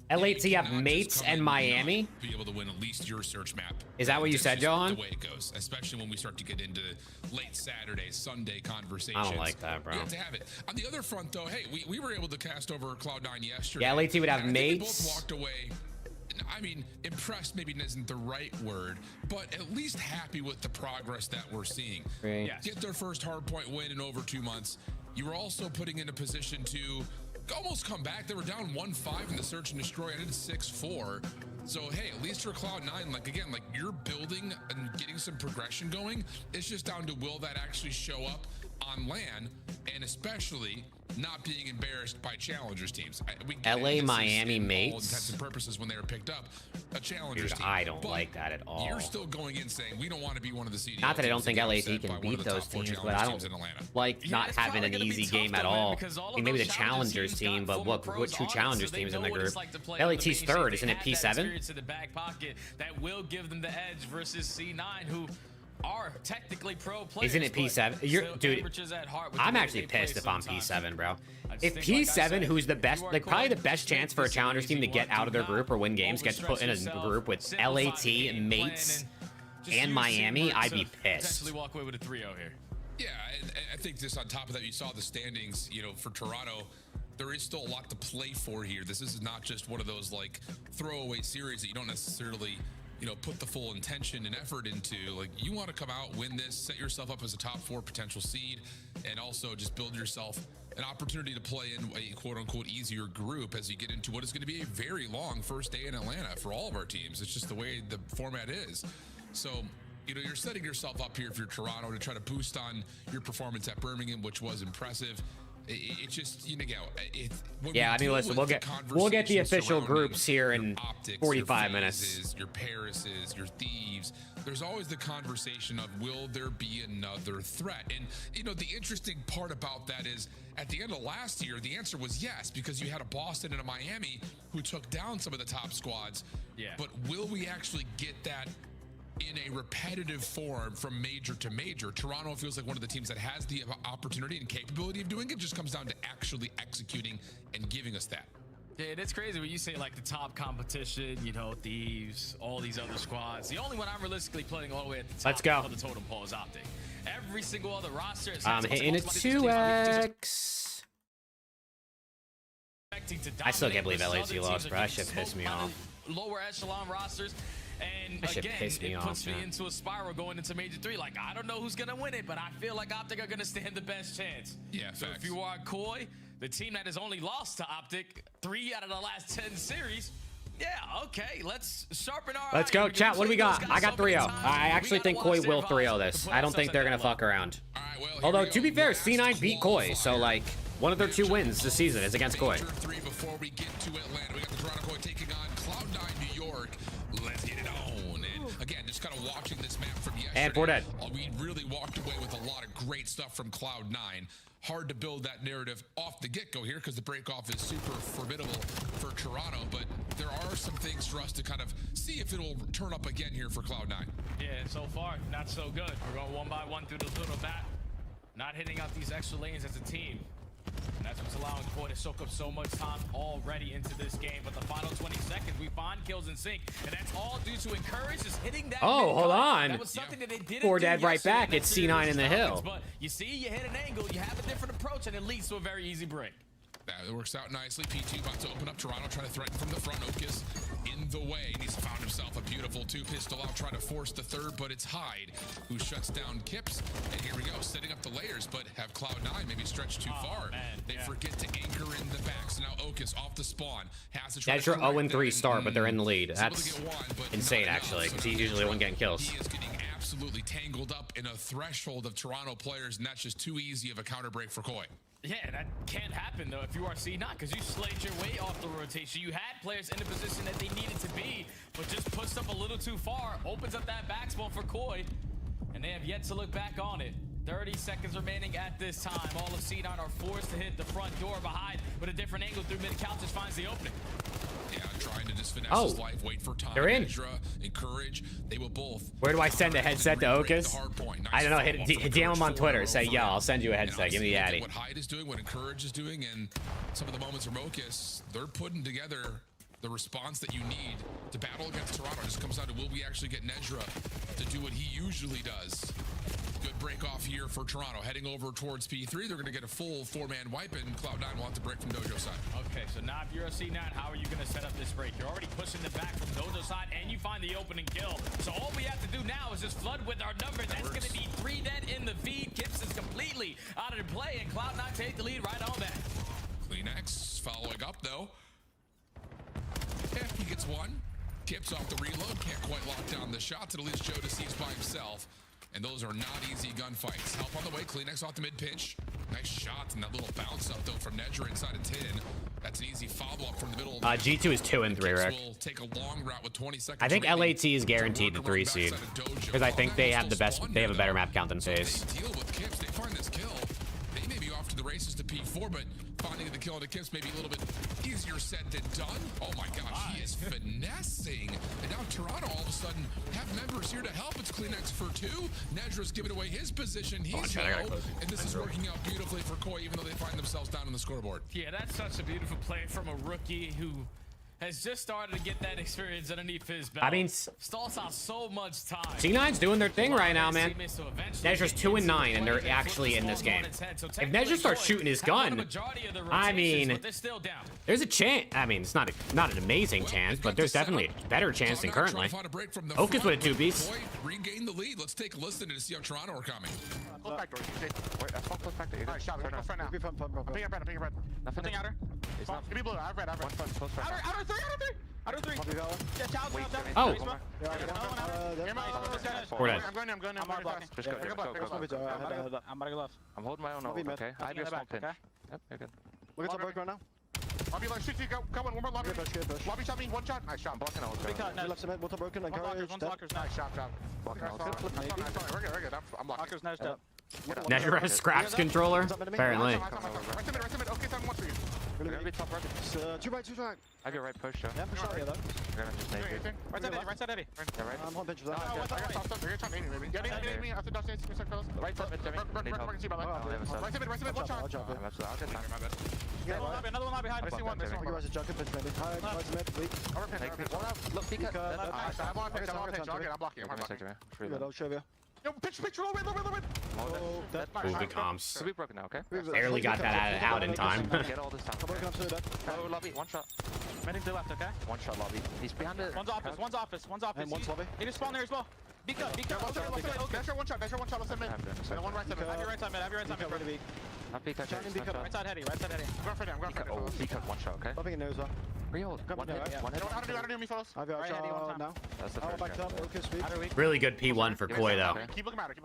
LAT have mates and Miami. Be able to win at least your search map. Is that what you said, Johan? The way it goes, especially when we start to get into late Saturday, Sunday conversations. I don't like that, bro. You have to have it. On the other front, though, hey, we were able to cast over Cloud9 yesterday. Yeah, LAT would have mates. We both walked away. I mean, impressed maybe isn't the right word, but at least happy with the progress that we're seeing. Right. Yes. Get their first hardpoint win in over 2 months. You were also putting in a position to almost come back. They were down 1-5 in the search and destroy. I did 6-4. So, hey, at least for Cloud9, like, again, like, you're building and getting some progression going. It's just down to will that actually show up on LAN, and especially not being embarrassed by challengers teams. LA Miami mates. All intents and purposes when they were picked up, a challengers team. I don't like that at all. You're still going in saying we don't want to be one of the CDL. Not that I don't think LAT can beat those teams, but I don't like not having an easy game at all. I mean, maybe the challengers team, but what 2 challengers teams in the group? LAT's third, isn't it P7? In the back pocket that will give them the edge versus C9, who are technically pro players. Isn't it P7? Dude, I'm actually pissed if I'm P7, bro. If P7, who's the best, like probably the best chance for a challengers team to get out of their group or win games, gets put in a group with LAT, mates, and Miami, I'd be pissed. Walk away with a 3-0 here. Yeah, and I think just on top of that, you saw the standings, you know, for Toronto. There is still a lot to play for here. This is not just one of those like throwaway series that you don't necessarily, you know, put the full intention and effort into. Like, you want to come out, win this, set yourself up as a top 4 potential seed, and also just build yourself an opportunity to play in a quote-unquote easier group as you get into what is going to be a very long first day in Atlanta for all of our teams. It's just the way the format is. So, you know, you're setting yourself up here if you're Toronto to try to boost on your performance at Birmingham, which was impressive. It just, you know, yeah, I mean, listen, we'll get the official groups here in 45 minutes. Your Parises, your Thieves. There's always the conversation of, will there be another threat? And, you know, the interesting part about that is at the end of last year, the answer was yes, because you had a Boston and a Miami who took down some of the top squads. Yeah. But will we actually get that in a repetitive form from major to major? Toronto feels like one of the teams that has the opportunity and capability of doing it. Just comes down to actually executing and giving us that. Yeah, it's crazy when you say like the top competition, you know, Thieves, all these other squads. The only one I'm realistically playing all the way at the top of the totem pole is Optic. Every single other roster is I'm hitting a 2x. I still can't believe LAT lost, bro. That shit pissed me off. Lower echelon rosters. And that again, it puts me into a spiral going into Major 3. Like, I don't know who's going to win it, but I feel like Optic are going to stand the best chance. Yeah, so facts. if you are Koi, the team that has only lost to Optic 3 out of the last 10 series, yeah, okay, let's sharpen our Let's go, chat. What do we got? I got 3-0. I actually think Koi will 3-0 this. I don't think they're going to fuck around. Although, to be fair, C9 beat Koi, so, like, one of their 2 wins this season is against Koi. Before we get to Atlanta, we got the Toronto Koi taking on Cloud9 New York. Let's get it on. And again, just kind of watching this map from yesterday. And 4 dead. We really walked away with a lot of great stuff from Cloud9. Hard to build that narrative off the get-go here because the break-off is super formidable for Toronto, but there are some things for us to kind of see if it'll turn up again here for Cloud9. Yeah, so far, not so good. We're going 1 by 1 through the little map. Not hitting out these extra lanes as a team. And that's what's allowing Koi to soak up so much time already into this game. But the final 20 seconds, we find kills in sync. And that's all due to Encourage just hitting that. Oh, hold on. That was something that they didn't 4 dead do right back. It's C9 in the hill. But you see, you hit an angle, you have a different approach, and it leads to a very easy break. That works out nicely. P2 about to open up. Toronto trying to threaten from the front. Okus in the way. And he's found himself a beautiful 2-pistol out, trying to force the third, but it's Hyde who shuts down Kips. And here we go, setting up the layers, but have Cloud9 maybe stretched too far. They forget to anchor in the back. So now Okus off the spawn. Has to try That's your 0-3 start, but they're in the lead. That's insane, actually, because he's usually the one getting kills. He is getting absolutely tangled up in a threshold of Toronto players, and that's just too easy of a counter break for Koi. Yeah, that can't happen, though, if you are C9, because you slayed your way off the rotation. You had players in the position that they needed to be, but just pushed up a little too far, opens up that back spawn for Koi, and they have yet to look back on it. 30 seconds remaining at this time. All of C9 are forced to hit the front door behind with a different angle through mid. Couches finds the opening. Yeah, trying to just finesse his life, wait for time. They're in. Encourage. They will both. Where do I send a headset to Okus? I don't know. DM him on Twitter. Say, yo, I'll send you a headset. Give me the addy. What Hyde is doing, what Encourage is doing, and some of the moments from Okus, they're putting together the response that you need to battle against Toronto. It just comes down to, will we actually get Nedra to do what he usually does? Good break off here for Toronto. Heading over towards P3, they're going to get a full 4-man wipe, and Cloud9 will have to break from Dojo's side. Okay, so now if you're a C9, how are you going to set up this break? You're already pushing the back from Dojo's side, and you find the opening kill. So all we have to do now is just flood with our number. That's going to be 3 dead in the feed. Kips is completely out of the play, and Cloud9 take the lead right on that. Clean CleanX following up though. Yeah, he gets one. Kips off the reload. Can't quite lock down the shots. At least Joe deceives by himself. And those are not easy gunfights. Help on the way. CleanX off the mid pitch. Nice shot. And that little bounce up though from Nedger inside of 10. That's an easy follow-up from the middle. G2 is 2 and 3, Rick. Will take a long route with 20 seconds I think remaining. LAT is guaranteed the 3 seed because I think they have the best. They have a better map count than FaZe. Deal with Kips. They find this kill. They may be off to the races to P4, but finding the kill into Kips may be a little bit easier said than done. Oh my gosh, he is finessing. And now Toronto all of a sudden have members here to help. It's CleanX for 2. Nedra's giving away his position. He's low. And this is working out beautifully for Koi, even though they find themselves down on the scoreboard. Yeah, that's such a beautiful play from a rookie who has just started to get that experience underneath his belt. I mean, stalls out so much time. C9's doing their thing right now, man. Nedra's 2 and 9, and they're actually in this game. If Nedra starts shooting his gun, I mean, there's a chance. I mean, it's not an amazing chance, but there's definitely a better chance than currently. Focus with a 2-piece. Regain the lead. Let's take a listen to see how Toronto are coming. Close back door. Wait, that's one close back door. Alright, shot. Go front now. Ping your bread. Nothing outer. Give me blue. I've read. Outer 3. Yeah, child's down. Oh. We're dead. I'm going. I'm blocking. Just go. I'm about to go left. I'm holding my own ult, okay? I have your small pin. Yep, you're good. Look at the break right now. Lobby like shoot. Go one more lobby. Lobby shot me. One shot. Nice shot. I'm blocking out. Big cut. Left cement. Water broken. One blockers. Nice shot. Blocking out. We're good. I'm blocking. Blockers. Nice job. Nedra has scraps controller. Apparently. Okay, time one for you. We're gonna be top right. 2 right. I have your right push, Joe. Yeah, push out here though. We're gonna just nade you. Right side Eddie. Yeah, right. I'm on bench of that. I got top stuff. You're trying to maybe. Get me. After dust, it's fellas. Right side mid, Jimmy. Need help. Right side mid. One shot. I'll get time. Another one behind. I see one. You guys are junking pinch maybe. Right mid. Lead. Look, peek up. I'm on pinch. I'm blocking. I'll show you. Yo, pitch, roll red. Movie comms. Could be broken now, okay? Barely got that out in time. Get all this time. Oh, lobby, one shot. Mending to the left, okay? One shot lobby. He's behind it. One's office. And one's lobby. He just spawned there as well. Beak up. Dash one shot, let's hit mid. One right side mid. Have your right side mid. Not peek up. Right side heady. I'm going for it. Oh, peek up, one shot, okay? Lobbing in there as well. Rehold. One hit. I don't do me, fellas. I've got shot now. That's the first back up. Focus, Really good P1 for Koi, though. Keep looking at it.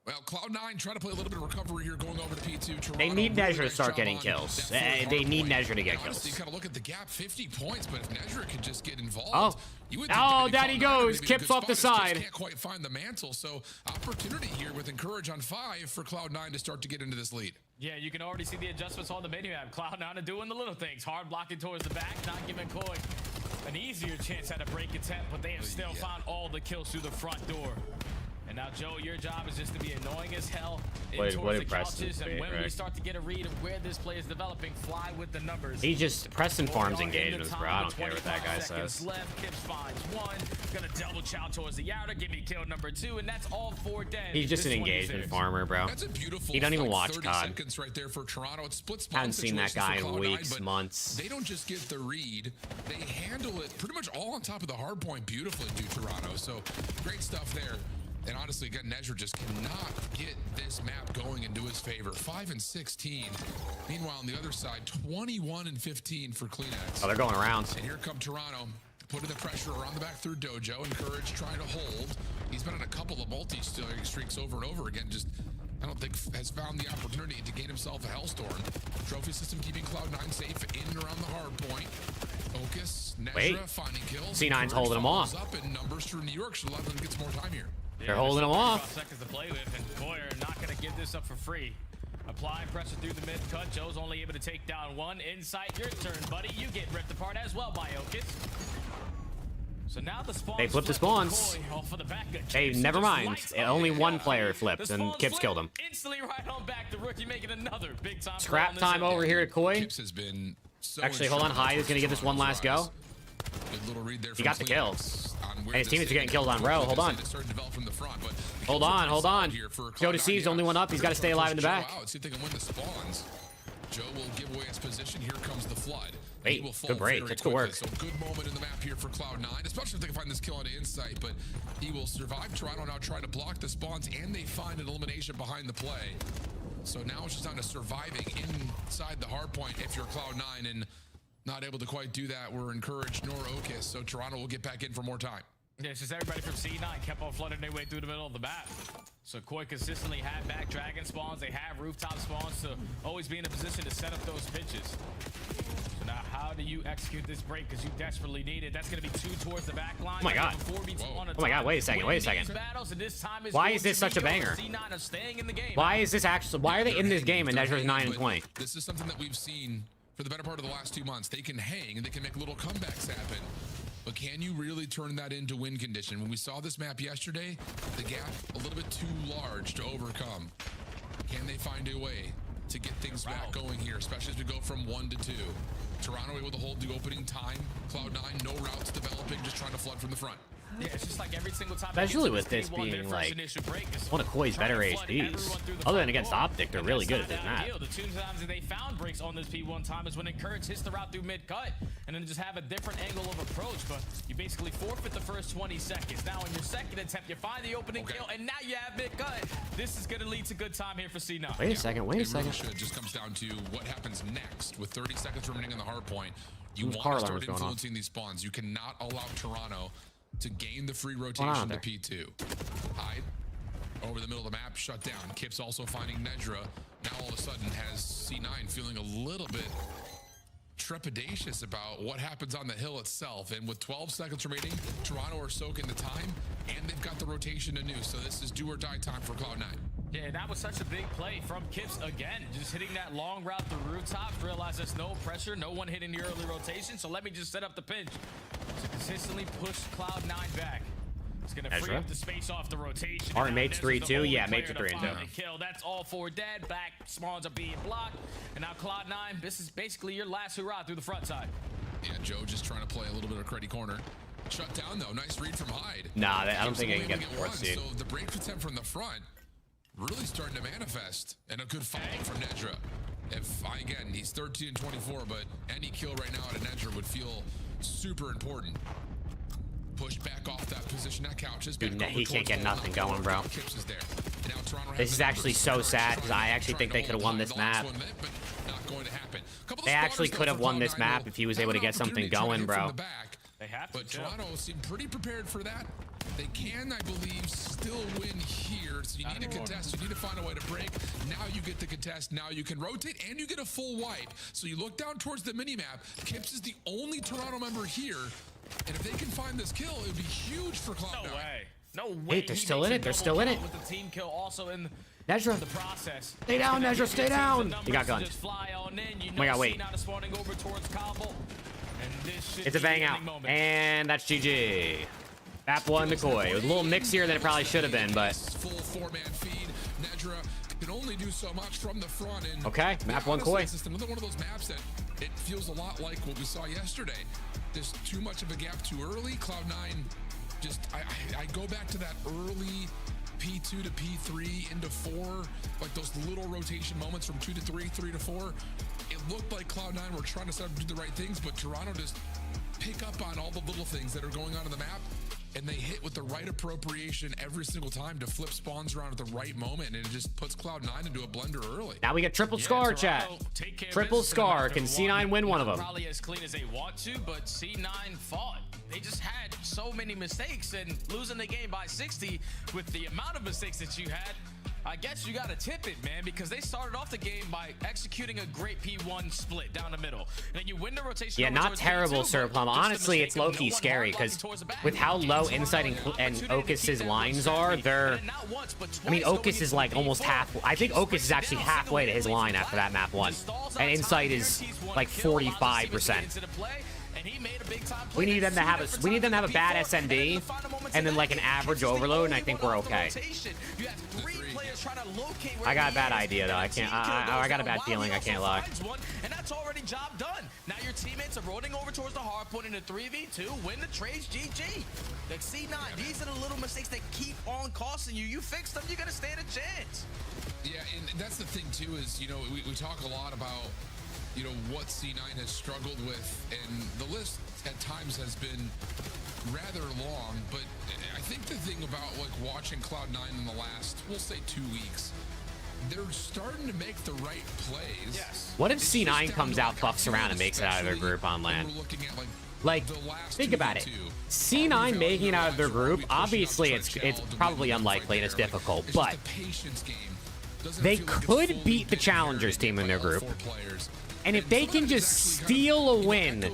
Well, Cloud9 trying to play a little bit of recovery here, going over to P2. Toronto, They need Nedra to start getting kills. They need Nedra to get Honestly, kills. kind of look at the gap, 50 points, but if Nedra could just get involved, Oh, you would think down he goes. Kips off the side. Can't quite find the mantle, so opportunity here with Encourage on 5 for Cloud9 to start to get into this lead. Yeah, you can already see the adjustments on the menu map. Cloud9 are doing the little things. Hard blocking towards the back, not giving Koi an easier chance at a break attempt, but they have still found all the kills through the front door. And now, Joe, your job is just to be annoying as hell towards the couches, and when we start to get a read of where this play is developing, fly with the numbers. He just Preston farms engagements, bro. I don't care what that guy says. Left, Kips finds one, gonna double chow towards the outer, give me kill number 2, and that's all 4 dead. He's just an engagement farmer, bro. That's a beautiful He don't even watch 30 COD. seconds right there for Toronto. It's split spawn. Haven't seen that guy in weeks, but months. They don't just get the read; they handle it pretty much all on top of the hard point beautifully, do Toronto. So great stuff there. And honestly, again, Nedra just cannot get this map going into his favor. 5 and 16. Meanwhile, on the other side, 21 and 15 for CleanX. Oh, they're going around. And here come Toronto, putting the pressure around the back through Dojo. Encourage trying to hold. He's been on a couple of multi-streaks over and over again. Just, I don't think, has found the opportunity to gain himself a Hellstorm. Trophy system keeping Cloud9 safe in and around the hard point. Focus, Nedra finding kills. C9's holding him off. Up in numbers through New York. Should let them get some more time here. They're holding him off. Seconds to play with, and Koi are not going to give this up for free. Applying pressure through the mid cut. Joe's only able to take down one. Insight, your turn, buddy. You get ripped apart as well by Okis. So now the spawns. They flipped the spawns. Hey, never mind. Only one player flipped, and Kips killed him. Instantly right on back. The rookie making another big time. Scrap time over here at Koi. Kips has been so Actually, hold on. Hyde is going to give this one last go. Good little read there. He got the kill. And his teammates are getting killed on row. Hold on. Hold on. Joe Deceives only one up. He's got to stay alive in the back. See if they can win the spawns. Joe will give away his position. Here comes the flood. Wait, good break. It's good work. So good moment in the map here for Cloud9, especially if they can find this kill on the Insight, but he will survive. Toronto now trying to block the spawns, and they find an elimination behind the play. So now it's just down to surviving inside the hard point if you're Cloud9, and not able to quite do that. We're encouraged, nor Okis, so Toronto will get back in for more time. Yeah, it's just everybody from C9 kept on flooding their way through the middle of the map. So Koi consistently had back dragon spawns. They have rooftop spawns to always be in a position to set up those pitches. So now how do you execute this break? Because you desperately need it. That's going to be 2 towards the back line. Oh my god. Oh my god, wait a second, wait a second. Why is this such a banger? Why is this actually, why are they in this game and Nezra's 9-20? This is something that we've seen for the better part of the last 2 months. They can hang and they can make little comebacks happen. But can you really turn that into win condition? When we saw this map yesterday, the gap a little bit too large to overcome. Can they find a way to get things back going here, especially as we go from 1 to 2? Toronto able to hold the opening time. Cloud9, no routes developing, just trying to flood from the front. Yeah, it's just like every single time. Especially with this being like one of Koi's better HPs. Other than against Optic, they're really good at this map. The 2 times that they found breaks on this P1 time is when Encourage hits the route through mid-cut and then just have a different angle of approach. But you basically forfeit the first 20 seconds. Now in your second attempt, you find the opening kill, and now you have mid-cut. This is going to lead to good time here for C9. Wait a second, wait a second. It just comes down to what happens next. With 30 seconds remaining on the hard point, you want to start influencing these spawns. You cannot allow Toronto to gain the free rotation to P2. Hyde over the middle of the map, shut down. Kip's also finding Nedra. Now all of a sudden has C9 feeling a little bit trepidatious about what happens on the hill itself. And with 12 seconds remaining, Toronto are soaking the time, and they've got the rotation anew. So this is do or die time for Cloud9. Yeah, that was such a big play from Kips again. Just hitting that long route through rooftops. Realize there's no pressure, no one hitting the early rotation. So let me just set up the pinch to consistently push Cloud9 back. It's going to free up the space off the rotation. Alright, mates 3-2. Yeah, mates are 3-2. Kill. That's all 4 dead. Back spawns are being blocked. And now Cloud9, this is basically your last hurrah through the front side. Yeah, Joe just trying to play a little bit of Creddy corner. Shut down though. Nice read from Hyde. Nah, I don't think I can get the 4th seed. So the break attempt from the front really starting to manifest, and a good follow from Nedra. Again, he's 13 and 24, but any kill right now at Nedra would feel super important. Push back off that position. That couch is back. Dude, he can't get nothing going, bro. Kips is there. Now this is actually so sad because I actually think they could have won this map. Not going to happen. They actually could have won this map if he was able to get something going, bro. They have to. But Toronto seemed pretty prepared for that. They can, I believe, still win here. So you need a contest. You need to find a way to break. Now you get the contest. Now you can rotate, and you get a full wipe. So you look down towards the mini-map. Kips is the only Toronto member here. And if they can find this kill, it would be huge for Cloud9. No way. No way. Hey, they're still in it. They're still in it. With the team kill also in Nezra. the process. Stay down, Nezra. Stay down. He got gunned. Oh my god, wait. It's a bang out. And that's GG. Map 1 to Koi. It was a little mixier than it probably should have been, but. Full 4-man feed. Nedra can only do so much from the front end. Okay, map 1 Koi. It's just another one of those maps that it feels a lot like what we saw yesterday. There's too much of a gap too early. Cloud9 just, I go back to that early P2 to P3 into 4, like those little rotation moments from 2 to 3, 3 to 4. It looked like Cloud9 were trying to set up to do the right things, but Toronto just pick up on all the little things that are going on in the map, and they hit with the right appropriation every single time to flip spawns around at the right moment, and it just puts Cloud9 into a blender early. Now we get triple scar, chat. Triple scar. Can C9 win one of them? Probably as clean as they want to, but C9 fought. They just had so many mistakes, and losing the game by 60 with the amount of mistakes that you had, I guess you got to tip it, man, because they started off the game by executing a great P1 split down the middle. And then you win the rotation. Yeah, not terrible, Sir Plum. Honestly, it's low-key scary because with how low Insight and Okis's lines are, they're... I mean, Okis is like almost half... I think Okis is actually halfway to his line after that map 1. And Insight is like 45%. We need them to have a bad SMD and then like an average overload, and I think we're okay. I got a bad idea though. I can't. I got a bad feeling. I can't lie. And that's already job done. Now your teammates are rolling over towards the hard point in a 3v2. Win the trades, GG. Like C9, these are the little mistakes that keep on costing you. You fix them, you're gonna stand a chance. Yeah, and that's the thing too. Is we talk a lot about what C9 has struggled with, and the list at times has been rather long, but I think the thing about like watching Cloud9 in the last, we'll say 2 weeks, they're starting to make the right plays. Yes. What if C9 comes out, fucks around, and makes it out of their group on land? Like, think about it. C9 making it out of their group, obviously it's probably unlikely and it's difficult, but they could beat the Challengers team in their group. And if they can just steal a win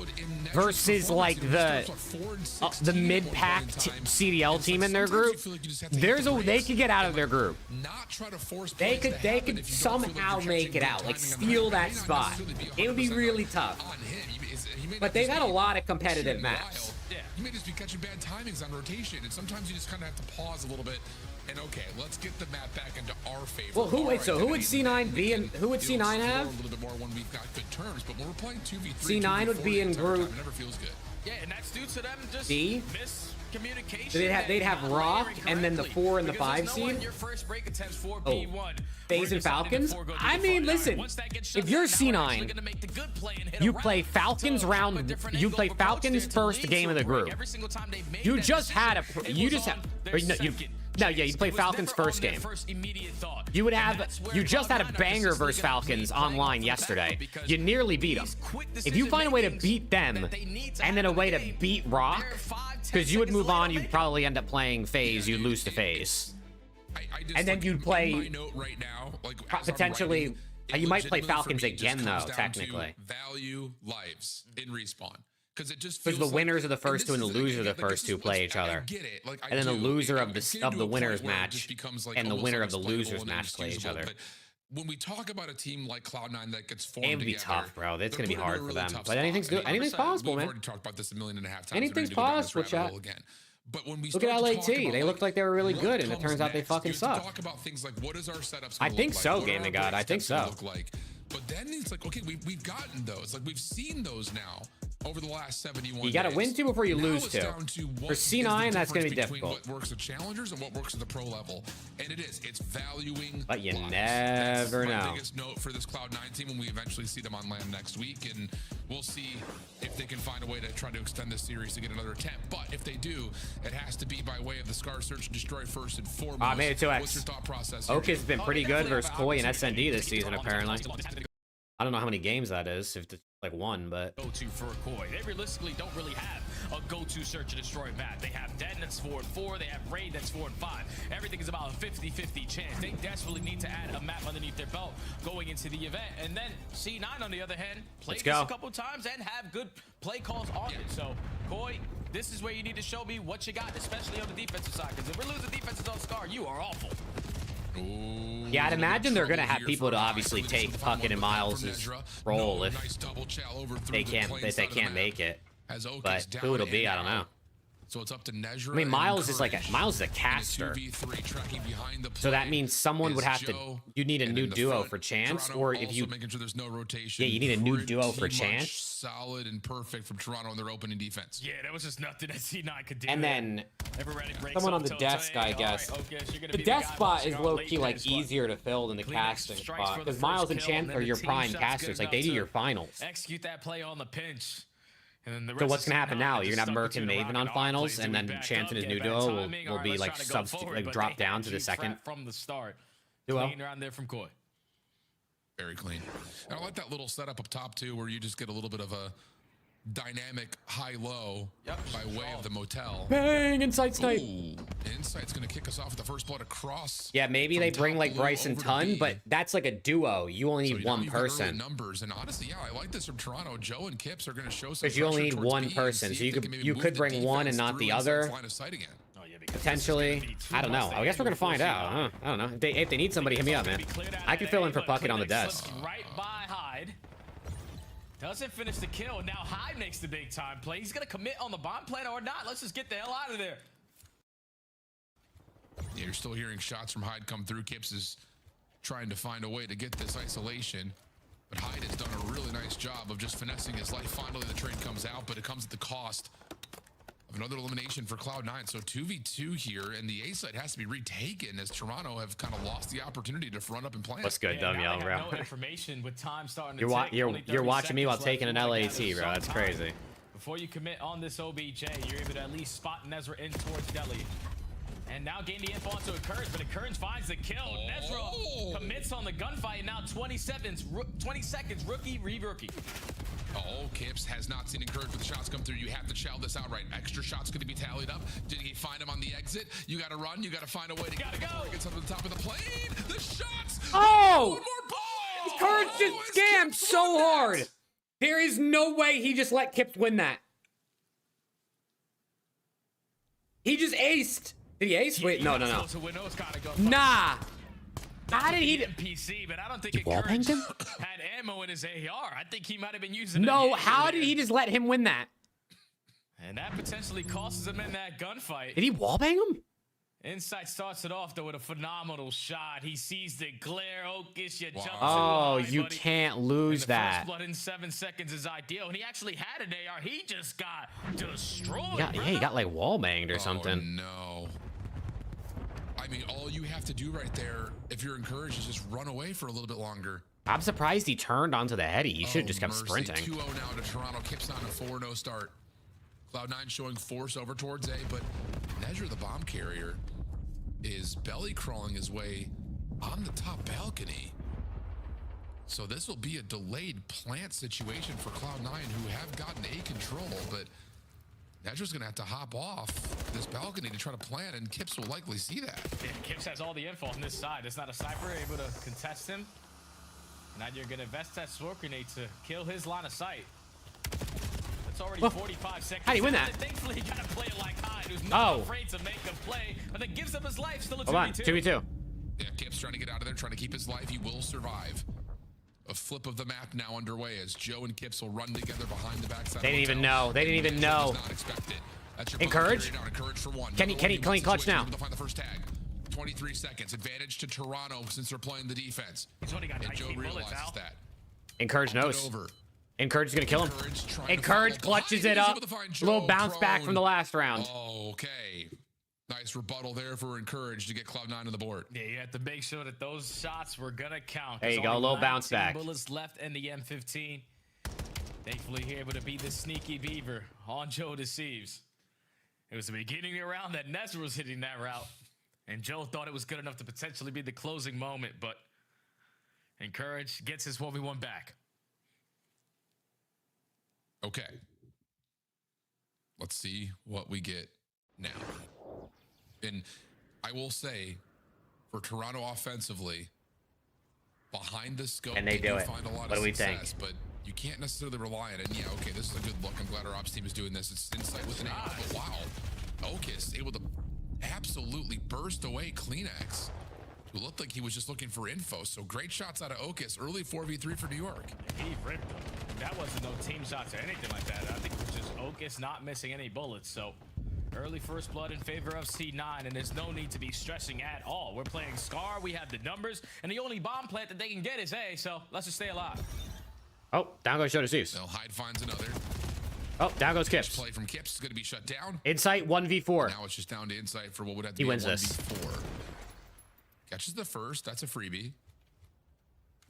versus like the mid-pack CDL team in their group, they could get out of their group. They could somehow make it out, like steal that spot. It would be really tough. But they got a lot of competitive maps. Yeah, you may just be catching bad timings on rotation, and sometimes you just kind of have to pause a little bit. And okay, let's get the map back into our favor. Well, who would C9 be in? Who would C9 have? A little bit more when we've got good terms, but when we're playing 2v3, C9 would be in group. It never feels good. Yeah, and that's due to them just D. Miscommunication. So they'd have Rock and then the 4 and the 5 seed. Your first break attempts for Oh, FaZe and Falcons. I mean, listen, if you're C9, you play Falcons round. You play Falcons first game of the group. You just had a. You just have. No, yeah, you play Falcons first game. You just had a banger versus Falcons online yesterday. You nearly beat them. If you find a way to beat them and then a way to beat Rock, because you would move on, you'd probably end up playing FaZe, you'd lose to FaZe. And then you'd play potentially. You might play Falcons again though, technically. Value lives in Respawn. Because it just the winners of the first two and the loser of the first two play each other, and then the loser of the winners match and the winner of the losers match play each other. When we talk about a team like Cloud9 that gets formed, it would be tough, bro. It's gonna be hard for them. But anything's possible, man. We've already talked about this a million and a half times. Anything's possible, chat. But when we look at LAT, they looked like they were really good, and it turns out they fucking suck. Talk about things like what is our setups? I think so, Gaming God. I think so. But then it's like, okay, we've gotten those. Like we've seen those now over the last 71 You got to days. win 2 before you now lose 2. For C9, that's going to be difficult. What works at challengers and what works at the pro level, and it's valuing. But you lives. never That's know. my biggest note for this Cloud9 team when we eventually see them on land next week, and we'll see if they can find a way to try to extend this series to get another attempt. But if they do, it has to be by way of the Scar Search and Destroy first and foremost. I made it 2x. What's your thought process? Oak has been pretty good versus Koi and SND this season, apparently. I don't know how many games that is, if it's like 1, but go-to for Koi. They realistically don't really have a go-to search and destroy map. They have Den that's 4 and 4. They have Raid that's 4 and 5. Everything is about a 50-50 chance. They desperately need to add a map underneath their belt going into the event. And then C9, on the other hand, played this a couple times and have good play calls on it. So Koi, this is where you need to show me what you got, especially on the defensive side. Because if we're losing defenses on Scar, you are awful. Yeah, I'd imagine they're gonna have people to obviously take Puckett and Miles' role if they can't make it. But who it'll be, I don't know. So it's up to Nezra. I mean, Miles is a caster. So that means someone would have to. You need a new duo for Chance, or if you making sure there's no rotation. Yeah, you need a new duo for Chance. Solid and perfect from Toronto in their opening defense. Yeah, that was just nothing that C9 could do. And then someone on the desk, I guess. The desk spot is low key like easier to fill than the casting spot because Miles and Chance are your prime casters. Like they do your finals. Execute that play on the pinch. And then so what's gonna happen now? You're gonna have Merc and Maven on finals, and then Chance and his new duo will be like drop down to the second from the start. Duo. Clean around there from Koi. Very clean. And I like that little setup up top too, where you just get a little bit of a dynamic high-low by way of the motel. Bang! Insight snipe. Insight's gonna kick us off with the first blood across. Yeah, maybe they bring like Bryce and Tun, but that's like a duo. You only need one person. Numbers, and honestly, yeah, I like this from Toronto. Joe and Kips are gonna show some. Because you only need one person, so you could bring one and not the other. Potentially, I don't know. I guess we're gonna find out. I don't know. If they need somebody, hit me up, man. I can fill in for Puckett on the desk. Right by Hyde. Doesn't finish the kill. Now Hyde makes the big time play. He's gonna commit on the bomb plan or not. Let's just get the hell out of there. Yeah, you're still hearing shots from Hyde come through. Kips is trying to find a way to get this isolation. But Hyde has done a really nice job of just finessing his life. Finally, the trade comes out, but it comes at the cost of another elimination for Cloud9. So 2v2 here, and the A site has to be retaken as Toronto have kind of lost the opportunity to front up and plan. What's good, dumb yell, bro? No information with time starting you're watching me while taking an LAT, bro. That's crazy. Before you commit on this OBJ, you're able to at least spot Nezra in towards Deli. And now gain the info onto Encourage, but Encourage finds the kill. Nezra commits on the gunfight, and now 20 seconds, rookie, re-rookie. Oh, Kips has not seen Encourage with the shots come through. You have to shell this outright. Extra shots going to be tallied up. Did he find him on the exit? You got to run. You got to find a way to get to the top of the plane. The shots. Oh! Encourage just scammed so hard. There is no way he just let Kips win that. He just aced. Did he ace? Wait, no. Nah. How did he? PC, but I don't think Encourage had ammo in his AR. I think he might have been using. No, how did he just let him win that? And that potentially costs him in that gunfight. Did he wallbang him? Insight starts it off though with a phenomenal shot. He sees the glare. Okish, you jump. Oh, you can't lose that. First blood in 7 seconds is ideal, and he actually had an AR. He just got destroyed. Yeah, he got like wallbanged or something. No. I mean, all you have to do right there, if you're Encouraged, is just run away for a little bit longer. I'm surprised he turned onto the heady. He should have just kept sprinting. 2-0 now to Toronto. Kips on a 4-0 start. Cloud9 showing force over towards A, but Nezra, the bomb carrier, is belly crawling his way on the top balcony. So this will be a delayed plant situation for Cloud9, who have gotten A control, but Nezra's gonna have to hop off this balcony to try to plant, and Kips will likely see that. Yeah, Kips has all the info on this side. There's not a sniper able to contest him. Now you're gonna invest that smoke grenade to kill his line of sight. It's already 45 seconds. How do you win that? Thankfully, he got to play it like Hyde, who's not afraid to make a play, but then gives up his life. Still a 2v2. 2v2. Yeah, Kips trying to get out of there, trying to keep his life. He will survive. A flip of the map now underway as Joe and Kips will run together behind the backside. They didn't even know. They didn't even know. Encourage. Encourage for one. Can he clutch now? To find the first tag. 23 seconds. Advantage to Toronto since they're playing the defense. He's only got 19 Joe realizes bullets, that. Encourage knows. Encourage is gonna kill him. Encourage clutches it up. Little bounce back from the last round. Oh, okay. Nice rebuttal there for Encourage to get Cloud9 on the board. Yeah, you have to make sure that those shots were gonna count. There you go, a little bounce back. Bullets left in the M15. Thankfully, here able to be the sneaky beaver on Joe Deceives. It was the beginning of the round that Nezra was hitting that route, and Joe thought it was good enough to potentially be the closing moment, but Encourage gets his 1v1 back. Okay. Let's see what we get now. And I will say, for Toronto offensively, behind the scope, and they do it. Find a lot what of do we success, think? But you can't necessarily rely on it. And yeah, okay, this is a good look. I'm glad our ops team is doing this. It's insight with an AR, but wow. Okis able to absolutely burst away Kleenex, who looked like he was just looking for info. So great shots out of Okis. Early 4v3 for New York. He ripped them. That wasn't no team shots or anything like that. I think it was just Okis not missing any bullets. So early first blood in favor of C9, and there's no need to be stressing at all. We're playing Scar, we have the numbers, and the only bomb plant that they can get is A, so let's just stay alive. Oh, down goes Joe Deceives. They'll Hyde finds another. Oh, down goes Kips. Play from Kips is going to be shut down. Insight 1v4. Now it's just down to Insight for what would have to he be wins a 1v4. this. Catches the first. That's a freebie.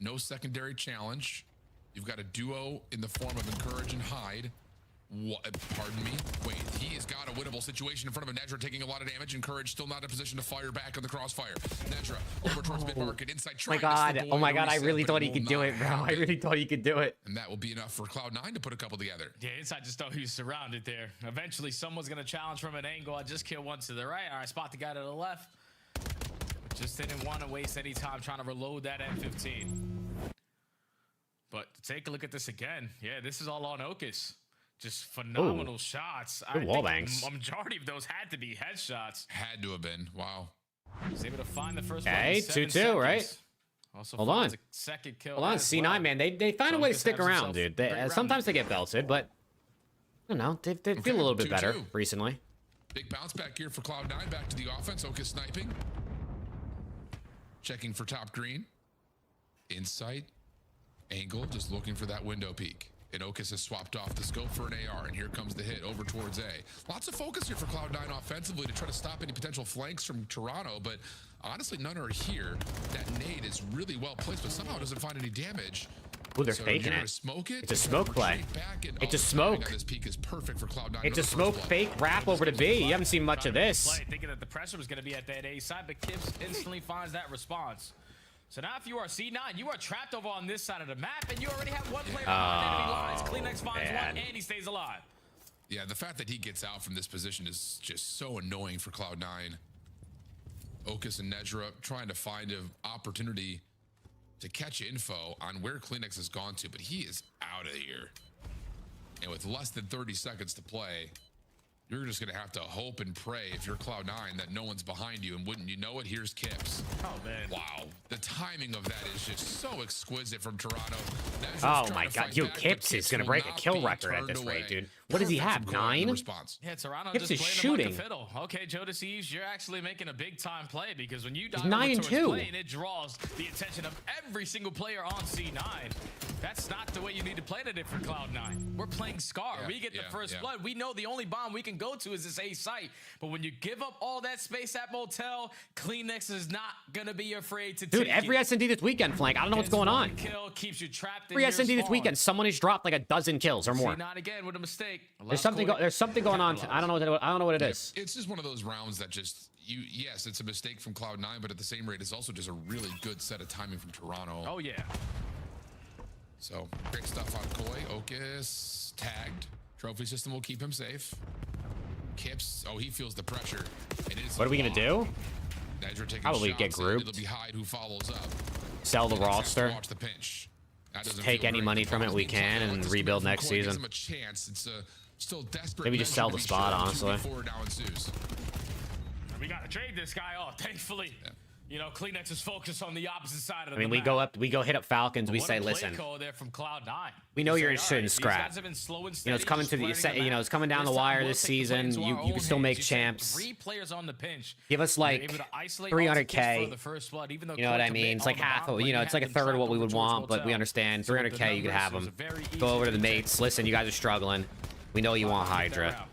No secondary challenge. You've got a duo in the form of Encourage and Hyde. What? Pardon me? Wait, he has got a winnable situation in front of a Nezra taking a lot of damage. Encourage still not in a position to fire back on the crossfire. Nezra over towards mid-market. Inside Oh my god. Oh my god, I really thought he could do it, bro. I really thought he could do it. And that will be enough for Cloud9 to put a couple together. Yeah, Inside just thought he was surrounded there. Eventually, someone's going to challenge from an angle. I just killed one to the right. All right, spot the guy to the left. Just didn't want to waste any time trying to reload that M15. But take a look at this again. Yeah, this is all on Okis. Just phenomenal shots. Good wall bangs. A majority of those had to be headshots. Had to have been. Wow. Was able to find the first one. Okay, 2-2, right? Also hold on. Second kill. Hold on, C9, well. man. They find a way to stick around, dude. Sometimes they get belted, but I don't know. They feel a little bit better recently. Big bounce back here for Cloud9. Back to the offense. Okis sniping. Checking for top green. Insight. Angle. Just looking for that window peek. And Okis has swapped off the scope for an AR, and here comes the hit over towards A. Lots of focus here for Cloud9 offensively to try to stop any potential flanks from Toronto, but honestly, none are here. That nade is really well placed, but somehow doesn't find any damage. Ooh, they're faking it. It's a smoke play. It's a smoke. This peak is perfect for Cloud9. It's a smoke fake wrap over to B. You haven't seen much of this. Thinking that the pressure was going to be at that A side, but Kips instantly finds that response. So now if you are C9, you are trapped over on this side of the map, and you already have one player behind enemy lines. CleanX finds one, and he stays alive. Yeah, the fact that he gets out from this position is just so annoying for Cloud9. Okus and Nezra trying to find an opportunity to catch info on where CleanX has gone to, but he is out of here. And with less than 30 seconds to play, you're just going to have to hope and pray if you're Cloud9 that no one's behind you. And wouldn't you know it, here's Kips. Oh, man. Wow. The timing of that is just so exquisite from Toronto. Oh, my God. Yo, Kips is going to break a kill record at this rate, dude. What does he have, 9? Yeah, Toronto Kips just is playing him shooting. like a fiddle. Okay, Joe Deceives, you're actually making a big-time play because when you dive 9 and 2. playing, it draws the attention of every single player on C9. That's not the way you need to play it for Cloud9. We're playing Scar. We get the first blood. We know the only bomb we can go to is this A site. But when you give up all that space at Motel, CleanX is not going to be afraid to take every it. SND this weekend, Flank. I don't know what's going on. Kill keeps you trapped in Every your SND this spawn. weekend, someone has dropped like a dozen kills or more. Not again with a mistake. There's something going on. I don't know what it is. It's just one of those rounds that just yes, it's a mistake from Cloud9, but at the same rate, it's also just a really good set of timing from Toronto. Oh yeah. So great stuff on Koi. Okus tagged. Trophy system will keep him safe. Kips, he feels the pressure. What are we gonna do? Nezra taking Probably shots, get grouped. It'll be Hyde who follows up. Sell the roster. Watch the pinch. Just take any money from it we can and rebuild next season. Gives him a chance. It's still desperate. Maybe just sell the spot, honestly. We gotta trade this guy off. Thankfully, you know, CleanX is focused on the opposite side of the I mean, map. we go hit up Falcons. We What say, a play listen, call there from Cloud9. we know We you're say, interested in "All right, these scrap. guys have been slow and You know, it's steady, coming just to the, learning the you know, map. it's coming down the This time wire we'll this take the play season. into our You own can still make hands. You said champs. 3 players on the pinch. Give us like You're able to isolate 300K. for the first blood, even though You know what I Koi mean? It's commit like on the half bomb of, play, you know, you it's like a had them third of what we would trapped want, but we Motel. understand. So with 300K, you could numbers, have it was them. a very easy Go over to the to mates. Listen, you guys are struggling. We know you want Hydra.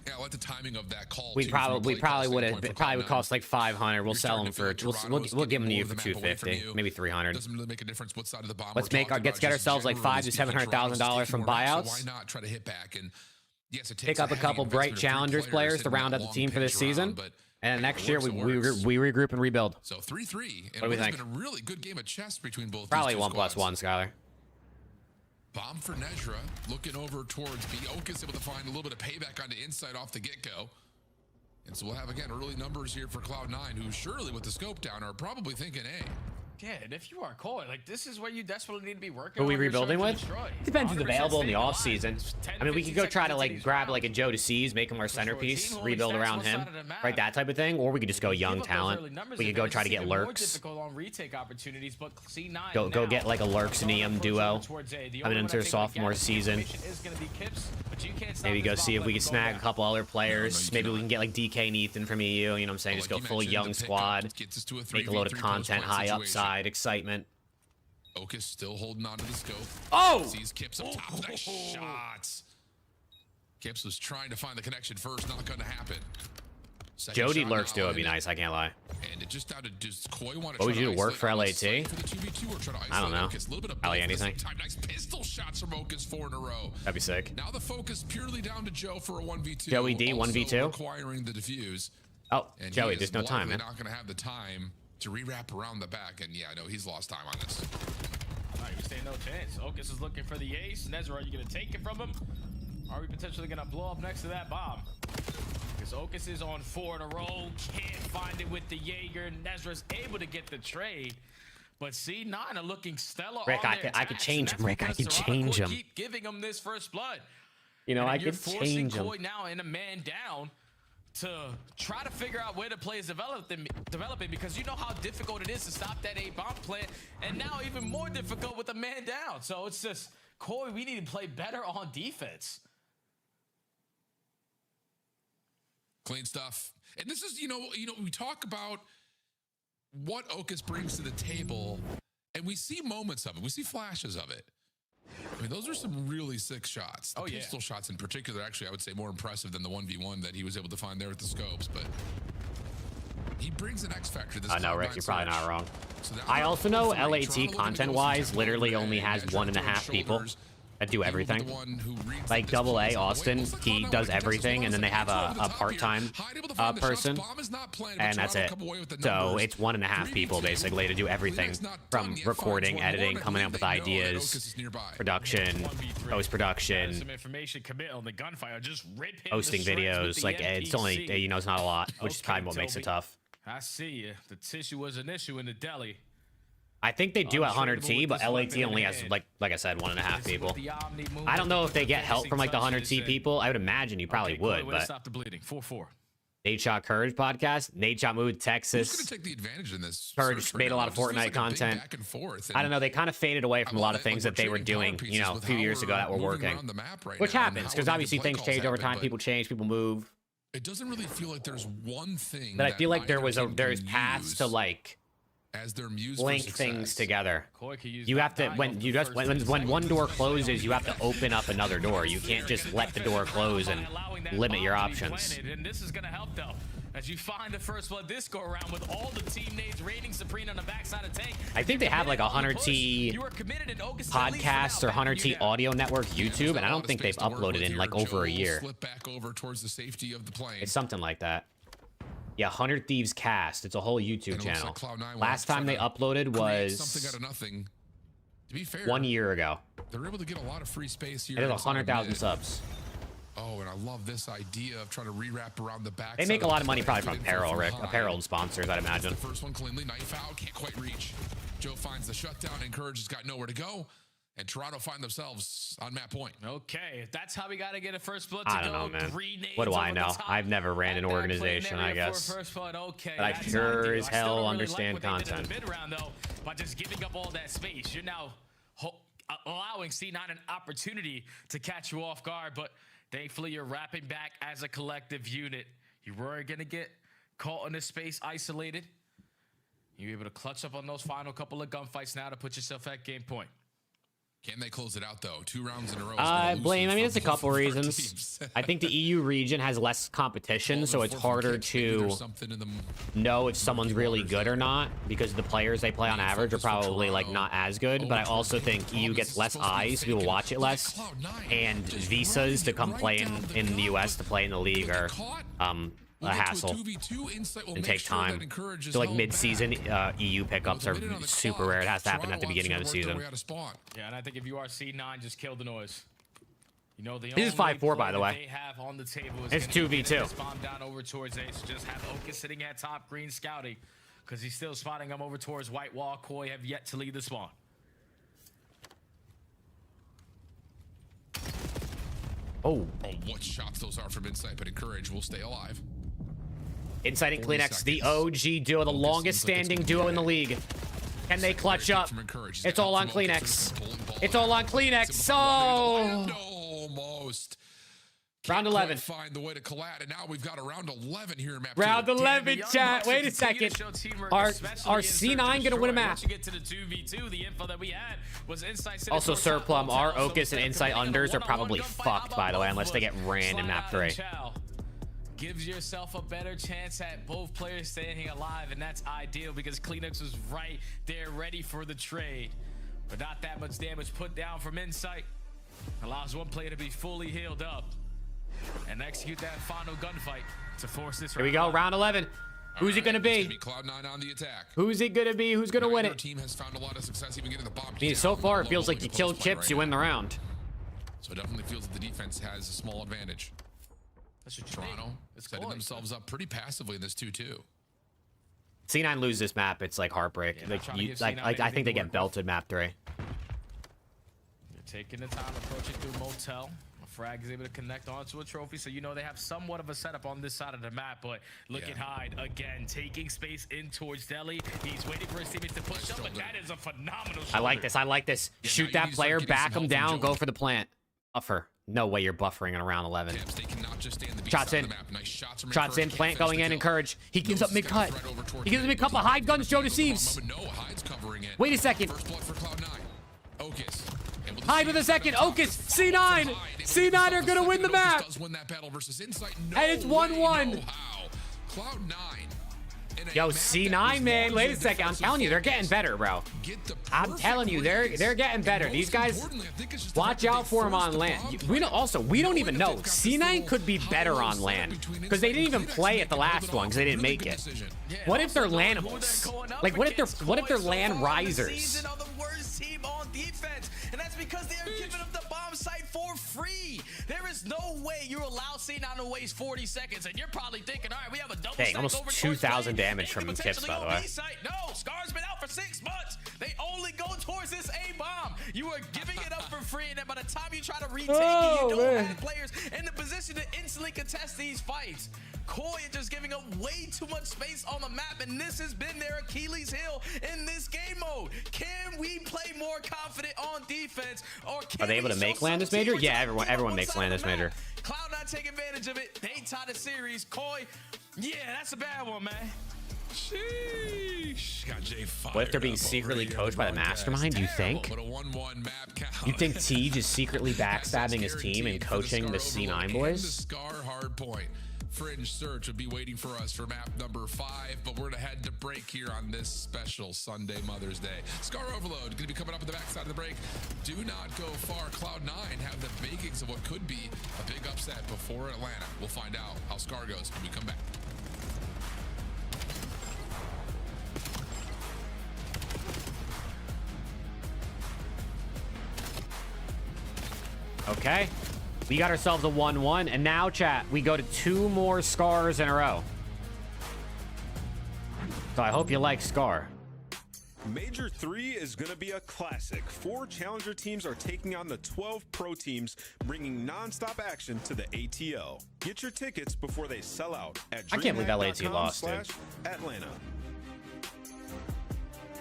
Yeah, I like the timing of that call. We probably would cost like 500. We'll sell them for we'll give them to you for 250, maybe 300. Doesn't really make a difference what side of the bomb. Let's get ourselves like $500,000 to $700,000 from buyouts. Why not try to hit back and yes, it takes Pick up a couple bright challengers players to round out the team for this season. And next year we regroup and rebuild. So 3-3. What do we think? It's been a really good game of chess between both. Probably these two 1+1, Skyler. Bomb for Nezra, looking over towards B. Okus able to find a little bit of payback on the inside off the get-go. And so we'll have, again, early numbers here for Cloud9, who surely with the scope down are probably thinking, hey. Yeah, and if you are Koi, like this is where you desperately need to be working. Who are we on your rebuilding search with? and destroy. Depends who's 100% available in the staying alive. offseason. 10, I mean, we could 15 go try to seconds like into grab these like a Joe DeCease, make him our centerpiece, team rebuild only around stats him, one side of the map. right? That type of thing. Or we could just go young Give up those talent. early numbers We could go advantage, try to it's get even more lurks. difficult on retake opportunities, but C9 Go now get like a lurks Neum duo towards A. The coming only into one I their think we sophomore get season. is gonna be Kips, but you can't stop Maybe go this see bomb if we letting can go snag a down. couple other players. Maybe we can get like DK and Ethan from EU. You know what I'm saying? Just go full young squad. Make a load of content, high upside, excitement. Okus still holding on to the scope. Oh! Sees Kips up top. Nice shots. Kips was trying to find the connection first. Not going to happen. Jody lurks duo would be nice. I can't lie. And it just out of just Koi want to What would you do? Work for LAT? for the 2v2 or try to I don't know. Okus. A little bit of Probably both at the anything. same time. Nice pistol shots from Okus 4 in a row. That'd be sick. Now the focus purely down to Joe for a 1v2. Joey D, also 1v2. requiring the defuse. Oh, And Joey, he is there's no time, man. not going to have the time to rewrap around the back. And yeah, no, he's lost time on this. All right, we stand no chance. Okus is looking for the ace. Nezra, are you going to take it from him? Are we potentially going to blow up next to that bomb? Because Okus is on 4 in a row. Can't find it with the Jaeger. Nezra's able to get the trade. But C9 are looking stellar. Rick, on I their could attacks, change and him, Rick. I that's could because change Toronto him. Keep giving him this first blood. You know, And I you're could forcing change him. Koi now in a man down to try to figure out where the play is developing because you know how difficult it is to stop that A bomb play, and now even more difficult with a man down. So it's just Koi, we need to play better on defense. Clean stuff. And this is, you know, we talk about what Okus brings to the table, and we see moments of it. We see flashes of it. I mean, those are some really sick shots. The pistol shots in particular, actually, I would say more impressive than the 1v1 that he was able to find there at the scopes. But He brings an X factor. This no, Rick, you're probably not wrong. I also know LAT content-wise literally only has 1.5 people that do everything. Like AA Austin, he does everything, and then they have a part-time person, and that's it. So it's 1.5 people basically to do everything from recording, editing, coming up with ideas, production, post-production, posting videos. Like it's only, you know, it's not a lot, which is kind of what makes it tough. I see you. The tissue was an issue in the deli. I think they do at 100T, but LAT only has, like I said, 1.5 people. I don't know if they get help from, like, the 100T people. I would imagine you probably would, but... Stop the bleeding. 4-4. Nate Shot Courage podcast. Nate Shot Mood, Texas. Who's going to take the advantage in this? Courage made a lot of Fortnite content. I don't know. They kind of faded away from a lot of things that they were doing, you know, a few years ago that were working. Which happens, because obviously things change over time. People change, people move. It doesn't really feel like there's one thing. But I feel like there's paths to, like, as their muse link things together. You have to, when one door closes, you have to open up another door. You can't just let the door close and limit your options. And this is gonna help though, as you find the first blood this go around with all the teammates raiding Supreme on the backside of tank. I think they have like a 100T podcast or 100T audio network YouTube, and I don't think they've uploaded in like over a year. It's something like that. Yeah, 100 Thieves Cast. It's a whole YouTube channel. Last time they uploaded was 1 year ago. They're able to get a lot of free space here. It is 100,000 subs. Oh, and I love this idea of trying to rewrap around the back. They make a lot of money probably from apparel, Rick. Apparel and sponsors, I'd imagine. The first one cleanly, knife out, can't quite reach. Joe finds the shutdown, and Courage has got nowhere to go. And Toronto find themselves on map point. Okay, if that's how we got to get a first blood to I don't know, man. What do I know? I've never ran an organization, I guess. Okay, but I sure as hell understand content. Mid-round, though, by just giving up all that space, you're now allowing C9 an opportunity to catch you off guard. But thankfully, you're wrapping back as a collective unit. You were going to get caught in this space isolated. You're able to clutch up on those final couple of gunfights now to put yourself at game point. Can they close it out, though? 2 rounds in a row. Blame. I mean, it's a couple reasons. I think the EU region has less competition, so it's harder to know if someone's really good or not, because the players they play on average are probably, like, not as good. But I also think EU gets less eyes, people watch it less, and visas to come play in the US to play in the league are a hassle and take time. So like mid-season EU pickups are super rare. It has to happen at the beginning of the season. Yeah, and I think if you are C9, just kill the noise. You know, the this is 5-4, by the way. They have on the table is it's 2v2. Down over towards Ace. Just have Okus sitting at top, green scouting, because he's still spotting them over towards White Wall. Koi have yet to lead the spawn. Oh, what shots those are from Insight, but Courage will stay alive. Insight and CleanX, the OG duo, the longest standing duo in the league. Can they clutch up? It's all on CleanX. It's all on CleanX. Oh! Almost. Round 11. Find the way to CLAT, and now we've got a round 11 here in map round 11, chat. Wait a second. Are C9 going to win a map? Also, Sir Plum, our Okus and Insight unders are probably fucked, by the way, unless they get ran in map 3. Gives yourself a better chance at both players staying alive, and that's ideal because CleanX was right there ready for the trade. But not that much damage put down from Insight. Allows one player to be fully healed up and execute that final gunfight to force this. Here we go, round 11. Who's it gonna be? Cloud9 on the attack. Who's it gonna be? Who's gonna win it? Team has found a lot of success even getting the bomb. I mean, so far it feels like you kill chips, you win the round. So it definitely feels that the defense has a small advantage. Toronto setting themselves up pretty passively in this 2-2. C9 lose this map, it's like heartbreak. Yeah, I think they get belted map 3. You're taking the time approaching through Motel. Frag is able to connect onto a trophy, so you know they have somewhat of a setup on this side of the map. But look at Hyde again, taking space in towards Deli. He's waiting for his teammates to push up, but that is a phenomenal shot. I like this. I like this. Shoot that player, back him down, go for the plant. Buffer. No way you're buffering in around 11. Shots in. Shots in. Plant going in. Encourage. He gives up mid-cut. He gives up mid-cut. Hide guns. Joe deceives. Wait a second. Hide with a second. Okus. C9. C9 are going to win the map. And it's 1-1. Cloud9 Yo, C9, man. Wait a second. I'm telling you, they're getting better, bro. I'm telling you, they're getting better. These guys, watch out for them on land. We don't even know. C9 could be better on land because they didn't even play at the last one because they didn't make it. What if they're Lanimals? Like, what if they're land risers? And that's because they are giving up the bomb site for free. There is no way you allow C9 to waste 40 seconds, and you're probably thinking, all right, we have a double Dang, stack almost over 2,000 damage from Kips, by the way. No, Scar's been out for 6 months. They only go towards this A-bomb. You are giving it up for free, and then by the time you try to retake it, you don't have players in the position to instantly contest these fights. Koi is just giving up way too much space on the map, and this has been their Achilles heel in this game mode. Can we play more confident on defense? Or Are they able to make land this major? Yeah, everyone makes land this major. Cloud9 take advantage of it. They tie the series. Koi, yeah, that's a bad one, man. Sheesh. Got Jay What if they're being secretly coached by the mastermind, do you think? You think Tej is secretly backstabbing his team and coaching the C9 boys? Scar hard point. Fringe Search will be waiting for us for map number 5, but we're gonna head to break here on this special Sunday Mother's Day. Scar Overload gonna be coming up at the backside of the break. Do not go far. Cloud9 have the makings of what could be a big upset before Atlanta. We'll find out how Scar goes when we come back. Okay. We got ourselves a 1-1, and now, chat, we go to 2 more Scars in a row. So I hope you like Scar. Major 3 is going to be a classic. 4 challenger teams are taking on the 12 pro teams, bringing non-stop action to the ATO. Get your tickets before they sell out at I can't believe LAT lost, dude. Atlanta.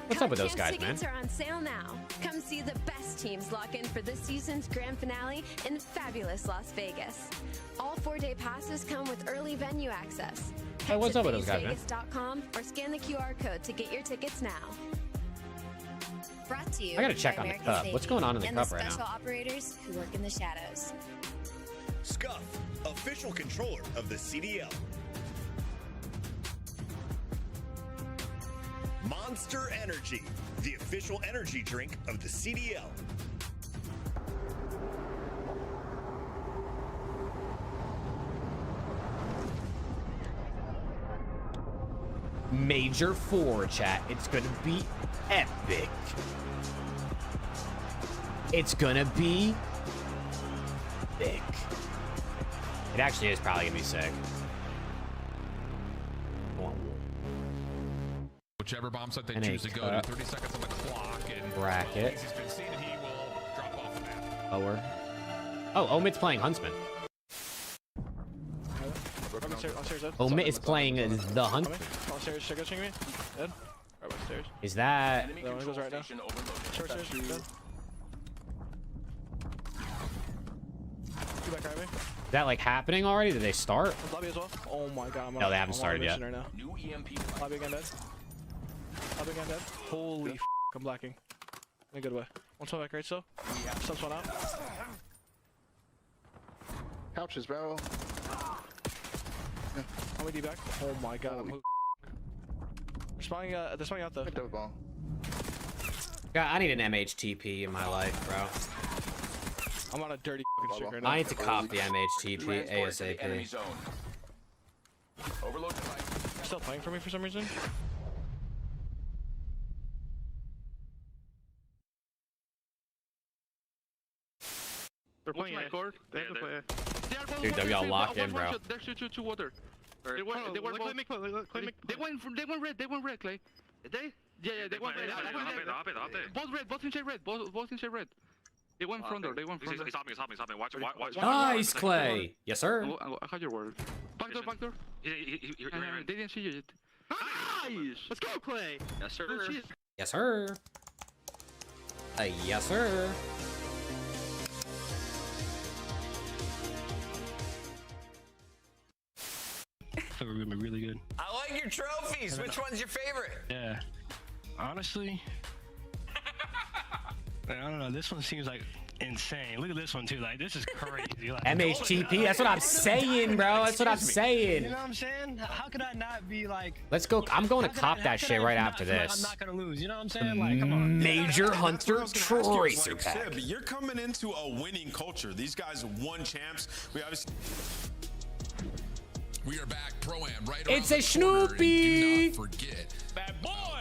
What's up with those guys, man? Tickets are on sale now. Come see the best teams lock in for this season's grand finale in fabulous Las Vegas. All 4-day passes come with early venue access. Hey, what's up with those guys, man? FazeVegas.com or scan the QR code to get your tickets now. Brought to you I gotta check by on the America's cup. Navy What's going on in the and cup right special now? operators who work in the shadows. Scuff, official controller of the CDL. Monster Energy, the official energy drink of the CDL. Major 4, chat. It's gonna be epic. It's gonna be big. It actually is probably gonna be sick. Whichever bomb site they choose to go to, 30 seconds on the clock, and bracket. He's been seen, he will drop off the map. Lower. Oh, Omit's playing Huntsman. Omit is playing the Huntsman. Is that? Goes right now. Short stairs. Dead. Two back highway. Is that like happening already? Did they start? Lobby as well. Oh my god. No, they haven't started yet. Right now. New EMP. Lobby again dead. Lobby again dead. Holy f, I'm blacking. In a good way. One shot back right still. Subs one out. Couches, bro. How many D back? Oh my god. I'm they're spawning out though. Ball. God, I need an MHTP in my life, bro. I'm on a dirty fucking streak right now. I need to cop the MHTP ASAP. Overload device. Still playing for me for some reason? They're playing court. They have to play. Dude, they're all locked in, bro. There's two water. They went red. They went red, Clay. They? Yeah, they went red. Both inside red. Both inside red. They went front door. They went front door. He's hopping. Watch. Nice, Clay. Yes, sir. I had your word. Back door. They didn't see you yet. Nice. Let's go, Clay. Yes, sir. Yes, sir. Yes, sir. We're gonna be really good. I like your trophies. Which one's your favorite? Yeah. Honestly, I don't know. This one seems like insane. Look at this one too. Like this is crazy. Like, MHTP. That's what I'm saying, bro. That's what I'm saying. You know what I'm saying? How could I not be like? Let's go. I'm going to cop that shit right after this. I'm not gonna lose. You know what I'm saying? Like, come on. Major Hunter Tracer Like, pack. Sib, you're coming into a winning culture. These guys won champs. We obviously. We are back, Pro-Am, right around It's a the corner, and Snoopy. do not forget.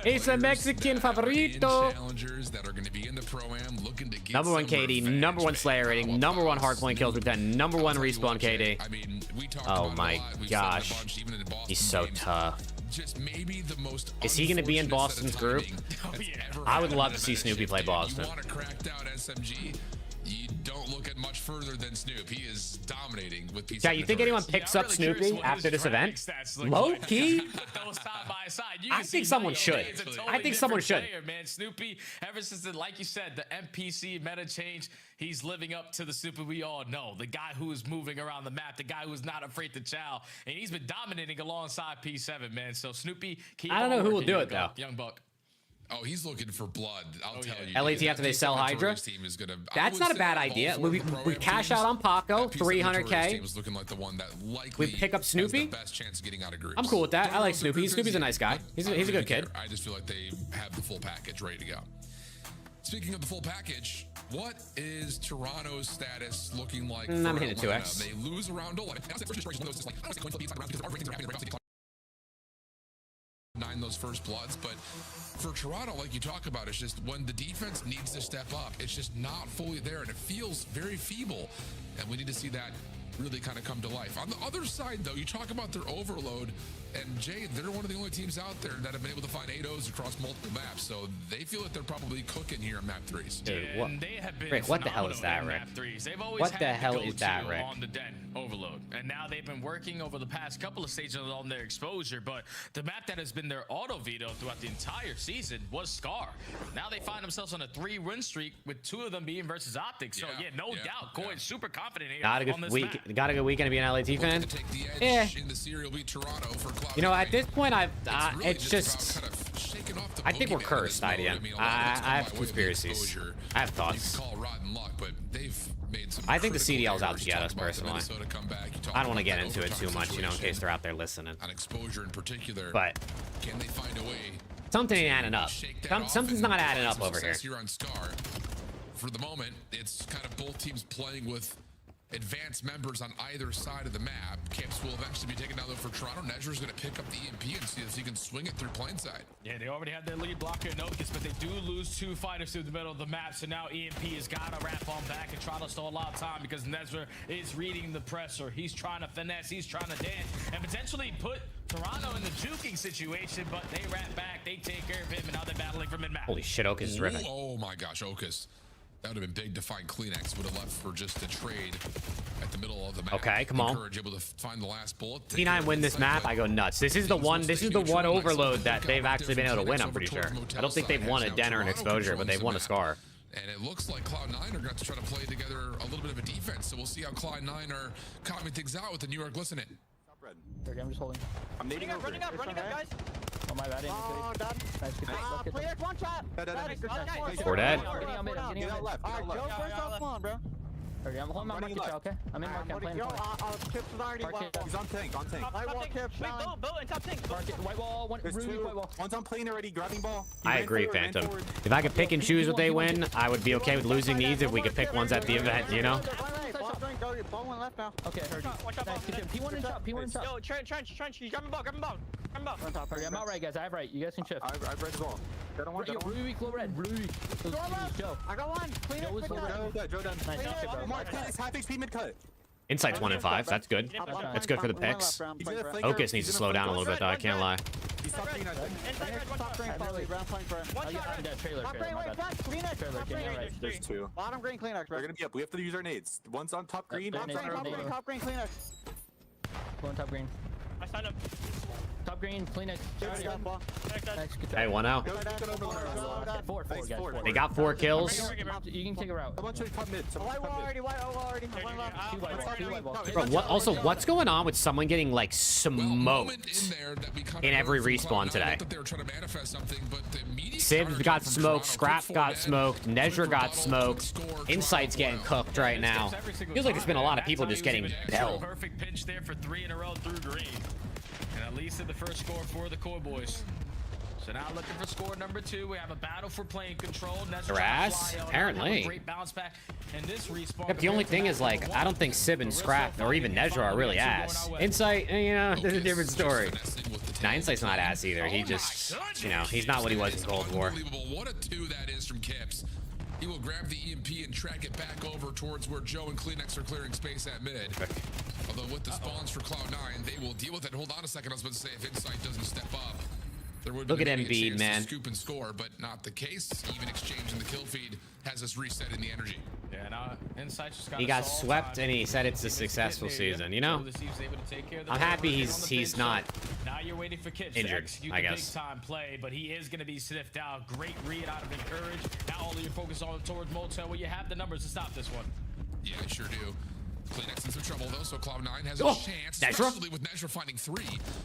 It's a Mexican favorito. Challengers that are going to be in the Pro-Am looking to get Number one KD, number one Slayer rating, number one hardpoint kills with 10, number one respawn KD. I mean, we talked Oh about my it a lot. We've gosh. said it a bunch, even in the Boston He's so games. tough. Just maybe the most Is he going to be in Boston's group? I would love to see Snoopy play Boston. You want to crack down SMG? You don't look at much further than Snoop. He is dominating with these. Yeah, you think anyone picks up Snoopy after this event? Low key? I think someone should. I think someone should. Man, Snoopy, ever since the, like you said, the NPC meta change, he's living up to the Snoopy we all know. The guy who is moving around the map, the guy who is not afraid to chow, and he's been dominating alongside P7, man. So Snoopy, keep I don't know on who will working, do it though. Young Buck. Oh, he's looking for blood. I'll tell you. LAT after they sell Hydra. That's not a bad idea. We cash out on Paco, 300K. Was looking like the one that we pick up Snoopy. Best chance of getting out of groups. I'm cool with that. I like Snoopy. Snoopy's a nice guy. He's a good kid. I just feel like they have the full package ready to go. Speaking of the full package, what is Toronto's status looking like? I'm hitting 2x. They lose around 9 those first bloods, but for Toronto, like you talk about, it's just when the defense needs to step up, it's just not fully there, and it feels very feeble, and we need to see that really kind of come to life. On the other side, though, you talk about their overload, and Jay, they're one of the only teams out there that have been able to find 8-0s across multiple maps, so they feel that they're probably cooking here in map 3s. Dude, what? And they have been Rick, what the hell is that, Rick? map 3s. They've always What had the hell go-to is that, Rick? on the den overload, and now they've been working over the past couple of stages on their exposure, but the map that has been their auto veto throughout the entire season was Scar. Now they find themselves on a 3-win streak with 2 of them being versus Optics. So yeah, no doubt, Coin's super confident here Got a on good this week. map. Got a good weekend to be an LAT fan. Yeah. You know, at this point, it's just. I think we're cursed, IDM. I have conspiracies. I have thoughts. I think the CDL's out to get us personally. I don't want to get into it too much, you know, in case they're out there listening. On exposure in particular, but can they find a way? Something ain't adding up. Something's not adding up over here. On Scar. For the moment, it's kind of both teams playing with advanced members on either side of the map. Camps will eventually be taken down though for Toronto. Nezra's going to pick up the EMP and see if he can swing it through plain side. Yeah, they already have their lead blocker in Ocus, but they do lose 2 fighters through the middle of the map. So now EMP has got to wrap on back and try to stall a lot of time because Nezra is reading the presser. He's trying to finesse, he's trying to dance, and potentially put Toronto in the juking situation, but they wrap back, they take care of him, and now they're battling for mid-map. Holy shit, Ocus is ripping. Oh my gosh, Ocus. That would have been big to find Kleenex. Would have left for just a trade at the middle of the map. Okay, come on. Courage able to find the last bullet. T9 win this map, I go nuts. This is the one overload that they've actually been able to win, I'm pretty sure. I don't think they've won a den or an exposure, but they've won a Scar. And it looks like Cloud9 are going to have to try to play together a little bit of a defense. So we'll see how Cloud9 are calming things out with the New York listening. I'm just holding. I'm running up, guys. Oh, my bad. Oh, done. Nice. Player, one shot. 4 dead. I'm getting out left. Alright, Joe, first off, come on, bro. Okay, I'm holding my market shot, okay? I'm in market, I'm playing. Chips is already wide. He's on tank, Light wall, Kip, Sean. Build, and top tank. Market, white wall, one, Ruby, white wall. One's on plane already, grabbing ball. I agree, Phantom. If I could pick and choose what they win, I would be okay with losing these if we could pick ones at the event, you know? Ball one left now. Okay, I heard you. Nice, good job. P1 and top, P1 and top. Yo, trench. He's grabbing ball. On top, okay, I'm out right, guys. I have right. You guys can shift. I've read as well. Ruby, glow red. Ruby. Joe. I got one. Clean it. Joe done. Nice. Mark, half HP mid cut. Insight's 1 and 5. That's good. That's good for the picks. Ocus needs to slow down a little bit, though. I can't lie. He's top green, I think. There's 2. Bottom green Kleenex, bro. They're gonna be up. We have to use our nades. One's on top green. Top green Kleenex. One top green. I signed up. Top green, clean it. Hey, 1-0. Four, guys. They got 4 kills. You can take a route. Bro, also, what's going on with someone getting like smoked in every respawn today? Civ got smoked, Scrap got smoked, Nezra got smoked, Insight's getting cooked right now. Feels like there's been a lot of people just getting belled. Perfect pinch there for 3 in a row through green. And at least at the first score for the Core Boys. So now looking for score number 2. We have a battle for plane control. Their ass? Apparently. Great bounce back. And this respawn. Yep, the only thing is, like, I don't think Sib and Scrap or even Nezra are really ass. Insight, you know, there's a different story. Nah, Insight's not ass either. He just, you know, he's not what he was in Cold War. What a 2 that is from Kips. He will grab the EMP and track it back over towards where Joe and Kleenex are clearing space at mid. Although with the spawns for Cloud9, they will deal with it. Hold on a second, I was about to say, if Insight doesn't step up, there would Look be at a Embiid, chance man. to scoop and score, but not the case. Even exchanging the kill feed has us resetting the energy. Yeah, now Insight just got He got swept and he said it's a successful season, you know? I'm happy he's not now you're waiting for Kips injured, I guess. Big time play, but he is going to be sniffed out. Great read out of Encourage. Now all of your focus on towards Motel, where you have the numbers to stop this one. Yeah, I sure do. Kleenex in some trouble though, so Cloud9 has a chance, especially with Nezra finding 3.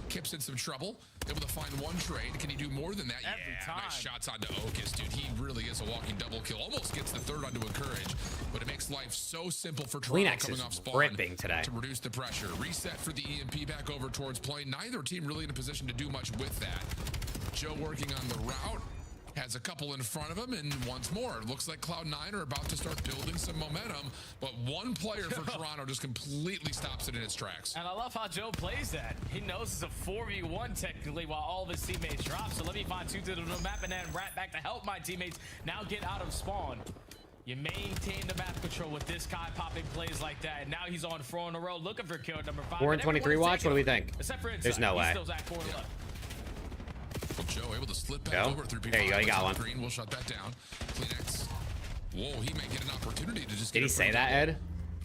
Kip's in some trouble, able to find 1 trade. Can he do more than that? Every time. Nice shots onto Okus, dude. He really is a walking double kill. Almost gets the 3rd onto Encourage, but it makes life so simple for Toronto Kleenex coming is off spawn ripping today. to reduce the pressure. Reset for the EMP back over towards play. Neither team really in a position to do much with that. Joe working on the route. Has a couple in front of him, and once more, it looks like Cloud9 are about to start building some momentum, but one player for Toronto just completely stops it in its tracks. And I love how Joe plays that. He knows it's a 4v1 technically while all of his teammates drop. So let me find 2 to the map and then right back to help my teammates now get out of spawn. You maintain the map control with this guy popping plays like that. And now he's on 4 in a row looking for kill number 5. 4 and 23 watch? What do we think? Except for Insight. There's no way. He's still at 4 left. Well, Joe able to slip back over through people. There you go, you got one. Green will shut that down. Kleenex. Whoa, he may get an opportunity to just Did he say that, Ed?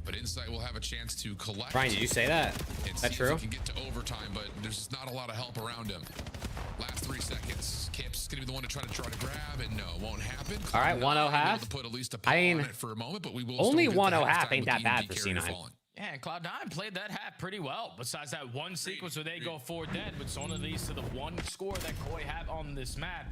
But Insight will have a chance to collect. Brian, did you say that? Is that true? He can get to overtime, but there's just not a lot of help around him. Last 3 seconds. Kip's gonna be the one to try to grab, and no, won't happen. All right, 1-0 half. To put at least a I mean, on it for a moment, but we will only 1-0 half ain't that bad for C9. Yeah, and Cloud9 played that half pretty well. Besides that one sequence where they go 4 dead, which only leads to the 1 score that Koi had on this map.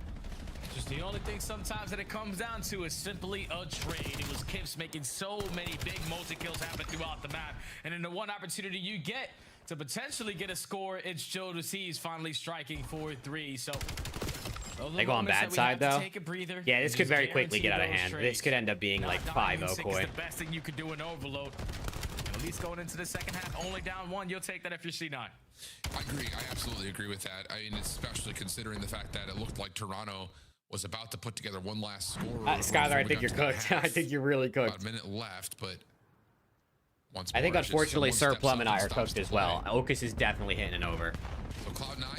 Just the only thing sometimes that it comes down to is simply a trade. It was Kips making so many big multi-kills happen throughout the map. And in the one opportunity you get to potentially get a score, it's Joe to see he's finally striking 4-3. So they go on bad side though. Yeah, this could very quickly get out of hand. This could end up being like 5-0 Koi. The best thing you could do in overload. At least going into the second half, only down 1. You'll take that if you're C9. I agree. I absolutely agree with that. I mean, especially considering the fact that it looked like Toronto was about to put together one last score. Skylar, I think you're cooked. I think you're really cooked. About a minute left, but once I think unfortunately Sir Plum and I are cooked as well. Okus is definitely hitting an over.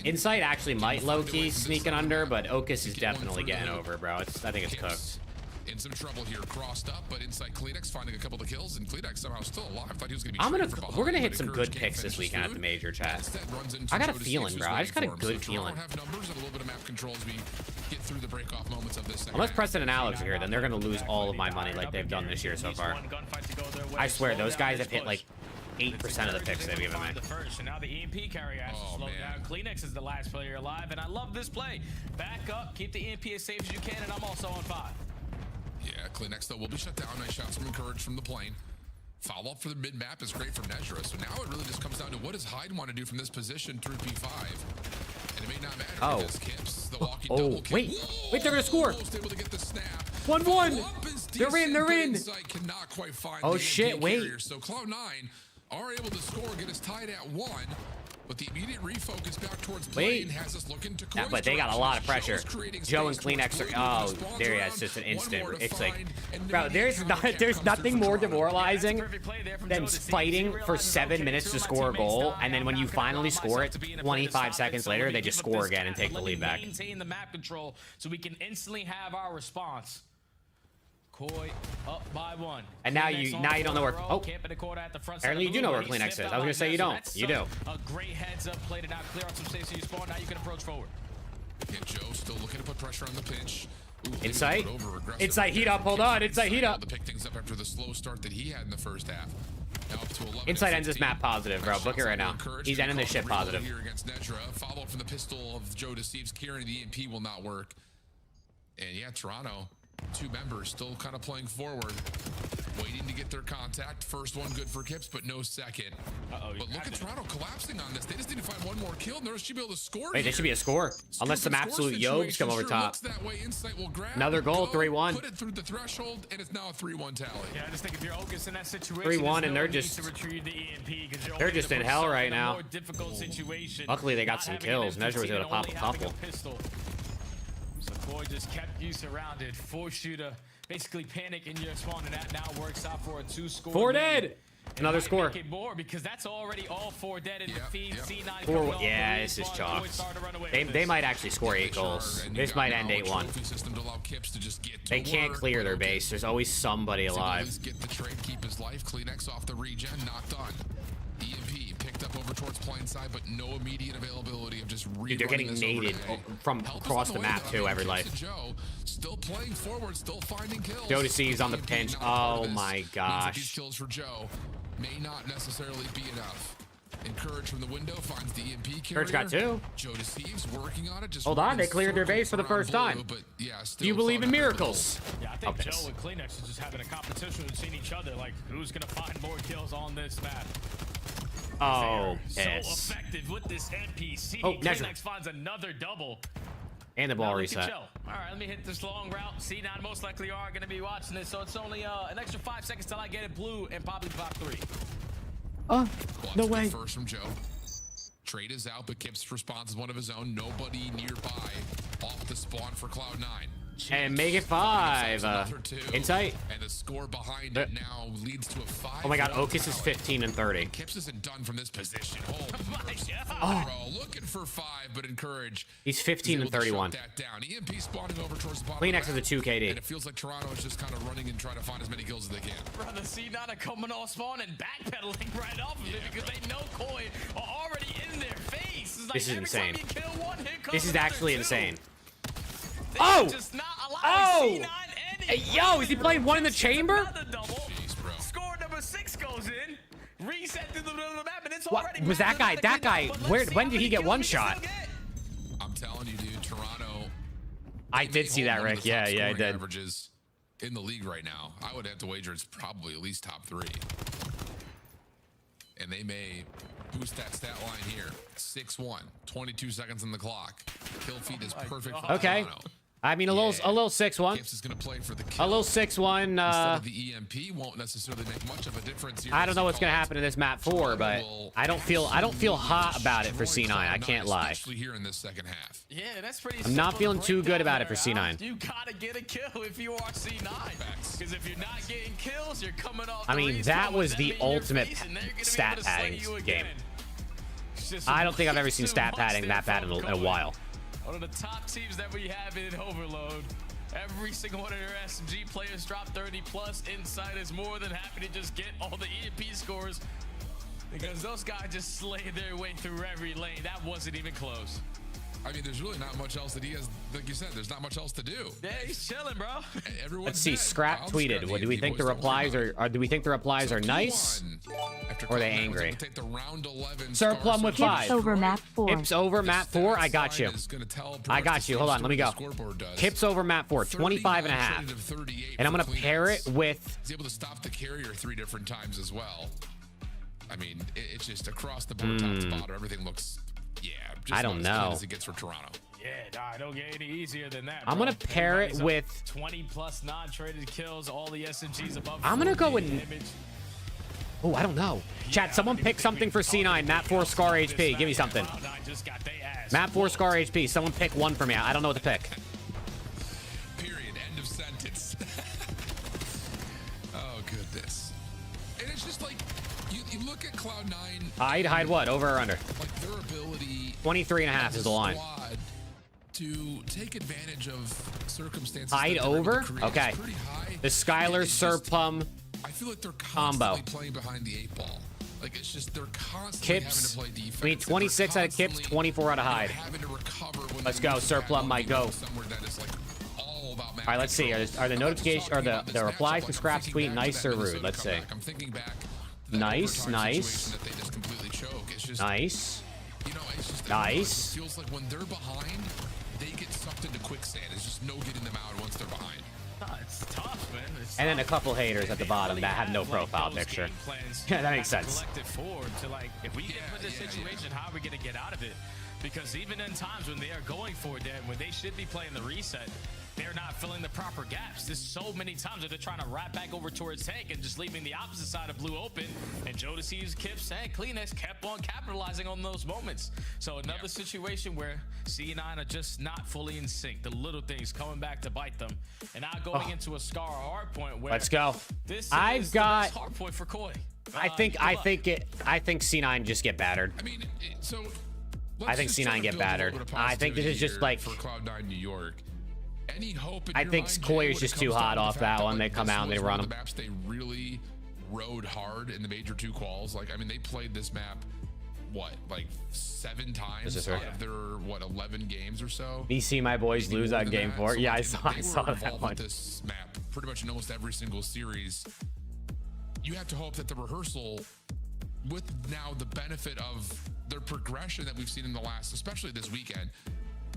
Insight actually might low-key sneak it under, but Okus is definitely getting over, bro. I think it's cooked. In some trouble here, crossed up, but inside Kleenex finding a couple of kills, and Kleenex somehow still alive. I thought he was gonna be we're gonna hit some good picks this weekend at the major, chat. I got a feeling, bro. I just got a good feeling. Have numbers and a little bit of map control as we get through the break-off moments of this. Unless Preston and Alex are here, then they're gonna lose all of my money like they've done this year so far. I swear, those guys have hit like 8% of the picks they've given me. And now the EMP carry has to slow down. Kleenex is the last player alive, and I love this play. Back up, keep the EMP as safe as you can, and I'm also on 5. Yeah, Kleenex though will be shut down. Nice shots from Encourage from the plane. Follow up for the mid map is great from Nezra. So now it really just comes down to what does Hyde want to do from this position through P5. And it may not matter because Kips, the walking double kill. Wait, they're gonna score. Able to get the snap. 1-1. They're in. They're in. Cannot quite find oh shit! Wait. Carrier. So Cloud9 are able to score, get us tied at 1. But the immediate refocus back towards plane has us looking to but they got a lot of pressure. Joe and Kleenex are there he is, just an instant. It's like, bro, there's nothing more demoralizing than fighting for 7 minutes to score a goal, and then when you finally score it 25 seconds later, they just score again and take the lead back. Maintain the map control so we can instantly have our response. Koi up by 1. And now you don't know where. Oh, Camping the corner at the front apparently you do know where Kleenex is. I was gonna say you don't. You do. A great heads up play to now clear out some space so you spawn. Now you can approach forward. Yeah, Joe still looking to put pressure on the pinch. Insight. Insight heat up. Hold on. Insight heat up. To pick things up after the slow start that he had in the first half. Now up to 11. Insight ends this map positive, bro. Book it right now. He's ending this shit positive. Here against Nedra. Follow up from the pistol of Joe deceives Kieran. The EMP will not work. And yeah, Toronto, 2 members still kind of playing forward, waiting to get their contact. First one good for Kips, but no second. But look at Toronto collapsing on this. They just need to find one more kill, and they should be able to score. Wait, there should be a score. Unless some absolute yobes come over top. Another goal, 3-1. Put it through the threshold, and it's now a 3-1 tally. Yeah, I just think if you're Ogus in that situation, 3-1, and they're just they're just in hell right now. Luckily, they got some kills. Nedra was able to pop a couple. Boy just kept you surrounded. 4-shooter, basically panic in your spawn, and that now works out for a 2-score. 4 dead. Another score. Make it more because that's already all 4 dead in the feed. C9 4, yeah, this is chalks. They might actually score 8 goals. This might end 8-1. They can't clear their base. There's always somebody alive. Get the trade, keep his life. Kleenex off the regen, not done. EMP picked up over towards blind side, but no immediate availability of just Dude, they're getting naded from across the map too, every life. Joe still playing forward, still finding kills. Joe deceives on the pinch. Oh my gosh. These kills for Joe may not necessarily be enough. Encourage from the window, finds the EMP carrier. Courage got 2. Joe deceives, working on it. Just hold on, they cleared their base for the first time. But yeah, do you believe in miracles? Yeah, I think Joe and Kleenex are just having a competition and seeing each other. Like, who's gonna find more kills on this map? Oh, so effective with this NPC. Oh, Kleenex finds another double. And the ball reset. All right, let me hit this long route. C9 most likely are going to be watching this, so it's only an extra 5 seconds till I get it blue and probably pop 3. Oh, no way. First from Joe. Trade is out, but Kips responds as one of his own. Nobody nearby. Off the spawn for Cloud9. And make it 5. Insight. And the score behind it now leads to a 5. Oh my god, Okus is 15 and 30. Kips isn't done from this position. Oh, looking for 5, but encourage. He's 15 and 31. That down. EMP spawning over towards the bottom. Kleenex is a 2 KD. And it feels like Toronto is just kind of running and trying to find as many kills as they can. Brother, C9 are coming off spawn and backpedaling right off of it because they know Koi are already in their face. Like this is insane. One, this is actually insane. Oh! Oh! Hey, yo, is he playing one in the chamber? Jeez, score number 6 goes in. Reset through the middle of the map, and it's already was that guy? That guy. When did he get one shot? I'm telling you, dude, Toronto. I did see that, Rick. Yeah, I did. Averages in the league right now. I would have to wager it's probably at least top 3. And they may boost that stat line here. 6-1, 22 seconds on the clock. Kill feed is perfect for Toronto. I mean, a little 6-1. Kips is gonna play for the kill. A little 6-1. Instead of the EMP won't necessarily make much of a difference here. I don't know what's gonna happen in this map 4, but I don't feel hot about it for C9. I can't lie. Especially here in this second half. Yeah, that's pretty. I'm not feeling too good about it for C9. You gotta get a kill if you are C9. Because if you're not getting kills, you're coming off. I mean, that was the ultimate stat padding game. I don't think I've ever seen stat padding that bad in a while. One of the top teams that we have in Overload. Every single one of their SMG players drop 30 plus. Inside is more than happy to just get all the EMP scores because those guys just slayed their way through every lane. That wasn't even close. I mean, there's really not much else that he has. Like you said, there's not much else to do. Yeah, he's chilling, bro. Let's see. Scrap tweeted. What do we think the replies are? Do we think the replies are nice? Or are they angry? Sir Plum with 5. Kips over map 4. Kips over map 4. I got you. I got you. Hold on. Let me go. Kips over map 4. 25.5. And I'm gonna pair it with. He's able to stop the carrier 3 different times as well. I mean, it's just across the board, top to bottom. Everything looks. Yeah, just I don't know. As it gets for Toronto. Yeah, nah, don't get any easier than that. I'm gonna pair it with 20 plus non-traded kills, all the SMGs above. I'm gonna go with. Oh, I don't know. Chat, someone pick something for C9. Map 4 Scar HP. Give me something. Map 4 Scar HP. Someone pick one for me. I don't know what to pick. Period. End of sentence. Oh goodness. And it's just like you look at Cloud9. Hide what? Over or under? Like their ability. 23.5 is the line. to take advantage of circumstances. Hide over? Okay. The Skylar Serplum I feel like they're combo. constantly playing behind the 8 ball. Like it's just they're constantly Kips. having to play defense. I mean, 26 out of Kips, 24 out of Hide. Let's go, Serplum, my go. All right, let's see. Are the notifications or the replies to Scrap's tweet nice or rude? Let's see. I'm thinking back. Nice, nice. That they just completely choke. It's just, nice. You know, it's just Nice. It feels like when they're behind, they get sucked into quicksand. It's just no getting them out once they're behind. It's tough, man. It's And then a couple haters at the bottom that have no profile picture. Yeah, that makes sense. Collective forward to like, if we get put in this situation, how are we gonna get out of it? Because even in times when they are going for it, when they should be playing the reset, they're not filling the proper gaps. There's so many times that they're trying to wrap back over towards Tank and just leaving the opposite side of Blue open. And Jodeci's, Kips, and Kleenex kept on capitalizing on those moments. So another situation where C9 are just not fully in sync. The little things coming back to bite them. And now going into a Scar hard point where Let's go. This I've is got the best hard point for Koi. I think C9 just get battered. I mean, so I think C9 get battered. I think this is just like for Cloud9 New York. Any hope in I your think mind, Koi Jay, is when just it too comes down hot to the off fact that that, one. They like, come this out and they was run one of them. the maps they really rode hard in the major 2 quals. Like, I mean, they played this map, what, like 7 times out of their, what, 11 games or so? BC, my boys lose on game 4. So, yeah, like, I saw they were that involved one. with this map pretty much in almost every single series. You have to hope that the rehearsal, with now the benefit of their progression that we've seen in the last, especially this weekend,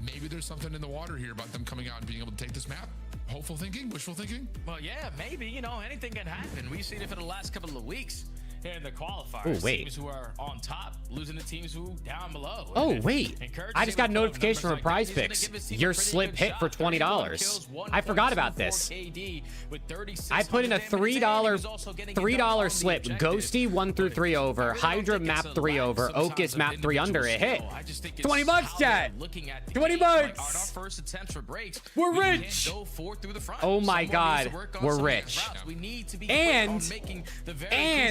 maybe there's something in the water here about them coming out and being able to take this map. Hopeful thinking, wishful thinking. Well, yeah, maybe. You know, anything can happen. We've seen it for the last couple of weeks here in the qualifiers. Ooh, wait. Teams who are on top losing to teams who down below. Oh, wait. I just got a notification from Prize Picks. Your slip hit for $20. I forgot about this. I put in a $3 slip. Ghosty 1 through 3 over. Hydra map 3 over. Ocus map 3 under. It hit. $20, Chad. 20 bucks. We're rich. Oh my God. We're rich. And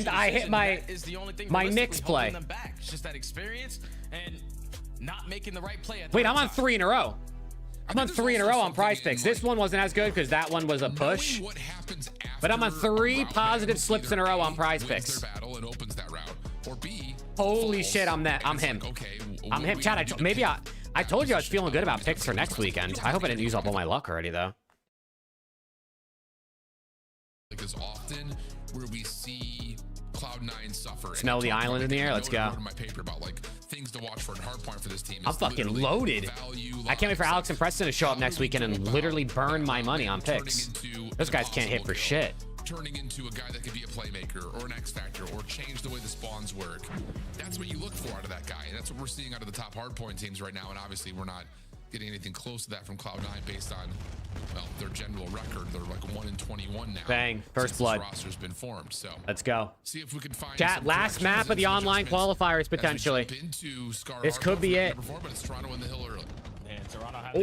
I hit my Knicks play. It's just that experience and not making the right play. Wait, I'm on 3 in a row. I'm on 3 in a row on Prize Picks. This one wasn't as good because that one was a push. But I'm on 3 positive slips in a row on Prize Picks. Holy shit, I'm him. I'm him. Chad, maybe I told you I was feeling good about picks for next weekend. I hope I didn't use up all my luck already, though. Like as often where we see Cloud9 suffer. Smell the island in the air. Let's go. My paper about like things to watch for and hard point for this team. I'm fucking loaded. I can't wait for Alex and Preston to show up next weekend and literally burn my money on picks. Those guys can't hit for shit. Turning into a guy that could be a playmaker or an X factor or change the way the spawns work. That's what you look for out of that guy. And that's what we're seeing out of the top hardpoint teams right now. And obviously we're not getting anything close to that from Cloud9 based on, well, their general record. They're like 1-21 now. Bang, first blood. This roster's been formed. So let's go. See if we can find Chat, last map of the online qualifiers potentially. This could be it. But it's Toronto in the hill early.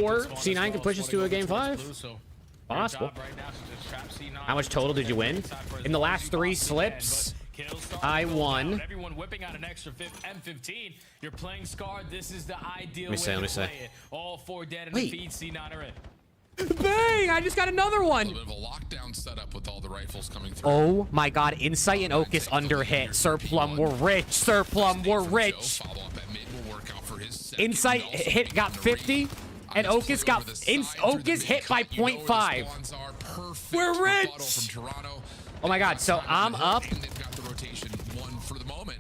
Or C9 can push us to a game 5. Possible. How much total did you win? In the last 3 slips, I won. Everyone whipping out an extra M15. You're playing Scar. This is the ideal way to play it. All 4 dead and the feed C9 are in. Bang! I just got another one. A little bit of a lockdown setup with all the rifles coming through. Oh my God! Insight and Ocus under hit. Serplum, we're rich. Serplum, we're rich. Insight hit got 50, and Ocus got Ocus hit by 0.5. We're rich. Oh my God! So I'm up.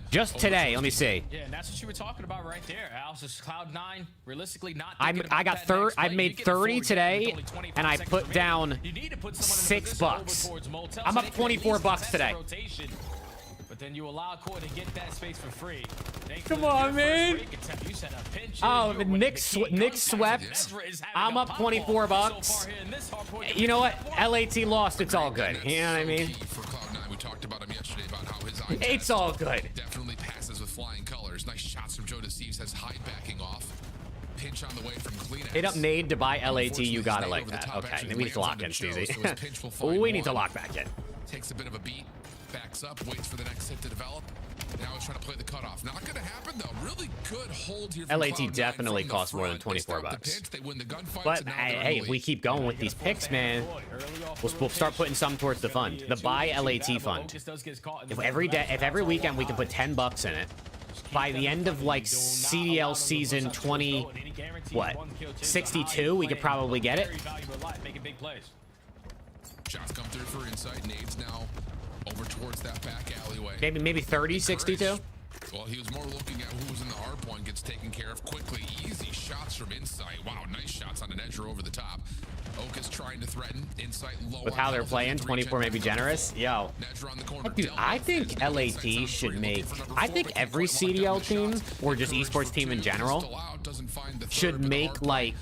Just today, let me see. Yeah, and that's what you were talking about right there. Al's just Cloud9, realistically not. I got I made 30 today, and I put down $6. I'm up $24 today. But then you allow Koi to get that space for free. Come on, man. Oh, the Knicks swept. I'm up $24. You know what? LAT lost. It's all good. You know what I mean? We talked about him yesterday about how his it's all good. Definitely passes with flying colors. Nice shots from Jodeci. Has Hyde backing off. Pinch on the way from Kleenex. Hit up Nade to buy LAT. You got it like that. Okay, we need to lock in, Suzy. We need to lock back in. Takes a bit of a beat. Back backs up, waits for the next hit to develop. Now he's trying to play the cutoff. Not going to happen, though. Really good hold here from LAT Cloud9 definitely from the costs more than front. They 24 start the bucks. pinch, they win the gunfights, But and now they're in hey, the if we lead. keep going with these picks, man, we'll start putting some towards the fund, the buy LAT fund. If every weekend we can put 10 bucks in it, by the end of like CDL season 62, we could probably get it. Shots come through for insight. Nades now over towards that back alleyway. Maybe 30, 62. Well, he was more looking at who was in the hard point, gets taken care of quickly. Easy shots from Insight. Wow, nice shots on the Nedra over the top. Oak is trying to threaten. Insight low. With how they're playing, 24 may be generous. Yo, dude, I think LAT should make. I think every CDL team or just esports team in general should make like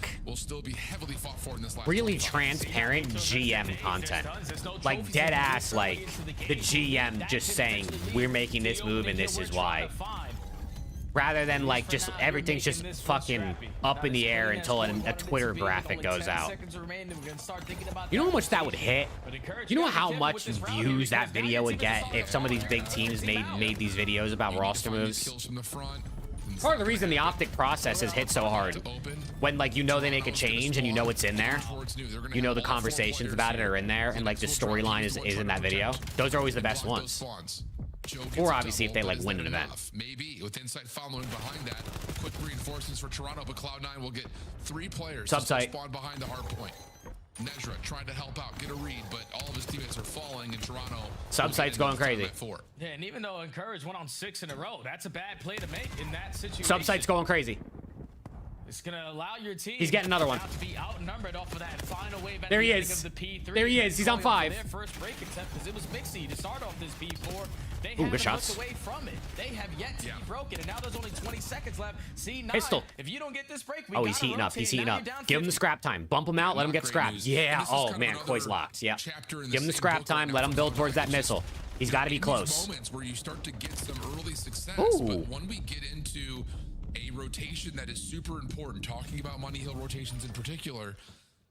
really transparent GM content, like dead ass, like the GM just saying we're making this move and this is why. Rather than like just everything's just fucking up in the air until a Twitter graphic goes out. You know how much that would hit? You know how much views that video would get if some of these big teams made these videos about roster moves? Part of the reason the optic process has hit so hard, when like you know they make a change and you know it's in there, you know the conversations about it are in there, and like the storyline is in that video. Those are always the best ones. Or obviously if they like win an event. Maybe with Insight following behind that. Quick reinforcements for Toronto, but Cloud9 will get 3 players to spawn behind the hard point. Nedra trying to help out, get a read, but all of his teammates are falling in Toronto. Subsite's going crazy. Yeah, and even though Encourage went on 6 in a row, that's a bad play to make in that situation. Subsite's going crazy. It's gonna allow your team. He's getting another one. To be outnumbered off of that final wave at There he the is. Of the P3. There he is. He's on 5. Their first break attempt because it was Mixie to start off this P4. They Ooh, haven't good shots. looked away from it. They have yet to be broken, and now there's only 20 seconds left. C9. Pistol. If you don't get this break, Oh, he's heating up. He's heating up. Give him the scrap time. Bump him out. Let him get scrapped. Yeah. Oh man, Koi's locked. Yeah. Give him the scrap time. Let him build towards that missile. He's got to be close. Moments where you start to get some early success, Ooh. but when we get into a rotation that is super important, talking about Money Hill rotations in particular,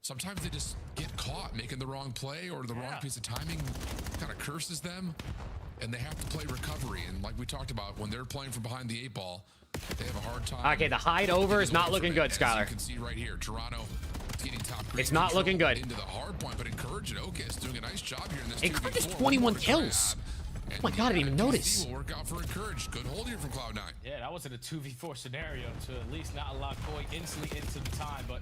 sometimes they just get caught making the wrong play or the wrong piece of timing kind of curses them, and they have to play recovery. And like we talked about, when they're playing from behind the 8 ball, they have a hard time. Okay, the hide over is not looking good, Skylar. You can see right here, Toronto getting top It's not looking good. into the hard point, but Encourage and Oakis doing a nice job here in this. Encourage has 21 kills. Oh my god, I didn't even notice. Will work out for Encourage. Good hold here from Cloud9. Yeah, that wasn't a 2v4 scenario to at least not allow Koi instantly into the time, but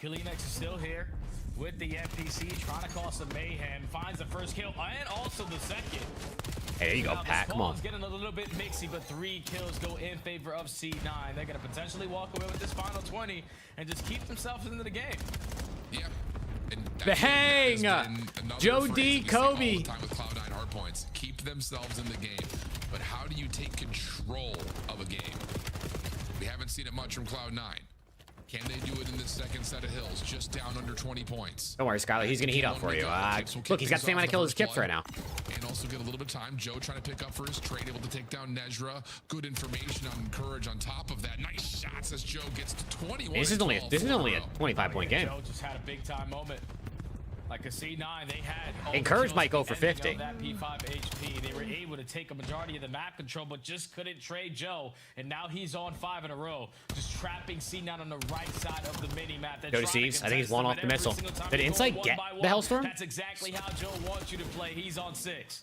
Kalinex is still here with the NPC, trying to cause some mayhem, finds the first kill and also the second. Hey, there you go, Now, Pat. the Come on. spawn's getting a little bit mixy, but 3 kills go in favor of C9. They're going to potentially walk away with this final 20 and just keep themselves into the game. Yep. The hang! Joe D. Kobe. Time with Cloud9 hard points. Keep themselves in the game. But how do you take control of a game? We haven't seen it much from Cloud9. Can they do it in this second set of hills? Just down under 20 points. Don't worry, Skylar. He's going to heat up for you. Look, he's got the same amount of kills as Kips right now. And also get a little bit of time. Joe trying to pick up for his trade, able to take down Nedra. Good information on Courage on top of that. Nice shots as Joe gets to 21. This is only a 25-point game. Joe just had a big time moment. Like a C9, they had Encourage might go for 50. That P5 HP. They were able to take a majority of the map control, but just couldn't trade Joe. And now he's on 5 in a row, just trapping C9 on the right side of the mini map. Joe deceives. I think he's one off the missile. Did Insight get the Hellstorm? That's exactly how Joe wants you to play. He's on 6.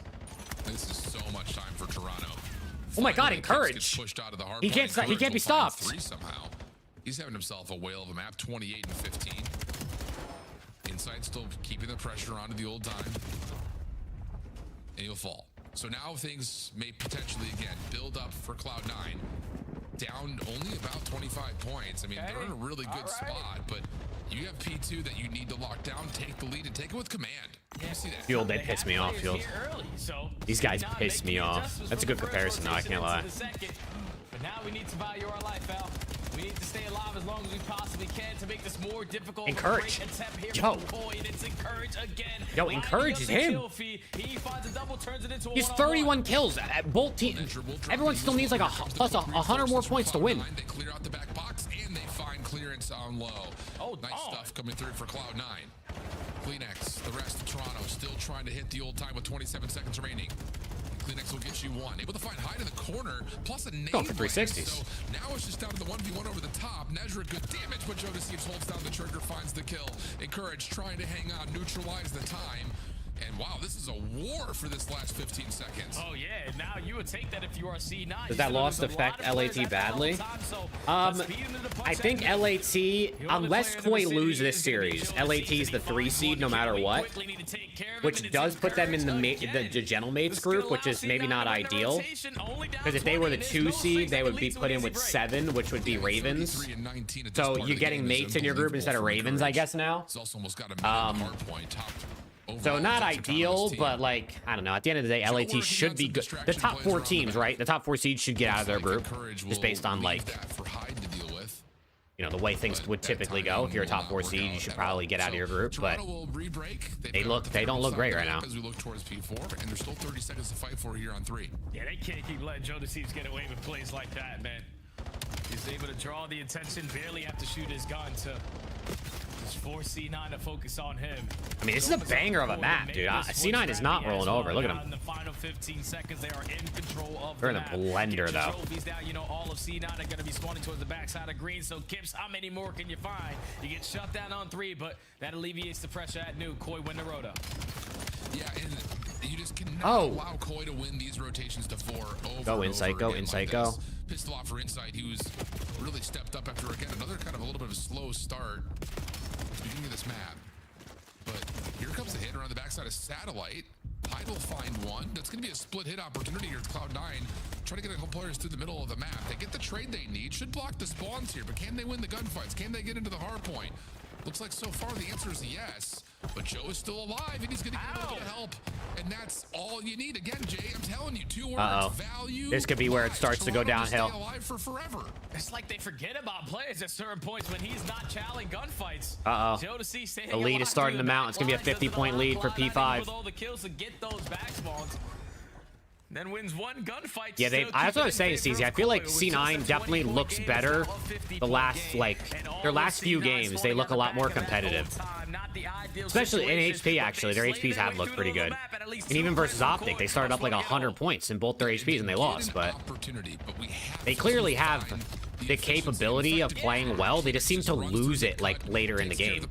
This is so much time for Toronto. Oh my God, Encourage! He can't be stopped. Somehow. He's having himself a whale of a map, 28 and 15. Insight still keeping the pressure on to the old time. And he'll fall. So now things may potentially, again, build up for Cloud9. Down only about 25 points. I mean, they're in a really good spot, but you have P2 that you need to lock down, take the lead, and take it with command. You see that? Fuel, they piss me off, Fuel. These guys piss me off. That's a good comparison, though. I can't lie. But now we need to value our life, Al. We need to stay alive as long as we possibly can to make this more difficult. Encourage. Yo. It's Encourage again. Yo, Encourage is him. He finds a double, turns it into a He's 31 kills at both teams. Everyone still needs like plus 100 more points to win. They clear out the back box and they find clearance on low. Nice stuff coming through for Cloud9. Kleenex, the rest of Toronto still trying to hit the old time with 27 seconds remaining. points will get you one. Able to find Hyde in the corner, plus a nade. Going for 360s. So now it's just down to the 1v1 over the top. Nezra, good damage, but Joe Deceives holds down the trigger, finds the kill. Encourage trying to hang on, neutralize the time. And wow, this is a war for this last 15 seconds. Oh yeah, now you would take that if you are C9. Does that loss affect LAT badly? I think LAT, unless Koi lose this series, LAT is the 3 seed no matter what, which does put them in the Gentle Mates group, which is maybe not ideal. Because if they were the 2 seed, they would be put in with 7, which would be Ravens. So you're getting Mates in your group instead of Ravens, I guess now. So not ideal, but like, I don't know. At the end of the day, LAT should be good. The top 4 teams, right? The top 4 seeds should get out of their group, just based on like, you know, the way things would typically go. If you're a top 4 seed, you should probably get out of your group. But they don't look great right now. As we look towards P4, and there's still 30 seconds to fight for here on 3. Yeah, they can't keep letting Joe Deceives get away with plays like that, man. He's able to draw the attention, barely have to shoot his gun to just force C9 to focus on him. I mean, this is a banger of a map, dude. C9 is not rolling over. Look at him. In the final 15 seconds, they are in control of They're in a blender, though. Trophies down, you know, all of C9 are going to be spawning towards the backside of green. So, Kips, how many more can you find? You get shut down on 3, but that alleviates the pressure at New. Koi win the Rota. Yeah, and you just cannot allow Koi to win these rotations to 4 over. Go Insight, go Insight, go. Pistol off for Insight. He was really stepped up after, again, another kind of a little bit of a slow start at the beginning of this map. But here comes the hit around the backside of Satellite. Hyde will find one. That's going to be a split hit opportunity here at Cloud9. Try to get a couple players through the middle of the map. They get the trade they need. Should block the spawns here, but can they win the gunfights? Can they get into the hard point? Looks like so far the answer is yes. But Joe is still alive, and he's going to get a little bit of help. And that's all you need. Again, Jay, I'm telling you, 2 words. Value. This could be where it starts to go downhill. Alive for forever. It's like they forget about players at certain points when he's not challenging gunfights. Joe Deceives the lead is starting to mount. It's going to be a 50-point lead for P5. With all the kills to get those back spawns. Then wins one gunfight. Yeah, that's what I was saying, CZ. I feel like C9 definitely looks better the last, like, their last few games. They look a lot more competitive. Especially in HP, actually. Their HPs have looked pretty good. And even versus Optic, they started up like 100 points in both their HPs and they lost. But they clearly have the capability of playing well. They just seem to lose it, like, later in the game.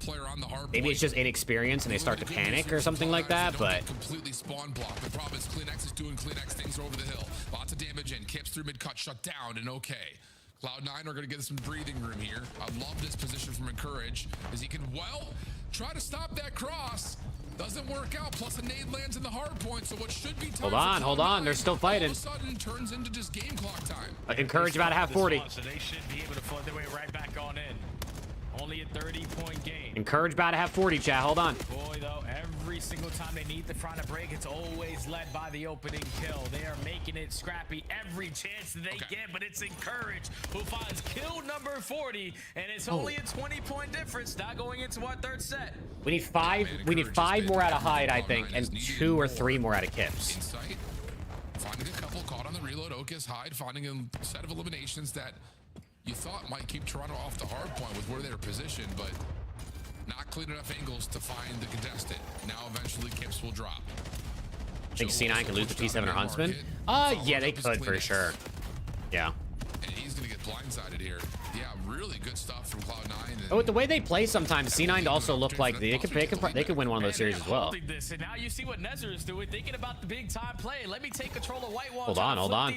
Maybe it's just inexperience and they start to panic or something like that, but... Completely spawn block. The problem is CleanX is doing CleanX things over the hill. Lots of damage in. Kips through mid-cut, shut down, and okay. Cloud9 are going to get some breathing room here. I love this position from Encourage, as he can, well, try to stop that cross. Doesn't work out, plus a nade lands in the hard point, so what should be time Hold on, they're still fighting. All of a sudden turns into just game clock time. Encourage about to have 40. So they should be able to flood their way right back on in. Only a 30-point game. Encourage about to have 40, chat. Hold on. Boy, though, every single time they need the front of break, it's always led by the opening kill. They are making it scrappy every chance that they get, but it's Encourage who finds kill number 40, and it's only a 20-point difference. Not going into our 3rd set. We need 5. We need 5 more out of Hyde, I think, and 2 or 3 more out of Kips. Insight, finding a couple caught on the reload. Okus, Hyde, finding a set of eliminations that you thought might keep Toronto off the hard point with where they're positioned, but not clean enough angles to find the contestant. Now eventually Kips will drop. I think C9 can lose to P7 or Huntsman. Yeah, they could for sure. Yeah. And he's gonna get blindsided here. Yeah, really good stuff from Cloud9. But with the way they play sometimes, C9 also look like they could win one of those series as well. And now you see what Nezra is doing, thinking about the big time play. Let me take control of White Wall. Hold on.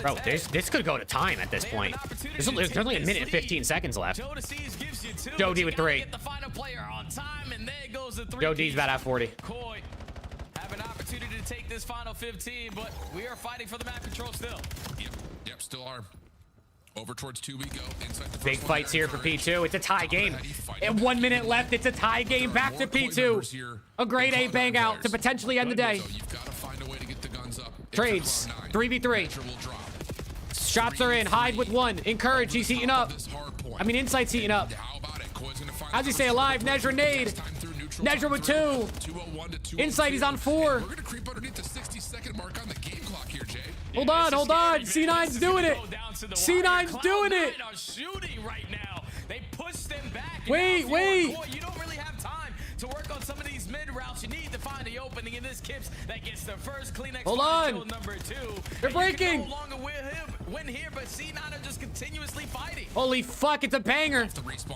Bro, this could go to time at this point. There's only a minute and 15 seconds left. Joe D with 3. Joe D's about to have 40. Koi have an opportunity to take this final 15, but we are fighting for the map control still. Yep, still are. Over towards 2 we go. Inside the big fights here for P2. It's a tie game. And 1 minute left. It's a tie game. Back to P2. A grade A bang out to potentially end the day. You've got to find a way to get the guns up. Trades. 3v3. Shots are in. Hyde with 1. Encourage. He's heating up. I mean, Insight's heating up. How's he stay alive? Nezra nade. Nezra with 2. Insight, he's on 4. We're going to creep underneath the 60-second mark on the game clock here, Jay. Hold on. C9's doing it. C9's doing it. Shooting right now. They push them back. Wait. You don't really have time to work on some of these mid routes, you need to find the opening in this Kips that gets the first Kleenex. Hold on. Kill number 2. They're breaking. No longer win here, but C9 are just continuously fighting. Holy fuck, it's a banger.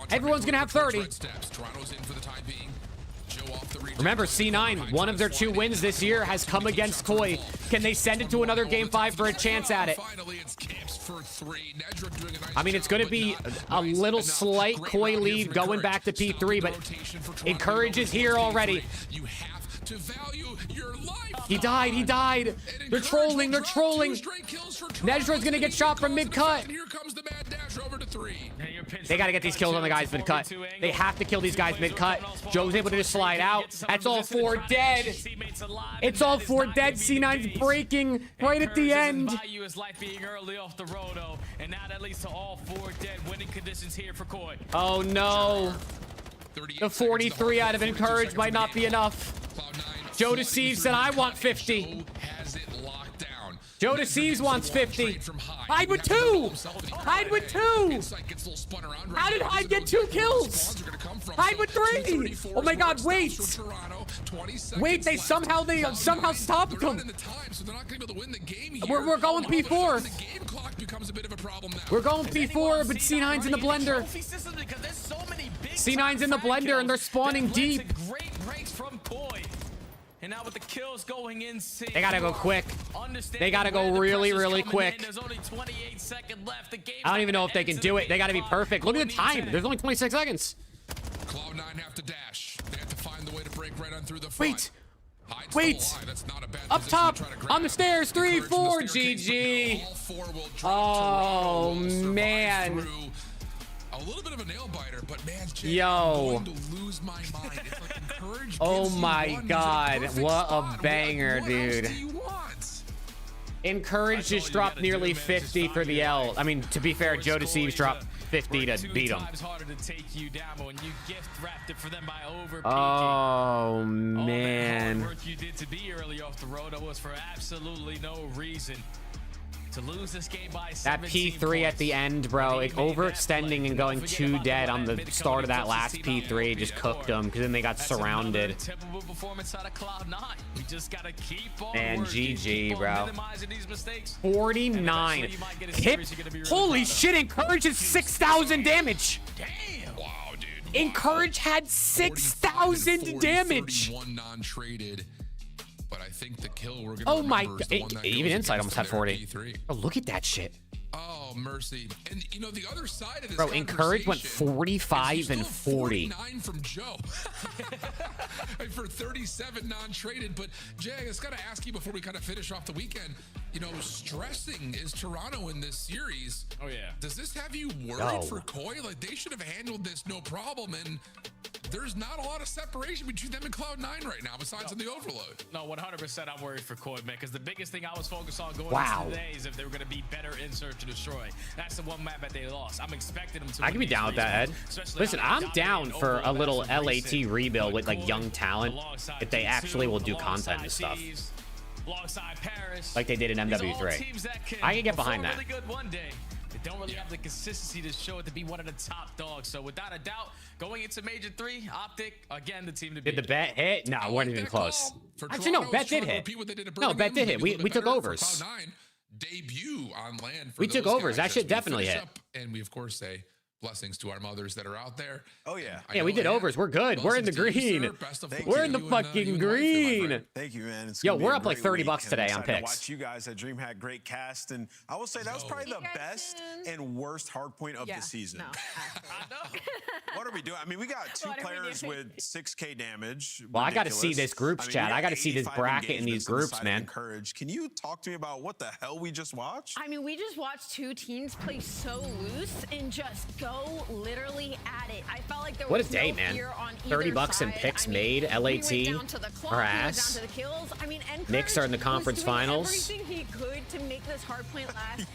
Everyone's gonna have 30. Remember, C9, one of their 2 wins this year has come against Koi. Can they send it to another Game 5 for a chance at it? I mean, it's going to be a little slight Koi lead going back to P3, but Encourage is here already. He died. They're trolling. Nejra's going to get shot from mid-cut. They got to get these kills on the guys mid-cut. They have to kill these guys mid-cut. Joe's able to just slide out. That's all 4 dead. It's all 4 dead. C9's breaking right at the end. Oh no. The 43 out of Encourage might not be enough. Joe Deceives said, I want 50. Joe Deceives wants 50. Hyde with 2. Hyde with 2. How did Hyde get 2 kills? Hyde with 3. Oh my God, wait. Wait, they somehow stopped them. We're going P4. We're going P4, but C9's in the blender. C9's in the blender and they're spawning deep. And now with the kills going insane. They gotta go quick. They gotta go really quick. There's only 28 seconds left. I don't even know if they can do it. They gotta be perfect. Look at the time. There's only 26 seconds. Cloud9 have to dash. They have to find the way to break right on through the front. Wait. Up top. On the stairs. 3, 4. GG. Oh, man. A little bit of a nail biter, but man, yo. I'm going to lose my mind. It's like Encourage oh my God, what a banger, dude. Encourage just dropped nearly 50 for the L. I mean, to be fair, Joe Deceives dropped 50 to beat him. Oh man. Work you did to be early off the road. That was for absolutely no reason. To lose this game by that P3 at the end, bro, overextending and going 2 dead on the start of that last P3 just cooked them because then they got surrounded. And GG, bro. 49. Kip. Holy shit, Encourage is 6,000 damage. Damn. Wow, dude. Encourage had 6,000 damage. Non-traded. But I think the kill we're gonna oh my God. Even Inside almost had 40. Oh, look at that shit. Oh, mercy. And you know, the other side of this, bro, Encourage went 45 and 40. 49 from Joe. For 37 non-traded. But Jay, I just got to ask you before we kind of finish off the weekend, you know, stressing is Toronto in this series. Oh, yeah. Does this have you worried for Koi? Like, they should have handled this no problem. And there's not a lot of separation between them and Cloud9 right now, besides in the overload. No, 100% I'm worried for Koi, man, because the biggest thing I was focused on going into today is if they were going to be better in Search to Destroy. That's the one map that they lost. I'm expecting them to. I can be down with that, Ed. Listen, I'm down for a little LAT rebuild with like young talent if they actually will do content and stuff. Like they did in MW3. I can get behind that. They don't really have the consistency to show it to be one of the top dogs. So without a doubt, going into Major 3, Optic, again, the team to beat. Did the bet hit? No, it wasn't even close. Actually, no, bet did hit. No, bet did hit. We took overs. Debut on land. We took overs. That shit definitely hit. And we, of course, say blessings to our mothers that are out there. Oh, yeah. Yeah, we did overs. We're good. We're in the green. We're in the fucking green. Thank you, man. Yo, we're up like $30 today on picks. Watch you guys at Dream had great cast, and I will say that was probably the best and worst hardpoint of the season. What are we doing? I mean, we got 2 players with 6K damage. Well, I got to see this groups chat. I got to see this bracket in these groups, man. Encourage. Can you talk to me about what the hell we just watched? I mean, we just watched 2 teams play so loose and just go literally at it. I felt like there was what a day, man. $30 in picks made. LAT, our ass. Knicks are in the conference finals. Everything he could to make this hardpoint last.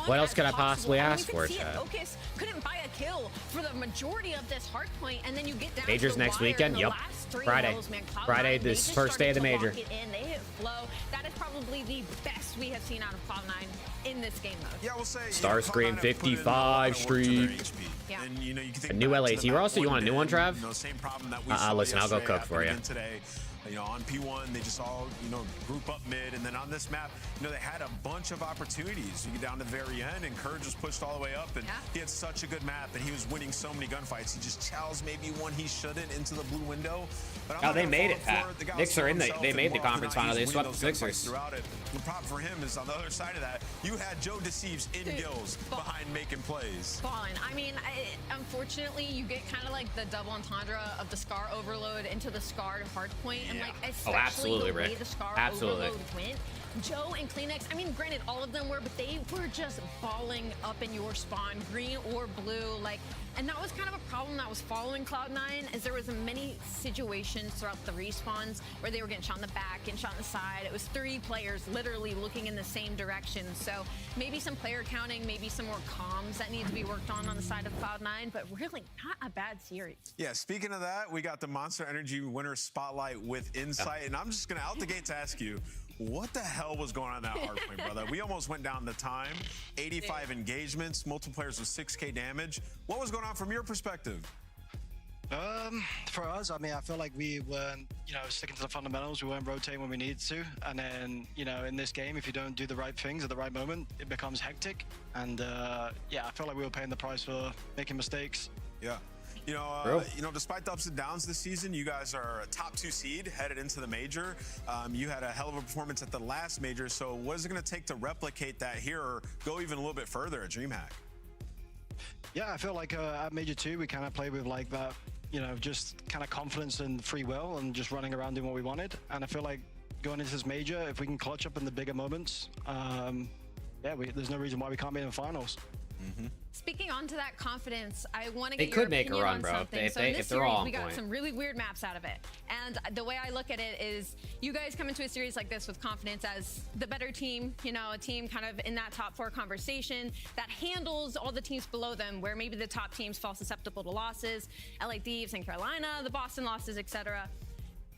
What else could I possibly ask for, Chad? Otis couldn't buy a kill for the majority of this hardpoint, and then you get down Majors to the next wire weekend. Yep. Friday. Hills, Friday, this first day of the major. They hit flow. That is probably the best we have seen out of Cloud9 in this game mode. Yeah, I will say Starscream 55 stream. HP. Yeah. And you know, you can think A new back to LAT the roster? You want a new one, Trav? You know, same problem that we saw Listen, I'll go yesterday cook for you. happened again today. You know, on P1, they just all, you know, group up mid. And then on this map, you know, they had a bunch of opportunities. You get down to the very end, and Courage was pushed all the way up. And he had such a good map, and he was winning so many gunfights. He just chows maybe one he shouldn't into the blue window. But Oh, they made it, Pat. Knicks are in the, they made the conference final. They swept the Sixers. Throughout it. The problem for him is on the other side of that, you had Joe Deceives in gills behind making plays. Fallen. I mean, unfortunately, you get kind of like the double entendre of the Scar overload into the Scar hard point, and like especially the way the Scar overload went. Joe and Kleenex, I mean, granted, all of them were, but they were just balling up in your spawn, green or blue, like, and that was kind of a problem that was following Cloud9, as there was many situations throughout the respawns where they were getting shot in the back and shot in the side. It was 3 players literally looking in the same direction. So maybe some player counting, maybe some more comms that need to be worked on the side of Cloud9, but really not a bad series. Yeah, speaking of that, we got the Monster Energy winner spotlight with Insight, and I'm just gonna out the gate to ask you, what the hell was going on in that hard point, brother? We almost went down the time. 85 engagements, multiplayers with 6K damage. What was going on from your perspective? For us, I mean, I feel like we weren't, you know, sticking to the fundamentals. We weren't rotating when we needed to. And then, you know, in this game, if you don't do the right things at the right moment, it becomes hectic. And yeah, I feel like we were paying the price for making mistakes. Yeah. You know, despite the ups and downs this season, you guys are a top 2 seed headed into the major. You had a hell of a performance at the last major. So what is it going to take to replicate that here or go even a little bit further at DreamHack? Yeah, I feel like at Major 2, we kind of played with like that, you know, just kind of confidence and free will and just running around doing what we wanted. And I feel like going into this major, if we can clutch up in the bigger moments, yeah, there's no reason why we can't be in the finals. Speaking on to that confidence, I want to get They your could make a opinion run, on bro, something. if So in this they're series, all on we got point. some really weird maps out of it. And the way I look at it is you guys come into a series like this with confidence as the better team, you know, a team kind of in that top 4 conversation that handles all the teams below them, where maybe the top teams fall susceptible to losses, LA Thieves and Carolina, the Boston losses, etc.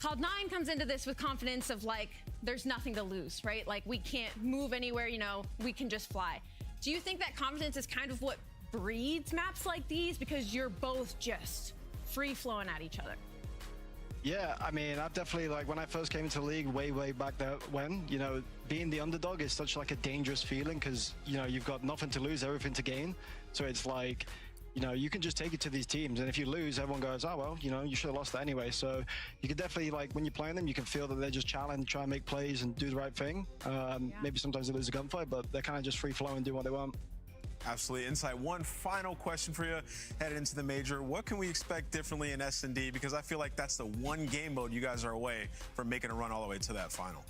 Cloud9 comes into this with confidence of like, there's nothing to lose, right? Like we can't move anywhere, you know, we can just fly. Do you think that confidence is kind of what breeds maps like these, because you're both just free flowing at each other? Yeah, I mean, I've definitely, like, when I first came into the league way back there when, you know, being the underdog is such like a dangerous feeling because, you know, you've got nothing to lose, everything to gain. So it's like, you know, you can just take it to these teams, and if you lose, everyone goes, oh, well, you know, you should have lost that anyway. So you can definitely, like, when you're playing them, you can feel that they're just challenged, try and make plays and do the right thing. Maybe sometimes they lose a gunfight, but they're kind of just free flowing, do what they want. Absolutely. Insight, one final question for you headed into the major. What can we expect differently in S&D? Because I feel like that's the one game mode you guys are away from making a run all the way to that final.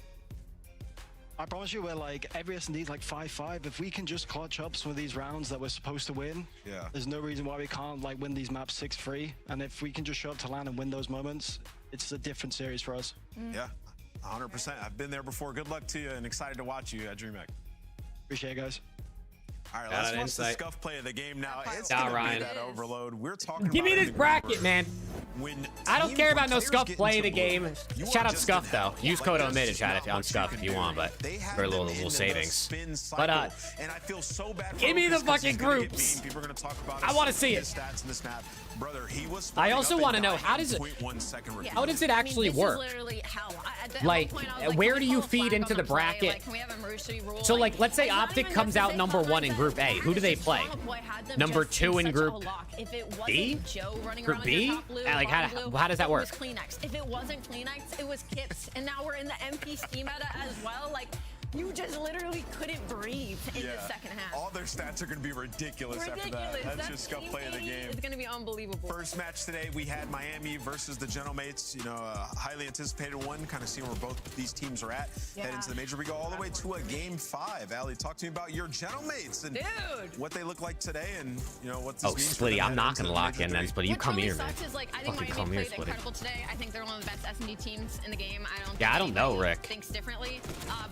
I promise you, we're like, every S&D is like 5-5. If we can just clutch up some of these rounds that we're supposed to win, there's no reason why we can't like win these maps 6-3. And if we can just show up to land and win those moments, it's a different series for us. Yeah, 100%. I've been there before. Good luck to you and excited to watch you at DreamHack. Appreciate it, guys. All right, let's watch the scuff play of the game now. It's Nah, gonna Ryan. be that overload. We're talking Give me about this bracket, man. I don't care about no Scuff play the game. Shout out Scuff though. Use code OMID chat on Scuff if you want, but for a little savings. But and I feel so bad for give me the Lucas 'cause he's fucking gonna get groups. beamed. People are gonna talk about I want to see it. his stats in this map. Brother, he was I also want to know how does it how does it actually work? Like, where do you feed into the bracket? So like, let's say Optic comes out number 1 in Group A. Who do they play? Number 2 in Group B? Group B? Like, how does that work? It was Kleenex. If it wasn't Kleenex, it was Kips. And now we're in the MP ski meta as well. Like, you just literally couldn't breathe in the second half. All their stats are going to be ridiculous after that. That's just Scuff play of the game. It's going to be unbelievable. First match today, we had Miami versus the Gentlemates. You know, a highly anticipated one. Kind of seeing where both these teams are at. Head into the major. We go all the way to a game 5. Allie, talk to me about your Gentlemates and what they look like today, and you know what this means for Splitty, them I'm not going to lock in then, Splitty. You What come really here, man. sucks is, like, I think Fucking Miami come here, played Splitty. incredible today. I think they're one of the best S&D teams in the game. I don't Yeah, I don't know, anybody Rick. thinks differently.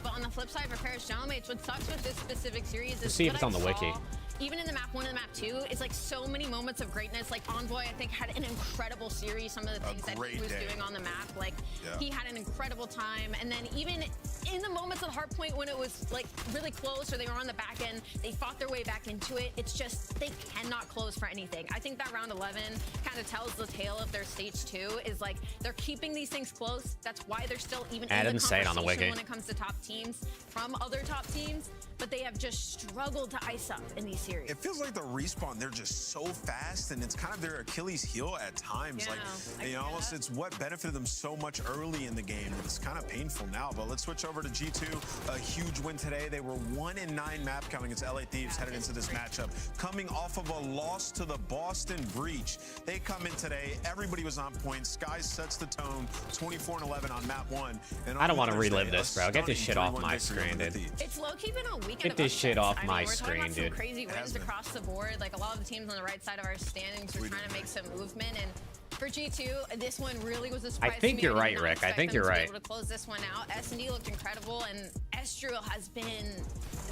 But on the flip side, for Paris Gentlemates, what sucks with this specific series is Let's see if what it's on I the wiki. saw even in the map 1 and the map 2, it's like so many moments of greatness. Like Envoy, I think, had an incredible series. Some of the things that he was doing on the map, like he had an incredible time. And then even in the moments of Hardpoint when it was like really close or they were on the back end, they fought their way back into it. It's just they cannot close for anything. I think that round 11 kind of tells the tale of their stage 2 is like they're keeping these things close. That's why they're still even in the conversation when it comes to top teams from other top teams. But they have just struggled to ice up in these series. It feels like the respawn, they're just so fast, and it's kind of their Achilles heel at times. Like, you know, almost it's what benefited them so much early in the game. It's kind of painful now. But let's switch over to G2. A huge win today. They were 1-9 map counting against LA Thieves headed into this matchup. Coming off of a loss to the Boston Breach. They come in today. Everybody was on point. Sky sets the tone. 24-11 on map 1. And I don't want to relive this, bro. Get this shit off my screen, dude. It's low-key been a weekend. Get this shit off my we're screen, talking about dude. Some crazy wins across the board. Like a lot of the teams on the right side of our standings are trying to make some movement. And for G2, this one really was a surprise. I think to me. you're right, Rick. I think you're right. Able to close this one out. S&D looked incredible, and Estrel has been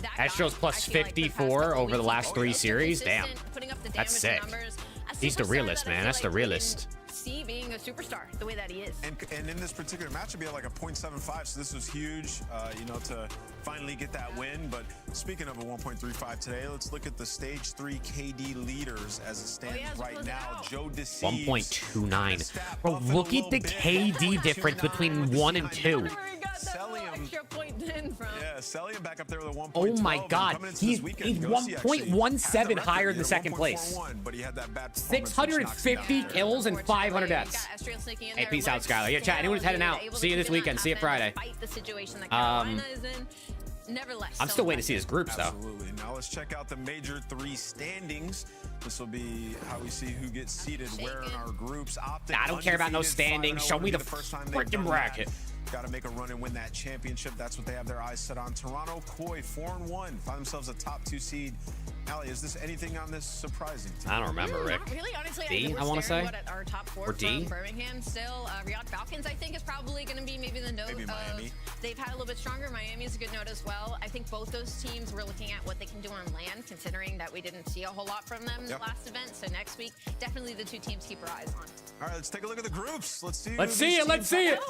that. Estrel's plus 54 over the last 3 series. Damn, that's sick. He's the realist, man. That's the realist. Being a superstar the way that he is. And in this particular matchup, he had like a 0.75, so this was huge, you know, to finally get that win. But speaking of a 1.35 today, let's look at the stage 3 KD leaders as it stands right now. Joe Deceives 1.29. Bro, look at the KD difference between 1 and 2. Yeah, Celium back up there with a 1.12. Oh my God, he's 1.17 higher than second place. But he had that bad 650 kills and 500 deaths. Hey, peace out, Skylar. Yeah, chat. Anyone who's heading out, see you this weekend. See you Friday. I'm still waiting to see his groups, though. Absolutely. Now let's check out the major 3 standings. This will be how we see who gets seated where in our groups. Optic, I don't care about no standings. Show me the freaking bracket. Got to make a run and win that championship. That's what they have their eyes set on. Toronto, Koi, 4-1. Find themselves a top 2 seed. Allie, is this anything on this surprising to you? I don't remember, Rick. Really, honestly, D, I want to say. Our top 4 or D? from Birmingham still. Riyadh Falcons, I think, is probably going to be maybe the note maybe Miami. They've had a little bit stronger. Miami is a good note as well. I think both those teams, we're looking at what they can do on land, considering that we didn't see a whole lot from them in the last event. So next week, definitely the 2 teams keep our eyes on. All right, let's take a look at the groups. Let's see. Let's see it. Let's see it.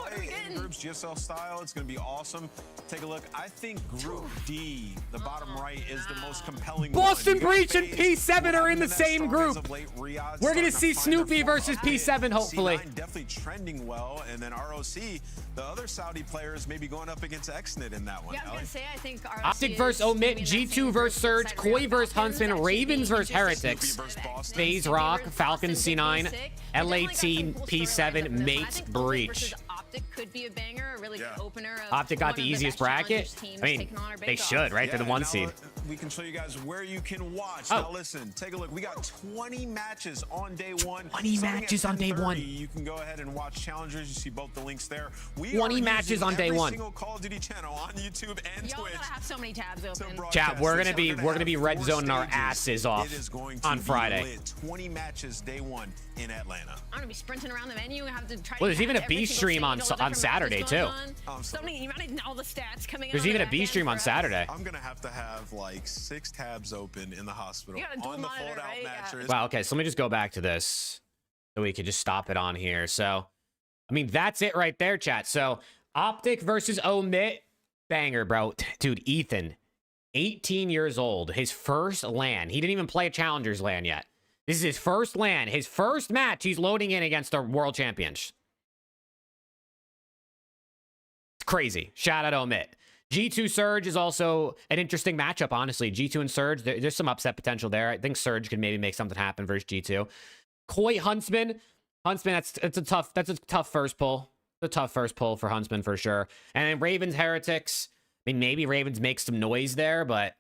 Groups GSL style. It's going to be awesome. Take a look. I think Group D, the bottom right, is the most compelling. Boston Breach and P7 are in the same group. We're going to see Snoopy versus P7, hopefully. C9 definitely trending well, and then ROC, the other Saudi players, maybe going up against Exnit in that one. Yeah, I was going to say, I think ROC Optic versus Omit, G2 versus Surge, Koi versus Huntsman, Ravens versus Heretics, FaZe Rock, Falcons C9, LAT, P7, Mates, Breach. Optic could be a banger, a really good opener. Optic got the easiest bracket. I mean, they should, right? They're the 1 seed. We can show you guys where you can watch. Now listen, take a look. We got 20 matches on day 1. 20 matches on day 1. You can go ahead and watch Challengers. You see both the links there. 20 matches on day 1. Single Call of Duty channel on YouTube and Y'all Twitch. have so many tabs open. Chat, we're gonna be red zoning our asses off on Friday. 20 matches day 1 in Atlanta. I'm gonna be sprinting around the venue and have to try. Well, there's even a B stream on Saturday too. You might all the stats coming. There's even a B stream on Saturday. I'm gonna have to have like 6 tabs open in the hospital on the fold-out mattress. Wow. Okay, so let me just go back to this, so we could just stop it on here. So, I mean, that's it right there, chat. So, Optic versus Omit, banger, bro. Dude, Ethan, 18 years old, his first LAN. He didn't even play a Challengers LAN yet. This is his first LAN, his first match. He's loading in against the world champions. It's crazy. Shout out Omit. G2 Surge is also an interesting matchup, honestly. G2 and Surge, there's some upset potential there. I think Surge can maybe make something happen versus G2. Koi Huntsman. That's a tough first pull. It's a tough first pull for Huntsman for sure. And then Ravens Heretics. I mean, maybe Ravens make some noise there, but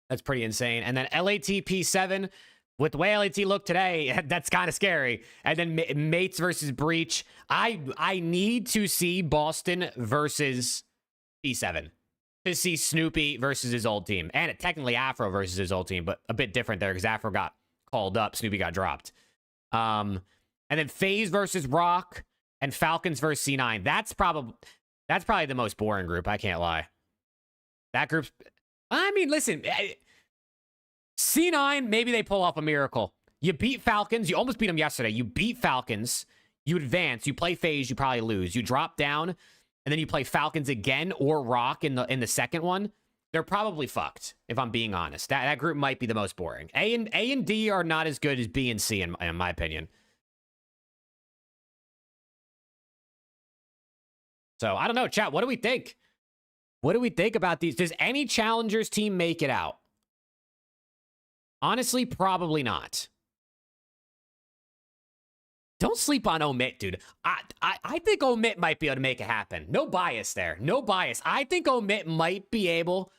that's pretty insane. And then LAT P7. With the way LAT looked today, that's kind of scary. And then Mates versus Breach. I need to see Boston versus P7 to see Snoopy versus his old team. And technically Afro versus his old team, but a bit different there because Afro got called up. Snoopy got dropped. And then FaZe versus Rock and Falcons versus C9. That's probably the most boring group. I can't lie. That group's... I mean, listen... C9, maybe they pull off a miracle. You beat Falcons. You almost beat them yesterday. You beat Falcons. You advance. You play FaZe. You probably lose. You drop down, and then you play Falcons again or Rock in the second one. They're probably fucked, if I'm being honest. That group might be the most boring. A and D are not as good as B and C, in my opinion. So, I don't know. Chat, what do we think? What do we think about these? Does any Challengers team make it out? Honestly, probably not. Don't sleep on Omit, dude. I think Omit might be able to make it happen. No bias there. No bias. I think Omit might be able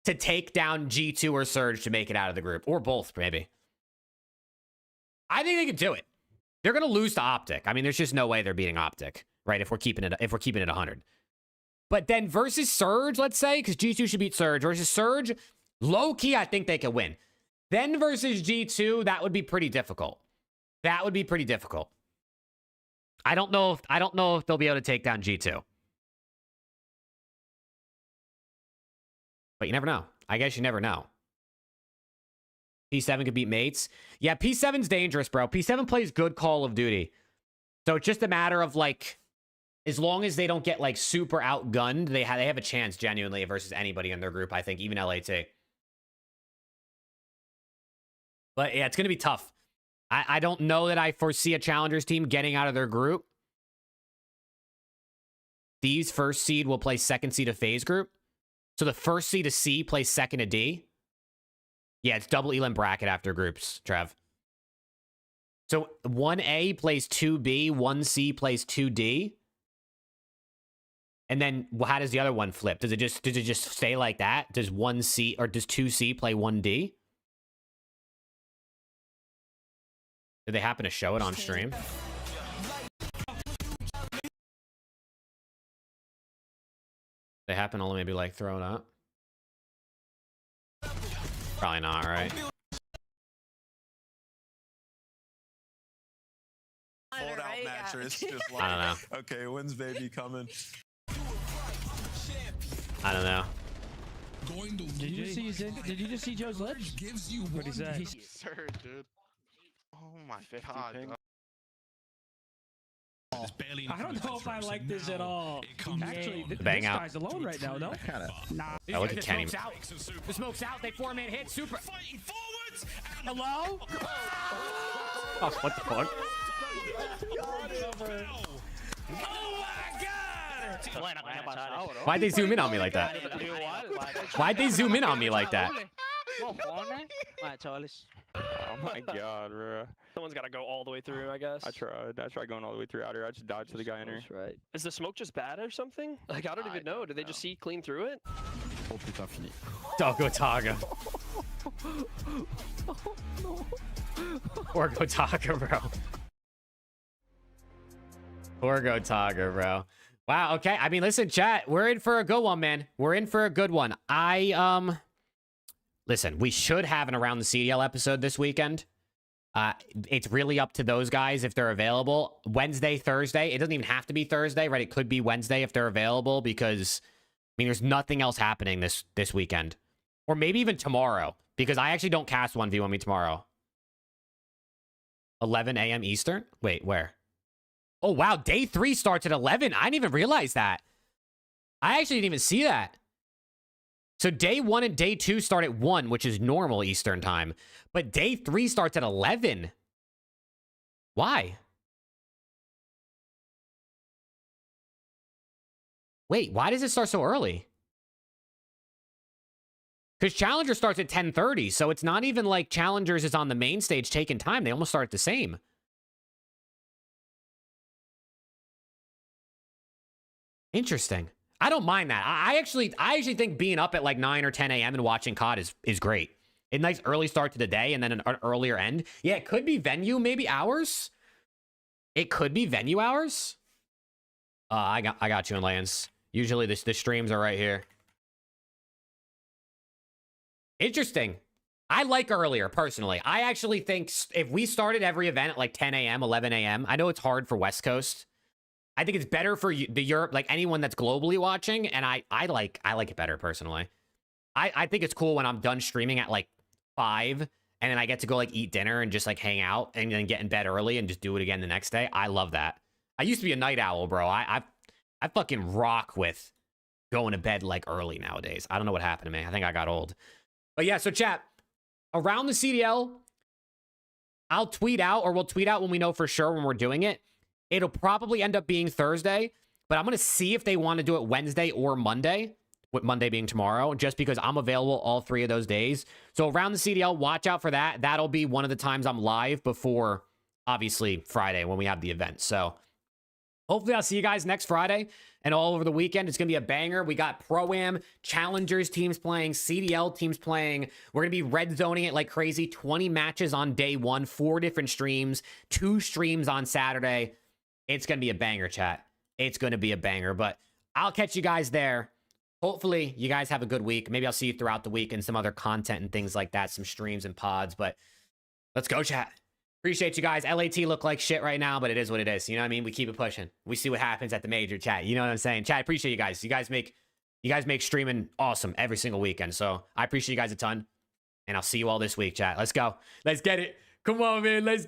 to take down G2 or Surge to make it out of the group. Or both, maybe. I think they can do it. They're going to lose to Optic. I mean, there's just no way they're beating Optic, right? If we're keeping it 100. But then versus Surge, let's say, because G2 should beat Surge. Versus Surge, low-key, I think they can win. Then versus G2, that would be pretty difficult. That would be pretty difficult. I don't know if they'll be able to take down G2. But you never know. I guess you never know. P7 could beat Mates. Yeah, P7's dangerous, bro. P7 plays good Call of Duty. So it's just a matter of, like, as long as they don't get, like, super outgunned, they have a chance, genuinely, versus anybody in their group, I think, even LAT. But, yeah, it's going to be tough. I don't know that I foresee a Challengers team getting out of their group. These first seed will play second seed of FaZe group. So the first seed of C plays second of D. Yeah, it's double Elam bracket after groups, Trev. So 1A plays 2B, 1C plays 2D. And then how does the other one flip? Does it just stay like that? Does 1C or does 2C play 1D? Did they happen to show it on stream? They happen to only maybe like throw it up? Probably not, right? Fold out mattress. Just like, I don't know. Okay, when's baby coming? I don't know. Did you just see Joe's lips? What is that? Sir, dude. Oh my god. I don't know if I like this at all. Actually, this Bang out. guy's alone right now, no? Nah. Oh, look at Kenny. The smoke's out. They 4-man hit. Super. Hello? Oh, what the fuck? Why'd they zoom in on me like that? Why'd they zoom in on me like that? Oh my god, bro. Someone's got to go all the way through, I guess. I tried going all the way through out here. I just dodged to the guy in here. Right. Is the smoke just bad or something? Like, I don't even know. Did they just see clean through it? Oh, putain, fini. Go Taga. Or go Taga, bro. Or go Taga, bro. Wow, okay. I mean, listen, chat. We're in for a good one, man. We're in for a good one. Listen, we should have an Around the CDL episode this weekend. It's really up to those guys if they're available. Wednesday, Thursday. It doesn't even have to be Thursday, right? It could be Wednesday if they're available because, I mean, there's nothing else happening this weekend. Or maybe even tomorrow because I actually don't cast 1v1 tomorrow. 11 a.m. Eastern? Wait, where? Oh, wow. Day 3 starts at 11. I didn't even realize that. I actually didn't even see that. So day 1 and day 2 start at 1, which is normal Eastern time. But day 3 starts at 11. Why? Wait, why does it start so early? Because Challenger starts at 10:30, so it's not even like Challengers is on the main stage taking time. They almost start at the same. Interesting. I don't mind that. I actually think being up at like 9 or 10 a.m. and watching COD is great. A nice early start to the day and then an earlier end. Yeah, it could be venue, maybe hours. It could be venue hours. I got you in Lance. Usually the streams are right here. Interesting. I like earlier, personally. I actually think if we started every event at like 10 a.m., 11 a.m., I know it's hard for West Coast. I think it's better for the Europe, like anyone that's globally watching, and I like it better personally. I think it's cool when I'm done streaming at like 5, and then I get to go like eat dinner and just like hang out and then get in bed early and just do it again the next day. I love that. I used to be a night owl, bro. I fucking rock with going to bed like early nowadays. I don't know what happened to me. I think I got old. But yeah, so chat, around the CDL, I'll tweet out, or we'll tweet out when we know for sure when we're doing it. It'll probably end up being Thursday, but I'm going to see if they want to do it Wednesday or Monday, with Monday being tomorrow, just because I'm available all 3 of those days. So around the CDL, watch out for that. That'll be one of the times I'm live before, obviously, Friday when we have the event. So hopefully I'll see you guys next Friday and all over the weekend. It's going to be a banger. We got Pro-Am, Challengers teams playing, CDL teams playing. We're going to be red zoning it like crazy. 20 matches on day 1, 4 different streams, 2 streams on Saturday. It's going to be a banger, chat. It's going to be a banger, but I'll catch you guys there. Hopefully you guys have a good week. Maybe I'll see you throughout the week and some other content and things like that, some streams and pods, but let's go, chat. Appreciate you guys. LAT look like shit right now, but it is what it is. You know what I mean? We keep it pushing. We see what happens at the major, chat. You know what I'm saying? Chat, I appreciate you guys. You guys make streaming awesome every single weekend. So I appreciate you guys a ton. And I'll see you all this week, chat. Let's go. Let's get it. Come on, man. Let's